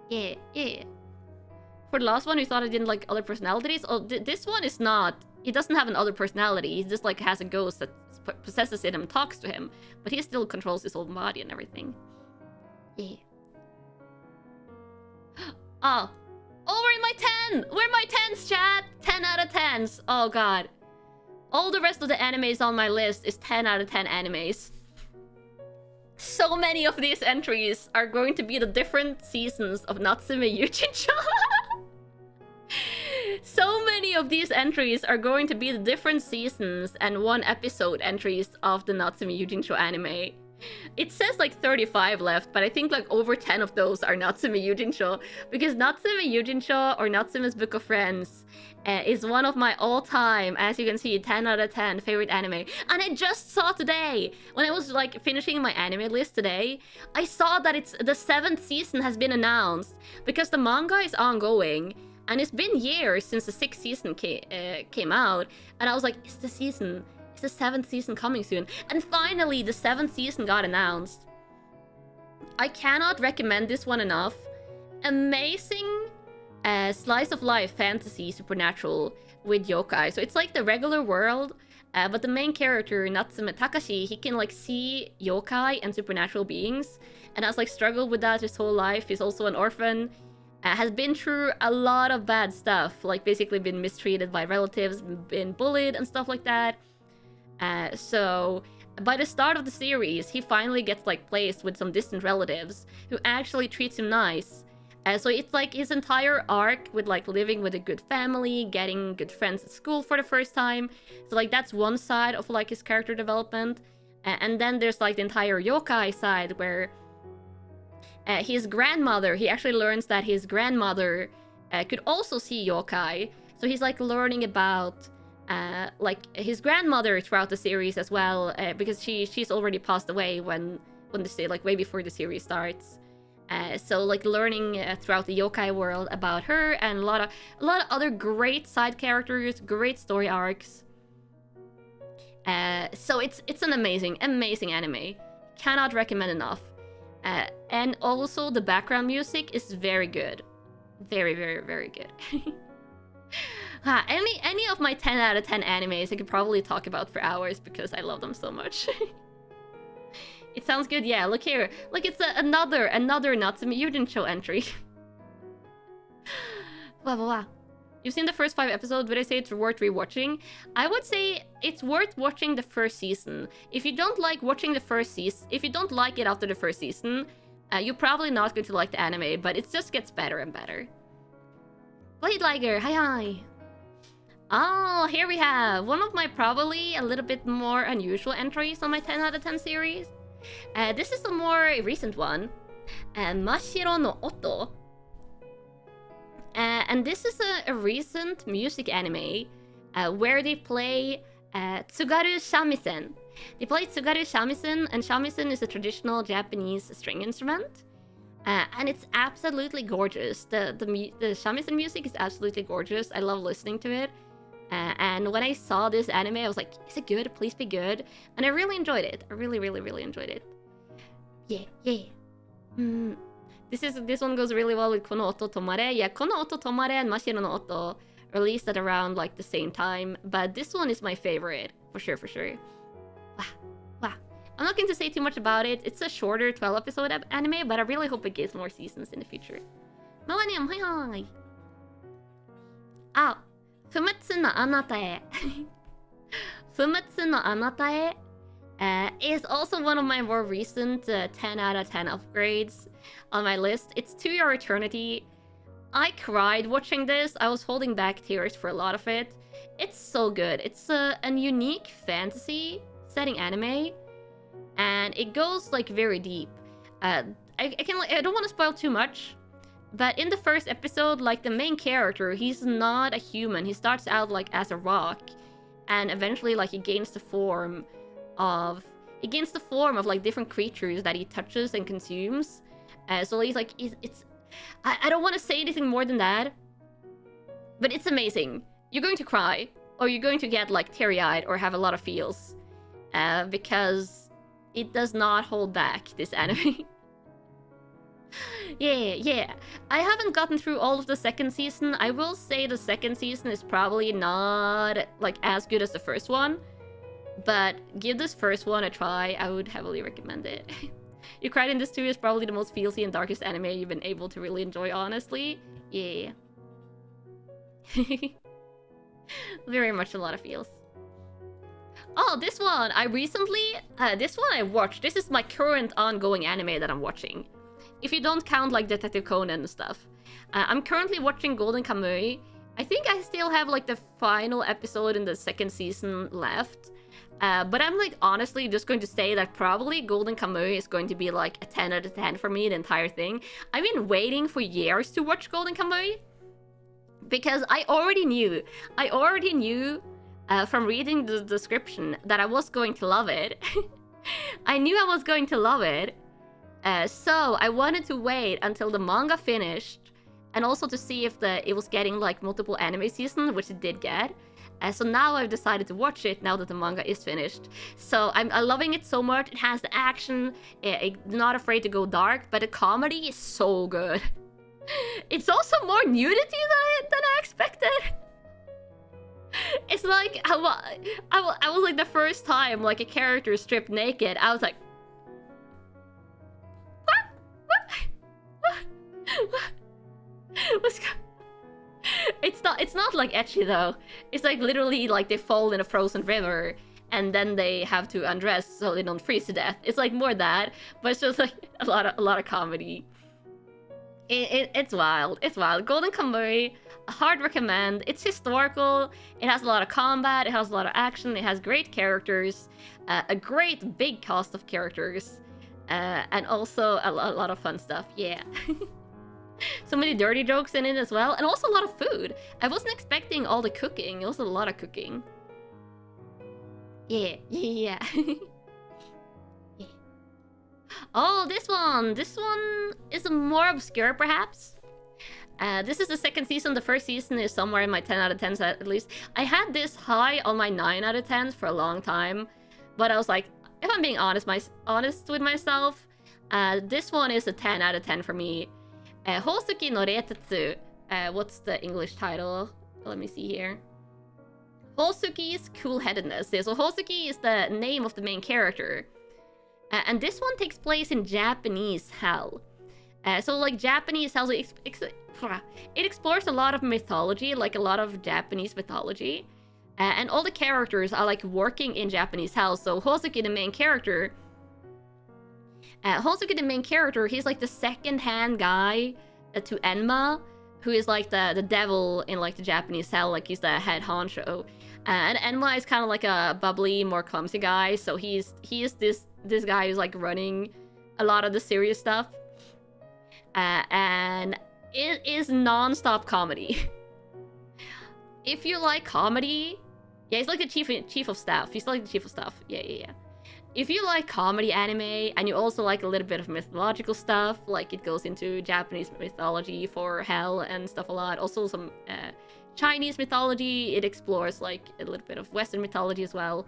Yeah, yeah. For the last one, you thought I didn't like other personalities? Oh, this one is not. He doesn't have an other personality. He just like has a ghost that possesses it and talks to him. But he still controls his own body and everything. Yeah. Oh. Oh, we're in my 10! We're in my 10s, chat! 10 out of 10s. Oh, God. All the rest of the animes on my list is 10 out of 10 animes. So many of these entries are going to be the different seasons of Natsume Yuujincho. So many of these entries are going to be the different seasons and one episode entries of the Natsume Yuujincho anime. It says like 35 left, but I think like over 10 of those are Natsume Yuujincho, because Natsume Yuujincho, or Natsume's Book of Friends, is one of my all-time, as you can see, 10 out of 10 favorite anime. And I just saw today, when I was like finishing my anime list today, I saw that it's the 7th season has been announced, because the manga is ongoing, and it's been years since the 6th season came out, and I was like, is the 7th season coming soon? And finally, the 7th season got announced. I cannot recommend this one enough. Amazing slice of life fantasy supernatural with yokai. So it's like the regular world, but the main character, Natsume Takashi, he can like see yokai and supernatural beings, and has like struggled with that his whole life. He's also an orphan. Has been through a lot of bad stuff, like basically been mistreated by relatives, been bullied and stuff like that. So by the start of the series, he finally gets like placed with some distant relatives who actually treats him nice. So it's like his entire arc with like living with a good family, getting good friends at school for the first time. So like that's one side of like his character development. And then there's like the entire yokai side where his grandmother, he actually learns that his grandmother could also see yokai. So he's like learning about like his grandmother throughout the series as well, because she's already passed away when the like way before the series starts. So like learning throughout the yokai world about her, and a lot of other great side characters, great story arcs. So it's an amazing anime. Cannot recommend enough. And also the background music is very good. Very, very, very good. Any of my 10 out of 10 animes I could probably talk about for hours because I love them so much. It sounds good. Yeah, look here. Look, it's another Natsume Yuujincho entry. Wow. You've seen the first 5 episodes. Would I say it's worth rewatching? I would say it's worth watching the first season. If you don't like watching the first season, if you don't like it after the first season, you're probably not going to like the anime, but it just gets better and better. Blade Liger, hi. Oh, here we have one of my probably a little bit more unusual entries on my 10 out of 10 series. This is a more recent one. Mashiro no Oto. And this is a recent music anime where they play tsugaru shamisen. They play tsugaru shamisen, and shamisen is a traditional Japanese string instrument. And it's absolutely gorgeous. The shamisen music is absolutely gorgeous. I love listening to it. And when I saw this anime, I was like, is it good? Please be good. And I really enjoyed it. I really, really, really enjoyed it. Yeah. This one goes really well with Kono Oto Tomare. Yeah, Kono Oto Tomare and Mashiro no Oto released at around like the same time. But this one is my favorite. For sure. Wow. I'm not going to say too much about it. It's a shorter 12-episode anime, but I really hope it gets more seasons in the future. Millennium, hi. Ah, Fumetsu no Anata e. Fumetsu no Anata e is also one of my more recent 10 out of 10 upgrades on my list. It's To Your Eternity. I cried watching this. I was holding back tears for a lot of it. It's so good. It's a unique fantasy setting anime, and it goes like very deep. I don't want to spoil too much, but in the first episode, like the main character, he's not a human. He starts out like as a rock, and eventually like he gains the form of like different creatures that he touches and consumes. So he's like I don't want to say anything more than that, but it's amazing. You're going to cry, or you're going to get like teary-eyed or have a lot of feels, because it does not hold back, this anime. Yeah. I haven't gotten through all of the second season. I will say the second season is probably not like as good as the first one, but give this first one a try. I would heavily recommend it. You Cried in This Too is probably the most feelsy and darkest anime you've been able to really enjoy, honestly. Yeah. Very much a lot of feels. Oh, this one! This one I watched. This is my current ongoing anime that I'm watching. If you don't count like Detective Conan and stuff. I'm currently watching Golden Kamuy. I think I still have like the final episode in the second season left. But I'm like honestly just going to say that probably Golden Kamuy is going to be like a 10 out of 10 for me, the entire thing. I've been waiting for years to watch Golden Kamuy, because I already knew from reading the description that I was going to love it. I knew I was going to love it. So I wanted to wait until the manga finished, and also to see if it was getting like multiple anime seasons, which it did get. So now I've decided to watch it now that the manga is finished. So I'm loving it so much. It has the action, it's not afraid to go dark, but the comedy is so good. It's also more nudity than I expected. It's like I was like the first time like a character stripped naked, I was like, what's going? It's not like ecchi though. It's like literally like they fall in a frozen river and then they have to undress so they don't freeze to death. It's like more that, but it's just like a lot of comedy. It's wild. It's wild. Golden Kamuy, hard recommend. It's historical. It has a lot of combat. It has a lot of action. It has great characters, a great big cast of characters, and also a lot of fun stuff. Yeah. So many dirty jokes in it as well, and also a lot of food. I wasn't expecting all the cooking. It was a lot of cooking. Yeah. Yeah. Oh, this one is more obscure, perhaps. This is the second season. The first season is somewhere in my 10 out of 10s at least. I had this high on my 9 out of 10s for a long time, but I was like, if I'm being honest with myself, this one is a 10 out of 10 for me. Hosuki no Reitetsu. What's the English title? Let me see here. Hosuki's cool-headedness. Yeah, so Hosuki is the name of the main character. And this one takes place in Japanese hell. So like Japanese hell, it explores a lot of mythology, like a lot of Japanese mythology. And all the characters are like working in Japanese hell. So Hosuki, the main character, he's like the second-hand guy to Enma, who is like the devil in like the Japanese hell, like he's the head honcho. And Enma is kind of like a bubbly, more clumsy guy, so he is this guy who's like running a lot of the serious stuff. And it is non-stop comedy. If you like comedy, yeah, he's like the chief of staff. He's like the chief of staff. Yeah. If you like comedy anime and you also like a little bit of mythological stuff, like it goes into Japanese mythology for hell and stuff a lot. Also some Chinese mythology. It explores like a little bit of Western mythology as well.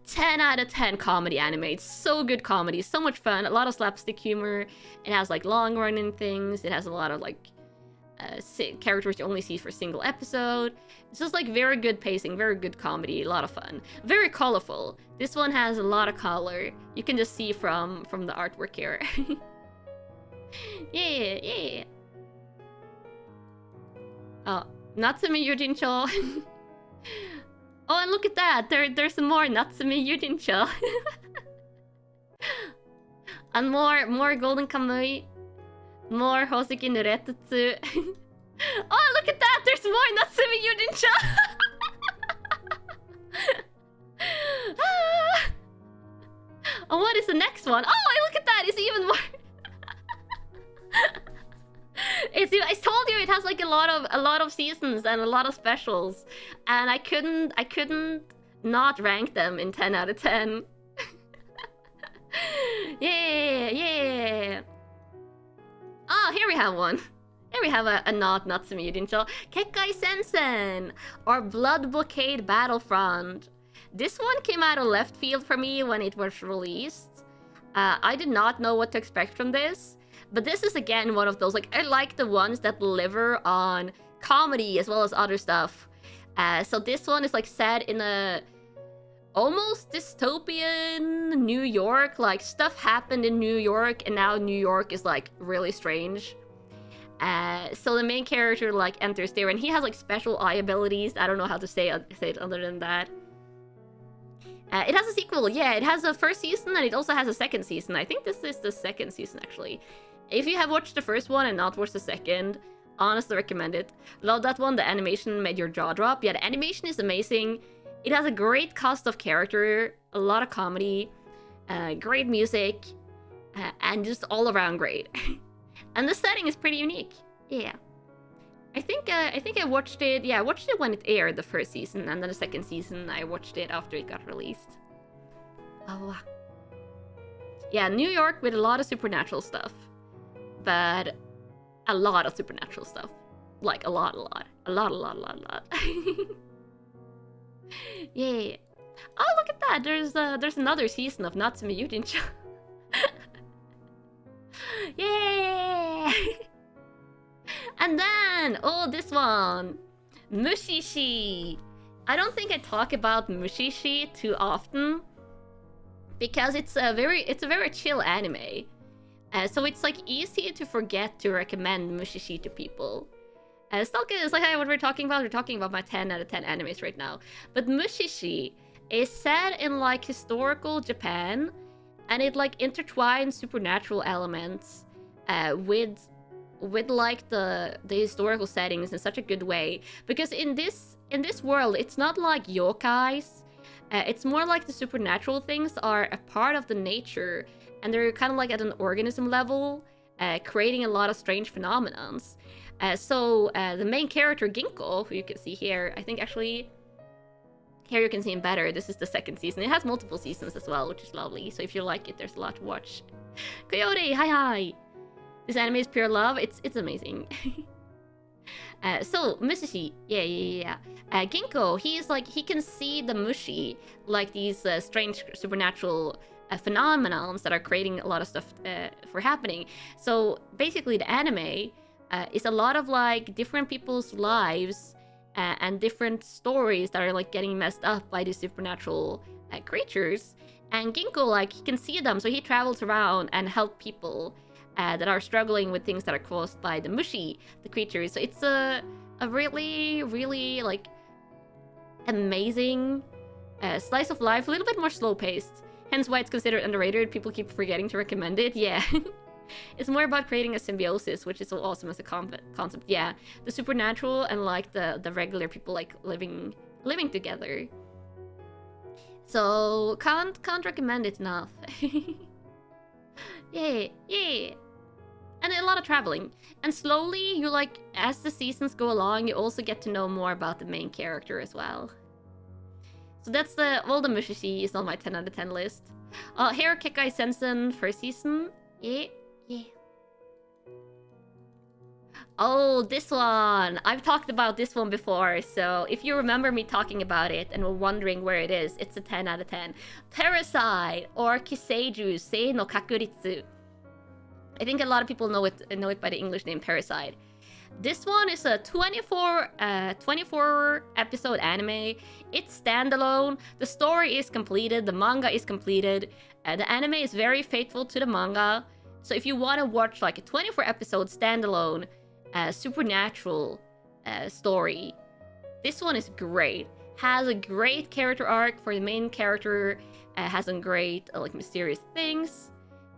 10 out of 10 comedy anime. It's so good comedy, so much fun, a lot of slapstick humor. It has like long running things. It has a lot of like characters you only see for a single episode. It's just like very good pacing, very good comedy, a lot of fun. Very colorful. This one has a lot of color. You can just see from the artwork here. Oh, Natsume Yujincho. Oh, and look at that. There's some more Natsume Yujincho. And more Golden Kamui. More Hosoki Nuretutsu. Oh, look at that! There's more Natsume Yujincho! Oh, what is the next one? Oh, look at that! It's even more. I told you it has like a lot of seasons and a lot of specials, and I couldn't not rank them in 10 out of 10. Yeah. Oh, here we have one. Here we have a not Natsume Yujincho. Kekkai Sensen, or Blood Blockade Battlefront. This one came out of left field for me when it was released. I did not know what to expect from this. But this is again one of those, like, I like the ones that deliver on comedy as well as other stuff. So this one is like set in a almost dystopian New York. Like, stuff happened in New York and now New York is like really strange. So the main character like enters there and he has like special eye abilities. I don't know how to say it other than that. It has a sequel, yeah, it has a first season and it also has a second season. I think this is the second season actually. If you have watched the first one and not watched the second, honestly recommend it. Love that one, the animation made your jaw drop. Yeah, the animation is amazing. It has a great cast of character, a lot of comedy, great music, and just all around great. And the setting is pretty unique. Yeah. I think I watched it. Yeah, I watched it when it aired, the first season, and then the second season I watched it after it got released. Oh. Yeah, New York with a lot of supernatural stuff, but a lot of supernatural stuff, like a lot. Yeah. Oh, look at that! There's another season of Natsume Yujincho. Yeah. And then, oh, this one, Mushishi. I don't think I talk about Mushishi too often because it's a very chill anime. So it's like easy to forget to recommend Mushishi to people. It's like what we're talking about. We're talking about my 10 out of 10 animes right now. But Mushishi is set in like historical Japan, and it like intertwines supernatural elements with like the historical settings in such a good way, because in this world it's not like yokais. It's more like the supernatural things are a part of the nature, and they're kind of like at an organism level, creating a lot of strange phenomenons. So the main character Ginkgo, who you can see here, I think actually here you can see him better. This is the second season. It has multiple seasons as well, which is lovely. So if you like it, there's a lot to watch. Coyote, hi. This anime is pure love. It's amazing. So Mushishi, yeah. Ginkgo, he can see the mushi, like these strange supernatural phenomenons that are creating a lot of stuff for happening. So basically, the anime is a lot of like different people's lives and different stories that are like getting messed up by these supernatural creatures. And Ginkgo, like, he can see them, so he travels around and help people that are struggling with things that are caused by the mushi, the creatures. So it's a really like amazing slice of life, a little bit more slow paced. Hence why it's considered underrated. People keep forgetting to recommend it. Yeah. It's more about creating a symbiosis, which is so awesome as a concept. Yeah, the supernatural and like the regular people like living together. So can't recommend it enough. Yeah. And a lot of traveling. And slowly, you like, as the seasons go along, you also get to know more about the main character as well. So that's all the Mushishi is on my 10 out of 10 list. Here, Kekkai Sensen first season. Yeah. Oh, this one! I've talked about this one before, so if you remember me talking about it and were wondering where it is, it's a 10 out of 10. Parasite, or Kiseiju Sei no Kakuritsu. I think a lot of people know it by the English name Parasite. This one is a 24 episode anime. It's standalone. The story is completed. The manga is completed. The anime is very faithful to the manga. So if you want to watch like a 24 episode standalone supernatural story. This one is great. Has a great character arc for the main character. Has some great like mysterious things.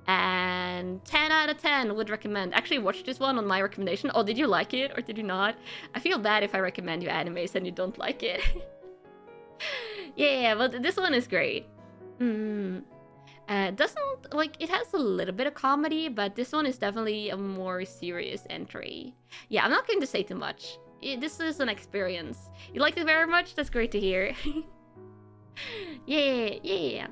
And 10 out of 10 would recommend. Actually, watch this one on my recommendation. Oh, did you like it or did you not? I feel bad if I recommend you animes and you don't like it. Yeah, but this one is great. Doesn't like it has a little bit of comedy, but this one is definitely a more serious entry. Yeah, I'm not going to say too much. This is an experience. You liked it very much? That's great to hear. Yeah.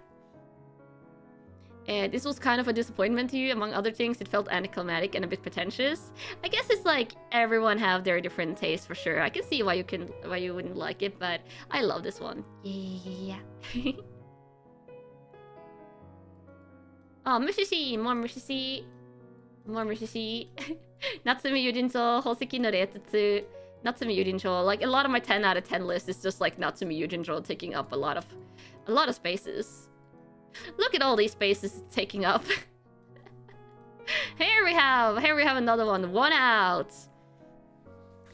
This was kind of a disappointment to you. Among other things, it felt anticlimactic and a bit pretentious. I guess it's like everyone have their different tastes for sure. I can see why you wouldn't like it, but I love this one. Yeah. Oh, Mushishi! More Mushishi! More Mushishi! Natsumi Yujincho, Hoseki no Reitetsu, Natsumi Yujincho. Like, a lot of my 10 out of 10 list is just like Natsumi Yujincho taking up a lot of spaces. Look at all these spaces it's taking up. Here we have another one. One out.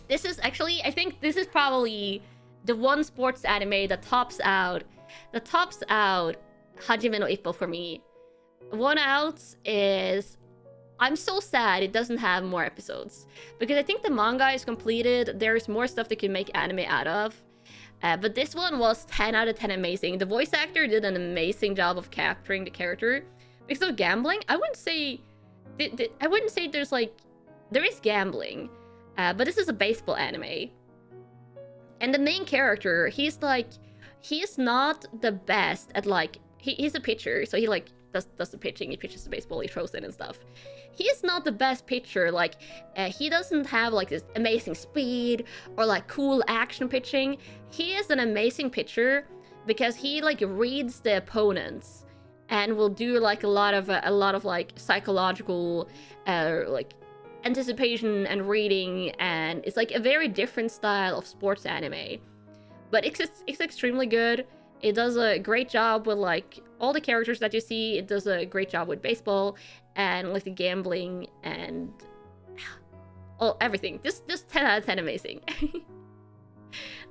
This is actually, I think this is probably the one sports anime that tops out Hajime no Ippo for me. One out is... I'm so sad it doesn't have more episodes. Because I think the manga is completed. There's more stuff they can make anime out of. But this one was 10 out of 10 amazing. The voice actor did an amazing job of capturing the character. Because of gambling, I wouldn't say there's like... There is gambling. But this is a baseball anime. And the main character, he's not the best at like... He's a pitcher, so he like... does the pitching, he pitches the baseball, he throws it and stuff. He's not the best pitcher, like, he doesn't have, like, this amazing speed or, like, cool action pitching. He is an amazing pitcher because he, like, reads the opponents and will do, like, a lot of like, psychological, like, anticipation and reading, and it's, like, a very different style of sports anime. But it's extremely good. It does a great job with, like, all the characters that you see. It does a great job with baseball and, like, the gambling and... oh, everything. Just 10 out of 10 amazing.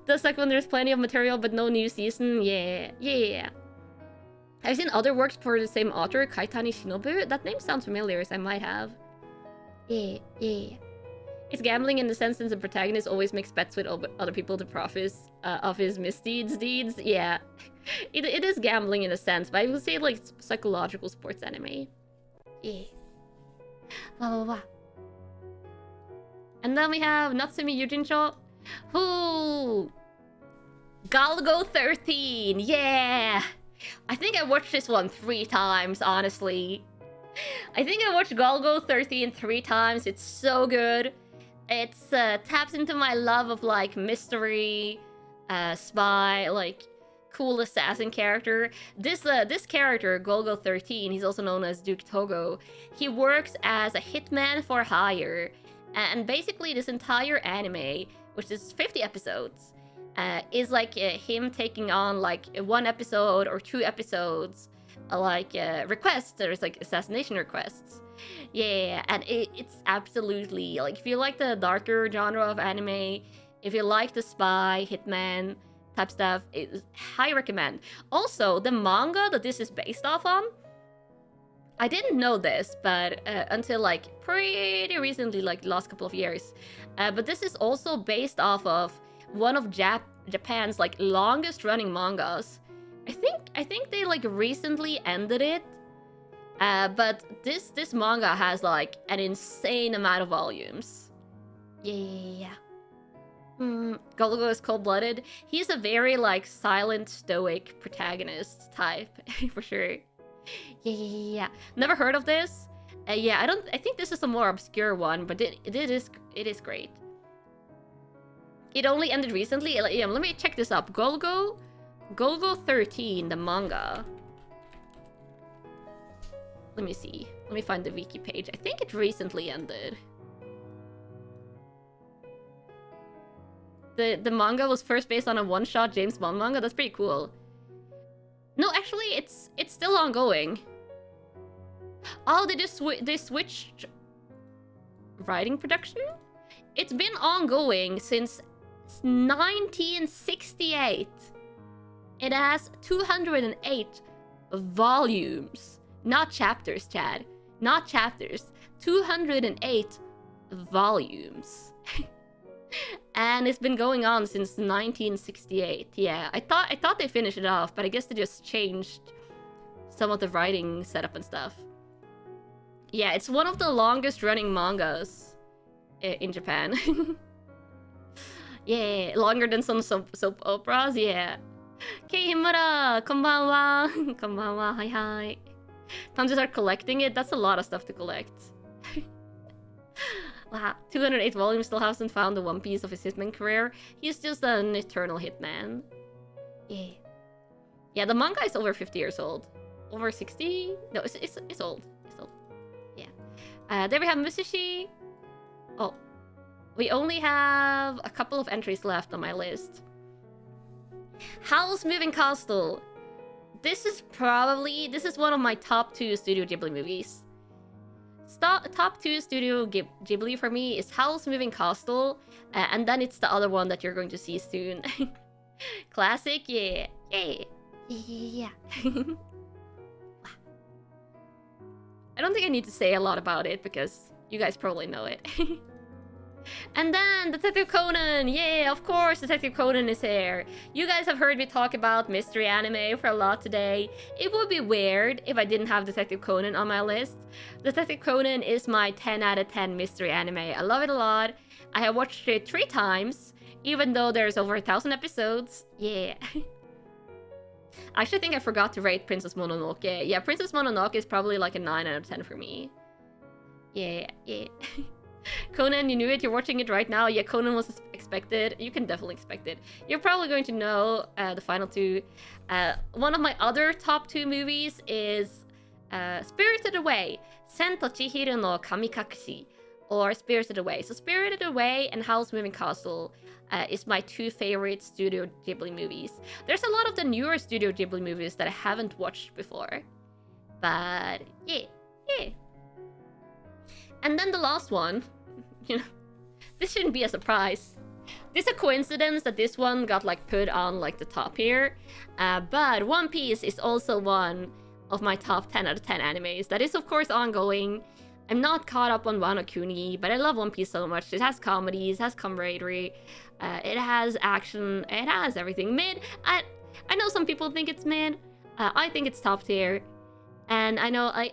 The second one, there's plenty of material, but no new season. Yeah. I've seen other works for the same author, Kaitani Shinobu. That name sounds familiar, so I might have. Yeah. It's gambling in the sense that the protagonist always makes bets with other people to profit of his misdeeds. Yeah, it is gambling in a sense, but I would say like psychological sports anime. Yeah. Wow. And then we have Natsumi Yujincho. Who? Galgo 13. Yeah. I think I watched this one 3 times, honestly. I think I watched Galgo 13 3 times. It's so good. It's taps into my love of like mystery, spy, like cool assassin character. This character, Golgo 13, he's also known as Duke Togo. He works as a hitman for hire, and basically this entire anime, which is 50 episodes, is like him taking on like 1 episode or 2 episodes, like requests. There's like assassination requests. Yeah, and it's absolutely, like, if you like the darker genre of anime, if you like the spy, hitman type stuff, it's highly recommend. Also, the manga that this is based off on, I didn't know this, but until, like, pretty recently, like, the last couple of years. But this is also based off of one of Japan's, like, longest running mangas. I think they, like, recently ended it. But this manga has like an insane amount of volumes. Yeah. Golgo is cold-blooded. He's a very like silent, stoic protagonist type for sure. Yeah. Never heard of this. Yeah, I think this is a more obscure one, but it is great. It only ended recently. Yeah, let me check this up. Golgo 13, the manga. Let me see. Let me find the wiki page. I think it recently ended. The manga was first based on a one-shot James Bond manga. That's pretty cool. No, actually, it's still ongoing. Oh, they switched writing production? It's been ongoing since 1968. It has 208 volumes. Not chapters, Chad. Not chapters. 208 volumes. And it's been going on since 1968. Yeah, I thought they finished it off, but I guess they just changed some of the writing setup and stuff. Yeah, it's one of the longest running mangas in Japan. Yeah, longer than some soap operas, yeah. Himura, konbanwa. Konbanwa, hi hi. Time to start collecting it. That's a lot of stuff to collect. Wow, 208 volumes, still hasn't found the One Piece of his hitman career. He's just an eternal hitman. Yeah. Yeah, the manga is over 50 years old. Over 60? No, it's old. It's old. Yeah. There we have Musashi. Oh. We only have a couple of entries left on my list. Howl's Moving Castle. This is one of my top 2 Studio Ghibli movies. Top 2 Studio Ghibli for me is Howl's Moving Castle, and then it's the other one that you're going to see soon. Classic, yeah. Yeah. I don't think I need to say a lot about it because you guys probably know it. And then Detective Conan, yeah, of course Detective Conan is here. You guys have heard me talk about mystery anime for a lot today. It would be weird if I didn't have Detective Conan on my list. Detective Conan is my 10 out of 10 mystery anime. I love it a lot. I have watched it 3 times, even though there's over 1,000 episodes. Yeah. I actually think I forgot to rate Princess Mononoke. Yeah, Princess Mononoke is probably like a 9 out of 10 for me. Yeah. Conan, you knew it, you're watching it right now. Yeah, Conan was expected. You can definitely expect it. You're probably going to know the final 2. One of my other top 2 movies is Spirited Away, Sen to Chihiro no Kamikakushi, or Spirited Away. So Spirited Away and Howl's Moving Castle is my 2 favorite Studio Ghibli movies. There's a lot of the newer Studio Ghibli movies that I haven't watched before. But yeah. And then the last one, you know, this shouldn't be a surprise. It's a coincidence that this one got like put on like the top here. But One Piece is also one of my top 10 out of 10 animes. That is of course ongoing. I'm not caught up on Wano Kuni, but I love One Piece so much. It has comedies, it has camaraderie, it has action, it has everything. Mid, I know some people think it's mid. I think it's top tier. And I know I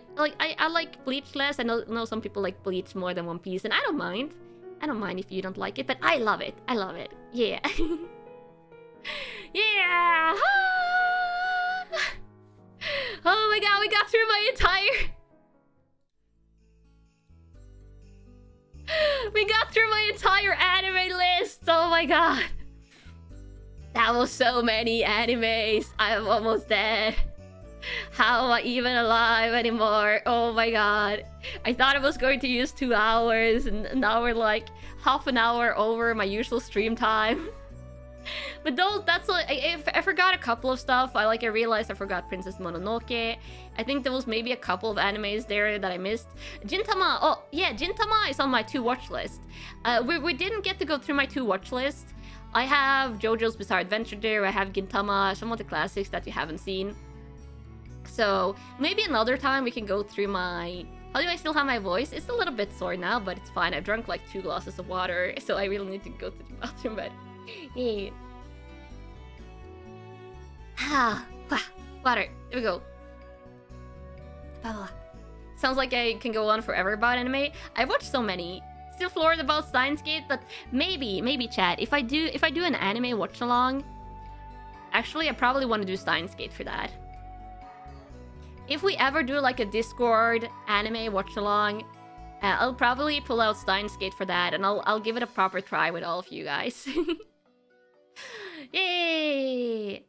like Bleach less. I know some people like Bleach more than One Piece, and I don't mind. I don't mind if you don't like it, but I love it. I love it. Yeah. Yeah. Oh my god, we got through my entire anime list. Oh my god. That was so many animes. I'm almost dead. How am I even alive anymore? Oh my god. I thought I was going to use 2 hours, and now we're like half an hour over my usual stream time. But that's like, I forgot a couple of stuff. I realized I forgot Princess Mononoke. I think there was maybe a couple of animes there that I missed. Gintama, oh yeah, Gintama is on my 2 watch list. We didn't get to go through my 2 watch list. I have JoJo's Bizarre Adventure there, I have Gintama, some of the classics that you haven't seen. So maybe another time we can go through my... How do I still have my voice? It's a little bit sore now, but it's fine. I've drunk like 2 glasses of water, so I really need to go to the bathroom, but... Yeah. Water. There we go. Sounds like I can go on forever about anime. I've watched so many. Still floored about Steins Gate, but maybe chat. If I do an anime watch along, actually I probably want to do Steins Gate for that. If we ever do like a Discord anime watch along, I'll probably pull out Steins Gate for that, and I'll give it a proper try with all of you guys. Yay!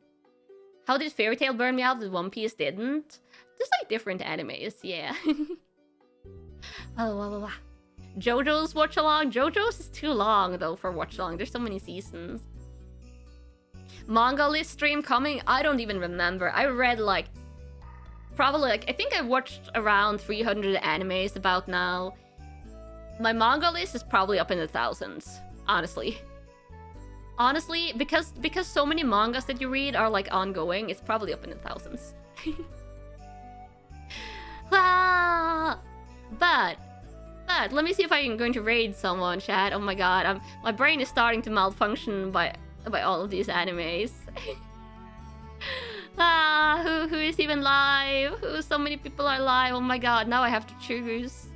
How did Fairy Tail burn me out with One Piece didn't? Just like different animes, yeah. JoJo's watch along. JoJo's is too long though for watch along. There's so many seasons. Manga list stream coming? I don't even remember. I read like probably like I think I watched around 300 animes about now. my manga list is probably up in the thousands, honestly. Honestly, because so many mangas that you read are like ongoing, it's probably up in the thousands. But let me see if I'm going to raid someone, chat. Oh my god, my brain is starting to malfunction by all of these animes. Who is even live? So many people are live. Oh my god, now I have to choose.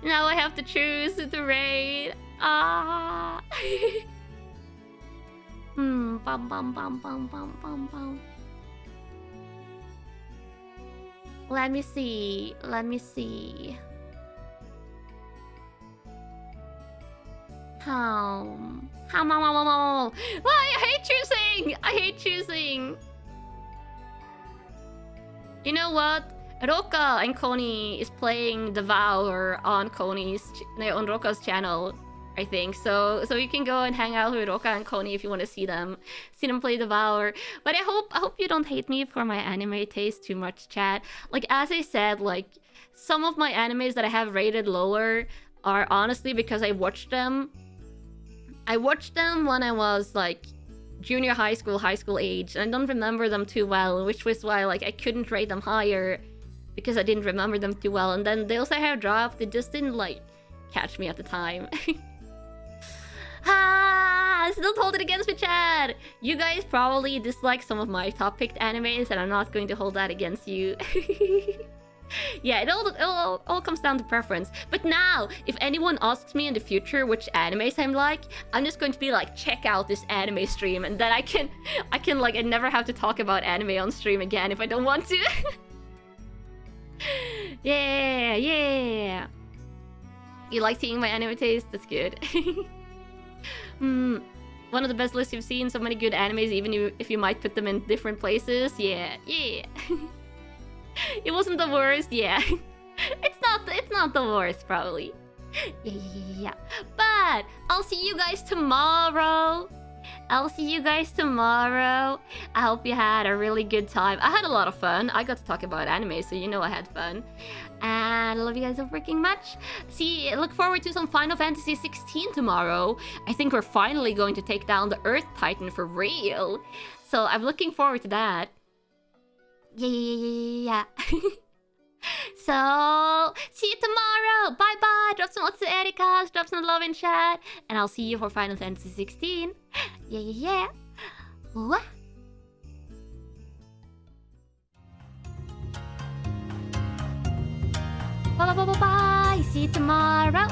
Now I have to choose to raid. Bum bum bum bum bum bum bum. Let me see. Why? I hate choosing. You know what? Roka and Koni is playing Devour on Roka's channel, I think. So you can go and hang out with Roka and Koni if you want to see them play Devour. But I hope you don't hate me for my anime taste too much, chat. Like, as I said, like, some of my animes that I have rated lower are honestly because I watched them when I was like junior high school age, and I don't remember them too well, which was why like I couldn't rate them higher because I didn't remember them too well. And then those I have dropped, it just didn't like catch me at the time. Don't hold it against me, Chad. You guys probably dislike some of my top picked animes, and I'm not going to hold that against you. Yeah, it all comes down to preference. But now, if anyone asks me in the future which animes I'm like, I'm just going to be like, check out this anime stream, and then I can like, I never have to talk about anime on stream again if I don't want to. Yeah. You like seeing my anime taste? That's good. One of the best lists you've seen. So many good animes, even if you might put them in different places. Yeah. It wasn't the worst, yeah. It's not the worst, probably. Yeah. But I'll see you guys tomorrow. I hope you had a really good time. I had a lot of fun. I got to talk about anime, so you know I had fun. And I love you guys so freaking much. Look forward to some Final Fantasy 16 tomorrow. I think we're finally going to take down the Earth Titan for real. So I'm looking forward to that. Yeah. So, see you tomorrow. Bye. Drop some lots of Erikas, drop some love in chat, and I'll see you for Final Fantasy 16. Yeah. Wah. Bye. See you tomorrow.